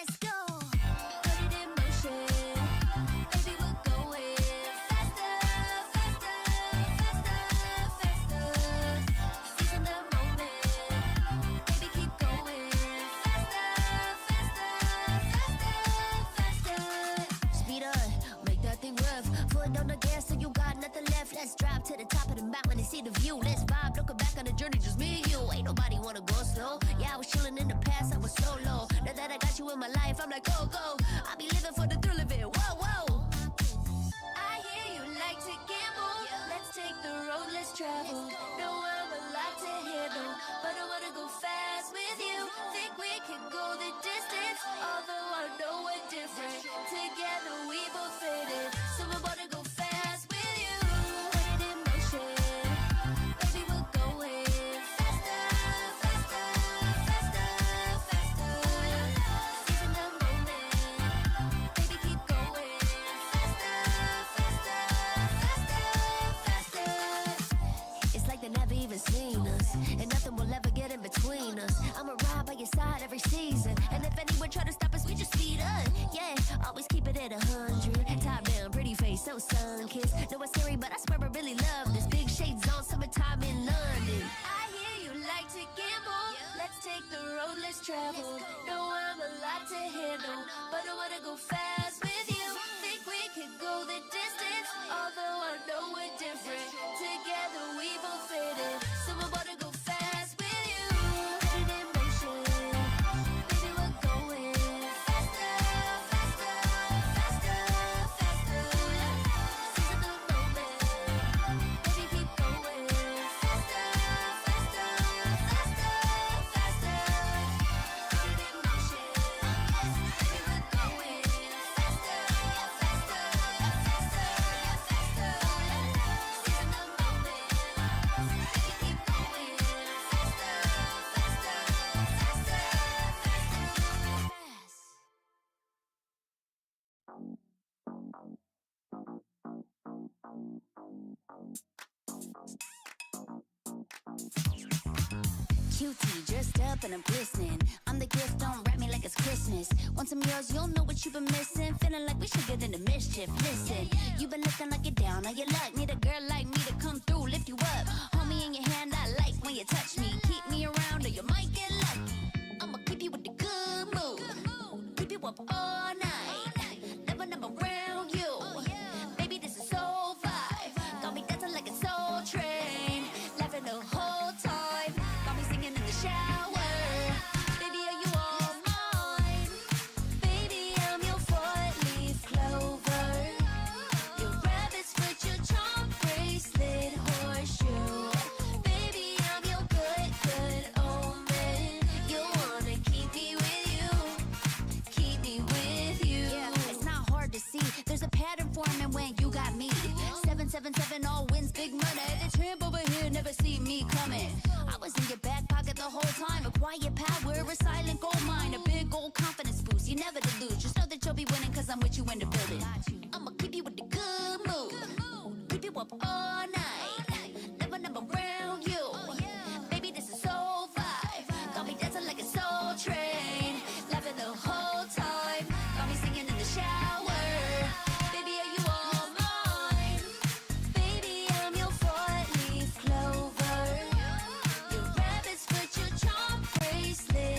let's go. Put it in motion. Baby, we're going faster, faster, faster, faster. Seizing the moment. Baby, keep going faster, faster, faster, faster. Speed up, make that thing rough. Foot on the gas, so you got nothing left. Let's drive to the top of the mountain and see the view. Let's vibe, looking back on the journey, just me and you. Ain't nobody wanna go slow. Yeah, I was chilling in the past, I was solo. Now that I got you in my life, I'm like, go, go. I be living for the thrill of it. Whoa, whoa. I hear you like to gamble. Let's take the road, let's travel. Know I'm a lot to handle, but I wanna go fast with you. Think we can go the distance, although I know we're different. Together we both fit it, so I wanna go fast with you. Put it in motion, baby, we're going faster, faster, faster, faster. Seizing the moment, baby, keep going faster, faster, faster, faster. It's like they never even seen us, and nothing will ever get in between us. I'ma ride by your side every season, and if anyone try to stop us, we just speed up. Yeah, always keep it at 100. Top down, pretty face, so sun-kissed. Know it's scary, but I swear I really love this. Big shades on, summertime in London. I hear you like to gamble. Let's take the road, let's travel. Know I'm a lot to handle, but I wanna go fast with you. Think we could go the distance, although I know we're different. Together we both fit it, so I wanna go fast with you. Put it in motion, baby, we're going faster, faster, faster, faster. Seizing the moment, baby, keep going faster, faster, faster, faster. Put it in motion, baby, we're going faster, faster, faster, faster. Seizing the moment, baby, keep going faster, faster, faster, fast. Cutie, dressed up and I'm glistening. I'm the gift, don't wrap me like it's Christmas. Want some yours, you'll know what you've been missing. Feeling like we should get into mischief. Listen, you've been looking like you're down on your luck. Need a girl like me to come through, lift you up. Hold me in your hand, I like when you touch me. Keep me around or you might get lucky. I'ma keep you with the good mood. Keep you up all night. Never, never around you. Baby, this is so vibe. Got me dancing like a soul train. Laughing the whole time. Got me singing in the shower. Baby, are you all mine? Baby, I'm your four-leaf clover. Your rabbit's foot, your charm bracelet, horseshoe. Baby, I'm your good, good omen. You wanna keep me with you. Keep me with you. Yeah, it's not hard to see. There's a pattern forming when you got me. 777 all wins big money. The tramp over here never see me coming. I was in your back pocket the whole time. A quiet power, a silent gold mine, a big old confidence boost. You never delude. Just know that you'll be winning cause I'm with you in the building. I'ma keep you with the good mood. Keep you up all night. Never, never around you. Baby, this is so vibe. Got me dancing like a soul train. Laughing the whole time. Got me singing in the shower. Baby, are you all mine? Baby, I'm your four-leaf clover. Your rabbit's foot, your charm bracelet.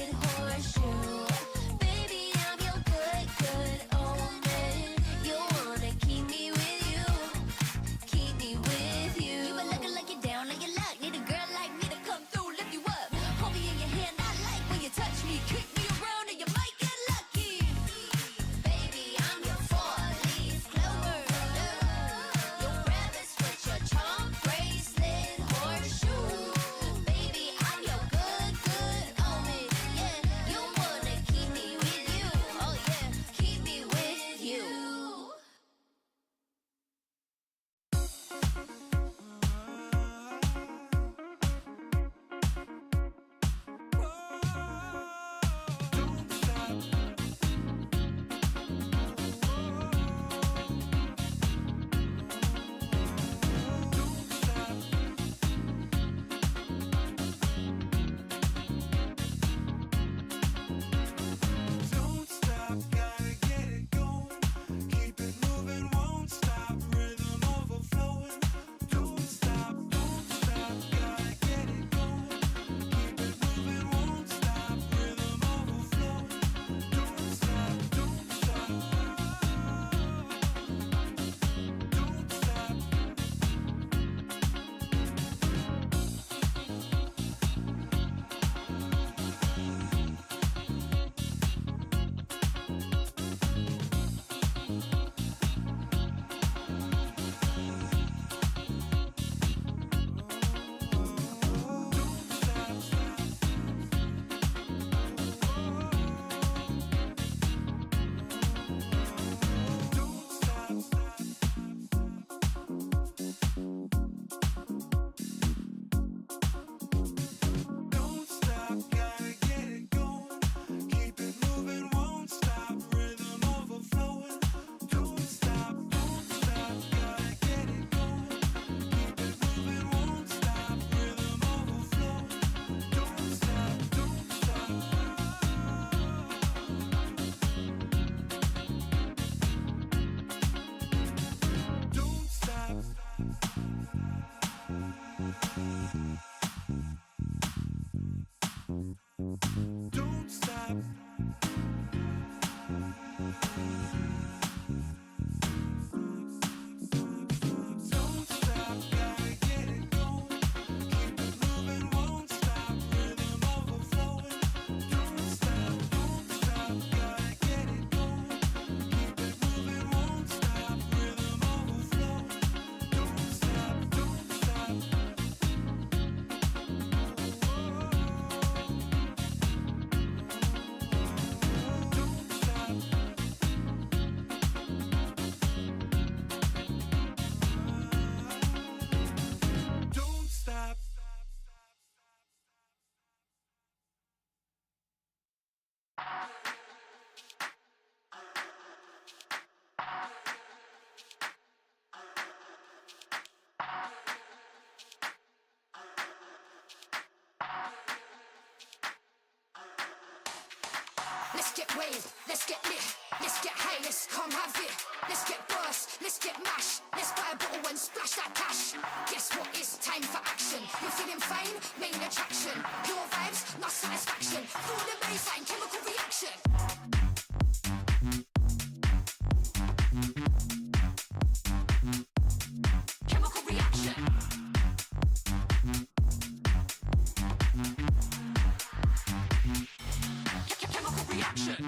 Don't stop. Don't stop, gotta get it going. Keep it moving, won't stop. Rhythm overflowing. Don't stop, gotta get it going. Keep it moving, won't stop. Rhythm overflowing. Don't stop, don't stop. Don't stop. Let's get waved, let's get lit, let's get high, let's come have it. Let's get burst, let's get mash, let's buy a bottle and splash that cash. Guess what? It's time for action. You're feeling fine, main attraction. Pure vibes, not satisfaction. Feel the baseline, chemical reaction. Chemical reaction. Chemical reaction.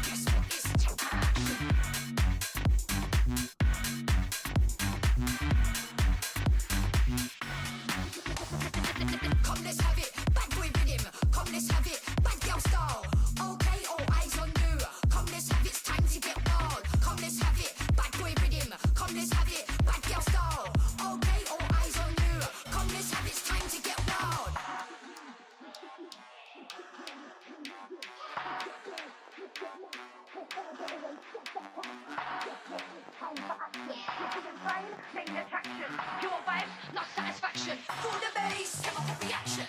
Guess what? It's come, let's have it. Bad boy rhythm. Come, let's have it. Bad girl style. Okay, all eyes on you. Come, let's have it. It's time to get wild. Come, let's have it. Bad boy rhythm. Come, let's have it. Bad girl style. Okay, all eyes on you. Come, let's have it. It's time to get wild. Main attraction. Pure vibes, not satisfaction. Feel the bass. Chemical reaction.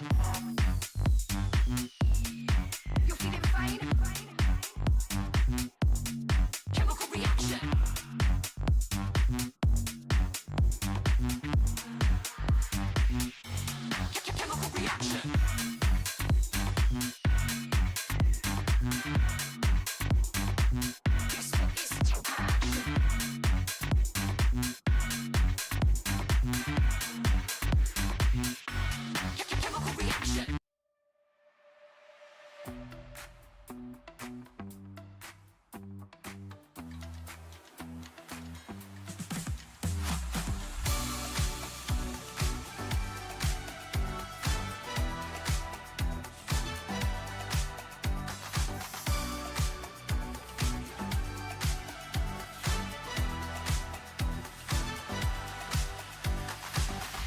You're feeling fine. Chemical reaction. Chemical reaction. Guess what? It's chemical reaction.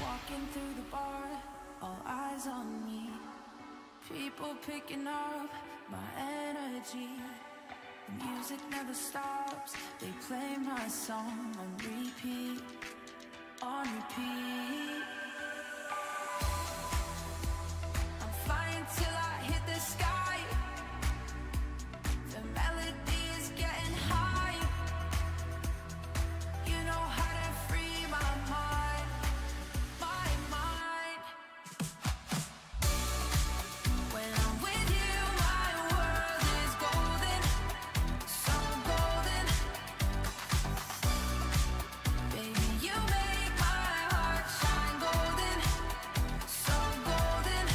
Walking through the bar, all eyes on me. People picking up my energy. The music never stops. They play my song on repeat, on repeat. I'm flying till I hit the sky. The melody is getting high. You know how to free my mind, my mind. When I'm with you, my world is golden, so golden. Baby, you make my heart shine golden, so golden.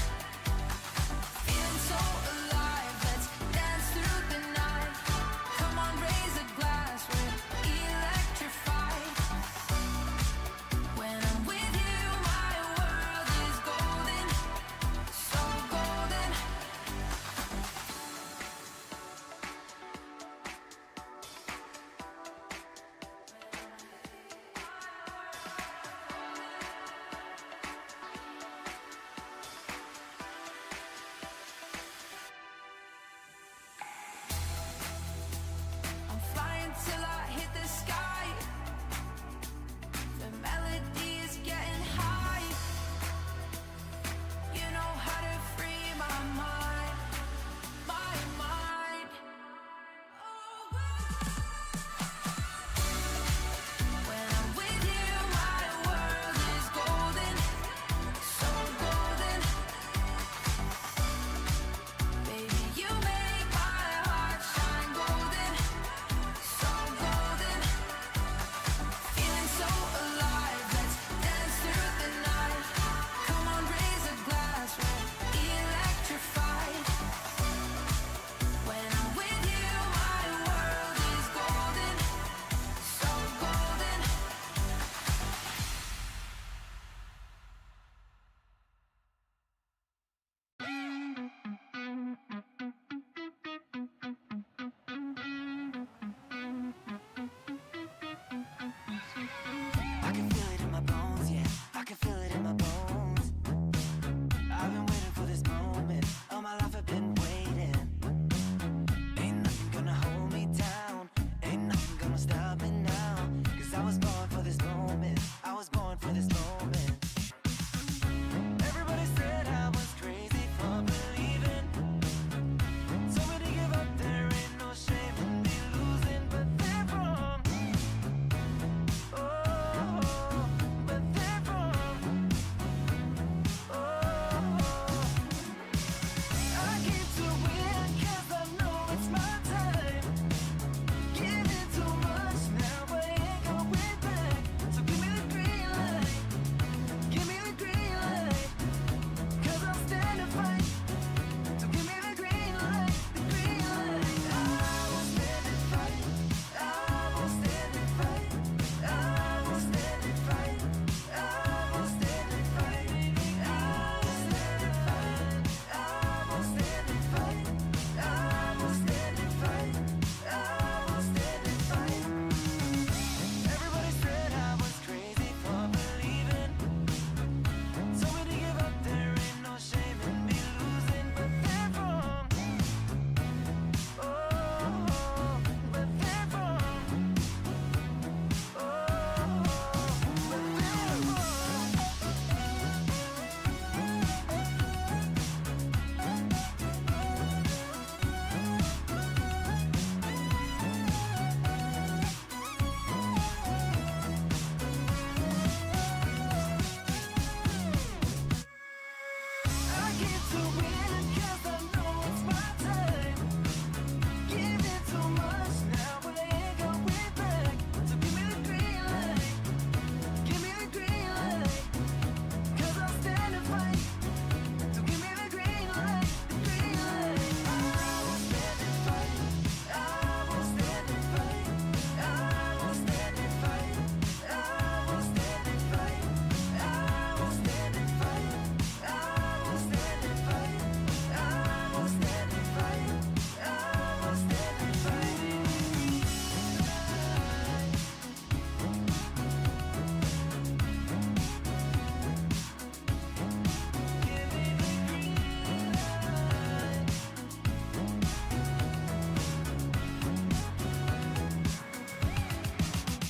Feeling so alive. to win it 'cause I know it's my time. Give it too much now, but I ain't going back. So give me the green light. Give me the green light. 'Cause I'll stand and fight. So give me the green light. The green light. I will stand and fight. I will stand and fight. I will stand and fight. I will stand and fight. I will stand and fight. I will stand and fight. I will stand and fight. I will stand and fight.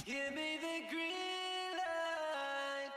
Give me the green light.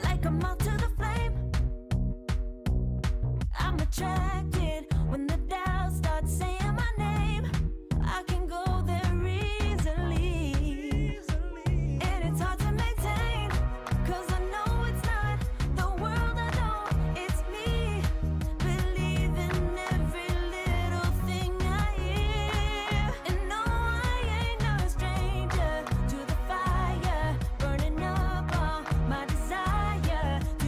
Like a moth to the flame, I'm attracted when the doubts start saying my name. I can go there easily, and it's hard to maintain, 'cause I know it's not the world I know, it's me. Believe in every little thing I hear, and no, I ain't no stranger to the fire, burning up all my desire to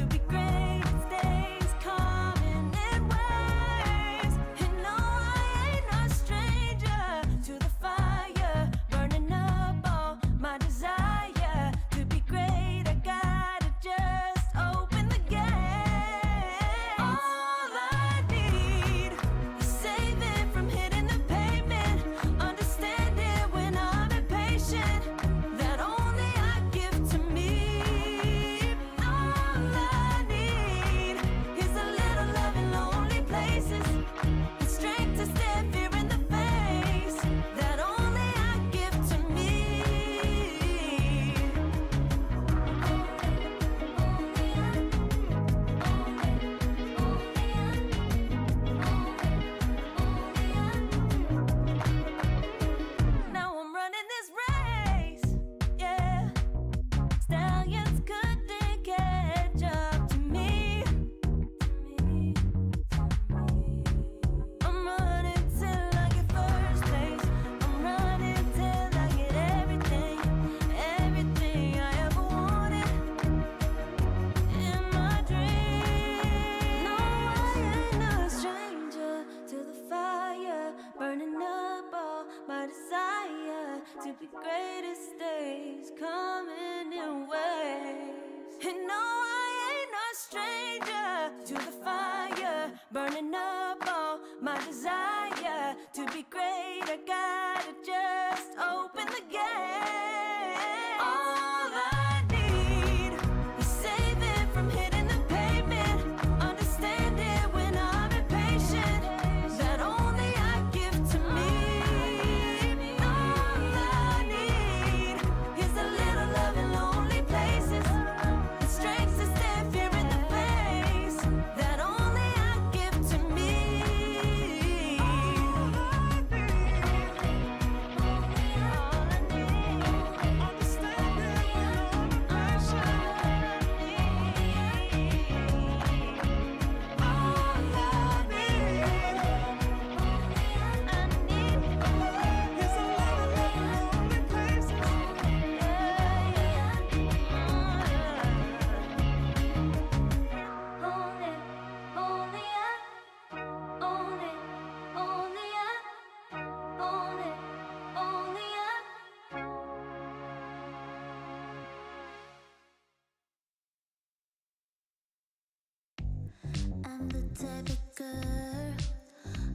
I'm the type of girl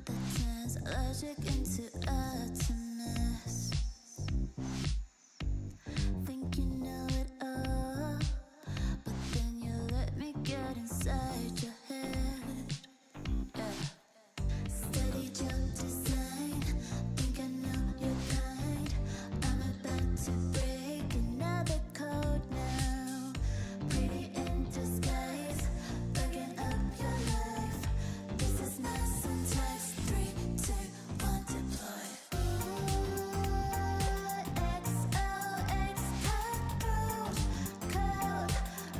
that turns logic into atoms. Think you know it all, but then you let me get inside your head. Steady jump design, think I know your kind. I'm about to break another code now. Pretty in disguise, bugging up your life. This is not syntax. 3, 2, 1, deploy. XOX code,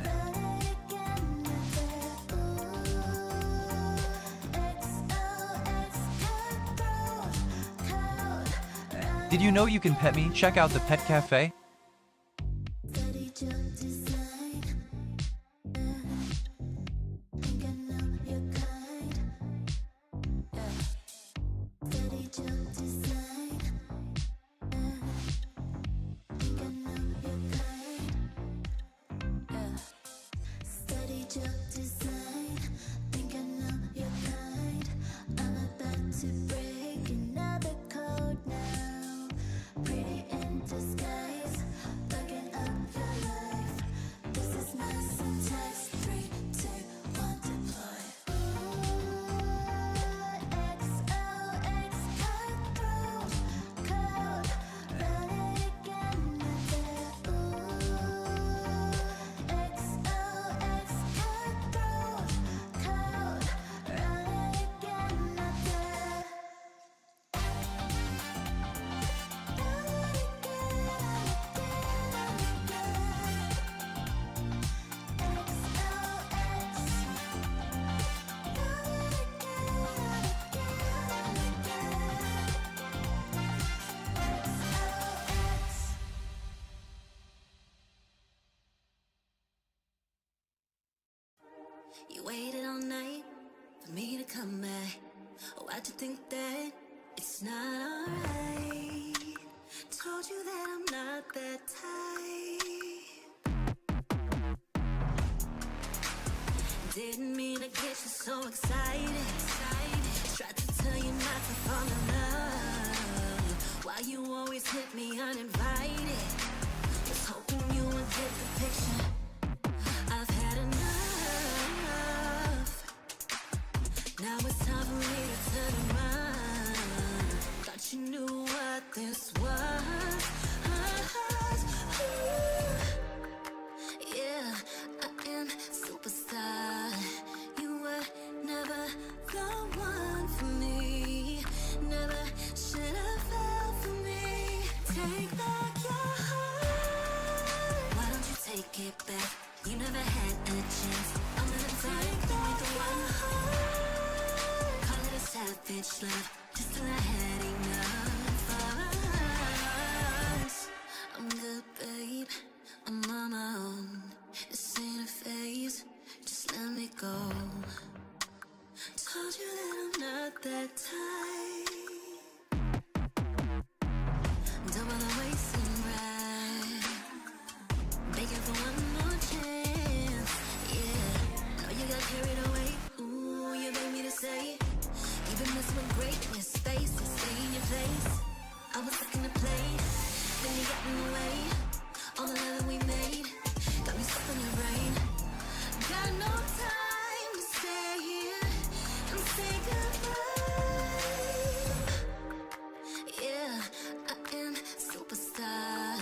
run it again. Did you know you can pet me? Check out the Pet Cafe. Steady jump design, think I know your kind. Steady jump design, think I know your kind. Steady jump design, think I know your kind. I'm about to break another code now. Pretty in disguise, bugging up your life. This is my syntax. 3, 2, 1, deploy. XOX code, run it again. XOX code, run it again. You waited all night for me to come back. Why'd you think that it's not alright? Told you that I'm not that type. Didn't mean to get you so excited. Tried to tell you not to fall in love. Why you always hit me uninvited? Was hoping you would get the picture. I've had enough. Now it's time for me to turn around. Thought you knew what this was. Yeah, I am superstar. You were never the one for me. Never should have fell for me. Take back your heart. Why don't you take it back? You never had a chance. I'm gonna take back the one heart. Call it a savage love, just till I had enough of us. I'm good, babe. I'm on my own. This ain't a phase. Just let me go. Told you that I'm not that type. Don't bother wasting breath. Begging for one more chance. Yeah, know you got carried away. Ooh, you made me to say. Even messing with greatness, space to stay in your place. I was looking to play, then you got in the way. All the love that we made got me stuck in your brain. Got no time to stay here and say goodbye. Yeah, I am superstar.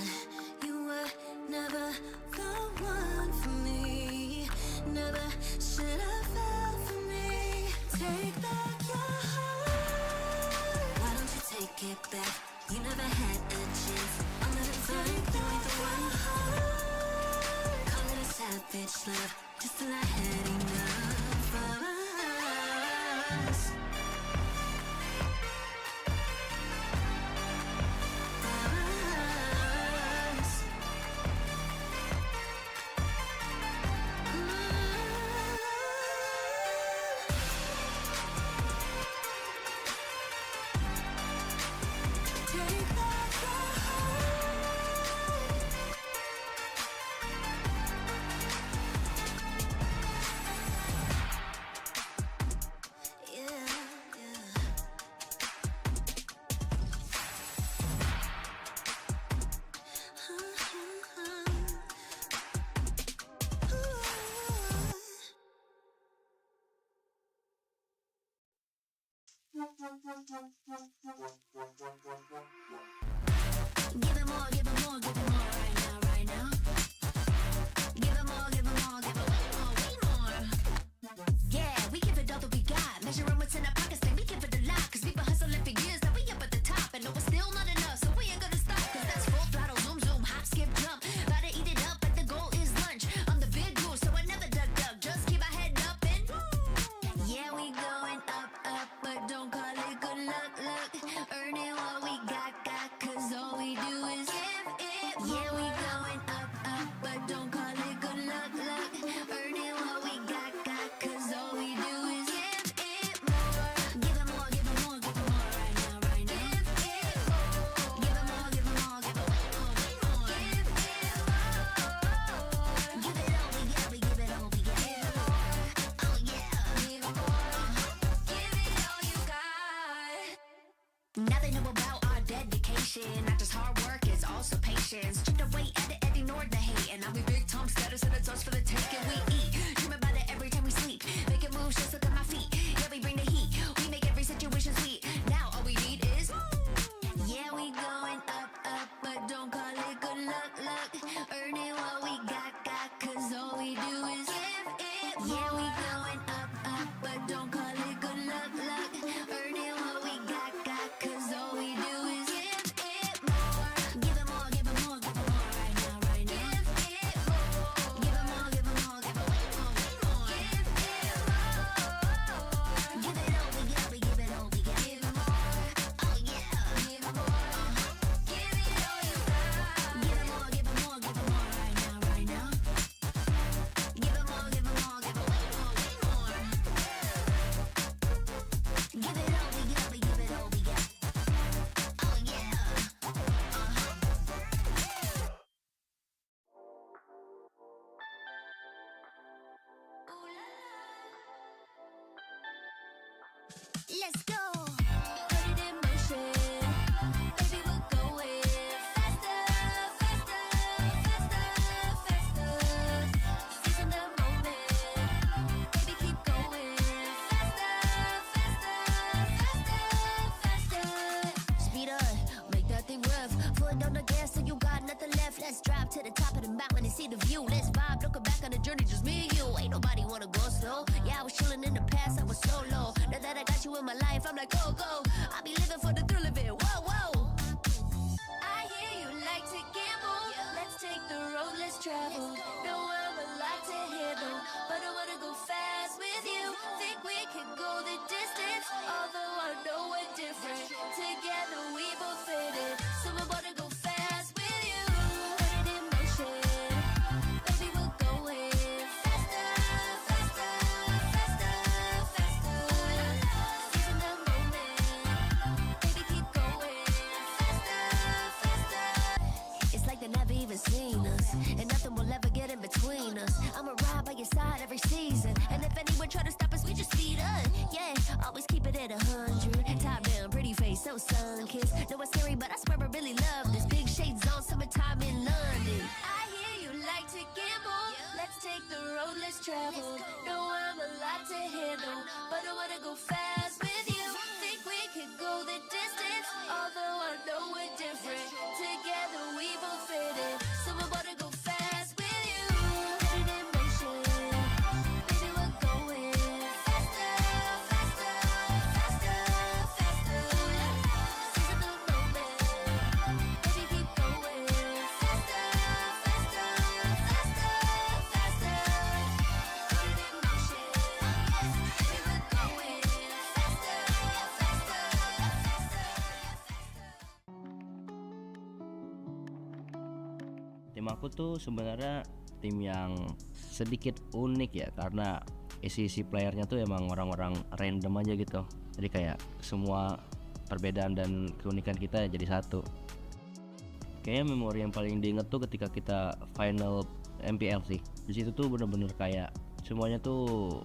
You were never the one for me. Never should have fell for me. Take back your heart. Why don't you take it back? You never had a chance. I'm gonna take back the one heart. Call it a savage love, just till I had enough of us. Give it more, give it more, give it more right now, right now. Give it more, give it more, give it way more, way more. Yeah, we give it all that we got. Measuring what's in our pockets, then we give it a lot. Cause we've been hustling for years, now we up at the top. And no, it's still not enough, so we ain't gonna stop. Cause that's full throttle, zoom, zoom, hop, skip, jump. Gotta eat it up, but the goal is lunch. I'm the big goose, so I never duck, duck. Just keep my head up and yeah, we going up, up, but don't call it good luck, luck. Earning what we got, cause all we do is give it more. Yeah, we going up, up, but don't call it good luck, luck. Earning what we got, cause all we do is give it more. Give it more, give it more, give it more right now, right now. Give it more, give it more, give it more, give it way more, way more. Give it more. Give it all we got, we give it all we got. Give it more. Oh yeah. Give it more. Give it all you got. Now they know about our dedication. Not just hard work, it's also patience. Chipped away at it and ignored the hate. And now we big Tom status and it's us for the taking. We eat, dream about it every time we sleep. Making moves, just look at my feet. Yeah, we bring the heat. We make every situation sweet. Now all we need is yeah, we going up, up, but don't call it good luck, luck. Earning what we got, cause all we do is give it more. Yeah, we going up, up, but don't call it good luck, luck. Earning what we got, cause all we do is give it more. Give it more, give it more, give it more right now, right now. Give it more. Give it more, give it more, give it way more, way more. Give it more. Give it all we got, we give it all we got. Give it more. Oh yeah. Give it more. Give it all you got. Give it more, give it more, give it more right now, right now. Give it more, give it more, give it way more, way more. Give it all we got, we give it all we got. Oh yeah. Let's go. Put it in motion. Baby, we're going faster, faster, faster, faster. Seizing the moment. Baby, keep going faster, faster, faster, faster. Speed up, make that thing rough. Foot on the gas till you got nothing left. Let's drive to the top of the mountain and see the view. Let's vibe, looking back on the journey, just me and you. Ain't nobody wanna go slow. Yeah, I was chilling in the past, I was solo. Now that I got you in my life, I'm like, go, go. I be living for the thrill of it. Whoa, whoa. I hear you like to gamble. Let's take the road, let's travel. Know I'm a lot to handle, but I wanna go fast with you. Think we can go the distance, although I know we're different. Together we both fit it, so I wanna go fast with you. Put it in motion, baby, we're going faster, faster, faster, faster. Seizing the moment, baby, keep going faster, faster. It's like they never even seen us, and nothing will ever get in between us. I'ma ride by your side every season, and if anyone try to stop us, we just speed up. Yeah, always keep it at 100. Top down, pretty face, so sun-kissed. Know it's scary, but I swear I really love this. Big shades on, summertime in London. I hear you like to gamble. Let's take the road, let's travel. Know I'm a lot to handle, but I wanna go fast with you. Think we can go the distance, although I know we're different. Together we both fit it, so I wanna go fast with you. Put it in motion, baby, we're going faster, faster, faster, faster. Seizing the moment, baby, keep going faster, faster, faster, faster. Put it in motion, baby, we're going faster, faster, faster, faster. Tim aku tuh sebenarnya tim yang sedikit unik ya, karena isi playernya tuh emang orang-orang random aja gitu. Jadi kayak semua perbedaan dan keunikan kita jadi satu. Kayaknya memori yang paling diinget tuh ketika kita final MPL sih. Di situ tuh bener-bener kayak semuanya tuh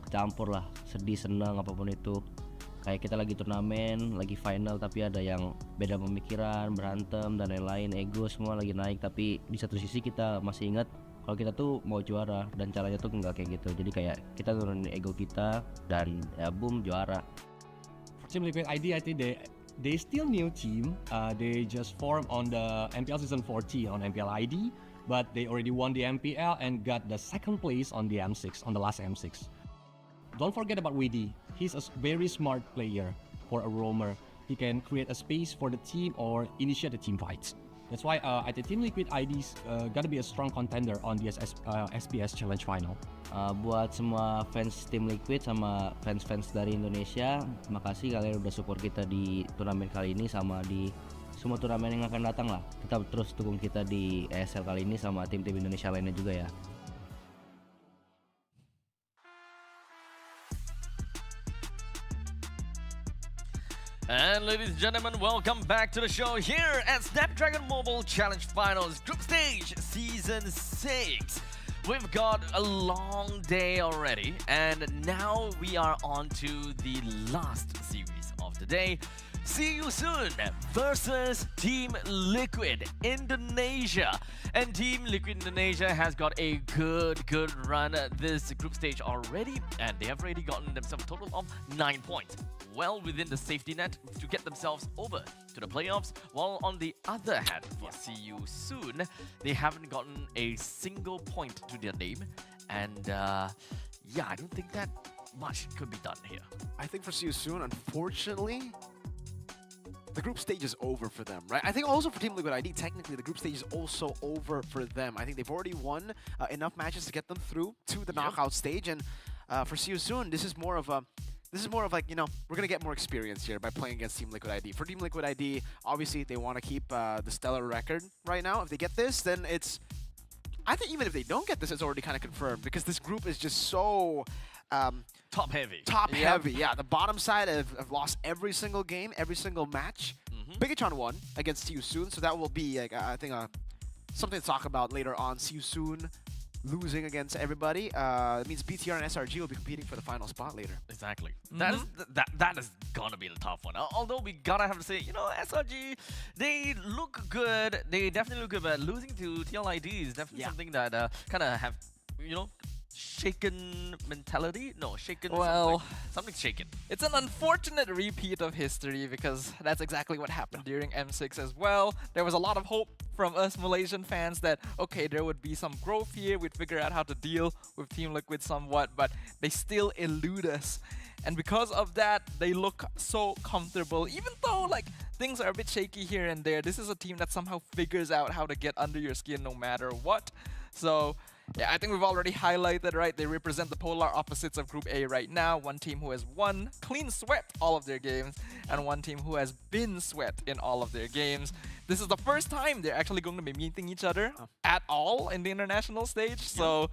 kecampur lah, sedih, senang, apapun itu. Kayak kita lagi turnamen, lagi final, tapi ada yang beda pemikiran, berantem dan lain-lain, ego semua lagi naik. Tapi di satu sisi kita masih ingat kalau kita tuh mau juara, dan caranya tuh nggak kayak gitu. Jadi kayak kita turunin ego kita dan ya boom, juara. Team Liquid ID, I think they still new team. They just formed on the MPL season 14 on MPL ID, but they already won the MPL and got the second place on the M6 on the last M6. Don't forget about Widdy. He's a very smart player for a roamer. He can create a space for the team or initiate the team fights. That's why I think Team Liquid ID's gonna be a strong contender on the SPS Challenge Final. Buat semua fans Team Liquid sama fans-fans dari Indonesia, makasih kalian udah support kita di turnamen kali ini sama di semua turnamen yang akan datang lah. Kita terus dukung kita di ESL kali ini sama tim-tim Indonesia lainnya juga ya. And ladies and gentlemen, welcome back to the show here at Snapdragon Mobile Challenge Finals Group Stage Season 6. We've got a long day already, and now we are on to the last series of the day. See you soon versus Team Liquid Indonesia. And Team Liquid Indonesia has got a good run at this group stage already, and they have already gotten themselves a total of 9 points. Well within the safety net to get themselves over to the playoffs, while on the other hand, for See You Soon, they haven't gotten a single point to their name, and yeah, I don't think that much could be done here. I think for See You Soon, unfortunately, the group stage is over for them, right? I think also for Team Liquid ID, technically the group stage is also over for them. I think they've already won enough matches to get them through to the knockout stage, and for See You Soon, this is more of like, you know, we're gonna get more experience here by playing against Team Liquid ID. For Team Liquid ID, obviously they want to keep the stellar record right now. If they get this, then it's, I think even if they don't get this, it's already kind of confirmed because this group is just so top heavy. Yeah. The bottom side have lost every single game, every single match. Bigatron won against See You Soon, so that will be like I think something to talk about later on. See You Soon losing against everybody. It means BTR and SRG will be competing for the final spot later. Exactly. That is gonna be the tough one. Although we gotta have to say, you know, SRG, they look good. They definitely look good, but losing to TLID is definitely something that kind of have, you know, shaken mentality? No, shaken. Well, something shaken. It's an unfortunate repeat of history because that's exactly what happened during M6 as well. There was a lot of hope from us Malaysian fans that, okay, there would be some growth here, we'd figure out how to deal with Team Liquid somewhat, but they still elude us. And because of that, they look so comfortable, even though like things are a bit shaky here and there. This is a team that somehow figures out how to get under your skin no matter what. So yeah, I think we've already highlighted, right? They represent the polar opposites of Group A right now. One team who has won, clean swept all of their games, and one team who has been swept in all of their games. This is the first time they're actually going to be meeting each other at all in the international stage, so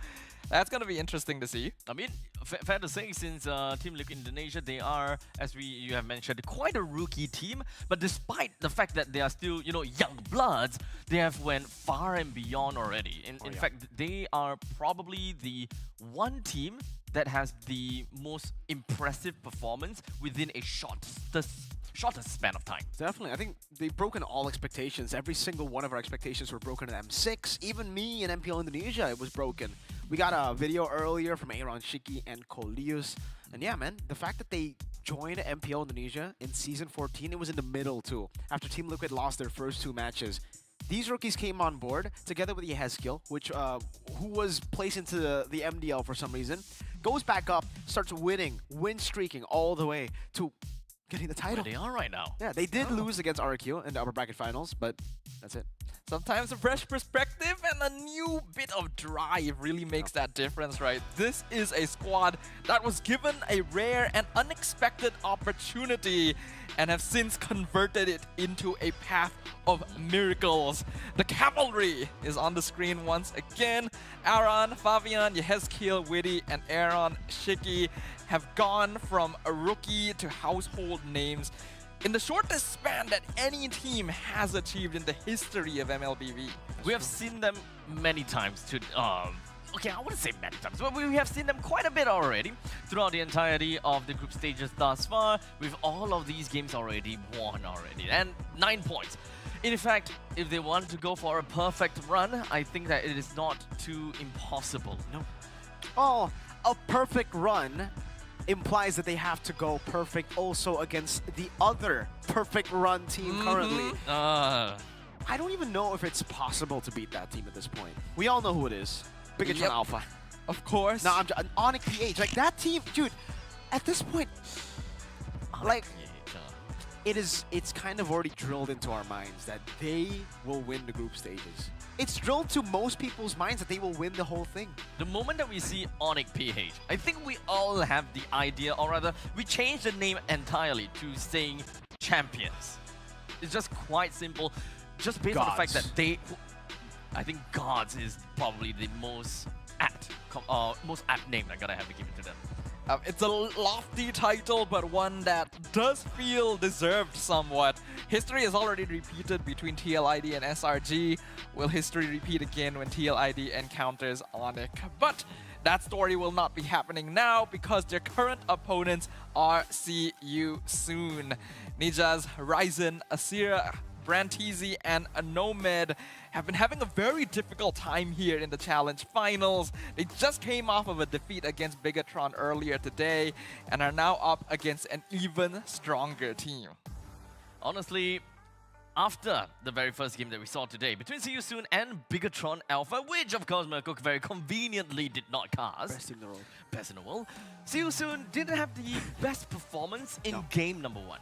that's going to be interesting to see. I mean, fair to say, since Team Liquid Indonesia, they are, as you have mentioned, quite a rookie team. But despite the fact that they are still, you know, young bloods, they have went far and beyond already. In fact, they are probably the one team that has the most impressive performance within a shortest span of time. Definitely. I think they've broken all expectations. Every single one of our expectations were broken in M6. Even me in MPL Indonesia, it was broken. We got a video earlier from Aaron Shiki and Kolius. And yeah, man, the fact that they joined MPL Indonesia in Season 14, it was in the middle too. After Team Liquid lost their first 2 matches. These rookies came on board together with Yehezkiel, who was placed into the MDL for some reason. Goes back up, starts winning, win streaking all the way to getting the title. Where they are right now. Yeah, they did lose against RQ in the upper bracket finals, but that's it. Sometimes a fresh perspective and a new bit of drive really makes that difference, right? This is a squad that was given a rare and unexpected opportunity and have since converted it into a path of miracles. The cavalry is on the screen once again. Aaron, Fabian, Yehezkiel, Widdy, and Aaron Shiki have gone from a rookie to household names in the shortest span that any team has achieved in the history of MLBB. We have seen them many times to okay, I wouldn't say many times, but we have seen them quite a bit already throughout the entirety of the group stages thus far, with all of these games already won already, and 9 points. In fact, if they want to go for a perfect run, I think that it is not too impossible. No. Oh, a perfect run implies that they have to go perfect also against the other perfect run team currently. I don't even know if it's possible to beat that team at this point. We all know who it is. Bigatron Alpha. Of course. Now, I'm Onyx PH. Like, that team, dude, at this point, like, it's kind of already drilled into our minds that they will win the group stages. It's drilled to most people's minds that they will win the whole thing. The moment that we see Onyx PH, I think we all have the idea, or rather, we changed the name entirely to saying champions. It's just quite simple, just based on the fact that they, I think Gods is probably the most apt name I gotta have to give it to them. It's a lofty title, but one that does feel deserved somewhat. History has already repeated between TLID and SRG. Will history repeat again when TLID encounters Onyx? But that story will not be happening now because their current opponents are See You Soon. Ninjas, Ryzen, Asira, Brantizi, and Nomad have been having a very difficult time here in the Challenge Finals. They just came off of a defeat against Bigatron earlier today and are now up against an even stronger team. Honestly, after the very first game that we saw today between See You Soon and Bigatron Alpha, which of course Mercook very conveniently did not cast. Best in the world. Best in the world. See You Soon didn't have the best performance in game number 1.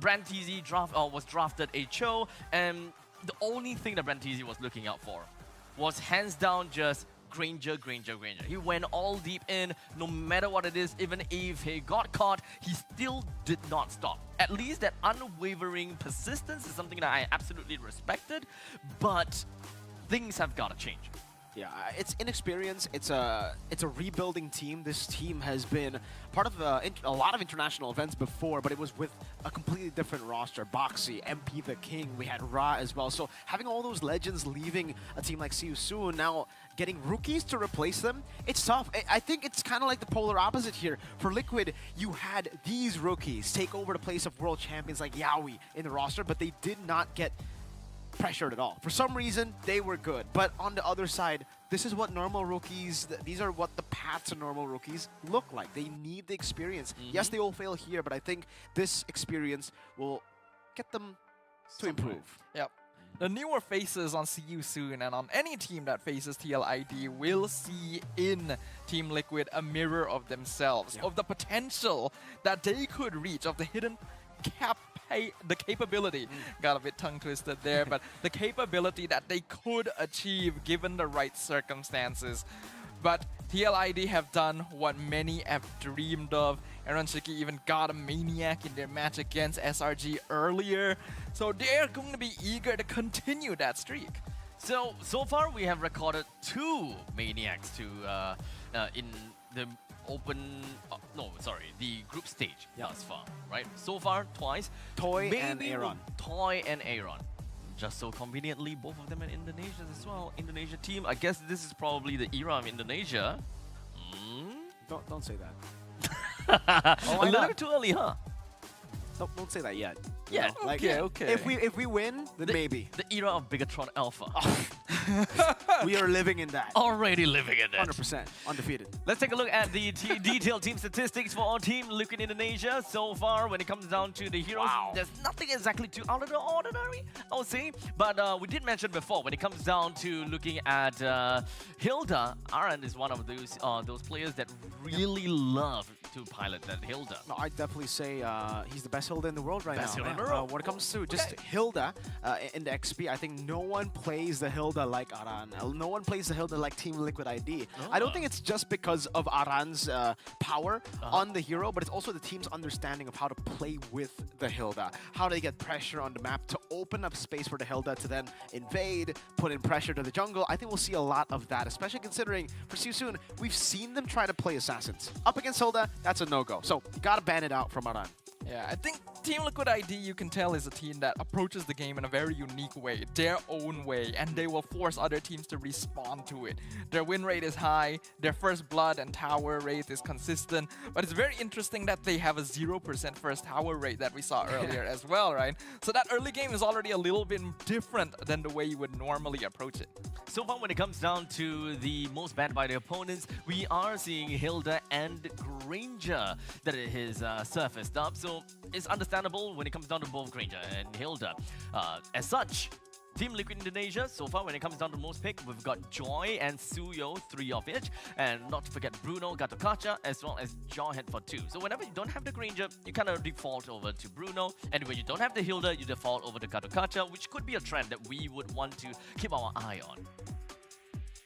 Brantizi was drafted a Cho, and the only thing that Brantizi was looking out for was hands down just Granger. He went all deep in, no matter what it is. Even if he got caught, he still did not stop. At least that unwavering persistence is something that I absolutely respected, but things have got to change. Yeah, it's inexperience. It's a rebuilding team. This team has been part of a lot of international events before, but it was with a completely different roster. Boxy, MP the King, we had Ra as well. So having all those legends leaving a team like See You Soon, now getting rookies to replace them, it's tough. I think it's kind of like the polar opposite here. For Liquid, you had these rookies take over the place of world champions like Yaoi in the roster, but they did not get pressured at all. For some reason, they were good. But on the other side, this is what normal rookies, these are what the paths of normal rookies look like. They need the experience. Yes, they will fail here, but I think this experience will get them to improve. Yep. The newer faces on See You Soon and on any team that faces TLID will see in Team Liquid a mirror of themselves, of the potential that they could reach, of the hidden the capability, got a bit tongue twisted there, but the capability that they could achieve given the right circumstances. But TLID have done what many have dreamed of. Aaron Shiki even got a Maniac in their match against SRG earlier, so they're going to be eager to continue that streak. So far we have recorded 2 Maniacs to in the the group stage thus far, right? So far, twice. Toy and Aaron. Toy and Aaron. Just so conveniently, both of them in Indonesia as well. Indonesia team. I guess this is probably the era of Indonesia. Don't say that. A little bit too early, huh? Don't say that yet. Yeah. Like, okay. If we win, then maybe. The era of Bigatron Alpha. We are living in that. Already living in that. 100%. Undefeated. Let's take a look at the detailed team statistics for our team Liquid Indonesia. So far, when it comes down to the heroes, there's nothing exactly too out of the ordinary, I would say. But we did mention before, when it comes down to looking at Hilda, Aran is one of those players that really love to pilot that Hilda. No, I'd definitely say he's the best Hilda in the world right Best now. Hilda in the world. When it comes to just Hilda in the XP, I think no one plays the Hilda like Aran. No one plays the Hilda like Team Liquid ID. I don't think it's just because of Aran's power on the hero, but it's also the team's understanding of how to play with the Hilda. How they get pressure on the map to open up space for the Hilda to then invade, put in pressure to the jungle. I think we'll see a lot of that, especially considering for See You Soon, we've seen them try to play assassins. Up against Hilda, that's a no-go. So, gotta ban it out from Aran. Yeah, I think Team Liquid ID, you can tell, is a team that approaches the game in a very unique way, their own way, and they will force other teams to respond to it. Their win rate is high, their first blood and tower rate is consistent, but it's very interesting that they have a 0% first tower rate that we saw earlier as well, right? So that early game is already a little bit different than the way you would normally approach it. So far, when it comes down to the most banned by the opponents, we are seeing Hilda and Granger that it has surfaced up. So it's understandable when it comes down to both Granger and Hilda. As such, Team Liquid Indonesia, so far when it comes down to most pick, we've got Joy and Suyo, 3 of each. And not to forget Bruno, Gatokacha, as well as Jawhead for 2. So whenever you don't have the Granger, you kind of default over to Bruno. And when you don't have the Hilda, you default over to Gatokacha, which could be a trend that we would want to keep our eye on.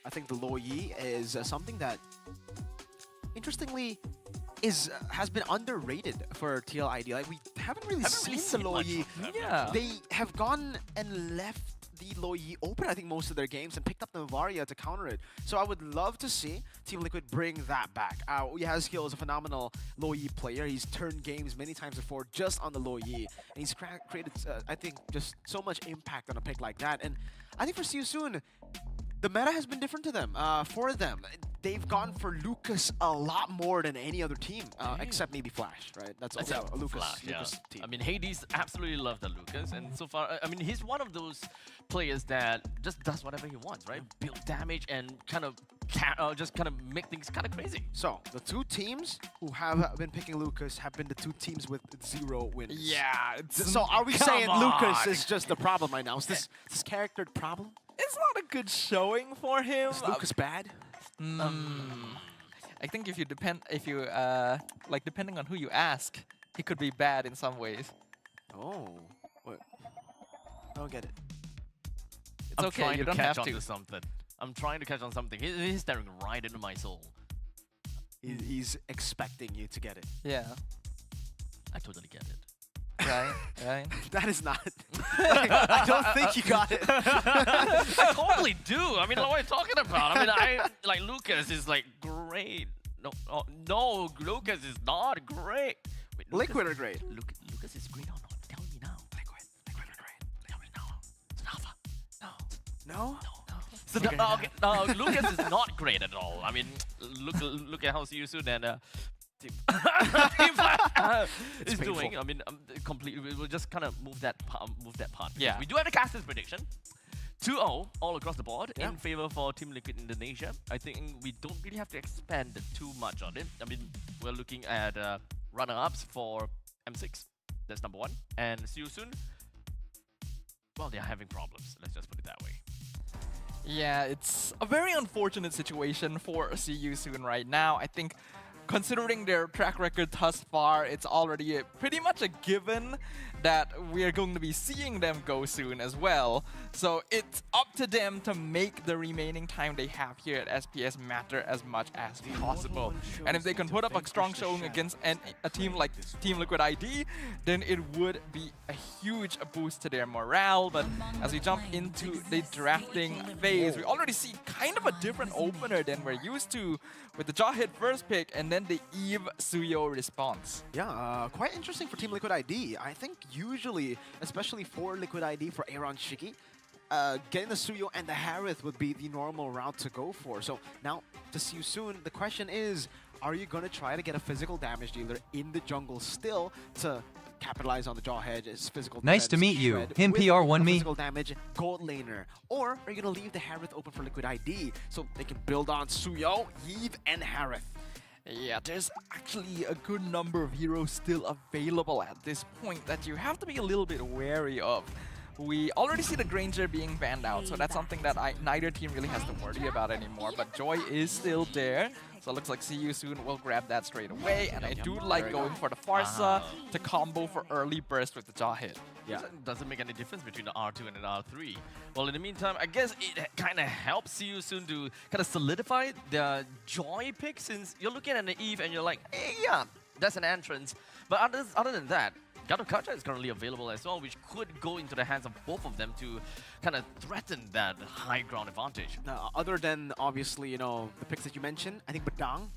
I think the Lo Yi is something that, interestingly, has been underrated for TLID. Like, we haven't really seen the Lo Yi. Yeah. They have gone and left the Lo Yi open, I think, most of their games and picked up the Varia to counter it. So I would love to see Team Liquid bring that back. Yazkiel is a phenomenal Lo Yi player. He's turned games many times before just on the Lo Yi. And he's created, I think, just so much impact on a pick like that. And I think for Seosun, the meta has been different to them. For them, they've gone for Lucas a lot more than any other team, except maybe Flash, right? That's also a Lucas, Flash, Lucas team. I mean, Hades absolutely loves the Lucas, and so far, I mean, he's one of those players that just does whatever he wants, right? Build damage and kind of just kind of make things kind of crazy. So the two teams who have been picking Lucas have been the two teams with 0 wins. Yeah. So are we saying Lucas is just the problem right now? Is this character the problem? It's not a good showing for him. Is Lucas bad? I think like depending on who you ask, he could be bad in some ways. Oh, what? I don't get it. It's okay, you don't have to. Onto something. I'm trying to catch on something. He's staring right into my soul. He's expecting you to get it. Yeah. I totally get it. Right. That is not. I don't think you got it. I totally do. I mean, what are you talking about? I mean, like Lucas is like great. No, Lucas is not great. Wait, Liquid are great. Lucas is great or not? Tell me now. Liquid are great. Tell me now. It's Alpha. No? So Lucas is not great at all. I mean, look at how Seosun and Team is doing. I mean, completely. We'll just kind of move that part. Yeah. We do have a caster's prediction. 2-0 all across the board in favor for Team Liquid Indonesia. I think we don't really have to expand too much on it. I mean, we're looking at runner-ups for M6. That's number 1. And Seosun, well, they're having problems. Let's just put it that way. Yeah, it's a very unfortunate situation for Seosun right now. I think considering their track record thus far, it's already pretty much a given that we're going to be seeing them go soon as well. So it's up to them to make the remaining time they have here at SPS matter as much as possible. And if they can put up a strong showing against a team like Team Liquid ID, then it would be a huge boost to their morale. But as we jump into the drafting phase, we already see kind of a different opener than we're used to, with the Jawhead first pick and then the Eve Suyo response. Yeah, quite interesting for Team Liquid ID. I think usually, especially for Liquid ID, for Aaron Shiki, getting the Suyo and the Harith would be the normal route to go for. So now, to see you soon, the question is, are you going to try to get a physical damage dealer in the jungle still to capitalize on the Jawhead, his physical Nice to meet you. shred Him with PR1 a me. physical damage gold laner? Or are you going to leave the Harith open for Liquid ID so they can build on Suyo, Eve, and Harith? Yeah, there's actually a good number of heroes still available at this point that you have to be a little bit wary of. We already see the Granger being banned out, so that's something that neither team really has to worry about anymore. But Joy is still there, so it looks like Seosun will grab that straight away. And I do like going for the Farsa to combo for early burst with the Jawhead. Yeah. It doesn't make any difference between the R2 and the R3. Well, in the meantime, I guess it kind of helps Seosun to kind of solidify the Joy pick, since you're looking at an Eve and you're like, hey, yeah, that's an entrance. But other than that, Gatokacha is currently available as well, which could go into the hands of both of them to kind of threaten that high ground advantage. Other than, obviously, the picks that you mentioned, I think Badang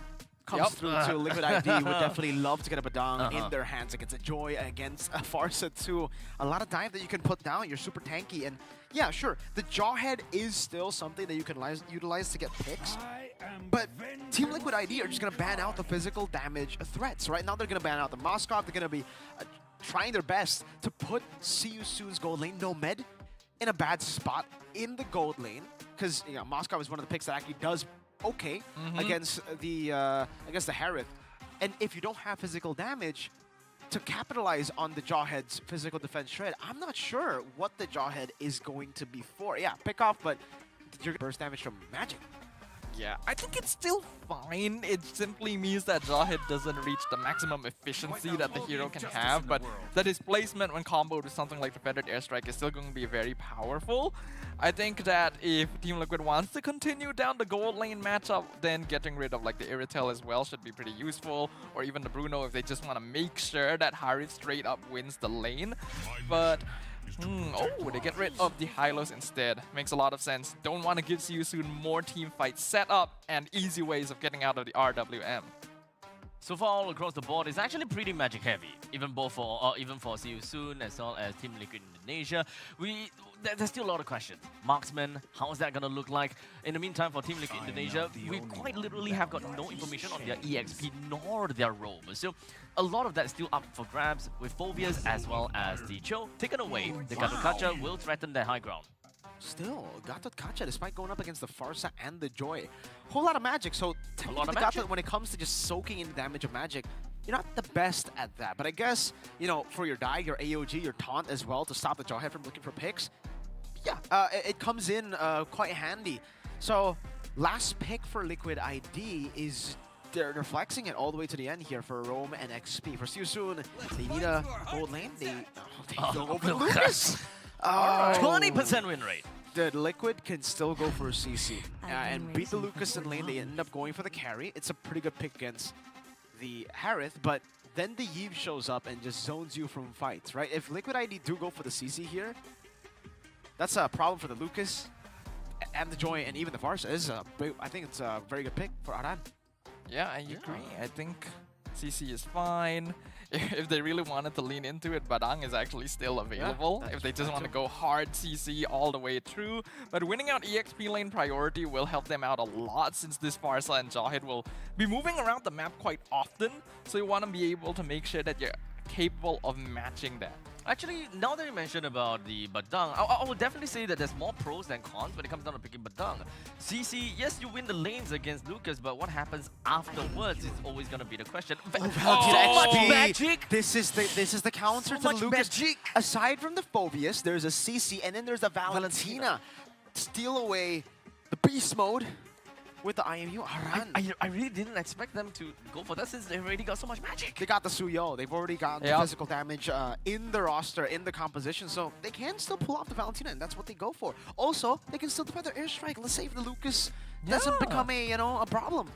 comes through to Liquid ID, would definitely love to get a Badang in their hands against a Joy, against a Farsa too. A lot of dive that you can put down. You're super tanky, and yeah, sure, the Jawhead is still something that you can utilize to get picks. But Team Liquid ID are just gonna ban out the physical damage threats. Right now, they're gonna ban out the Moskov. They're gonna be trying their best to put See You Soon's gold lane Nomad in a bad spot in the gold lane, because Moskov is one of the picks that actually does okay against the Harith. And if you don't have physical damage to capitalize on the Jawhead's physical defense shred, I'm not sure what the Jawhead is going to be for. Yeah, pick off, but you're burst damage from magic. Yeah, I think it's still fine. It simply means that Jawhead doesn't reach the maximum efficiency that the hero can have, but the displacement when comboed with something like the Feathered Airstrike is still going to be very powerful. I think that if Team Liquid wants to continue down the gold lane matchup, then getting rid of like the Iritel as well should be pretty useful, or even the Bruno if they just want to make sure that Harith straight up wins the lane. But they get rid of the Hylos instead. Makes a lot of sense. Don't want to give See You Soon more team fights set up and easy ways of getting out of the RWM. So far, all across the board, it's actually pretty magic heavy. Even for See You Soon as well as Team Liquid Indonesia. There's still a lot of questions. Marksman, how is that going to look like? In the meantime, for Team Liquid Indonesia, we quite literally have got no information on their EXP nor their roam. So a lot of that is still up for grabs, with Phobias as well as the Cho taken away. The Gatot will threaten their high ground. Still, Gatot Kacha, despite going up against the Farsa and the Joy, whole lot of magic. So technically, Gatot, when it comes to just soaking in damage of magic, you're not the best at that. But I guess, for your die, your AOG, your taunt as well to stop the Jawhead from looking for picks, yeah, it comes in quite handy. So last pick for Liquid ID is they're flexing it all the way to the end here for Roam and XP. For See You Soon, they need a gold lane. They go for Lucas. 20% win rate. The Liquid can still go for a CC and beat the Lucas in lane. They end up going for the carry. It's a pretty good pick against the Harith, but then the Yves shows up and just zones you from fights, right? If Liquid ID do go for the CC here, that's a problem for the Lucas and the Joy and even the Farsa. I think it's a very good pick for Aran. Yeah, I agree. I think CC is fine. If they really wanted to lean into it, Badang is actually still available. If they just want to go hard CC all the way through. But winning out EXP lane priority will help them out a lot, since this Farsa and Jawhead will be moving around the map quite often. So you want to be able to make sure that you're capable of matching that. Actually, now that you mentioned about the Badang, I would definitely say that there's more pros than cons when it comes down to picking Badang. CC, yes, you win the lanes against Lucas, but what happens afterwards is always going to be the question. So much magic! This is the counter to the Lucas. Magic. Aside from the Phobius, there's a CC, and then there's the Valentina. Steal away the Beast Mode with the IMU. I really didn't expect them to go for that, since they already got so much magic. They got the Suyo. They've already got the physical damage in the roster, in the composition, so they can still pull off the Valentina, and that's what they go for. Also, they can still defend their airstrike. Let's save the Lucas. Doesn't become a problem.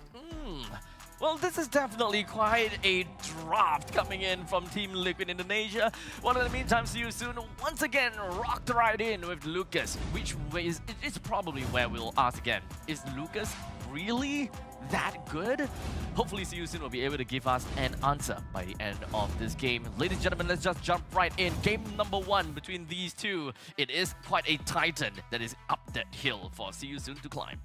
Well, this is definitely quite a draft coming in from Team Liquid Indonesia. Well, in the meantime, See You Soon once again rocked right in with Lucas, which is probably where we'll ask again. Is Lucas really that good? Hopefully, See You Soon will be able to give us an answer by the end of this game. Ladies and gentlemen, let's just jump right in. Game number 1 between these two. It is quite a titan that is up that hill for See You Soon to climb.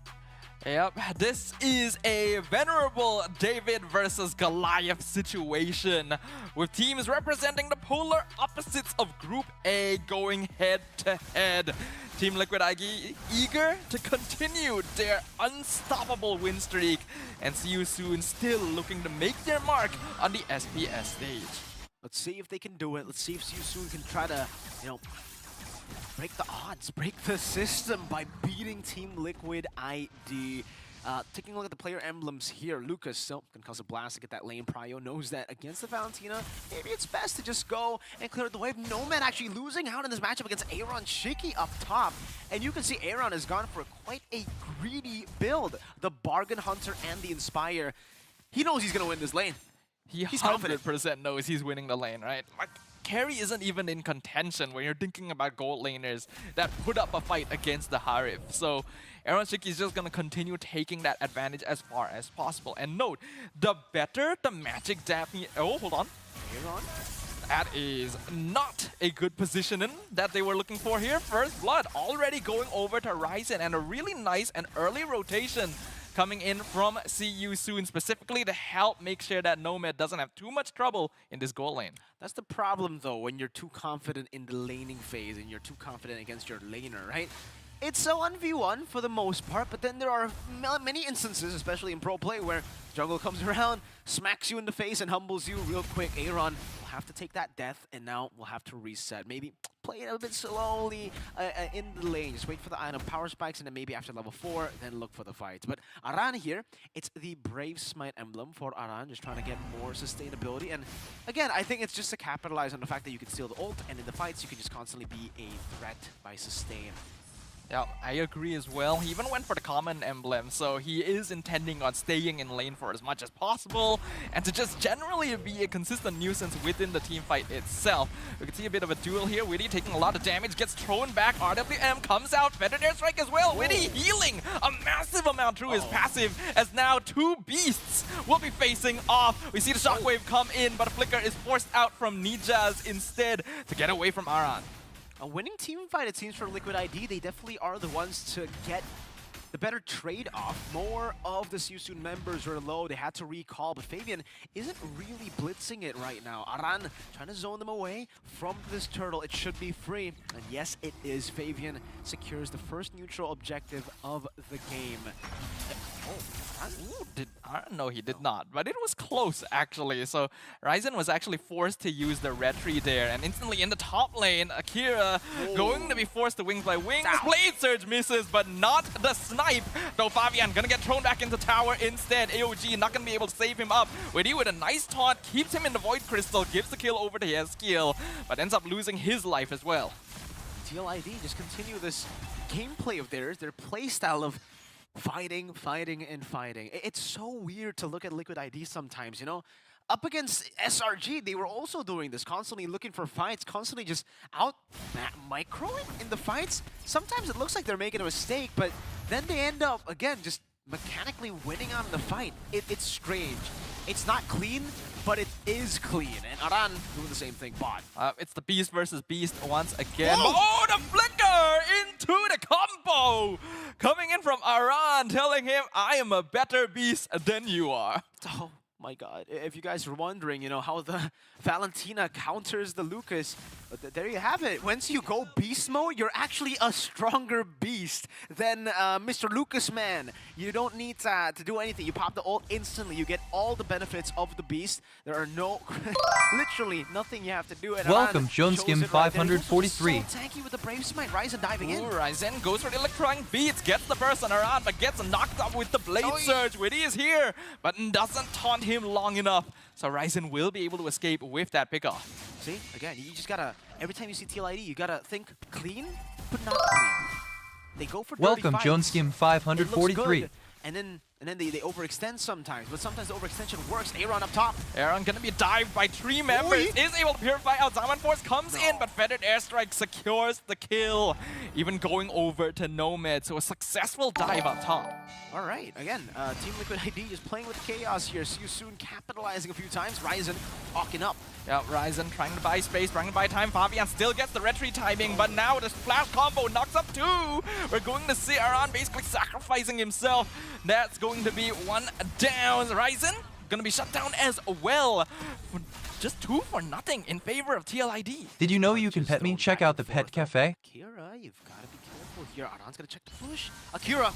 Yep, this is a venerable David versus Goliath situation, with teams representing the polar opposites of Group A going head-to-head. Team Liquid ID eager to continue their unstoppable win streak, and See You Soon still looking to make their mark on the SPS stage. Let's see if they can do it. Let's see if See You Soon can try to, break the odds, break the system by beating Team Liquid ID. Taking a look at the player emblems here, Lucas still can cause a blast to get that lane prio, knows that against the Valentina, maybe it's best to just go and clear the wave. Nomad actually losing out in this matchup against Aaron Shiki up top. And you can see Aaron has gone for quite a greedy build. The Bargain Hunter and the Inspire. He knows he's going to win this lane. He's 100% knows he's winning the lane, right? carry isn't even in contention when you're thinking about gold laners that put up a fight against the Harif. So Aaron Shiki is just going to continue taking that advantage as far as possible. And note, the better the magic Daphne... Oh, hold on. That is not a good positioning that they were looking for here. First blood already going over to Ryzen, and a really nice and early rotation coming in from See You Soon, specifically to help make sure that Nomad doesn't have too much trouble in this gold lane. That's the problem, though, when you're too confident in the laning phase and you're too confident against your laner, right? It's a 1v1 for the most part, but then there are many instances, especially in pro play, where jungle comes around, smacks you in the face, and humbles you real quick. Aaron will have to take that death, and now we'll have to reset. Maybe play it a little bit slowly in the lane. Just wait for the item power spikes, and then maybe after level 4, then look for the fights. But Aran here, it's the Brave Smite emblem for Aran, just trying to get more sustainability. And again, I think it's just to capitalize on the fact that you can steal the ult, and in the fights, you can just constantly be a threat by sustain. Yeah, I agree as well. He even went for the common emblem, so he is intending on staying in lane for as much as possible and to just generally be a consistent nuisance within the team fight itself. We can see a bit of a duel here. Witty taking a lot of damage, gets thrown back. RWM comes out, feathered airstrike as well. Witty healing a massive amount through his passive, as now two beasts will be facing off. We see the shockwave come in, but Flicker is forced out from Nijas instead to get away from Aran. A winning team fight, it seems, for Liquid ID. They definitely are the ones to get the better trade-off. More of the Yusun members are low. They had to recall, but Fabian isn't really blitzing it right now. Aran trying to zone them away from this turtle. It should be free. And yes, it is. Fabian secures the first neutral objective of the game. No, he did not, but it was close actually. So Ryzen was actually forced to use the retry there, and instantly in the top lane, Akira going to be forced to wings by wings. Blade Surge misses, but not the snipe. Though Fabian gonna get thrown back into tower instead. AOG not gonna be able to save him up. Witty with a nice taunt, keeps him in the Void Crystal, gives the kill over to Hezkiel, but ends up losing his life as well. TLID just continue this gameplay of theirs, their playstyle of fighting, and fighting. It's so weird to look at Liquid ID sometimes, you know? Up against SRG, they were also doing this, constantly looking for fights, constantly just out microing in the fights. Sometimes it looks like they're making a mistake, but then they end up, again, just mechanically winning on the fight. It's strange. It's not clean, but it is clean. And Aran doing the same thing, bot. It's the Beast versus Beast once again. Oh, the flicker into the combo! Coming in from Aran, telling him, I am a better beast than you are. Oh my god. If you guys are wondering, you know, how the Valentina counters the Lucas, there you have it. Once you go beast mode, you're actually a stronger beast than Mr. Lucas man. You don't need to do anything. You pop the ult instantly. You get all the benefits of the beast. There are no, literally nothing you have to do. And Welcome, Joneskim 543. So tanky with the Brave Smite. Ryzen diving in. Ryzen goes for the electronic beats, gets the burst on Aran, but gets knocked up with the Blade Surge. Witty is here, but doesn't taunt him long enough. So Ryzen will be able to escape with that pickoff. See, again, you just gotta, every time you see TLID, you gotta think clean, but not clean. They go for Welcome, dirty fights. Joneskim 543. And then they overextend sometimes, but sometimes the overextension works. Aaron up top. Aaron gonna be dived by 3 members. Is able to purify out. Zaman Force comes in, but Feathered Airstrike secures the kill. Even going over to Nomad, so a successful dive up top. All right, again, Team Liquid ID just playing with the chaos here. See you soon, capitalizing a few times. Ryzen hawking up. Yeah, Ryzen trying to buy space, trying to buy time. Fabian still gets the retry timing, but now this flash combo knocks up 2. We're going to see Aaron basically sacrificing himself. That's going to be 1 down. Ryzen gonna be shut down as well. Just 2 for nothing in favor of TLID. Did you know you can pet me? Check out the Pet Cafe. Akira, you've got to be careful here. Aaron's gonna check the push. Akira,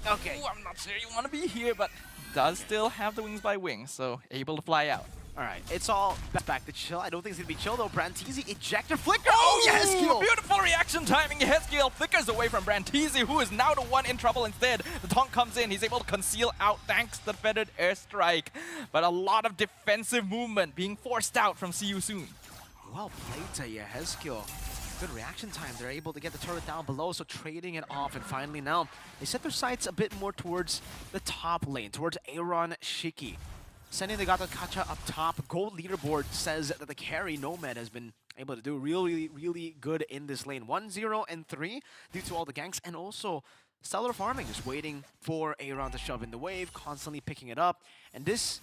okay. Ooh, I'm not sure you want to be here, but does still have the wings by wings, so able to fly out. All right, it's all back to chill. I don't think it's gonna be chill though. Brantizi ejector flicker. Oh, yes, Hezkiel. Beautiful reaction timing. Hezkiel flickers away from Brantizi, who is now the one in trouble instead. The taunt comes in. He's able to conceal out thanks to the feathered airstrike. But a lot of defensive movement being forced out from See You Soon. Well played, Hezkiel. Good reaction time. They're able to get the turret down below, so trading it off. And finally now, they set their sights a bit more towards the top lane, towards Aaron Shiki. Sending the Gato Kacha up top. Gold leaderboard says that the carry Nomad has been able to do really, really good in this lane. 1-0 and 3 due to all the ganks, and also stellar farming, just waiting for Aaron to shove in the wave, constantly picking it up. And this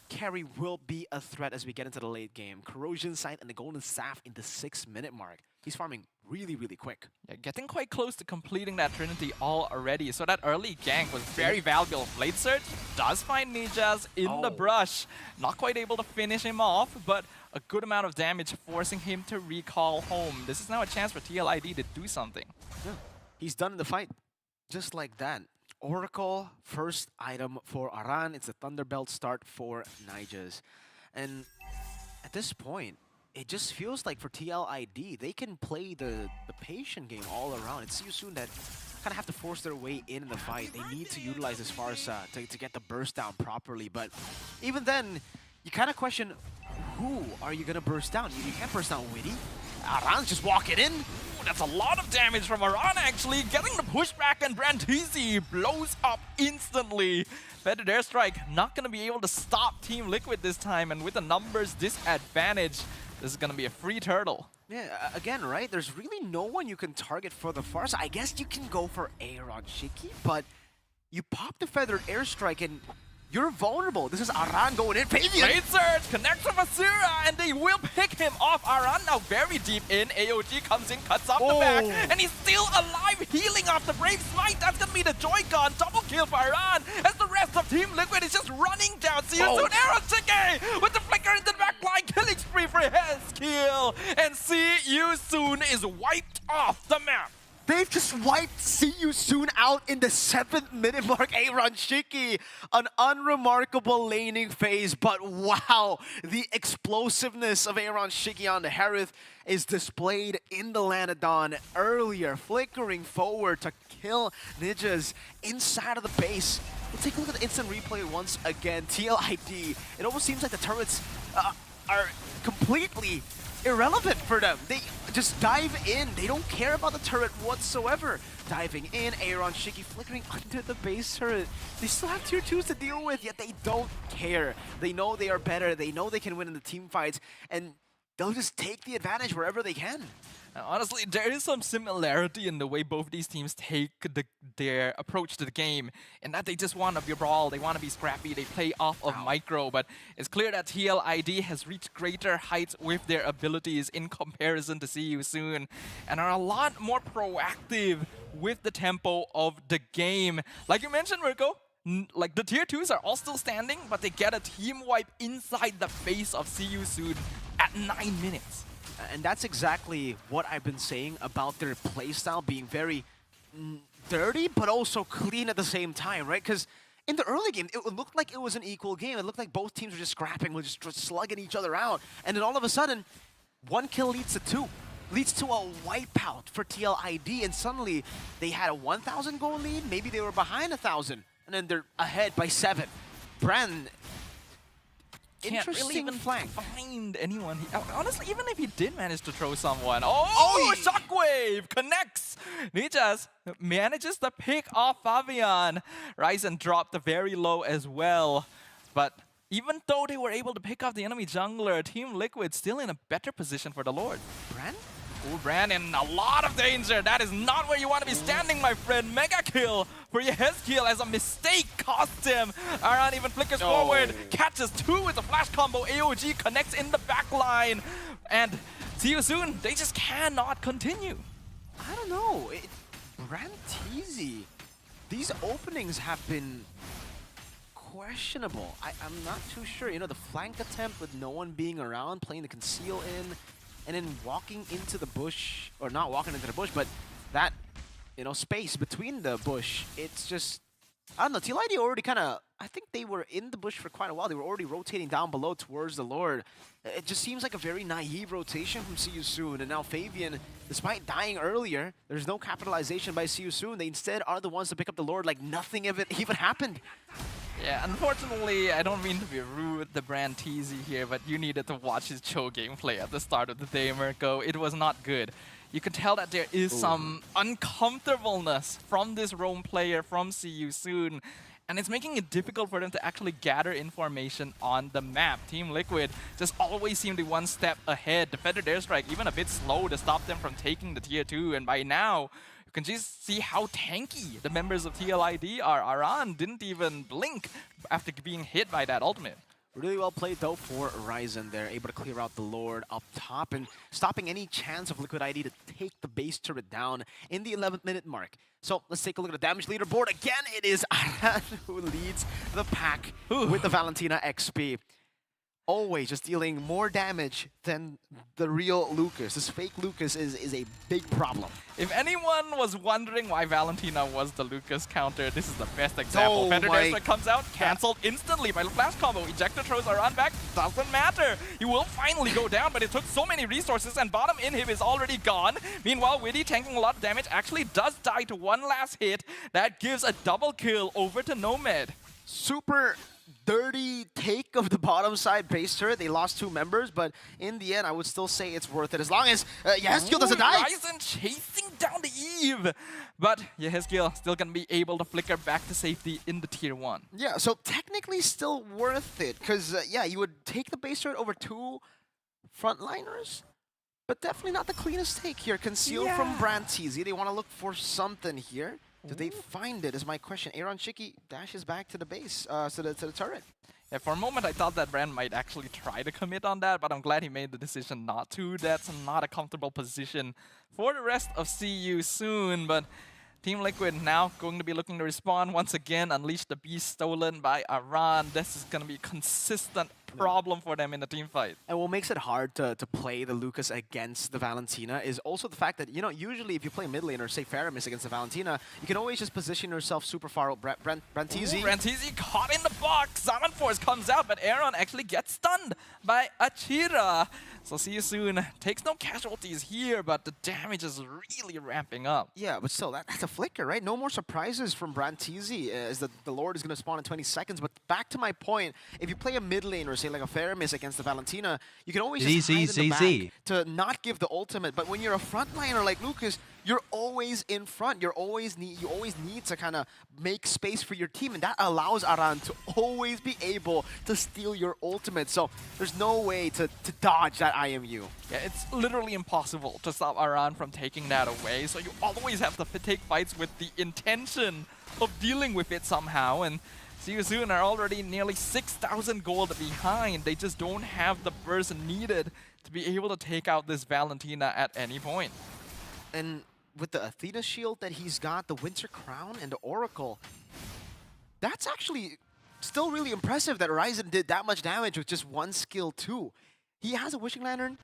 carry will be a threat as we get into the late game. Corrosion Sight and the Golden Staff in the 6-minute mark. He's farming really, really quick. Yeah, getting quite close to completing that Trinity already. So that early gank was very valuable. Blade Surge does find Nijas in the brush. Not quite able to finish him off, but a good amount of damage forcing him to recall home. This is now a chance for TLID to do something. Yeah. He's done in the fight just like that. Oracle, first item for Aran. It's a Thunderbelt start for Nijas. And at this point, it just feels like for TLID, they can play the patient game all around. It's Yusun that kind of have to force their way in the fight. They need to utilize this Farsa to get the burst down properly. But even then, you kind of question, who are you going to burst down? You can't burst down Witty. Aran's just walking in. That's a lot of damage from Aran actually, getting the pushback, and Brantizi blows up instantly. Feathered Airstrike not going to be able to stop Team Liquid this time, and with a numbers disadvantage, this is going to be a free turtle. Yeah, again, right? There's really no one you can target for the Farsa. I guess you can go for Aaron Shiki, but you pop the Feathered Airstrike and you're vulnerable. This is Aran going in. Blade Surge connects with Asura, and they will pick him off. Aran now very deep in. AOG comes in, cuts off the back, and he's still alive, healing off the Brave Smite. That's going to be the Joy-Con. Double kill for Aran, as the rest of Team Liquid is just running down. See you soon, Aaron Chike with the flicker in the back line. Killing spree for his kill. And see you soon is wiped off the map. They've just wiped See You Soon out in the 7th-minute mark. Aaron Shiki, an unremarkable laning phase, but wow, the explosiveness of Aaron Shiki on the Harith is displayed in the Lanadon earlier, flickering forward to kill Nijas inside of the base. We'll take a look at the instant replay once again. TLID, it almost seems like the turrets are completely irrelevant for them. They just dive in. They don't care about the turret whatsoever. Diving in, Aaron Shiki flickering under the base turret. They still have tier 2s to deal with, yet they don't care. They know they are better. They know they can win in the team fights, and they'll just take the advantage wherever they can. Honestly, there is some similarity in the way both these teams take their approach to the game, in that they just want to be brawl, they want to be scrappy, they play off of micro, but it's clear that TLID has reached greater heights with their abilities in comparison to See You Soon, and are a lot more proactive with the tempo of the game. Like you mentioned, Mirko, like the tier 2s are all still standing, but they get a team wipe inside the face of See You Soon at 9 minutes. And that's exactly what I've been saying about their playstyle being very dirty, but also clean at the same time, right? Because in the early game, it looked like it was an equal game. It looked like both teams were just scrapping, were just slugging each other out. And then all of a sudden, 1 kill leads to 2. Leads to a wipeout for TLID, and suddenly they had a 1,000 goal lead. Maybe they were behind 1,000, and then they're ahead by 7. Brand, Can't really interesting even flank. find anyone. Honestly, even if he did manage to throw someone. Oh, Shockwave connects. Nijas manages to pick off Fabian. Ryzen dropped very low as well. But even though they were able to pick off the enemy jungler, Team Liquid still in a better position for the Lord. Brand? Oh, Brand in a lot of danger. That is not where you want to be standing, my friend. Mega kill for Yehezkiel as a mistake cost him. Aran even flickers forward, catches 2 with a flash combo. AOG connects in the back line. And See You Soon, they just cannot continue. I don't know. Brantizi, these openings have been questionable. I'm not too sure. You know, the flank attempt with no one being around, playing the conceal in, and then walking into the bush, or not walking into the bush, but that, you know, space between the bush, it's just, I don't know, TLID already kind of, I think they were in the bush for quite a while. They were already rotating down below towards the Lord. It just seems like a very naive rotation from See You Soon, and now Fabian, despite dying earlier, there's no capitalization by See You Soon. They instead are the ones to pick up the Lord like nothing of it even happened. Yeah, unfortunately, I don't mean to be rude with the Brantizi here, but you needed to watch his Cho gameplay at the start of the day, Mirko. It was not good. You can tell that there is some uncomfortableness from this roam player from See You Soon. and it's making it difficult for them to actually gather information on the map. Team Liquid just always seem to be one step ahead. The feathered airstrike even a bit slow to stop them from taking the tier 2, and by now, you can just see how tanky the members of TLID are. Aran didn't even blink after being hit by that ultimate. Really well played though for Ryzen there, able to clear out the Lord up top and stopping any chance of Liquid ID to take the base turret down in the 11th minute mark. So let's take a look at the damage leaderboard. Again, it is Aran who leads the pack with the Valentina XP. Always just dealing more damage than the real Lucas. This fake Lucas is a big problem. If anyone was wondering why Valentina was the Lucas counter, this is the best example. Feathered airstrike comes out, cancelled instantly by the flash combo. Ejector throws Aran back, doesn't matter. He will finally go down, but it took so many resources, and bottom inhib is already gone. Meanwhile, Witty, tanking a lot of damage, actually does die to one last hit. That gives a double kill over to Nomad. Super dirty take of the bottom side base turret. They lost 2 members, but in the end, I would still say it's worth it as long as Yehezkiel doesn't die. Ryzen chasing down the Eve, but Yehezkiel still gonna be able to flicker back to safety in the tier 1. Yeah, so technically still worth it, because yeah, you would take the base turret over 2 frontliners, but definitely not the cleanest take here. Conceal from Brantizi. They want to look for something here. Do they find it is my question. Aaron Shiki dashes back to the base, to the turret. Yeah, for a moment I thought that Brand might actually try to commit on that, but I'm glad he made the decision not to. That's not a comfortable position for the rest of CU soon, but Team Liquid now going to be looking to respond once again, unleash the beast stolen by Aran. This is going to be a consistent problem for them in the team fight. And what makes it hard to play the Lucas against the Valentina is also the fact that, you know, usually if you play mid lane or say Faramis against the Valentina, you can always just position yourself super far out. Brantizi. Brantizi caught in the box. Zaman Force comes out, but Aaron actually gets stunned by Achira. So see you soon. Takes no casualties here, but the damage is really ramping up. Yeah, but still, that's a flicker, right? No more surprises from Brantizi as the Lord is going to spawn in 20 seconds. But back to my point, if you play a mid lane or say like a Faramis against the Valentina, you can always just hide in the back to not give the ultimate. But when you're a frontliner like Lucas, you're always in front. You always need to kind of make space for your team, and that allows Aran to always be able to steal your ultimate. So there's no way to dodge that IMU. Yeah, it's literally impossible to stop Aran from taking that away. So you always have to take fights with the intention of dealing with it somehow. And Seouzun are already nearly 6,000 gold behind. They just don't have the burst needed to be able to take out this Valentina at any point. And with the Athena shield that he's got, the Winter Crown, and the Oracle, that's actually still really impressive that Ryzen did that much damage with just one skill too. He has a Wishing Lantern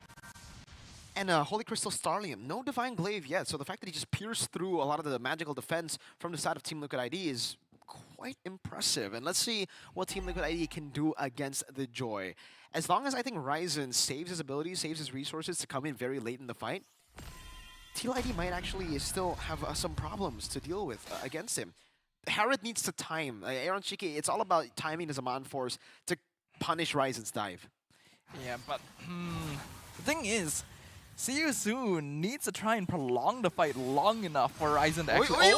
and a Holy Crystal Starlium. No Divine Glaive yet, so the fact that he just pierced through a lot of the magical defense from the side of Team Liquid ID is quite impressive. And let's see what Team Liquid ID can do against the Joy. As long as I think Ryzen saves his abilities, saves his resources to come in very late in the fight, TLID might actually still have some problems to deal with against him. Harrod needs to time. Aaron Shiki, it's all about timing his Zaman Force to punish Ryzen's dive. Yeah, but the thing is, see you soon needs to try and prolong the fight long enough for Ryzen to actually...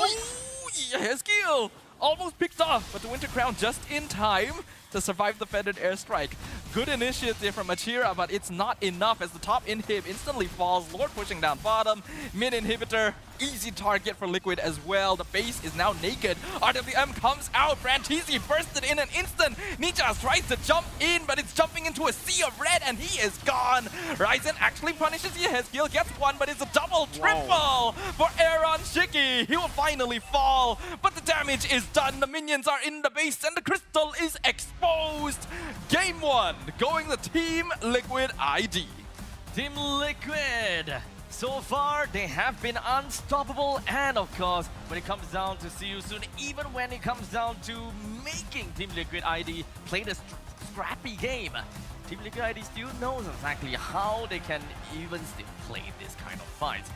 Yehezkiel almost picked off, but the Winter Crown just in time to survive the feathered airstrike. Good initiative from Achira, but it's not enough as the top inhib instantly falls. Lord pushing down bottom. Mid inhibitor, easy target for Liquid as well. The base is now naked. RWM comes out. Brantizi bursted in an instant. Ninja tries to jump in, but it's jumping into a sea of red, and he is gone. Ryzen actually punishes Yehezkiel, gets one, but it's a double triple for Aaron Shiki. He will finally fall, but the damage is done. The minions are in the base, and the crystal is exposed. Game 1, going to Team Liquid ID. Team Liquid, so far they have been unstoppable, and of course when it comes down to see you soon, even when it comes down to making Team Liquid ID play the scrappy game, Team Liquid ID still knows exactly how they can even still play this kind of fights.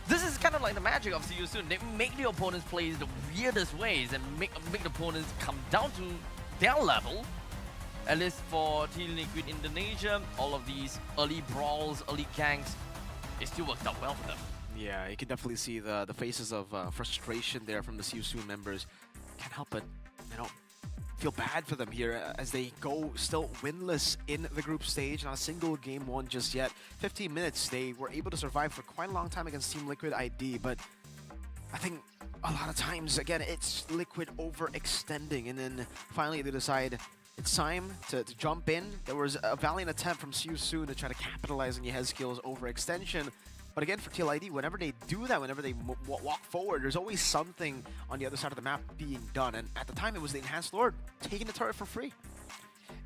This is kind of like the magic of See You Soon. They make the opponents play the weirdest ways and make the opponents come down to their level. At least for Team Liquid Indonesia, all of these early brawls, early ganks, it still worked out well for them. Yeah, you can definitely see the faces of frustration there from the See You Soon members. Can't help but, you know, feel bad for them here as they go still winless in the group stage. Not a single game won just yet. 15 minutes, they were able to survive for quite a long time against Team Liquid ID, but I think a lot of times, again, it's Liquid overextending, and then finally they decide it's time to jump in. There was a valiant attempt from Siu Soon to try to capitalize on Yehezkiel's overextension. But again, for TLID, whenever they do that, whenever they walk forward, there's always something on the other side of the map being done. And at the time, it was the Enhanced Lord taking the turret for free.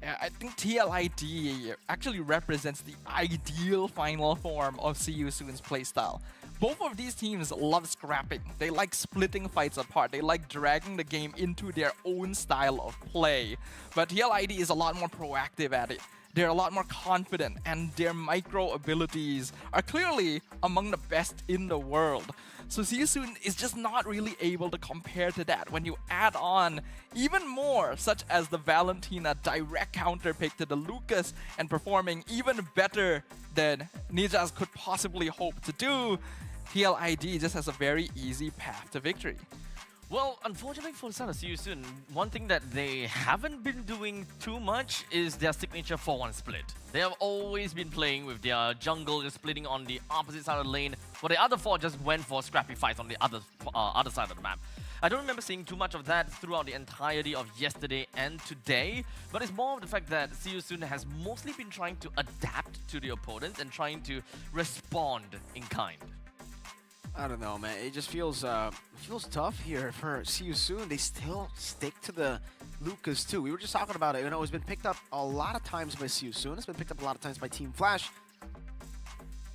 Yeah, I think TLID actually represents the ideal final form of Siu Soon's playstyle. Both of these teams love scrapping. They like splitting fights apart. They like dragging the game into their own style of play. But TLID is a lot more proactive at it. They're a lot more confident, and their micro abilities are clearly among the best in the world. So Siu Soon is just not really able to compare to that when you add on even more, such as the Valentina direct counter pick to the Lucas and performing even better than Nijas could possibly hope to do. TLID just has a very easy path to victory. Well, unfortunately for the side of Siu Soon, one thing that they haven't been doing too much is their signature 4-1 split. They have always been playing with their jungle just splitting on the opposite side of the lane, while the other four just went for scrappy fights on the other side of the map. I don't remember seeing too much of that throughout the entirety of yesterday and today, but it's more of the fact that Siu Soon has mostly been trying to adapt to the opponents and trying to respond in kind. I don't know, man. It just feels tough here for Siu Soon. They still stick to the Lucas too. We were just talking about it. You know, it's been picked up a lot of times by Siu Soon. It's been picked up a lot of times by Team Flash,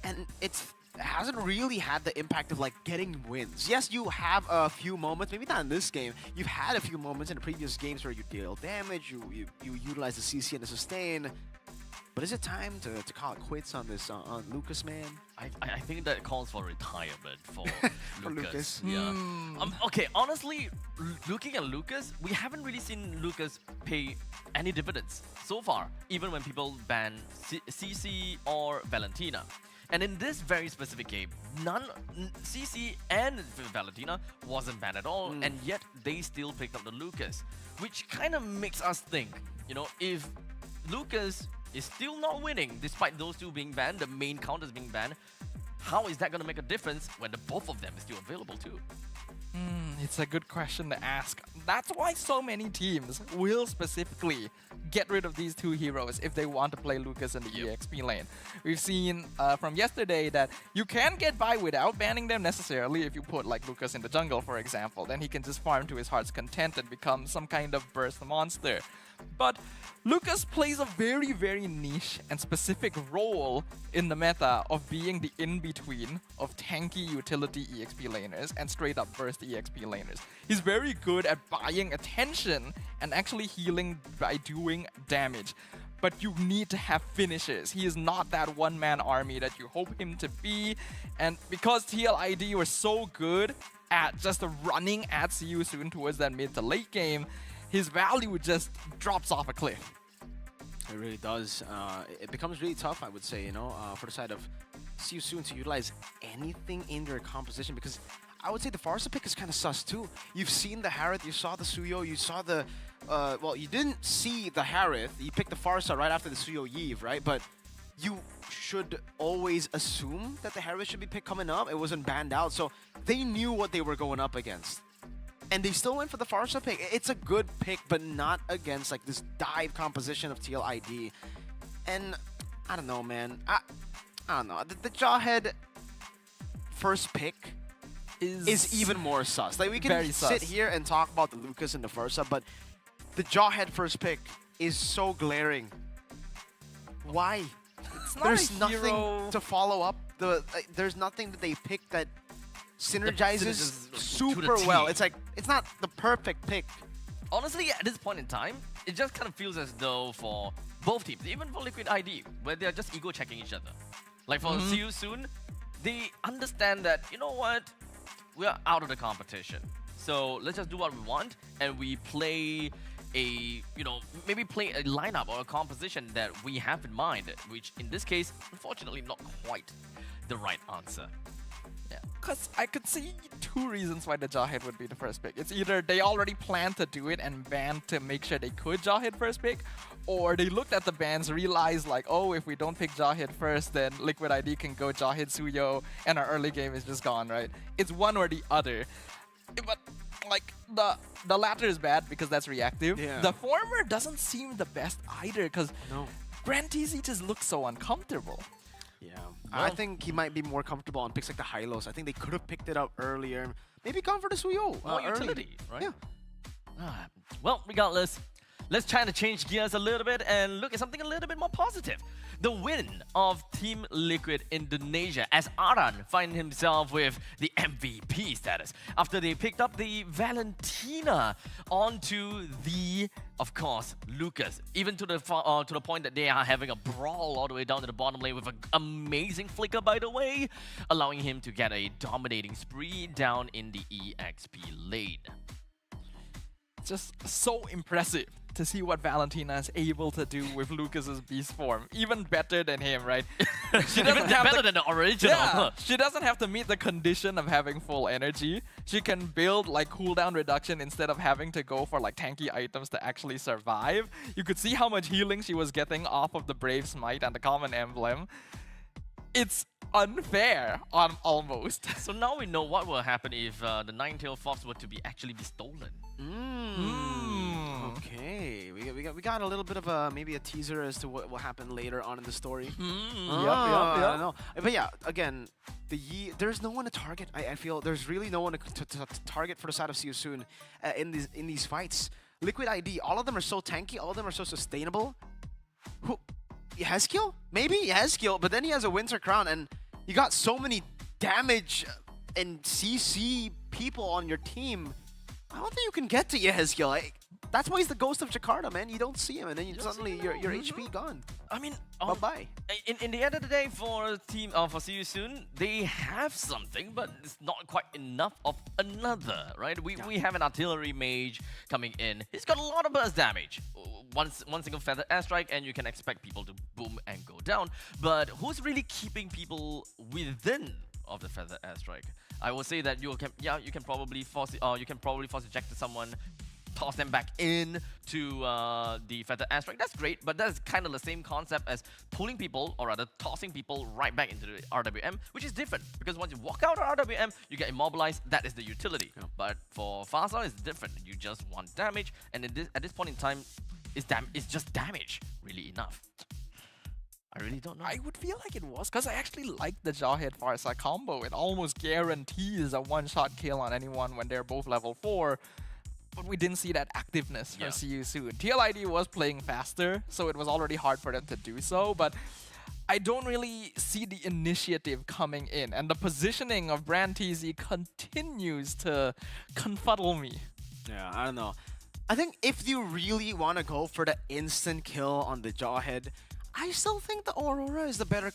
and it hasn't really had the impact of like getting wins. Yes, you have a few moments, maybe not in this game. You've had a few moments in the previous games where you deal damage, you utilize the CC and the sustain. But is it time to call it quits on this on Lucas, man? I think that calls for retirement for For Lucas. Lucas. Yeah. Okay, honestly, looking at Lucas, we haven't really seen Lucas pay any dividends so far, even when people ban CC or Valentina. And in this very specific game, CC and Valentina wasn't banned at all, and yet they still picked up the Lucas, which kind of makes us think, you know, if Lucas is still not winning despite those two being banned, the main counters being banned, how is that going to make a difference when the both of them is still available too? It's a good question to ask. That's why so many teams will specifically get rid of these two heroes if they want to play Lucas in the EXP lane. We've seen from yesterday that you can get by without banning them necessarily if you put like Lucas in the jungle, for example. Then he can just farm to his heart's content and become some kind of burst monster. But Lucas plays a very, very niche and specific role in the meta of being the in-between of tanky utility EXP laners and straight-up burst EXP laners. He's very good at buying attention and actually healing by doing damage. But you need to have finishers. He is not that one-man army that you hope him to be. And because TLID were so good at just running at Siu Soon towards that mid to late game, his value just drops off a cliff. It really does. It becomes really tough, I would say, you know, for the side of Siu Soon to utilize anything in their composition, because I would say the Farsa pick is kind of sus too. You've seen the Harith, you saw the Suyo, you saw the... well, you didn't see the Harith. You picked the Farsa right after the Suyo Yeve, right? But you should always assume that the Harith should be picked coming up. It wasn't banned out, so they knew what they were going up against. And they still went for the Farsa pick. It's a good pick, but not against like this dive composition of TLID. And I don't know, man. I don't know. The Jawhead first pick is even more sus. Like we can sit here and talk about the Lucas and the Farsa, but the Jawhead first pick is so glaring. Why? There's nothing to follow up. There's nothing that they picked that synergizes super well. It's like, it's not the perfect pick. Honestly, at this point in time, it just kind of feels as though for both teams, even for Liquid ID, where they're just ego checking each other. Like for Siu Soon, they understand that, you know what, we're out of the competition. So let's just do what we want, and we play a, you know, maybe play a lineup or a composition that we have in mind, which in this case, unfortunately, not quite the right answer. Because I could see two reasons why the Jawhead would be the first pick. It's either they already planned to do it and banned to make sure they could Jawhead first pick, or they looked at the bans, realized like, oh, if we don't pick Jawhead first, then Liquid ID can go Jawhead Suyo, and our early game is just gone, right? It's one or the other. But like the latter is bad because that's reactive. Yeah. The former doesn't seem the best either because Grand TZ just looks so uncomfortable. Yeah, I think he might be more comfortable on picks like the Hylos. I think they could have picked it up earlier. Maybe gone for the Suyo. More early. utility, right? Yeah. Well, regardless, let's try to change gears a little bit and look at something a little bit more positive. The win of Team Liquid Indonesia as Aran finds himself with the MVP status after they picked up the Valentina onto the, of course, Lucas. Even to the point that they are having a brawl all the way down to the bottom lane with an amazing flicker, by the way, allowing him to get a dominating spree down in the EXP lane. Just so impressive to see what Valentina is able to do with Lucas's beast form. Even better than him, right? She doesn't have better than the original. Yeah, she doesn't have to meet the condition of having full energy. She can build like cooldown reduction instead of having to go for like tanky items to actually survive. You could see how much healing she was getting off of the Brave Smite and the Common Emblem. It's unfair almost. So now we know what will happen if the Nine-Tailed Fox were to actually be stolen. Okay, we got a little bit of maybe a teaser as to what will happen later on in the story. Yep. I know. But yeah, again, there's no one to target. I feel there's really no one to target for the side of See You Soon in these fights. Liquid ID, all of them are so tanky, all of them are so sustainable. Who? Hezkiel? Maybe Hezkiel, but then he has a Winter Crown, and you got so many damage and CC people on your team. I don't think you can get to Yehezkiel. That's why he's the ghost of Jakarta, man. You don't see him, and then suddenly your HP gone. I mean, bye-bye. In the end of the day, for See You Soon, they have something, but it's not quite enough of another, right? We have an artillery mage coming in. He's got a lot of burst damage. One single feather airstrike, and you can expect people to boom and go down. But who's really keeping people within of the feather airstrike? I will say that you can probably force eject to someone, toss them back in to the feather airstrike. That's great, but that's kind of the same concept as pulling people, or rather tossing people right back into the RWM, which is different because once you walk out of RWM, you get immobilized. That is the utility. Yeah. But for Fasa, it's different. You just want damage, and at this point in time, it's just damage really enough. I really don't know. I would feel like it was, because I actually like the Jawhead Farsa combo. It almost guarantees a one-shot kill on anyone when they're both level 4. But we didn't see that activeness for See You Soon. TLID was playing faster, so it was already hard for them to do so, but I don't really see the initiative coming in, and the positioning of Brand TZ continues to confuddle me. Yeah, I don't know. I think if you really want to go for the instant kill on the Jawhead, I still think the Aurora is the better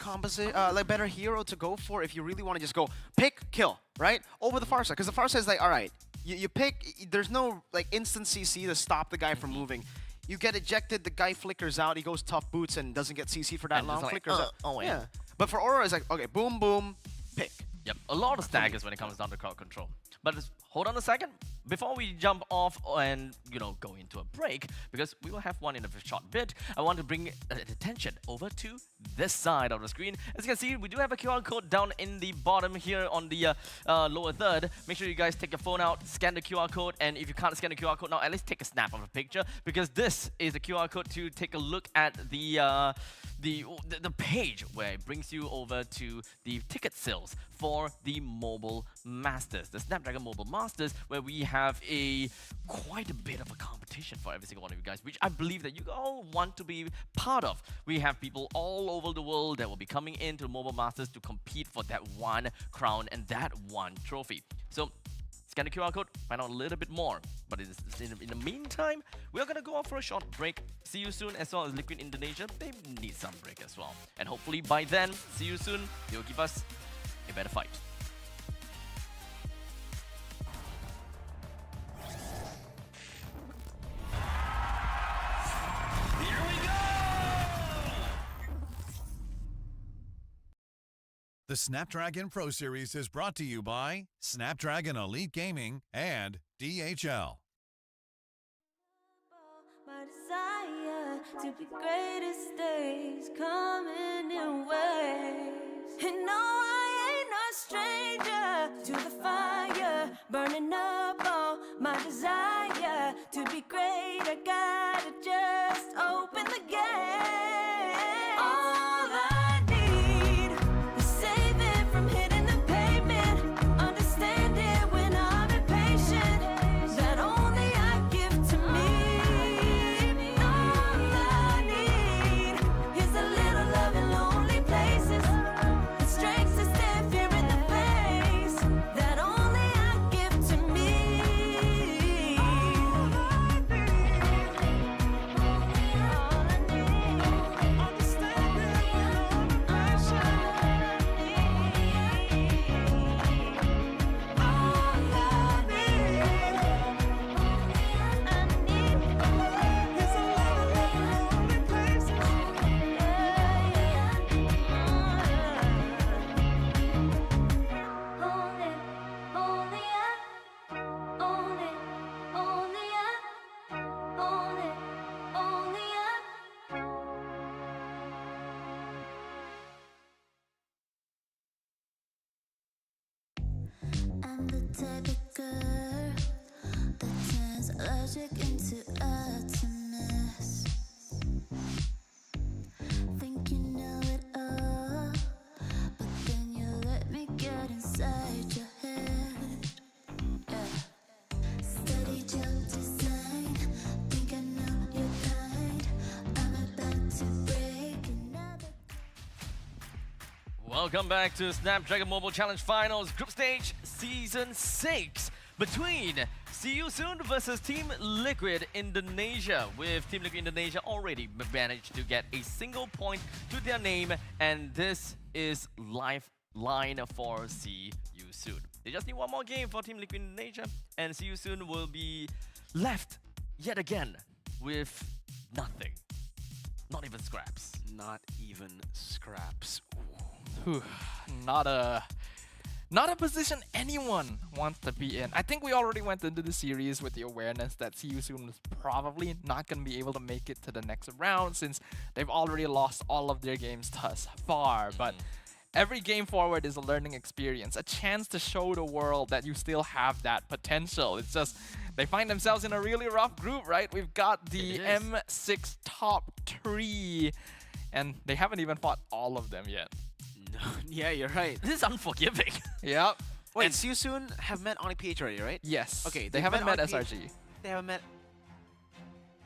better hero to go for if you really want to just go pick, kill, right? Over the Farsa, because the Farsa is like, all right, you pick, there's no like instant CC to stop the guy from moving. You get ejected, the guy flickers out, he goes tough boots and doesn't get CC for that long, flickers out. Yeah. But for Aurora, it's like, okay, boom, boom, pick. Yep, a lot of staggers when it comes down to crowd control. But hold on a second. Before we jump off and, go into a break, because we will have one in a short bit, I want to bring attention over to this side of the screen. As you can see, we do have a QR code down in the bottom here on the lower third. Make sure you guys take your phone out, scan the QR code, and if you can't scan the QR code now, at least take a snap of a picture, because this is the QR code to take a look at the page where it brings you over to the ticket sales for the Mobile Masters, the Snapdragon Mobile Masters, where we have quite a bit of a competition for every single one of you guys, which I believe that you all want to be part of. We have people all over the world that will be coming into the Mobile Masters to compete for that one crown and that one trophy. So scan the QR code, find out a little bit more. But in the meantime, we're going to go off for a short break. See You Soon, as well as Liquid Indonesia. They need some break as well. And hopefully by then, See You Soon, they'll give us a better fight. The Snapdragon Pro Series is brought to you by Snapdragon Elite Gaming and DHL. My desire to be greatest days coming in waves. And no, I ain't no stranger to the fire, burning up all my desire to be great. I gotta just open the gate. All I need is saving from hitting the pavement, understand it when I'm impatient, that only I give to me. All I need is a little love in lonely places, the strength to stand fear in the face, that only I give to me. I'm the type of girl that turns logic into Artemis. Think you know it all, but then you let me get inside your head. Yeah. Study joke design, think I know your kind. I'm about to break another. Welcome back to Snapdragon Mobile Challenge Finals Group Stage Season 6 between See You Soon versus Team Liquid Indonesia, with Team Liquid Indonesia already managed to get a single point to their name, and this is lifeline for See You Soon. They just need one more game for Team Liquid Indonesia, and See You Soon will be left yet again with nothing. Not even scraps. Not even scraps. Whew, not a position anyone wants to be in. I think we already went into the series with the awareness that See You Soon was probably not going to be able to make it to the next round, since they've already lost all of their games thus far. But every game forward is a learning experience, a chance to show the world that you still have that potential. It's just they find themselves in a really rough group, right? We've got the M6 top 3, and they haven't even fought all of them yet. Yeah, you're right. This is unforgiving. Yep. Wait, And See You Soon have met Onyx PH already, right? Yes. Okay, They haven't met Onyx SRG. They haven't met.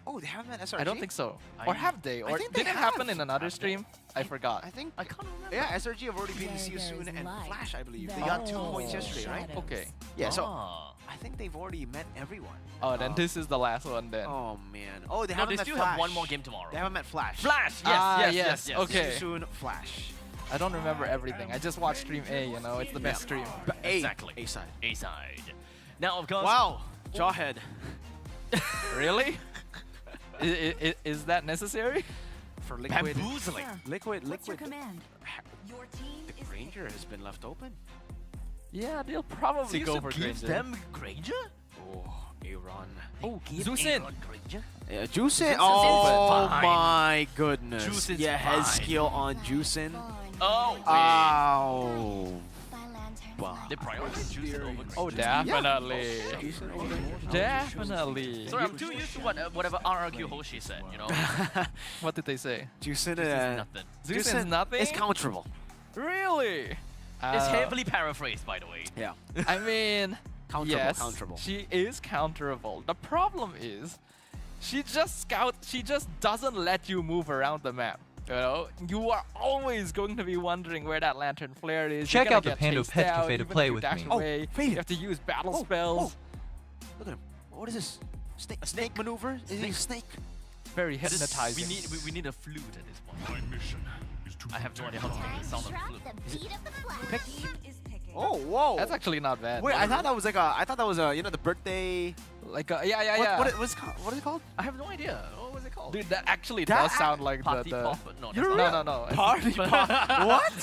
Oh, they haven't met SRG. I don't think so. Or have they? I Or think did they it happen have. in another stream? I forgot. I think. I can't remember. Yeah, SRG have already been See You Soon and Flash, I believe. They got 2 points yesterday, right? Okay. Yeah, so Ah. I think they've already met everyone. Oh, then this is the last one then. Oh man. Oh, they No, haven't they met still Flash. have one more game tomorrow. They haven't met Flash. Flash! Yes, Ah, yes. Okay. See You Soon, Flash. I don't remember everything. I just watched stream A, you know, it's the best stream. Exactly. A side. A side. Now, of course. Wow. Jawhead. Really? Is that necessary? For Liquid. Bamboozling. Liquid. command? Your team The Granger has been left open. Yeah, they'll probably go for gives Granger. them Granger? Oh, Aaron. Oh, give Zusin. Aaron Granger? Yeah, Juicin. Zusin's Oh fine. my goodness. Juicin's yeah, head fine. skill on Juicin. Oh, wait. Ow. Wow. They prioritize Juicin over Granger. Oh, definitely. Juicin over Granger. Definitely. Sorry, I'm too used to whatever RRQ Hoshi said, you know? What did they say? Juicin, Juicin's nothing. Zusin's nothing? It's counterable. Really? It's heavily paraphrased, by the way. Yeah. I mean, Counterable, yes, counterable. she is counterable. The problem is, she just doesn't let you move around the map. You know, you are always going to be wondering where that lantern flare is. Check You're out gonna the get Panda chased Pet out, Cafe to even play if you with dash me. away, Faith. you have to use battle spells. Look at him. What is this? A snake maneuver? Is he a snake? Very hypnotizing. We need a flute at this point. My mission is to I have no idea how to make the sound of the flute. Oh, whoa. That's actually not bad. Wait, I thought that was like a. I thought that was a. You know, the birthday Like yeah. What is it called? What is it called? I have no idea. What was it called? Dude, that actually does sound like Party the pop? No, no. Party pop. What?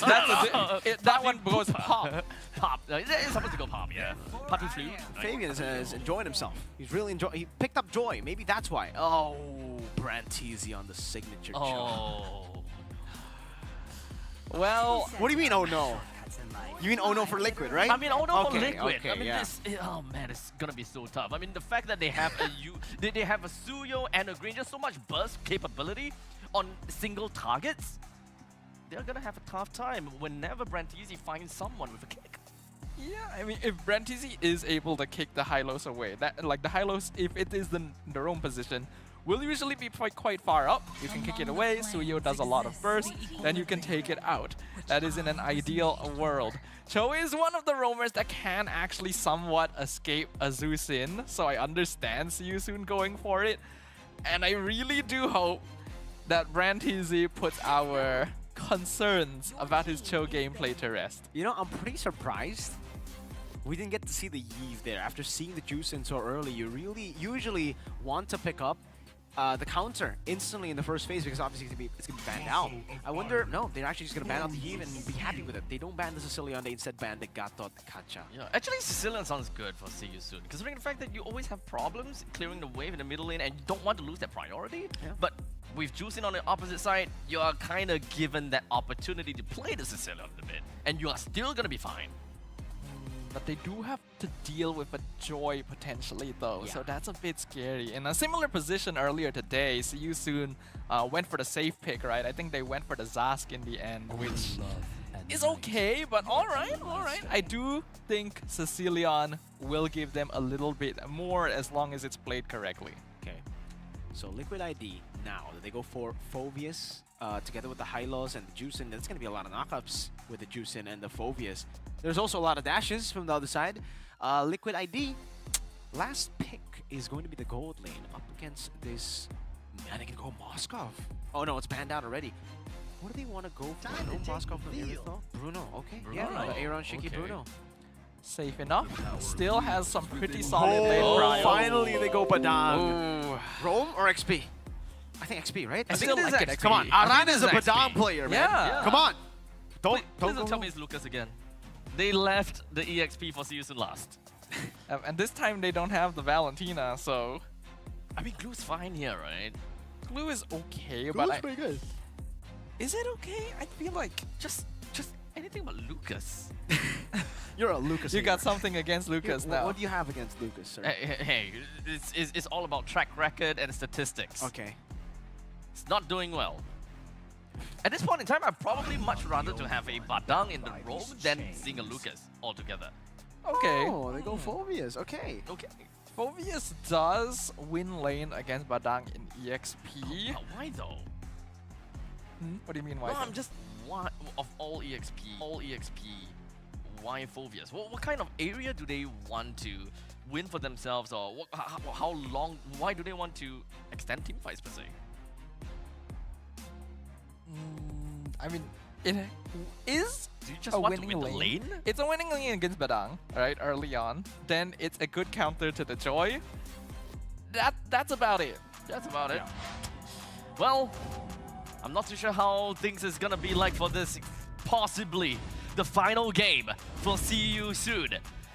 That one goes pop. Pop. It's supposed to go pop, yeah. Party flute. Fabian is enjoying himself. He's really enjoying. He picked up joy. Maybe that's why. Oh, Branteezy on the signature. Oh. Well, what do you mean? Oh no. You mean oh no for Liquid, right? I mean, oh no for Okay, Liquid. okay, I mean, yeah. oh man, it's gonna be so tough. I mean, the fact that they have they have a Suyo and a Green, just so much burst capability on single targets, they're gonna have a tough time whenever Branteezy finds someone with a kick. yeah, I mean, if Branteezy is able to kick the high-lows away, that like the high-lows, if it is the roam position, will usually be quite far up. You can kick it away, Suyo does a lot of burst, then you can take it out. That is in an ideal world. Cho is one of the roamers that can actually somewhat escape a Zusin, so I understand Soon going for it. And I really do hope that Branteezy puts our concerns about his Cho gameplay to rest. You know, I'm pretty surprised we didn't get to see the Yeve there. After seeing the Juice in so early, you really usually want to pick up the counter instantly in the first phase because obviously it's gonna be banned out. I wonder, no, they're actually just gonna ban out the Yeve and be happy with it. They don't ban the Sicilian, they instead ban the Gatot Kacha. Yeah, actually Sicilian sounds good for See You Soon, considering the fact that you always have problems clearing the wave in the middle lane and you don't want to lose that priority. Yeah. But with Juicing on the opposite side, you are kind of given that opportunity to play the Sicilian a bit, and you are still gonna be fine. But they do have to deal with a Joy potentially though, so that's a bit scary. In a similar position earlier today, See You Soon went for the safe pick, right? I think they went for the Zask in the end, which is okay, but alright. I do think Sicilian will give them a little bit more as long as it's played correctly. Okay, so Liquid ID now, they go for Phoveus together with the Hylos and the Juicin. There's going to be a lot of knockups with the Juicin and the Phoveus. There's also a lot of dashes from the other side. Liquid ID, last pick is going to be the gold lane up against this... Man, they can go Moskov. Oh no, it's banned out already. What do they want to go for? No Moskov from Iritho? Bruno, okay. Bruno. Yeah, the Aaron Shiki Okay. Bruno. Safe enough. Still has some pretty solid lane Oh, prio. finally they go Badang. Ooh. Rome or XP? I think XP, right? I think it is XP. Come on, I think Aran it is is a Badang XP. player, man. Yeah. Come on. Don't Please go. tell me it's Lucas again. They left the EXP for See You Soon last. And this time they don't have the Valentina, so... I mean, Glue's fine here, right? Glue is okay, but I... pretty good. Is it okay? I feel like... Just anything but Lucas. You're a Lucas. You hater. got something against Lucas What- now. What do you have against Lucas, sir? Hey, it's all about track record and statistics. Okay. It's not doing well. At this point in time, I'd probably much rather to have a Badang in the role than seeing a Lucas altogether. Okay. Oh, they go Phoveus. Okay. Okay. Phoveus does win lane against Badang in EXP. Why though? What do you mean why? No, I'm just why of all EXP, why Phoveus? What kind of area do they want to win for themselves, or how long? Why do they want to extend team fights per se? I mean, it is Do you just a want to winning win the lane? It's a winning lane against Badang, right, early on. Then it's a good counter to the Joy. That's about it. That's about it. Well, I'm not too sure how things is gonna be like for this, possibly the final game for See You Soon,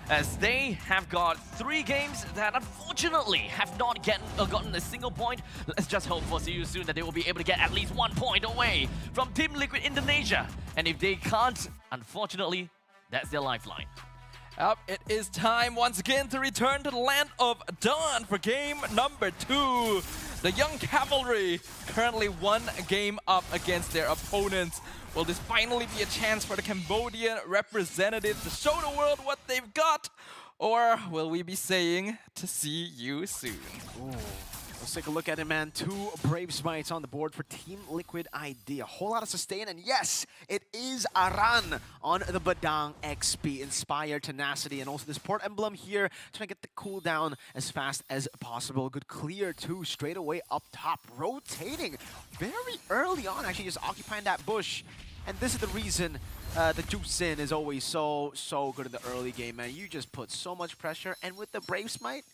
as they have got 3 games that unfortunately have not gotten a single point. Let's just hope for See You Soon that they will be able to get at least 1 point away from Team Liquid Indonesia. And if they can't, unfortunately, that's their lifeline. It is time once again to return to the land of Dawn for game number 2. The Young Cavalry currently 1 game up against their opponents. Will this finally be a chance for the Cambodian representative to show the world what they've got? Or will we be saying to see you soon? Ooh. Let's take a look at it, man. 2 Brave Smites on the board for Team Liquid ID. A whole lot of sustain, and yes, it is Aran on the Badang XP. Inspired tenacity, and also this port emblem here, trying to get the cooldown as fast as possible. Good clear, too, straight away up top. Rotating very early on, actually just occupying that bush. And this is the reason the Juicin is always so good in the early game, man. You just put so much pressure, and with the Brave Smite,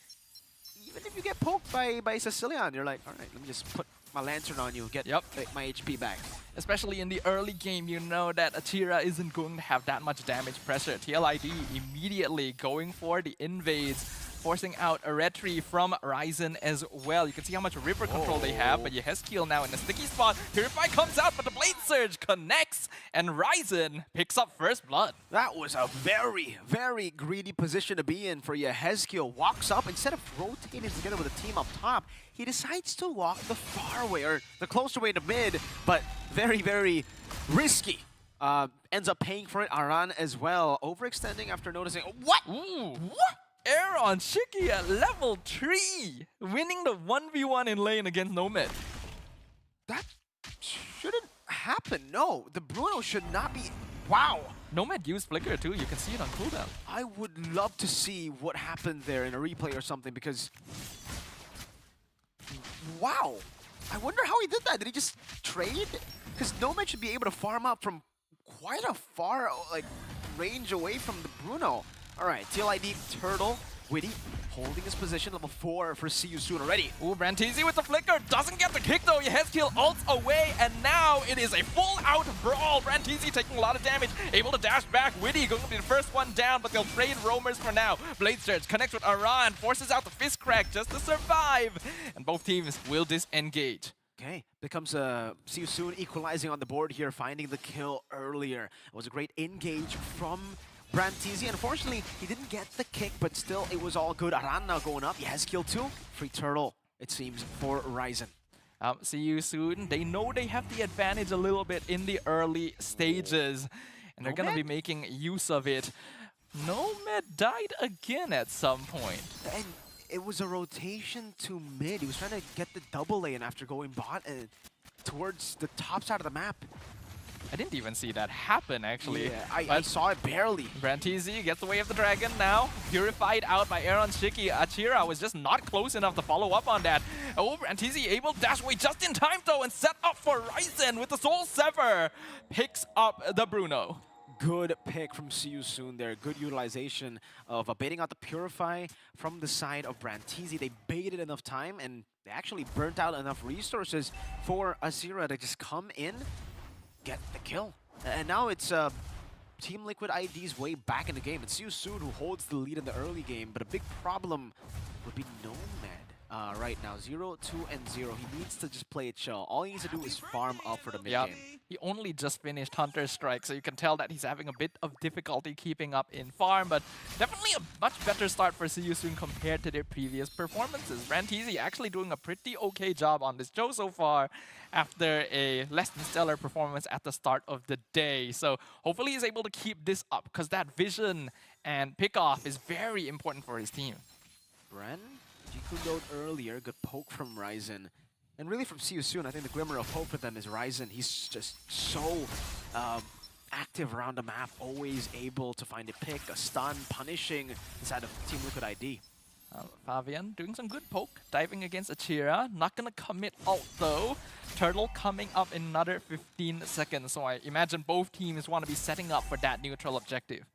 even if you get poked by Sicilian, you're like, all right, let me just put my lantern on you, get my HP back. Especially in the early game, you know that Achira isn't going to have that much damage pressure. TLID immediately going for the invades, forcing out a retry from Ryzen as well. You can see how much river control they have, but Yehezkiel now in a sticky spot. Purify comes out, but the Blade Surge connects, and Ryzen picks up first blood. That was a very, very greedy position to be in for Yehezkiel. Walks up, instead of rotating together with the team up top, he decides to walk the far way, or the closer way to mid, but very, very risky. Ends up paying for it. Aran as well, overextending after noticing. What? Ooh, what? Aaron Shiki at level 3, winning the 1v1 in lane against Nomad. That shouldn't happen. No, the Bruno should not be. Wow. Nomad used Flicker too. You can see it on cooldown. I would love to see what happened there in a replay or something, because wow. I wonder how he did that. Did he just trade? Because Nomad should be able to farm up from quite a far range away from the Bruno. All right, TLID Turtle, Witty, holding his position, level 4 for See You Soon already. Ooh, Brantizi with the flicker, doesn't get the kick though. Yehezkiel ults away, and now it is a full-out brawl. Brantizi taking a lot of damage, able to dash back. Witty going to be the first one down, but they'll trade roamers for now. Blade Surge connects with Aran, forces out the fist crack just to survive, and both teams will disengage. Okay, becomes See You Soon equalizing on the board here, finding the kill earlier. It was a great engage from Brantizi. Unfortunately, he didn't get the kick, but still, it was all good. Aran now going up. Yehezkiel too. Free turtle, it seems, for Ryzen. See You Soon. They know they have the advantage a little bit in the early stages, and they're going to be making use of it. Nomad died again at some point. And it was a rotation to mid. He was trying to get the double lane after going bot and towards the top side of the map. I didn't even see that happen, actually. Yeah, I saw it barely. Brantizi gets the way of the dragon now. Purified out by Aaron Shiki. Achira was just not close enough to follow up on that. Oh, Brantizi able to dash away just in time, though, and set up for Ryzen with the Soul Sever. Picks up the Bruno. Good pick from See You Soon there. Good utilization of baiting out the Purify from the side of Brantizi. They baited enough time, and they actually burnt out enough resources for Azira to just come in, get the kill. And now it's Team Liquid ID's way back in the game. It's See You Soon who holds the lead in the early game, but a big problem would be Nomad right now. 0, 2, and 0. He needs to just play it chill. All he needs to do is farm up for the mid game. He only just finished Hunter's Strike, so you can tell that he's having a bit of difficulty keeping up in farm, but definitely a much better start for See You Soon compared to their previous performances. Brantizi actually doing a pretty okay job on this show so far after a less than stellar performance at the start of the day. So hopefully he's able to keep this up, because that vision and pickoff is very important for his team. Bren, G-Kundoed earlier, good poke from Ryzen. And really from See You Soon, I think the glimmer of hope for them is Ryzen. He's just so active around the map, always able to find a pick, a stun, punishing inside of Team Liquid ID. Fabian doing some good poke, diving against Achira. Not gonna commit ult though. Turtle coming up in another 15 seconds, so I imagine both teams want to be setting up for that neutral objective.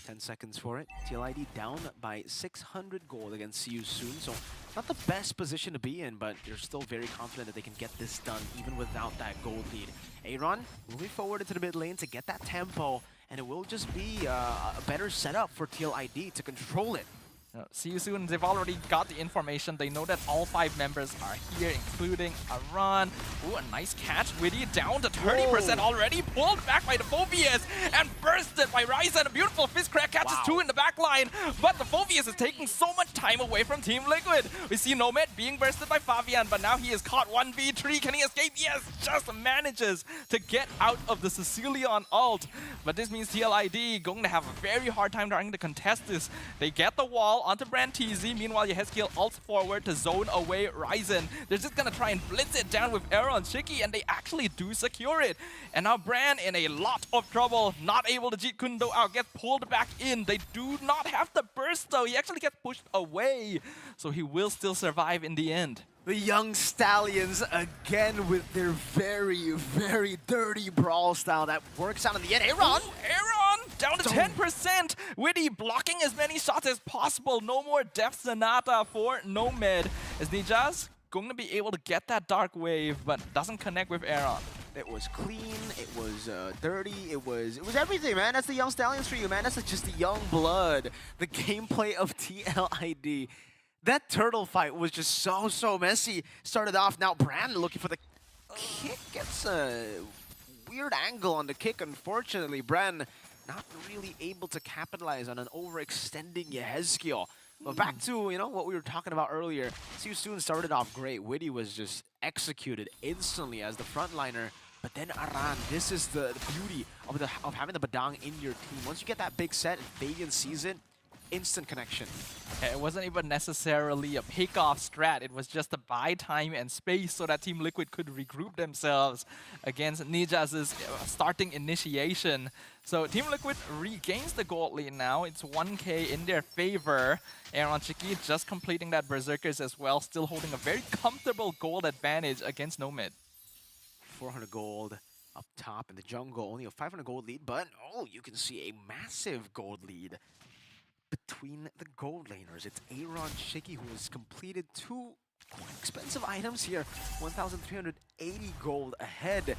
10 seconds for it. TLID down by 600 gold against See You Soon, so not the best position to be in, but you're still very confident that they can get this done even without that gold lead. Aaron moving forward into the mid lane to get that tempo, and it will just be a better setup for TLID to control it. See You Soon, they've already got the information. They know that all 5 members are here, including Aran. Ooh, a nice catch. Witty down to 30% already. Pulled back by the Phobius and bursted by Ryzen. A beautiful fist crack catches 2 in the back line. But the Phobius is taking so much time away from Team Liquid. We see Nomad being bursted by Fabian, but now he is caught 1v3. Can he escape? Yes, just manages to get out of the Sicilian ult. But this means TLID going to have a very hard time trying to contest this. They get the wall onto Brantizi. Meanwhile, Yehezkiel ults forward to zone away Ryzen. They're just gonna try and blitz it down with Aaron Shiki, and they actually do secure it. And now Bran in a lot of trouble, not able to Jeet Kundo out, gets pulled back in. They do not have the burst though. He actually gets pushed away, so he will still survive in the end. The young Stallions again with their very, very dirty brawl style that works out in the end. Aaron! Aaron! down to 10%. Witty blocking as many shots as possible. No more Death Sonata for Nomad. As Nijaz going to be able to get that Dark Wave, but doesn't connect with Aaron. It was clean, it was dirty, it was everything, man. That's the Young Stallions for you, man. That's just the young blood. The gameplay of TLID. That turtle fight was just so messy. Started off, now Brandon looking for the kick. Gets a weird angle on the kick, unfortunately. Brandon not really able to capitalize on an overextending Yehezkiel. But back to, you know, what we were talking about earlier. Soon started off great. Witty was just executed instantly as the frontliner. But then Aran, this is the beauty of having the Badang in your team. Once you get that big set and Fabian sees it, instant connection. It wasn't even necessarily a pick-off strat. It was just to buy time and space so that Team Liquid could regroup themselves against Nijaz's starting initiation. So Team Liquid regains the gold lead now. It's 1k in their favor. Aaron Chiki just completing that Berserkers as well, still holding a very comfortable gold advantage against Nomad. 400 gold up top in the jungle, only a 500 gold lead, but oh, you can see a massive gold lead between the gold laners. It's Aaron Shiki who has completed 2 quite expensive items here. 1,380 gold ahead.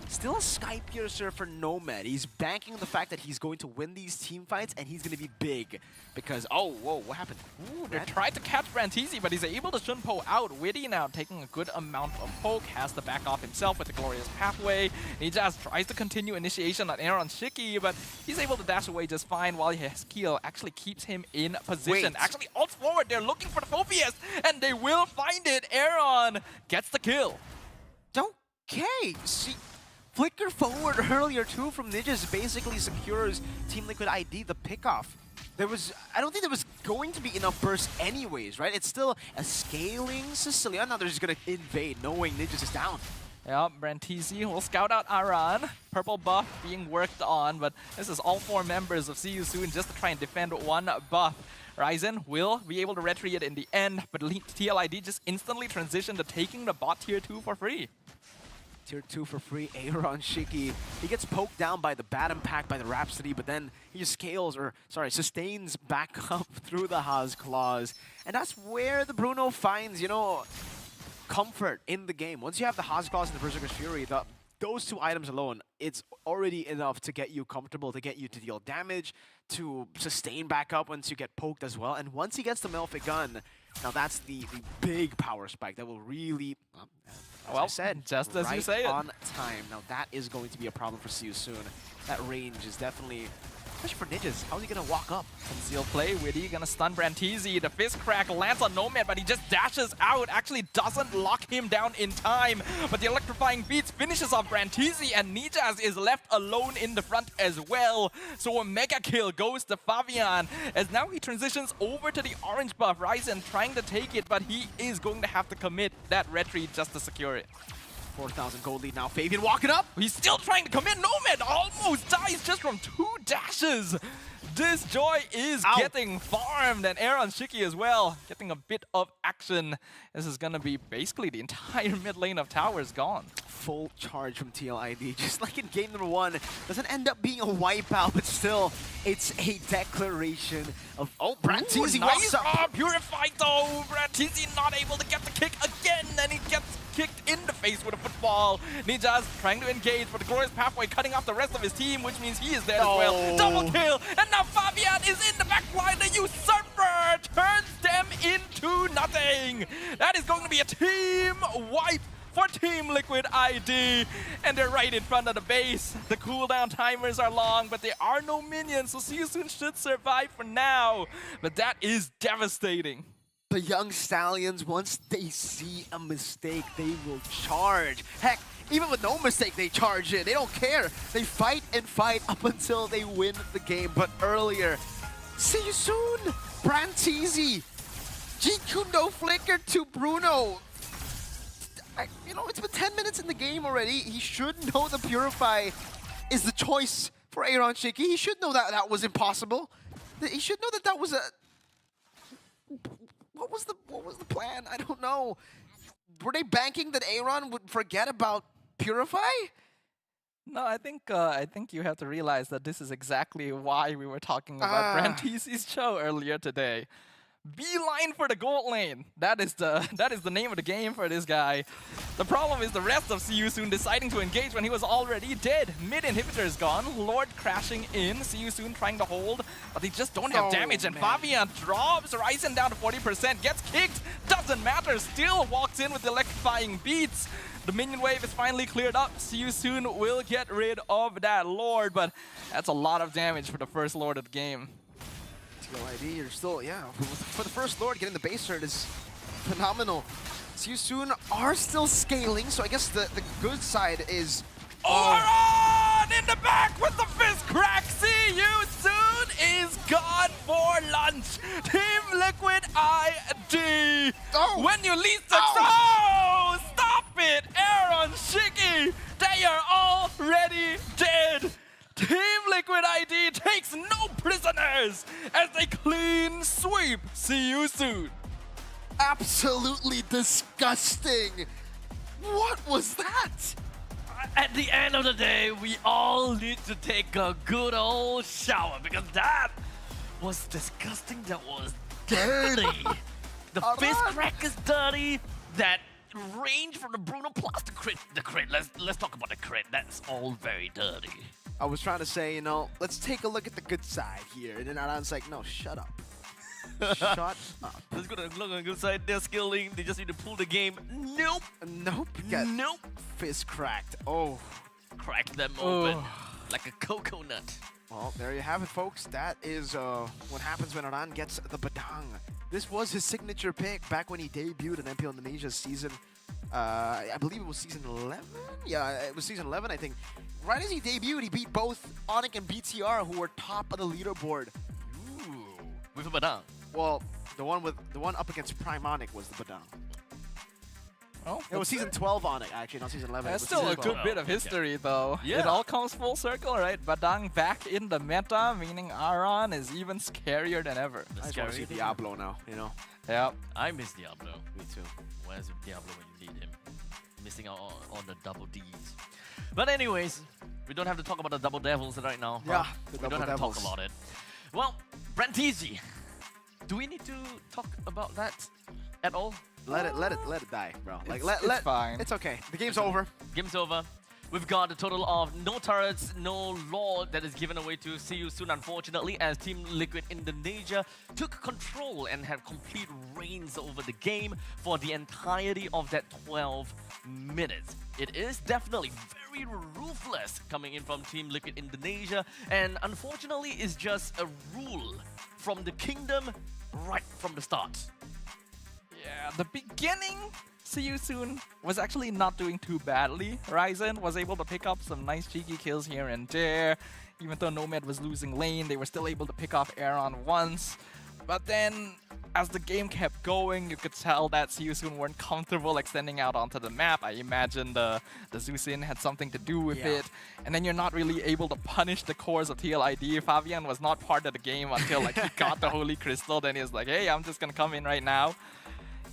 Still a Sky Piercer for Nomad. He's banking on the fact that he's going to win these team fights and he's going to be big. Because, oh, whoa, what happened? Ooh, they tried to catch Brantizi, but he's able to Shunpo out. Witty now taking a good amount of poke, has to back off himself with the Glorious Pathway. He just tries to continue initiation on Aaron Shiki, but he's able to dash away just fine while his Keel actually keeps him in position. Wait. Actually, ults forward, they're looking for the Phobius, and they will find it. Aaron gets the kill. Okay, see, flicker forward earlier too from Ninjas basically secures Team Liquid ID the pickoff. I don't think there was going to be enough burst anyways, right? It's still a scaling Sicilian. Now they're just gonna invade knowing Ninjas is down. Yeah, Brantizi will scout out Aran. Purple buff being worked on, but this is all 4 members of See You Soon just to try and defend 1 buff. Ryzen will be able to retreat in the end, but TLID just instantly transitioned to taking the bot tier 2 for free. Tier 2 for free, Aaron Shiki. He gets poked down by the Bat Impact, by the Rhapsody, but then he just sustains back up through the Haas Claws. And that's where the Bruno finds, you know, comfort in the game. Once you have the Haas Claws and the Berserker's Fury, those 2 items alone, it's already enough to get you comfortable, to get you to deal damage, to sustain back up once you get poked as well. And once he gets the Melfic Gun, now that's the big power spike that will really, as I said, just as right you say it. on time. Now that is going to be a problem for See You Soon. That range is definitely, especially for Ninjas, how's he gonna walk up? Concealed play, Witty gonna stun Brantizi. The fist crack lands on Nomad, but he just dashes out. Actually doesn't lock him down in time. But the electrifying beats finishes off Brantizi, and Nijaz is left alone in the front as well. So a mega kill goes to Fabian, as now he transitions over to the orange buff. Ryzen trying to take it, but he is going to have to commit that retreat just to secure it. 4,000 gold lead now. Fabian walking up. He's still trying to commit. Nomad almost dies just from 2 dashes. This Joy is getting farmed, and Aaron Shiki as well, getting a bit of action. This is gonna be basically the entire mid lane of towers gone. Full charge from TLID, just like in game number 1. Doesn't end up being a wipeout, but still, it's a declaration of, oh, Brantizi walks up. Purified though. Brantizi not able to get the kick again, and he gets kicked in the face with a football. Ninja's trying to engage, but the Glorious Pathway cutting off the rest of his team, which means he is there as well. Double kill, and now Fabian is in the back line. The Usurper turns them into nothing. That is going to be a team wipe for Team Liquid ID, and they're right in front of the base. The cooldown timers are long, but there are no minions, so See You Soon should survive for now. But that is devastating. The Young Stallions, once they see a mistake, they will charge. Heck, even with no mistake, they charge in. They don't care. They fight and fight up until they win the game. But earlier, See You Soon, Brantizi, GQ no flicker to Bruno. You know, it's been 10 minutes in the game already. He should know the Purify is the choice for Aaron Shiki. He should know that that was impossible. He should know that that was a... What was the plan? I don't know. Were they banking that Aaron would forget about Purify? No, I think you have to realize that this is exactly why we were talking about Brantisi's show earlier today. Beeline for the gold lane. That is the name of the game for this guy. The problem is the rest of See You Soon deciding to engage when he was already dead. Mid inhibitor is gone. Lord crashing in. See You Soon trying to hold, but they just don't have damage. And Fabian drops. Ryzen down to 40%. Gets kicked. Doesn't matter. Still walks in with electrifying beats. The minion wave is finally cleared up. See You Soon will get rid of that Lord, but that's a lot of damage for the first Lord of the game. ID, you're still, for the first Lord, getting the base turret is phenomenal. See You Soon are still scaling, so I guess the good side is... Oron in the back with the fist crack! See You Soon is gone for lunch! Team Liquid ID! When you least expect... Oh! Stop it! Aaron, Shiggy! They are already dead! Team Liquid ID takes no prisoners as they clean sweep See You Soon. Absolutely disgusting! What was that? At the end of the day, we all need to take a good old shower because that was disgusting. That was dirty. The fist crack is dirty. That range from the Bruno plus the crit. Let's talk about the crit. That's all very dirty. I was trying to say, let's take a look at the good side here. And then Aran's like, no, shut up. Shut up. Let's go to look on the good side. They're skilling. They just need to pull the game. Nope. Nope. Nope. Fist cracked. Oh. Crack them open like a coconut. Well, there you have it, folks. That is what happens when Aran gets the Badang. This was his signature pick back when he debuted in MPL Indonesia season. I believe it was season 11? Yeah, it was season 11, I think. Right as he debuted, he beat both Onyx and BTR, who were top of the leaderboard. Ooh, with a Badang. Well, the one up against Prime Onyx was the Badang. Oh, it was season 12 Onyx, actually, not season 11. That's still a good bit of history, though. Yeah. It all comes full circle, right? Badang back in the meta, meaning Aran is even scarier than ever. I just want to see Diablo now, Yeah. I miss Diablo. Me too. Where's Diablo when you need him? Missing out on the double Ds. But anyways, we don't have to talk about the double devils right now. Yeah, we don't have to talk about it. Well, Brantisi, do we need to talk about that at all? Let it die, bro. It's fine. It's okay. The game's over. Game's over. We've got a total of no turrets, no Lord that is given away to See You Soon, unfortunately, as Team Liquid Indonesia took control and had complete reigns over the game for the entirety of that 12 minutes. It is definitely very ruthless coming in from Team Liquid Indonesia, and unfortunately is just a rule from the kingdom right from the start. Yeah, the beginning, See You Soon was actually not doing too badly. Ryzen was able to pick up some nice cheeky kills here and there. Even though Nomad was losing lane, they were still able to pick off Aaron once. But then, as the game kept going, you could tell that See You Soon weren't comfortable extending out onto the map. I imagine the Zusin had something to do with it. And then you're not really able to punish the cores of TLID. Fabian was not part of the game until he got the Holy Crystal. Then he was like, hey, I'm just gonna come in right now.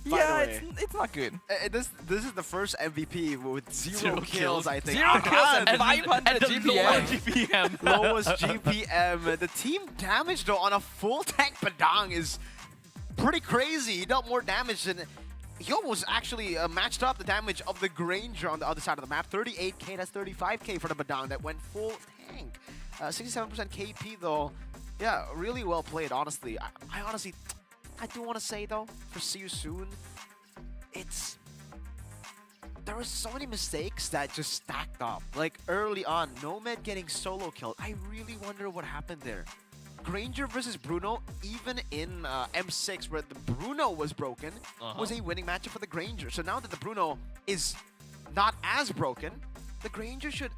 Yeah, it's not good. This is the first MVP with zero kills, I think. 0 kills and 500 GPM. Lowest GPM. The team damage, though, on a full tank Padang is pretty crazy. He dealt more damage than... He almost actually matched up the damage of the Granger on the other side of the map. 38k, that's 35k for the Badang that went full tank. 67% KP, though. Yeah, really well played, honestly. I honestly... I do want to say, though, for See You Soon, there were so many mistakes that just stacked up. Like, early on, Nomad getting solo killed. I really wonder what happened there. Granger versus Bruno, even in M6, where the Bruno was broken, was a winning matchup for the Granger. So now that the Bruno is not as broken, the Granger should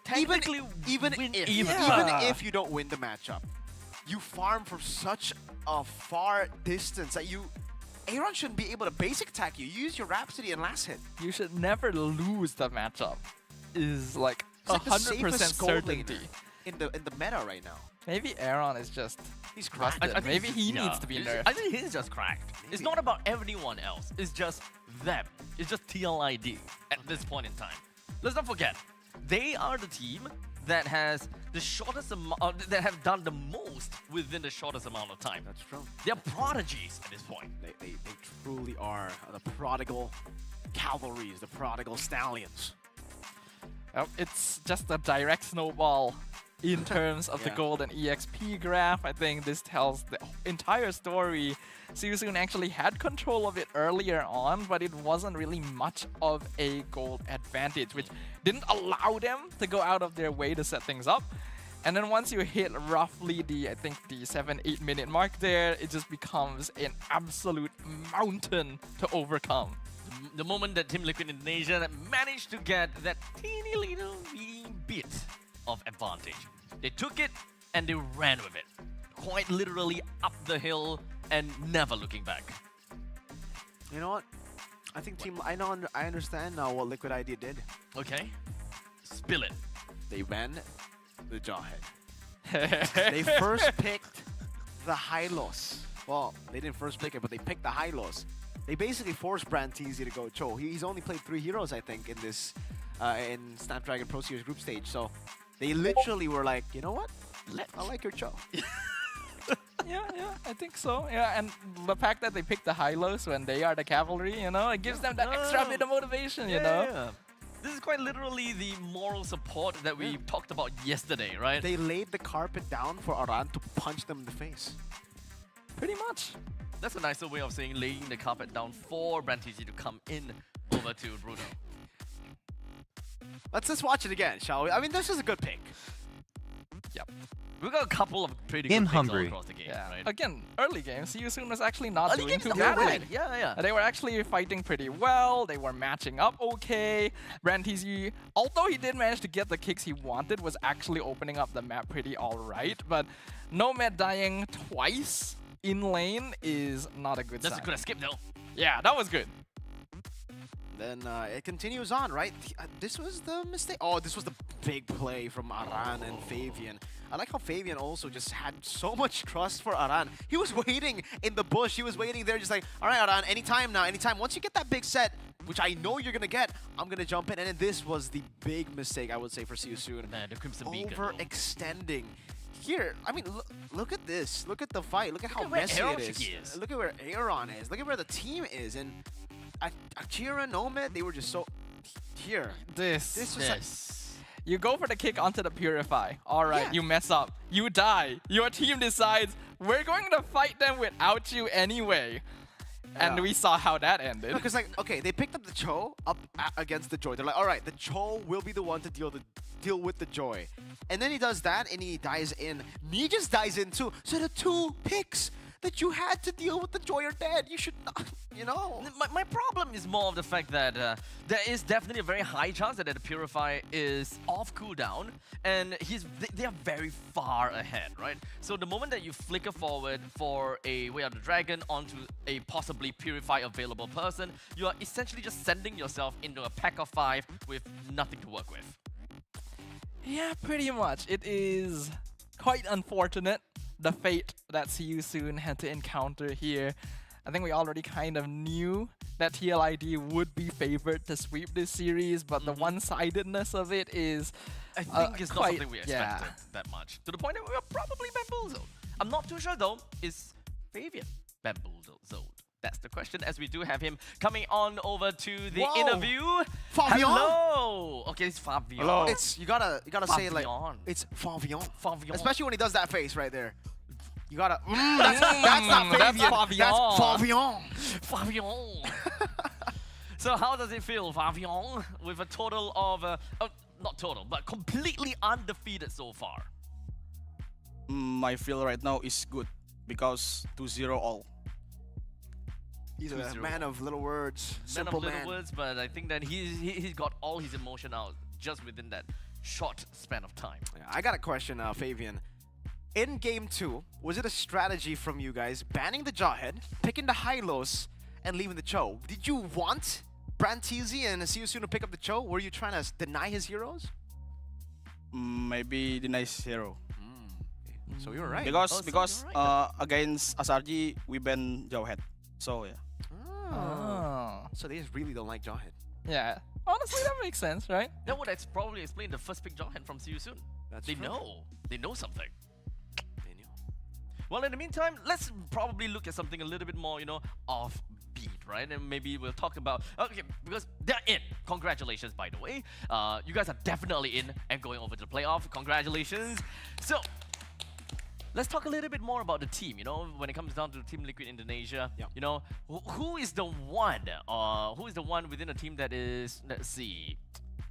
technically even if you don't win the matchup, you farm from such a far distance that Aaron shouldn't be able to basic attack you. Use your Rhapsody and last hit. You should never lose the matchup. Is like It's like 100% certainty. In the meta right now. Maybe Aaron is just he's cracked. busted. Maybe he needs to be nerfed. I think he's just cracked. It's not about everyone else. It's just them. It's just TLID at this point in time. Let's not forget, they are the team that has the shortest amount, that have done the most within the shortest amount of time. That's true. They're prodigies at this point. They truly are the prodigal cavalries, the prodigal stallions. It's just a direct snowball in terms of the Yeah. gold and EXP graph. I think this tells the entire story. Seosun actually had control of it earlier on, but it wasn't really much of a gold advantage, which didn't allow them to go out of their way to set things up. And then once you hit roughly I think the 7-8 minute mark there, it just becomes an absolute mountain to overcome. The moment that Team Liquid Indonesia managed to get that teeny little bit of advantage, they took it and they ran with it, quite literally up the hill and never looking back. You know what? I think I understand now what Liquid ID did. Okay, spill it. They ran the Jawhead. They first picked the Hylos. Well, they didn't first pick it, but they picked the Hylos. They basically forced Branteezy to go Cho. He's only played 3 heroes, I think, in this in Snapdragon Pro Series group stage. So they literally were like, you know what? I like your Cho. Yeah, I think so. Yeah, and the fact that they picked the Hylos when they are the cavalry, you know, it gives them that extra bit of motivation, you know? Yeah. This is quite literally the moral support that we talked about yesterday, right? They laid the carpet down for Aran to punch them in the face. Pretty much. That's a nicer way of saying laying the carpet down for Branteezy to come in over to Bruno. Let's just watch it again, shall we? I mean, this is a good pick. Yep. We've got a couple of pretty Game good picks all hungry. across the game, Yeah. right? Again, early game, Seosun was actually not Early doing game's too not badly. bad. Yeah. They were actually fighting pretty well. They were matching up okay. Branteezy, although he did manage to get the kicks he wanted, was actually opening up the map pretty alright. But Nomad dying twice in lane is not a good That's sign. a good escape though. Yeah, that was good. Then it continues on, right? This was the mistake. Oh, this was the big play from Aran and Fabian. I like how Fabian also just had so much trust for Aran. He was waiting in the bush. He was waiting there just like, all right, Aran, anytime now, anytime. Once you get that big set, which I know you're going to get, I'm going to jump in. And then this was the big mistake, I would say, for Seosun. Man, the Crimson Beacon. Overextending. Here, I mean, look at this. Look at the fight. Look at how at where messy it Aeronchik is. is. Look at where Aaron is. Look at where the team is. And Akira, Nomad, they were just so... Here. This was like, You go for the kick onto the Purify. Alright, you mess up. You die. Your team decides, we're going to fight them without you anyway. And we saw how that ended. Because, like, okay, they picked up the Cho up against the Joy. They're like, all right, the Cho will be the one to deal with the Joy. And then he does that, and he dies in. Me just dies in, too. So the 2 picks that you had to deal with the Joy are dead. You should not, you know. My problem is more of the fact that there is definitely a very high chance that the Purify is off cooldown, and they are very far ahead, right? So the moment that you flicker forward for a Way of the Dragon onto a possibly Purify available person, you are essentially just sending yourself into a pack of 5 with nothing to work with. Yeah, pretty much. It is quite unfortunate, the fate that Seosun had to encounter here. I think we already kind of knew that TLID would be favored to sweep this series, but the one-sidedness of it is I think it's not quite, something we expected that much. To the point that we were probably bamboozled. I'm not too sure though, is Fabian bamboozled? That's the question, as we do have him coming on over to the interview. Fabian? Hello! Okay, it's Fabian. Hello. It's, you gotta say it like, Fabian. it's Fabian. Fabian. Especially when he does that face right there. You gotta, that's not Fabian. That's Fabian. Fabian. So how does it feel, Fabian, with a total of, not total, but completely undefeated so far? My feel right now is good because 2-0 all. He's a man of little words, simple man of man. little words, but I think that he's got all his emotion out just within that short span of time. Yeah, I got a question, Fabian. In game 2, was it a strategy from you guys banning the Jawhead, picking the Hylos, and leaving the Cho? Did you want Branteezy and Seosun to pick up the Cho? Were you trying to deny his heroes? Maybe the nice hero. So you were right. Because against SRG we ban Jawhead. So yeah. Oh. So they just really don't like Jawhead. Yeah. Honestly, that makes sense, right? That would probably explain the first pick Johan from See You Soon. They true. know. They know something. They knew. Well, in the meantime, let's probably look at something a little bit more, offbeat, right? And maybe we'll talk about... Okay, because they're in. Congratulations, by the way. You guys are definitely in and going over to the playoff. Congratulations. So... let's talk a little bit more about the team, when it comes down to Team Liquid Indonesia. Who is the one within the team that is, let's see.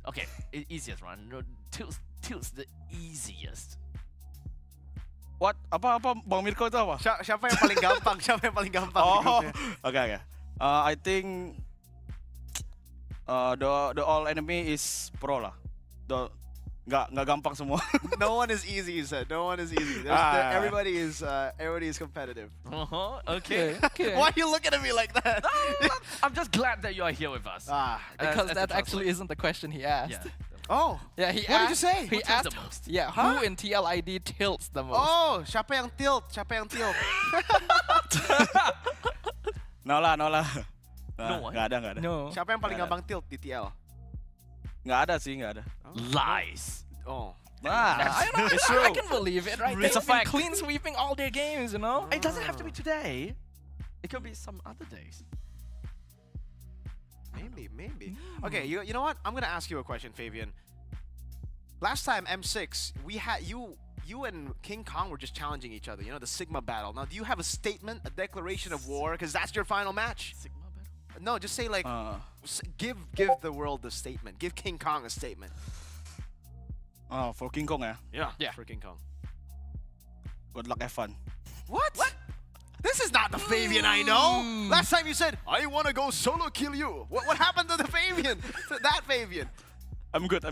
Okay, easiest one. Tilt's the easiest. What? Apa Bang Mirko itu apa? Siapa yang paling gampang? Siapa yang paling gampang? di Oh, grupnya? okay. I think the all enemy is pro lah. Nggak gampang semua. No one is easy, you said. No one is easy. Everybody is competitive. Okay. Why are you looking at me like that? I'm just glad that you are here with us. Because as that the actually isn't the question he asked. Yeah. Oh. Yeah, he What did you asked. say? He Who tilts asked. the most? Yeah, who in TLID tilts the most? Oh, siapa yang tilt? Siapa yang tilt? No lah. No, Nggak ada. No. Siapa yang paling Nggak ada. gampang tilt di TL? Nggak ada sih, nggak ada. Lies. Oh. I don't know. It's I true. can believe it, right? It's a They've been fact. clean sweeping all their games, It doesn't have to be today. It could be some other days. Maybe. Okay, you know what? I'm gonna ask you a question, Fabian. Last time M6, we had you and King Kong were just challenging each other. The Sigma battle. Now, do you have a statement, a declaration of war? Because that's your final match. Sigma battle? No, just say like, give the world a statement. Give King Kong a statement. Oh, for King Kong Yeah. Yeah. For King Kong. Good luck, have fun. What? This is not the Fabian I know. Last time you said, I want to go solo kill you. What happened to the Fabian? To that Fabian? I'm good.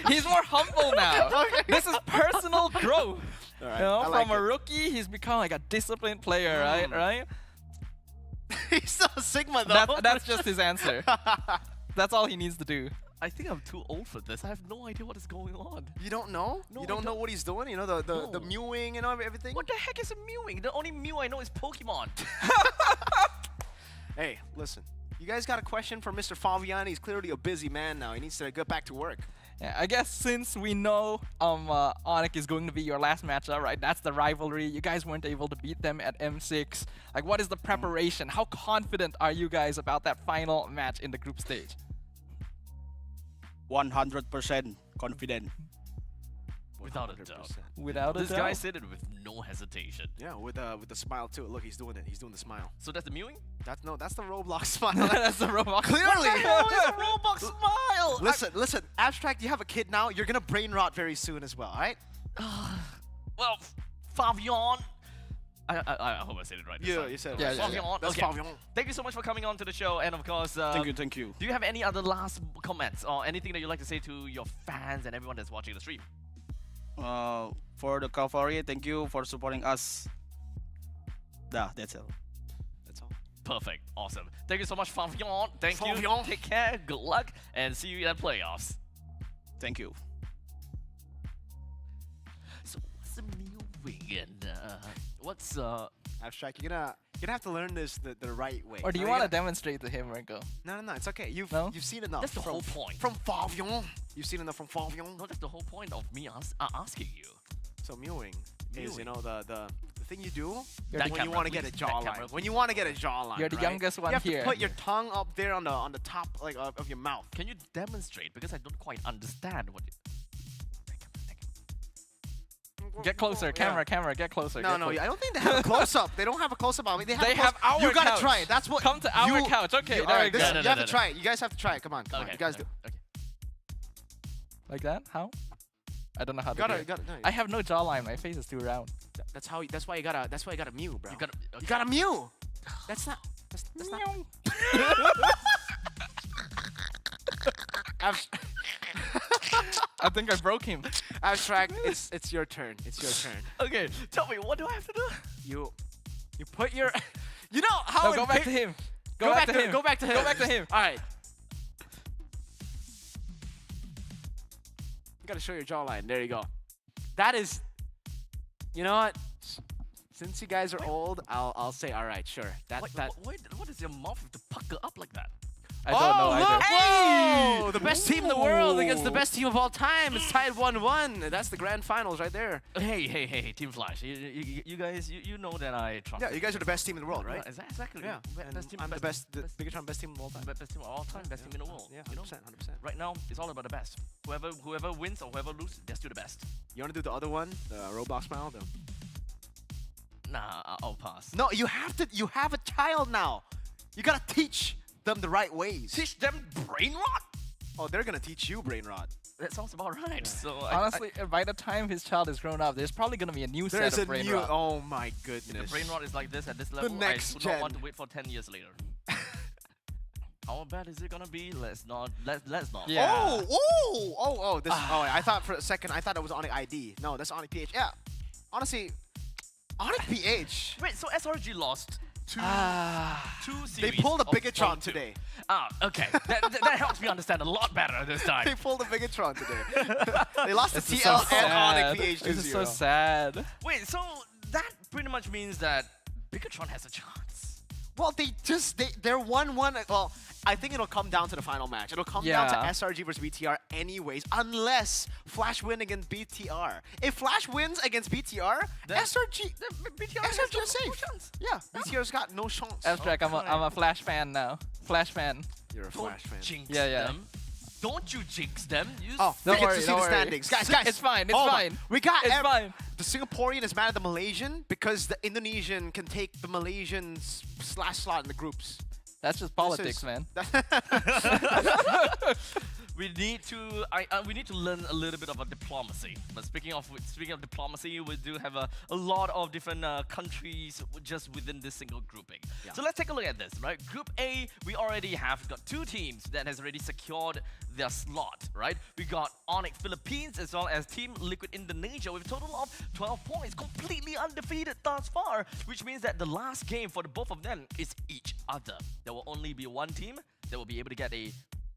He's more humble now. Okay. This is personal growth. All right, I like From a it. rookie, he's become like a disciplined player, right? He's still a Sigma though. That's just his answer. That's all he needs to do. I think I'm too old for this. I have no idea what is going on. You don't know? No, you I don't know don't. what he's doing? The mewing and everything? What the heck is a mewing? The only mew I know is Pokemon. Hey, listen. You guys got a question for Mr. Fabian? He's clearly a busy man now. He needs to get back to work. Yeah, I guess since we know Onyx is going to be your last matchup, right? That's the rivalry. You guys weren't able to beat them at M6. Like, what is the preparation? How confident are you guys about that final match in the group stage? 100% confident. Without a doubt. Without a This doubt. guy said it with no hesitation. Yeah, with the smile too. Look, he's doing it. He's doing the smile. So that's the mewing? That's the Roblox smile. That's the Roblox. Clearly. What the hell is a Roblox smile? Listen. Abstract, you have a kid now. You're gonna brain rot very soon as well. All right? Well, Fabian. I hope I said it right. this Yeah, time. you said it Yeah, right. yeah, Fabian. That's Okay. Fabian. Thank you so much for coming on to the show, and of course, Thank you. do you have any other last comments or anything that you'd like to say to your fans and everyone that's watching the stream? For the cavalry, thank you for supporting us. That's all. That's all. Perfect. Awesome. Thank you so much, Fabian. Thank you. Fabian. Take care. Good luck, and see you in the playoffs. Thank you. So what's the mewing and what's Abstract, you're gonna have to learn this the right way. Or do you Now, want to gotta- demonstrate to him, Renko? No, it's okay. You've seen enough. That's the from, whole point. From Fabian. You've seen enough from Fabian. No, that's the whole point of me asking you. So mewing is Mewing. the thing you do You're when the you camera, want to get a please. That camera, jawline. When you want to get a jawline. You're the right? youngest one you have here. to put your tongue up there on the top like of your mouth. Can you demonstrate? Because I don't quite understand what. Get closer, camera, get closer. No, get no, closer. I don't think they have a close up. They don't have a close up on me. They They have, have our You gotta couch. try it. That's what. Come to our you- couch. Okay, you, there all we right, go. this- No, you no, have no, to no. try it. You guys have to try it. Come on. Okay, You guys do. Okay. Like that? How? I don't know how to Gotta- do it. gotta- no, I have no jawline. My face is too round. That's how. That's why you gotta mew, bro. You gotta. You gotta mew. That's not. That's not. I think I broke him. Abstract. It's your turn. It's your turn. Okay, tell me, what do I have to do? You put your. You know how. No, in go back pic- to him. Go back to him. Go back to him. Go back to him. All right. You gotta show your jawline. There you go. That is. You know what? Since you guys are old, I'll say all right, sure. What is your mouth have to pucker up like that? I don't know either. Whoa! The best team in the world against the best team of all time. It's tied 1-1. That's the grand finals right there. Hey, Team Flash. You guys, you know that I trust. Yeah, you guys are the best team in the world, right? Exactly. Yeah. Best team, I'm the best, Bigatron best team of all time. Best team of all time, best team in the world. Yeah, 100%, you know? 100%. Right now, it's all about the best. Whoever wins or whoever loses, they're still the best. You want to do the other one, the Roblox smile? Nah, I'll pass. No, you have to. You have a child now. You gotta teach them the right ways. Teach them brain rot? Oh, they're gonna teach you brain rot. That sounds about right. So Honestly, by the time his child is grown up, there's probably gonna be a new set of brain rot. Oh my goodness. If the brain rot is like this at this level, next I do not want to wait for 10 years later. How bad is it gonna be? Let's not. Yeah. Oh! This. Oh, I thought for a second. I thought it was Onyx ID. No, that's Onyx PH. Yeah. Honestly, Onyx PH. Wait, so SRG lost two series. They pulled a of Bigatron 0-2. today. Ah, okay. that helps me understand a lot better this time. They pulled a Bigatron today. They lost to This is TL so and sad. Onyx PH. This is so sad. Wait, so that pretty much means that Bigatron has a chance. Well, they're 1-1. Well, I think it'll come down to the final match. It'll come down to SRG versus BTR anyways, unless Flash win against BTR. If Flash wins against BTR, SRG is safe. Yeah, BTR's got no chance. Abstract, I'm a Flash fan now. Flash fan. You're a Flash fan. Jinx Yeah. them. Don't you jinx them. You we get to worry, see don't the worry. standings. Guys, It's fine, it's hold on. fine. We got It's fine. The Singaporean is mad at the Malaysian because the Indonesian can take the Malaysian's slot in the groups. That's just politics, man. We need to learn a little bit about diplomacy. But speaking of diplomacy, we do have a lot of different countries just within this single grouping. Yeah. So let's take a look at this, right? Group A, we already have got two teams that has already secured their slot, right? We got Onyx Philippines as well as Team Liquid Indonesia with a total of 12 points, completely undefeated thus far, which means that the last game for the both of them is each other. There will only be one team that will be able to get a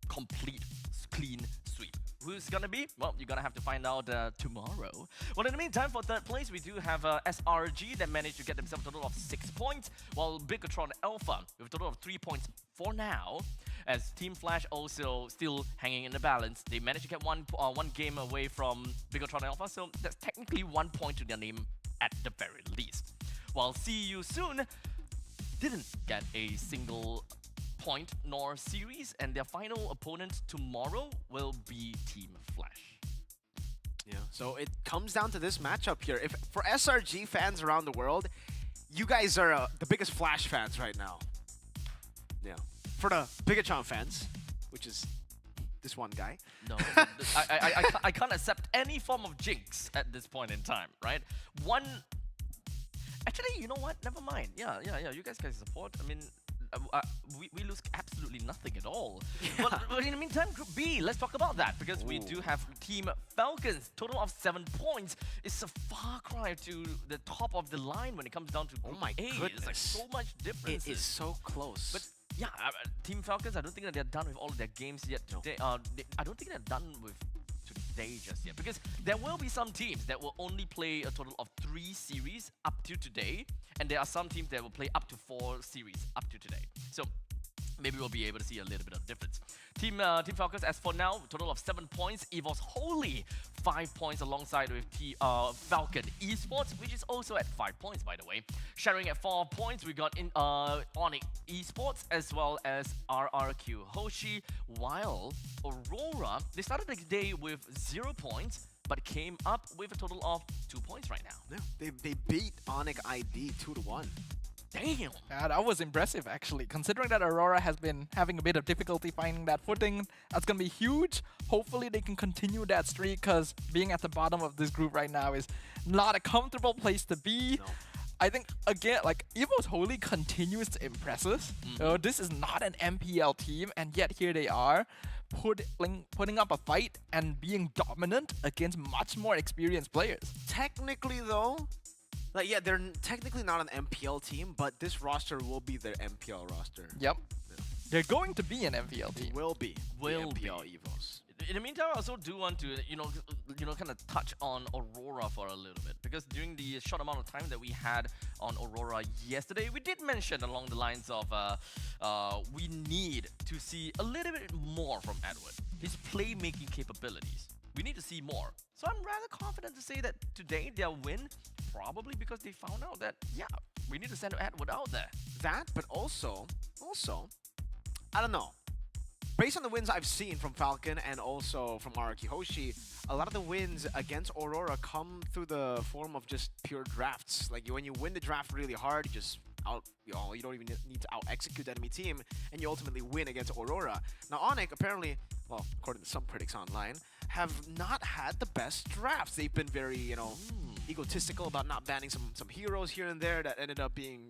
complete clean sweep. Who's gonna be? Well, you're gonna have to find out tomorrow. Well, in the meantime, for third place, we do have SRG that managed to get themselves a total of 6 points, while Bigatron Alpha with a total of 3 points for now. As Team Flash also still hanging in the balance, they managed to get one game away from Bigatron Alpha, so that's technically 1 point to their name at the very least. While See You Soon didn't get a single point nor series, and their final opponent tomorrow will be Team Flash. Yeah. So it comes down to this matchup here. If for SRG fans around the world, you guys are the biggest Flash fans right now. Yeah. For the Bigatron fans, which is this one guy. No, I can't accept any form of jinx at this point in time, right? Actually, you know what? Never mind. Yeah. You guys can support. I mean, we lose absolutely nothing at all. But in the meantime, Group B, let's talk about that, because we do have Team Falcons. Total of 7 points. It's a far cry to the top of the line when it comes down to Group A. It's like so much difference. It is so close. But yeah, Team Falcons, I don't think that they're done with all of their games yet today. I don't think they're done with today just yet, because there will be some teams that will only play a total of 3 series up to today, and there are some teams that will play up to 4 series up to today. So maybe we'll be able to see a little bit of difference. Team Falcons, as for now, total of 7 points. EVO's Holy 5 points alongside with Falcon Esports, which is also at 5 points, by the way. Sharing at 4 points, we got in Onyx Esports as well as RRQ Hoshi, while Aurora, they started the day with 0 points, but came up with a total of 2 points right now. Yeah, they beat Onyx ID 2-1. Damn! Yeah, that was impressive, actually. Considering that Aurora has been having a bit of difficulty finding that footing, that's going to be huge. Hopefully they can continue that streak, because being at the bottom of this group right now is not a comfortable place to be. No. I think, again, like, EVO's Holy continues to impress us. This is not an MPL team, and yet here they are, putting up a fight and being dominant against much more experienced players. Technically, though, like, yeah, they're technically not an MPL team, but this roster will be their MPL roster. Yep. They're going to be an MPL team. Will be. Will the MPL be. EVOs. in the meantime, I also do want to, kind of touch on Aurora for a little bit, because during the short amount of time that we had on Aurora yesterday, we did mention along the lines of we need to see a little bit more from Edward. His playmaking capabilities. We need to see more. So I'm rather confident to say that today they'll win, probably because they found out that, yeah, we need to send Edward out there. That, but also, I don't know. Based on the wins I've seen from Falcon and also from Araki Hoshi, a lot of the wins against Aurora come through the form of just pure drafts. Like when you win the draft really hard, you just you don't even need to out-execute the enemy team, and you ultimately win against Aurora. Now Onyx apparently, well, according to some critics online, have not had the best drafts. They've been very, egotistical about not banning some heroes here and there that ended up being,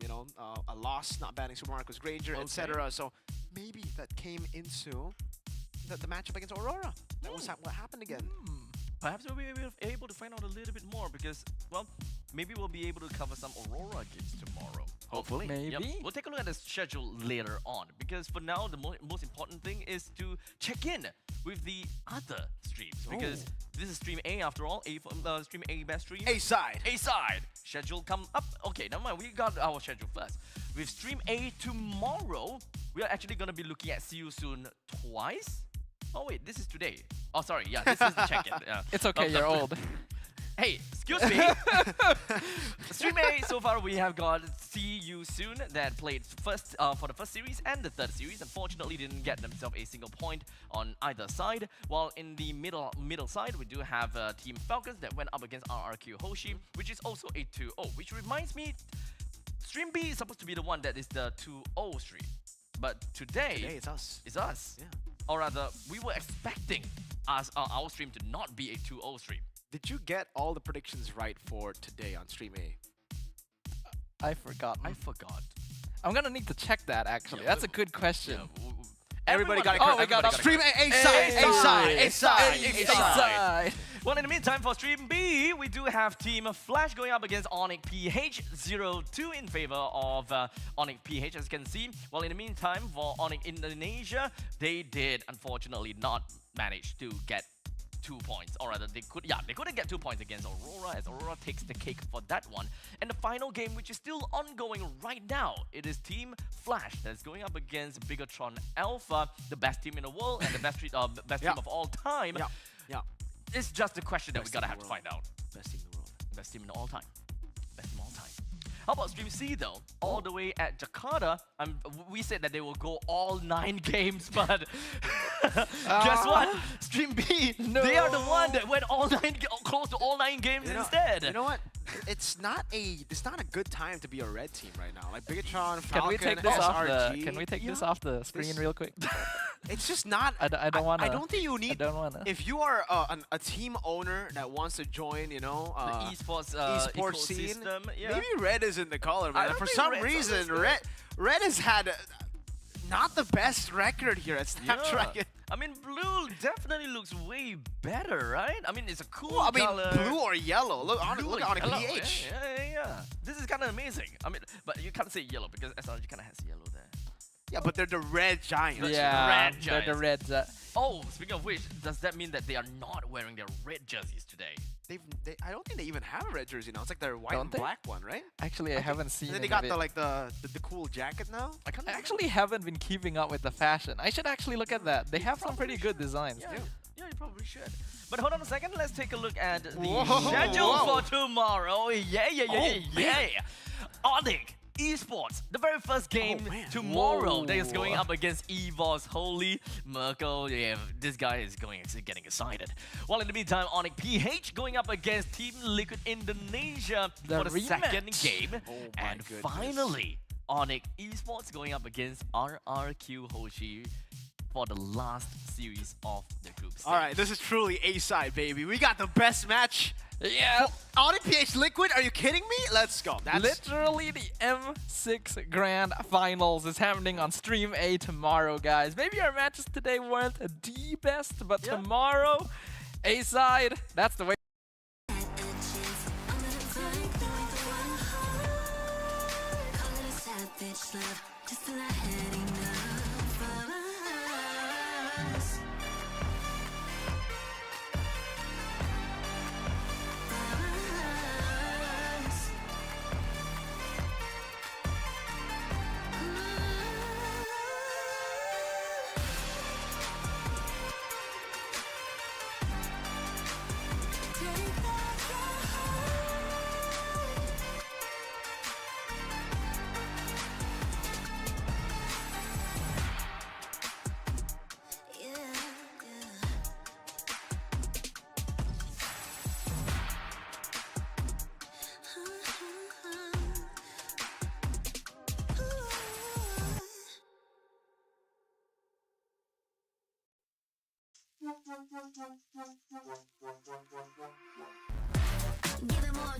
a loss, not banning Super Marcus Granger, etc. So maybe that came into the matchup against Aurora. That was what happened again. Perhaps we'll be able to find out a little bit more because, well, maybe we'll be able to cover some Aurora games tomorrow. Hopefully. Maybe. Yep. We'll take a look at the schedule later on, because for now, the most important thing is to check in with the other streams, because this is Stream A after all. Stream A best stream. A-side. A-side. Schedule come up. Okay, never mind. We got our schedule first. With Stream A tomorrow, we are actually going to be looking at See You Soon twice. Oh wait, this is today. Oh sorry, yeah, this is the check-in. It's okay, you're old. Hey, excuse me. Stream A, so far we have got See You Soon that played first for the first series and the third series. Unfortunately, didn't get themselves a single point on either side. While in the middle side, we do have Team Falcons that went up against RRQ Hoshi, which is also a 2-0. Which reminds me, Stream B is supposed to be the one that is the 2-0 stream. But today it's us. It's us. Yeah. Or rather, we were expecting our stream to not be a 2-0 stream. Did you get all the predictions right for today on Stream A? I forgot. I forgot. I'm gonna need to check that actually. That's a good question. Everybody got it correct. correct. We got it Stream A-side. Well, in the meantime, for Stream B, we do have Team Flash going up against Onyx PH 0-2 in favor of Onyx PH, as you can see. Well, in the meantime, for Onyx Indonesia, they did unfortunately not manage to get 2 points, or rather they couldn't get 2 points against Aurora, as Aurora takes the cake for that one. And the final game, which is still ongoing right now, it is Team Flash that's going up against Bigatron Alpha, the best team in the world and the best team of all time. Yeah. It's just a question that we gotta have to find out. Best team in the world. Best team in all time. Best team of all time. How about Stream C though? All the way at Jakarta, we said that they will go all 9 games, but guess what? Stream B, they are the one that went close to all 9 games instead. You know what? It's not a good time to be a red team right now. Like Bigatron, Falcon, Can we take this off SRG. Can we take this off the screen real quick? It's just not. I don't want to. I don't think you need. I don't want to. If you are a team owner that wants to join, the esports scene, yeah. maybe red is in the color, man. For think some Red's reason, always red has had not the best record here at Snapdragon. Yeah. I mean, blue definitely looks way better, right? I mean, it's a cool I mean, color. blue or yellow. Look on Yellow. PH. Yeah. This is kind of amazing. I mean, but you can't say yellow because SRG kind of has yellow there. Yeah, but they're the red giants. Red they're the red. Oh, speaking of which, does that mean that they are not wearing their red jerseys today? I don't think they even have a red jersey now. It's like their white Don't and they? black one, right? Actually, I haven't seen. And then they any got of it. the cool jacket now. I actually haven't been keeping up with the fashion. I should actually look at that. They have some pretty good designs. Yeah, you probably should. But hold on a second, let's take a look at the Whoa. schedule for tomorrow. Yeah. Onyx esports, the very first game tomorrow that is going up against EVOS. Holy Merkel, yeah, this guy is getting excited. While in the meantime, Onyx PH going up against Team Liquid Indonesia for the second game. And finally, Onyx esports going up against RRQ Hoshi for the last series of the group stage. All right, this is truly A-side, baby. We got the best match. Yeah. Onyx PH Liquid, are you kidding me? Let's go. Literally the M6 Grand Finals is happening on Stream A tomorrow, guys. Maybe our matches today weren't the best, but tomorrow, A-side, that's the way. Give it more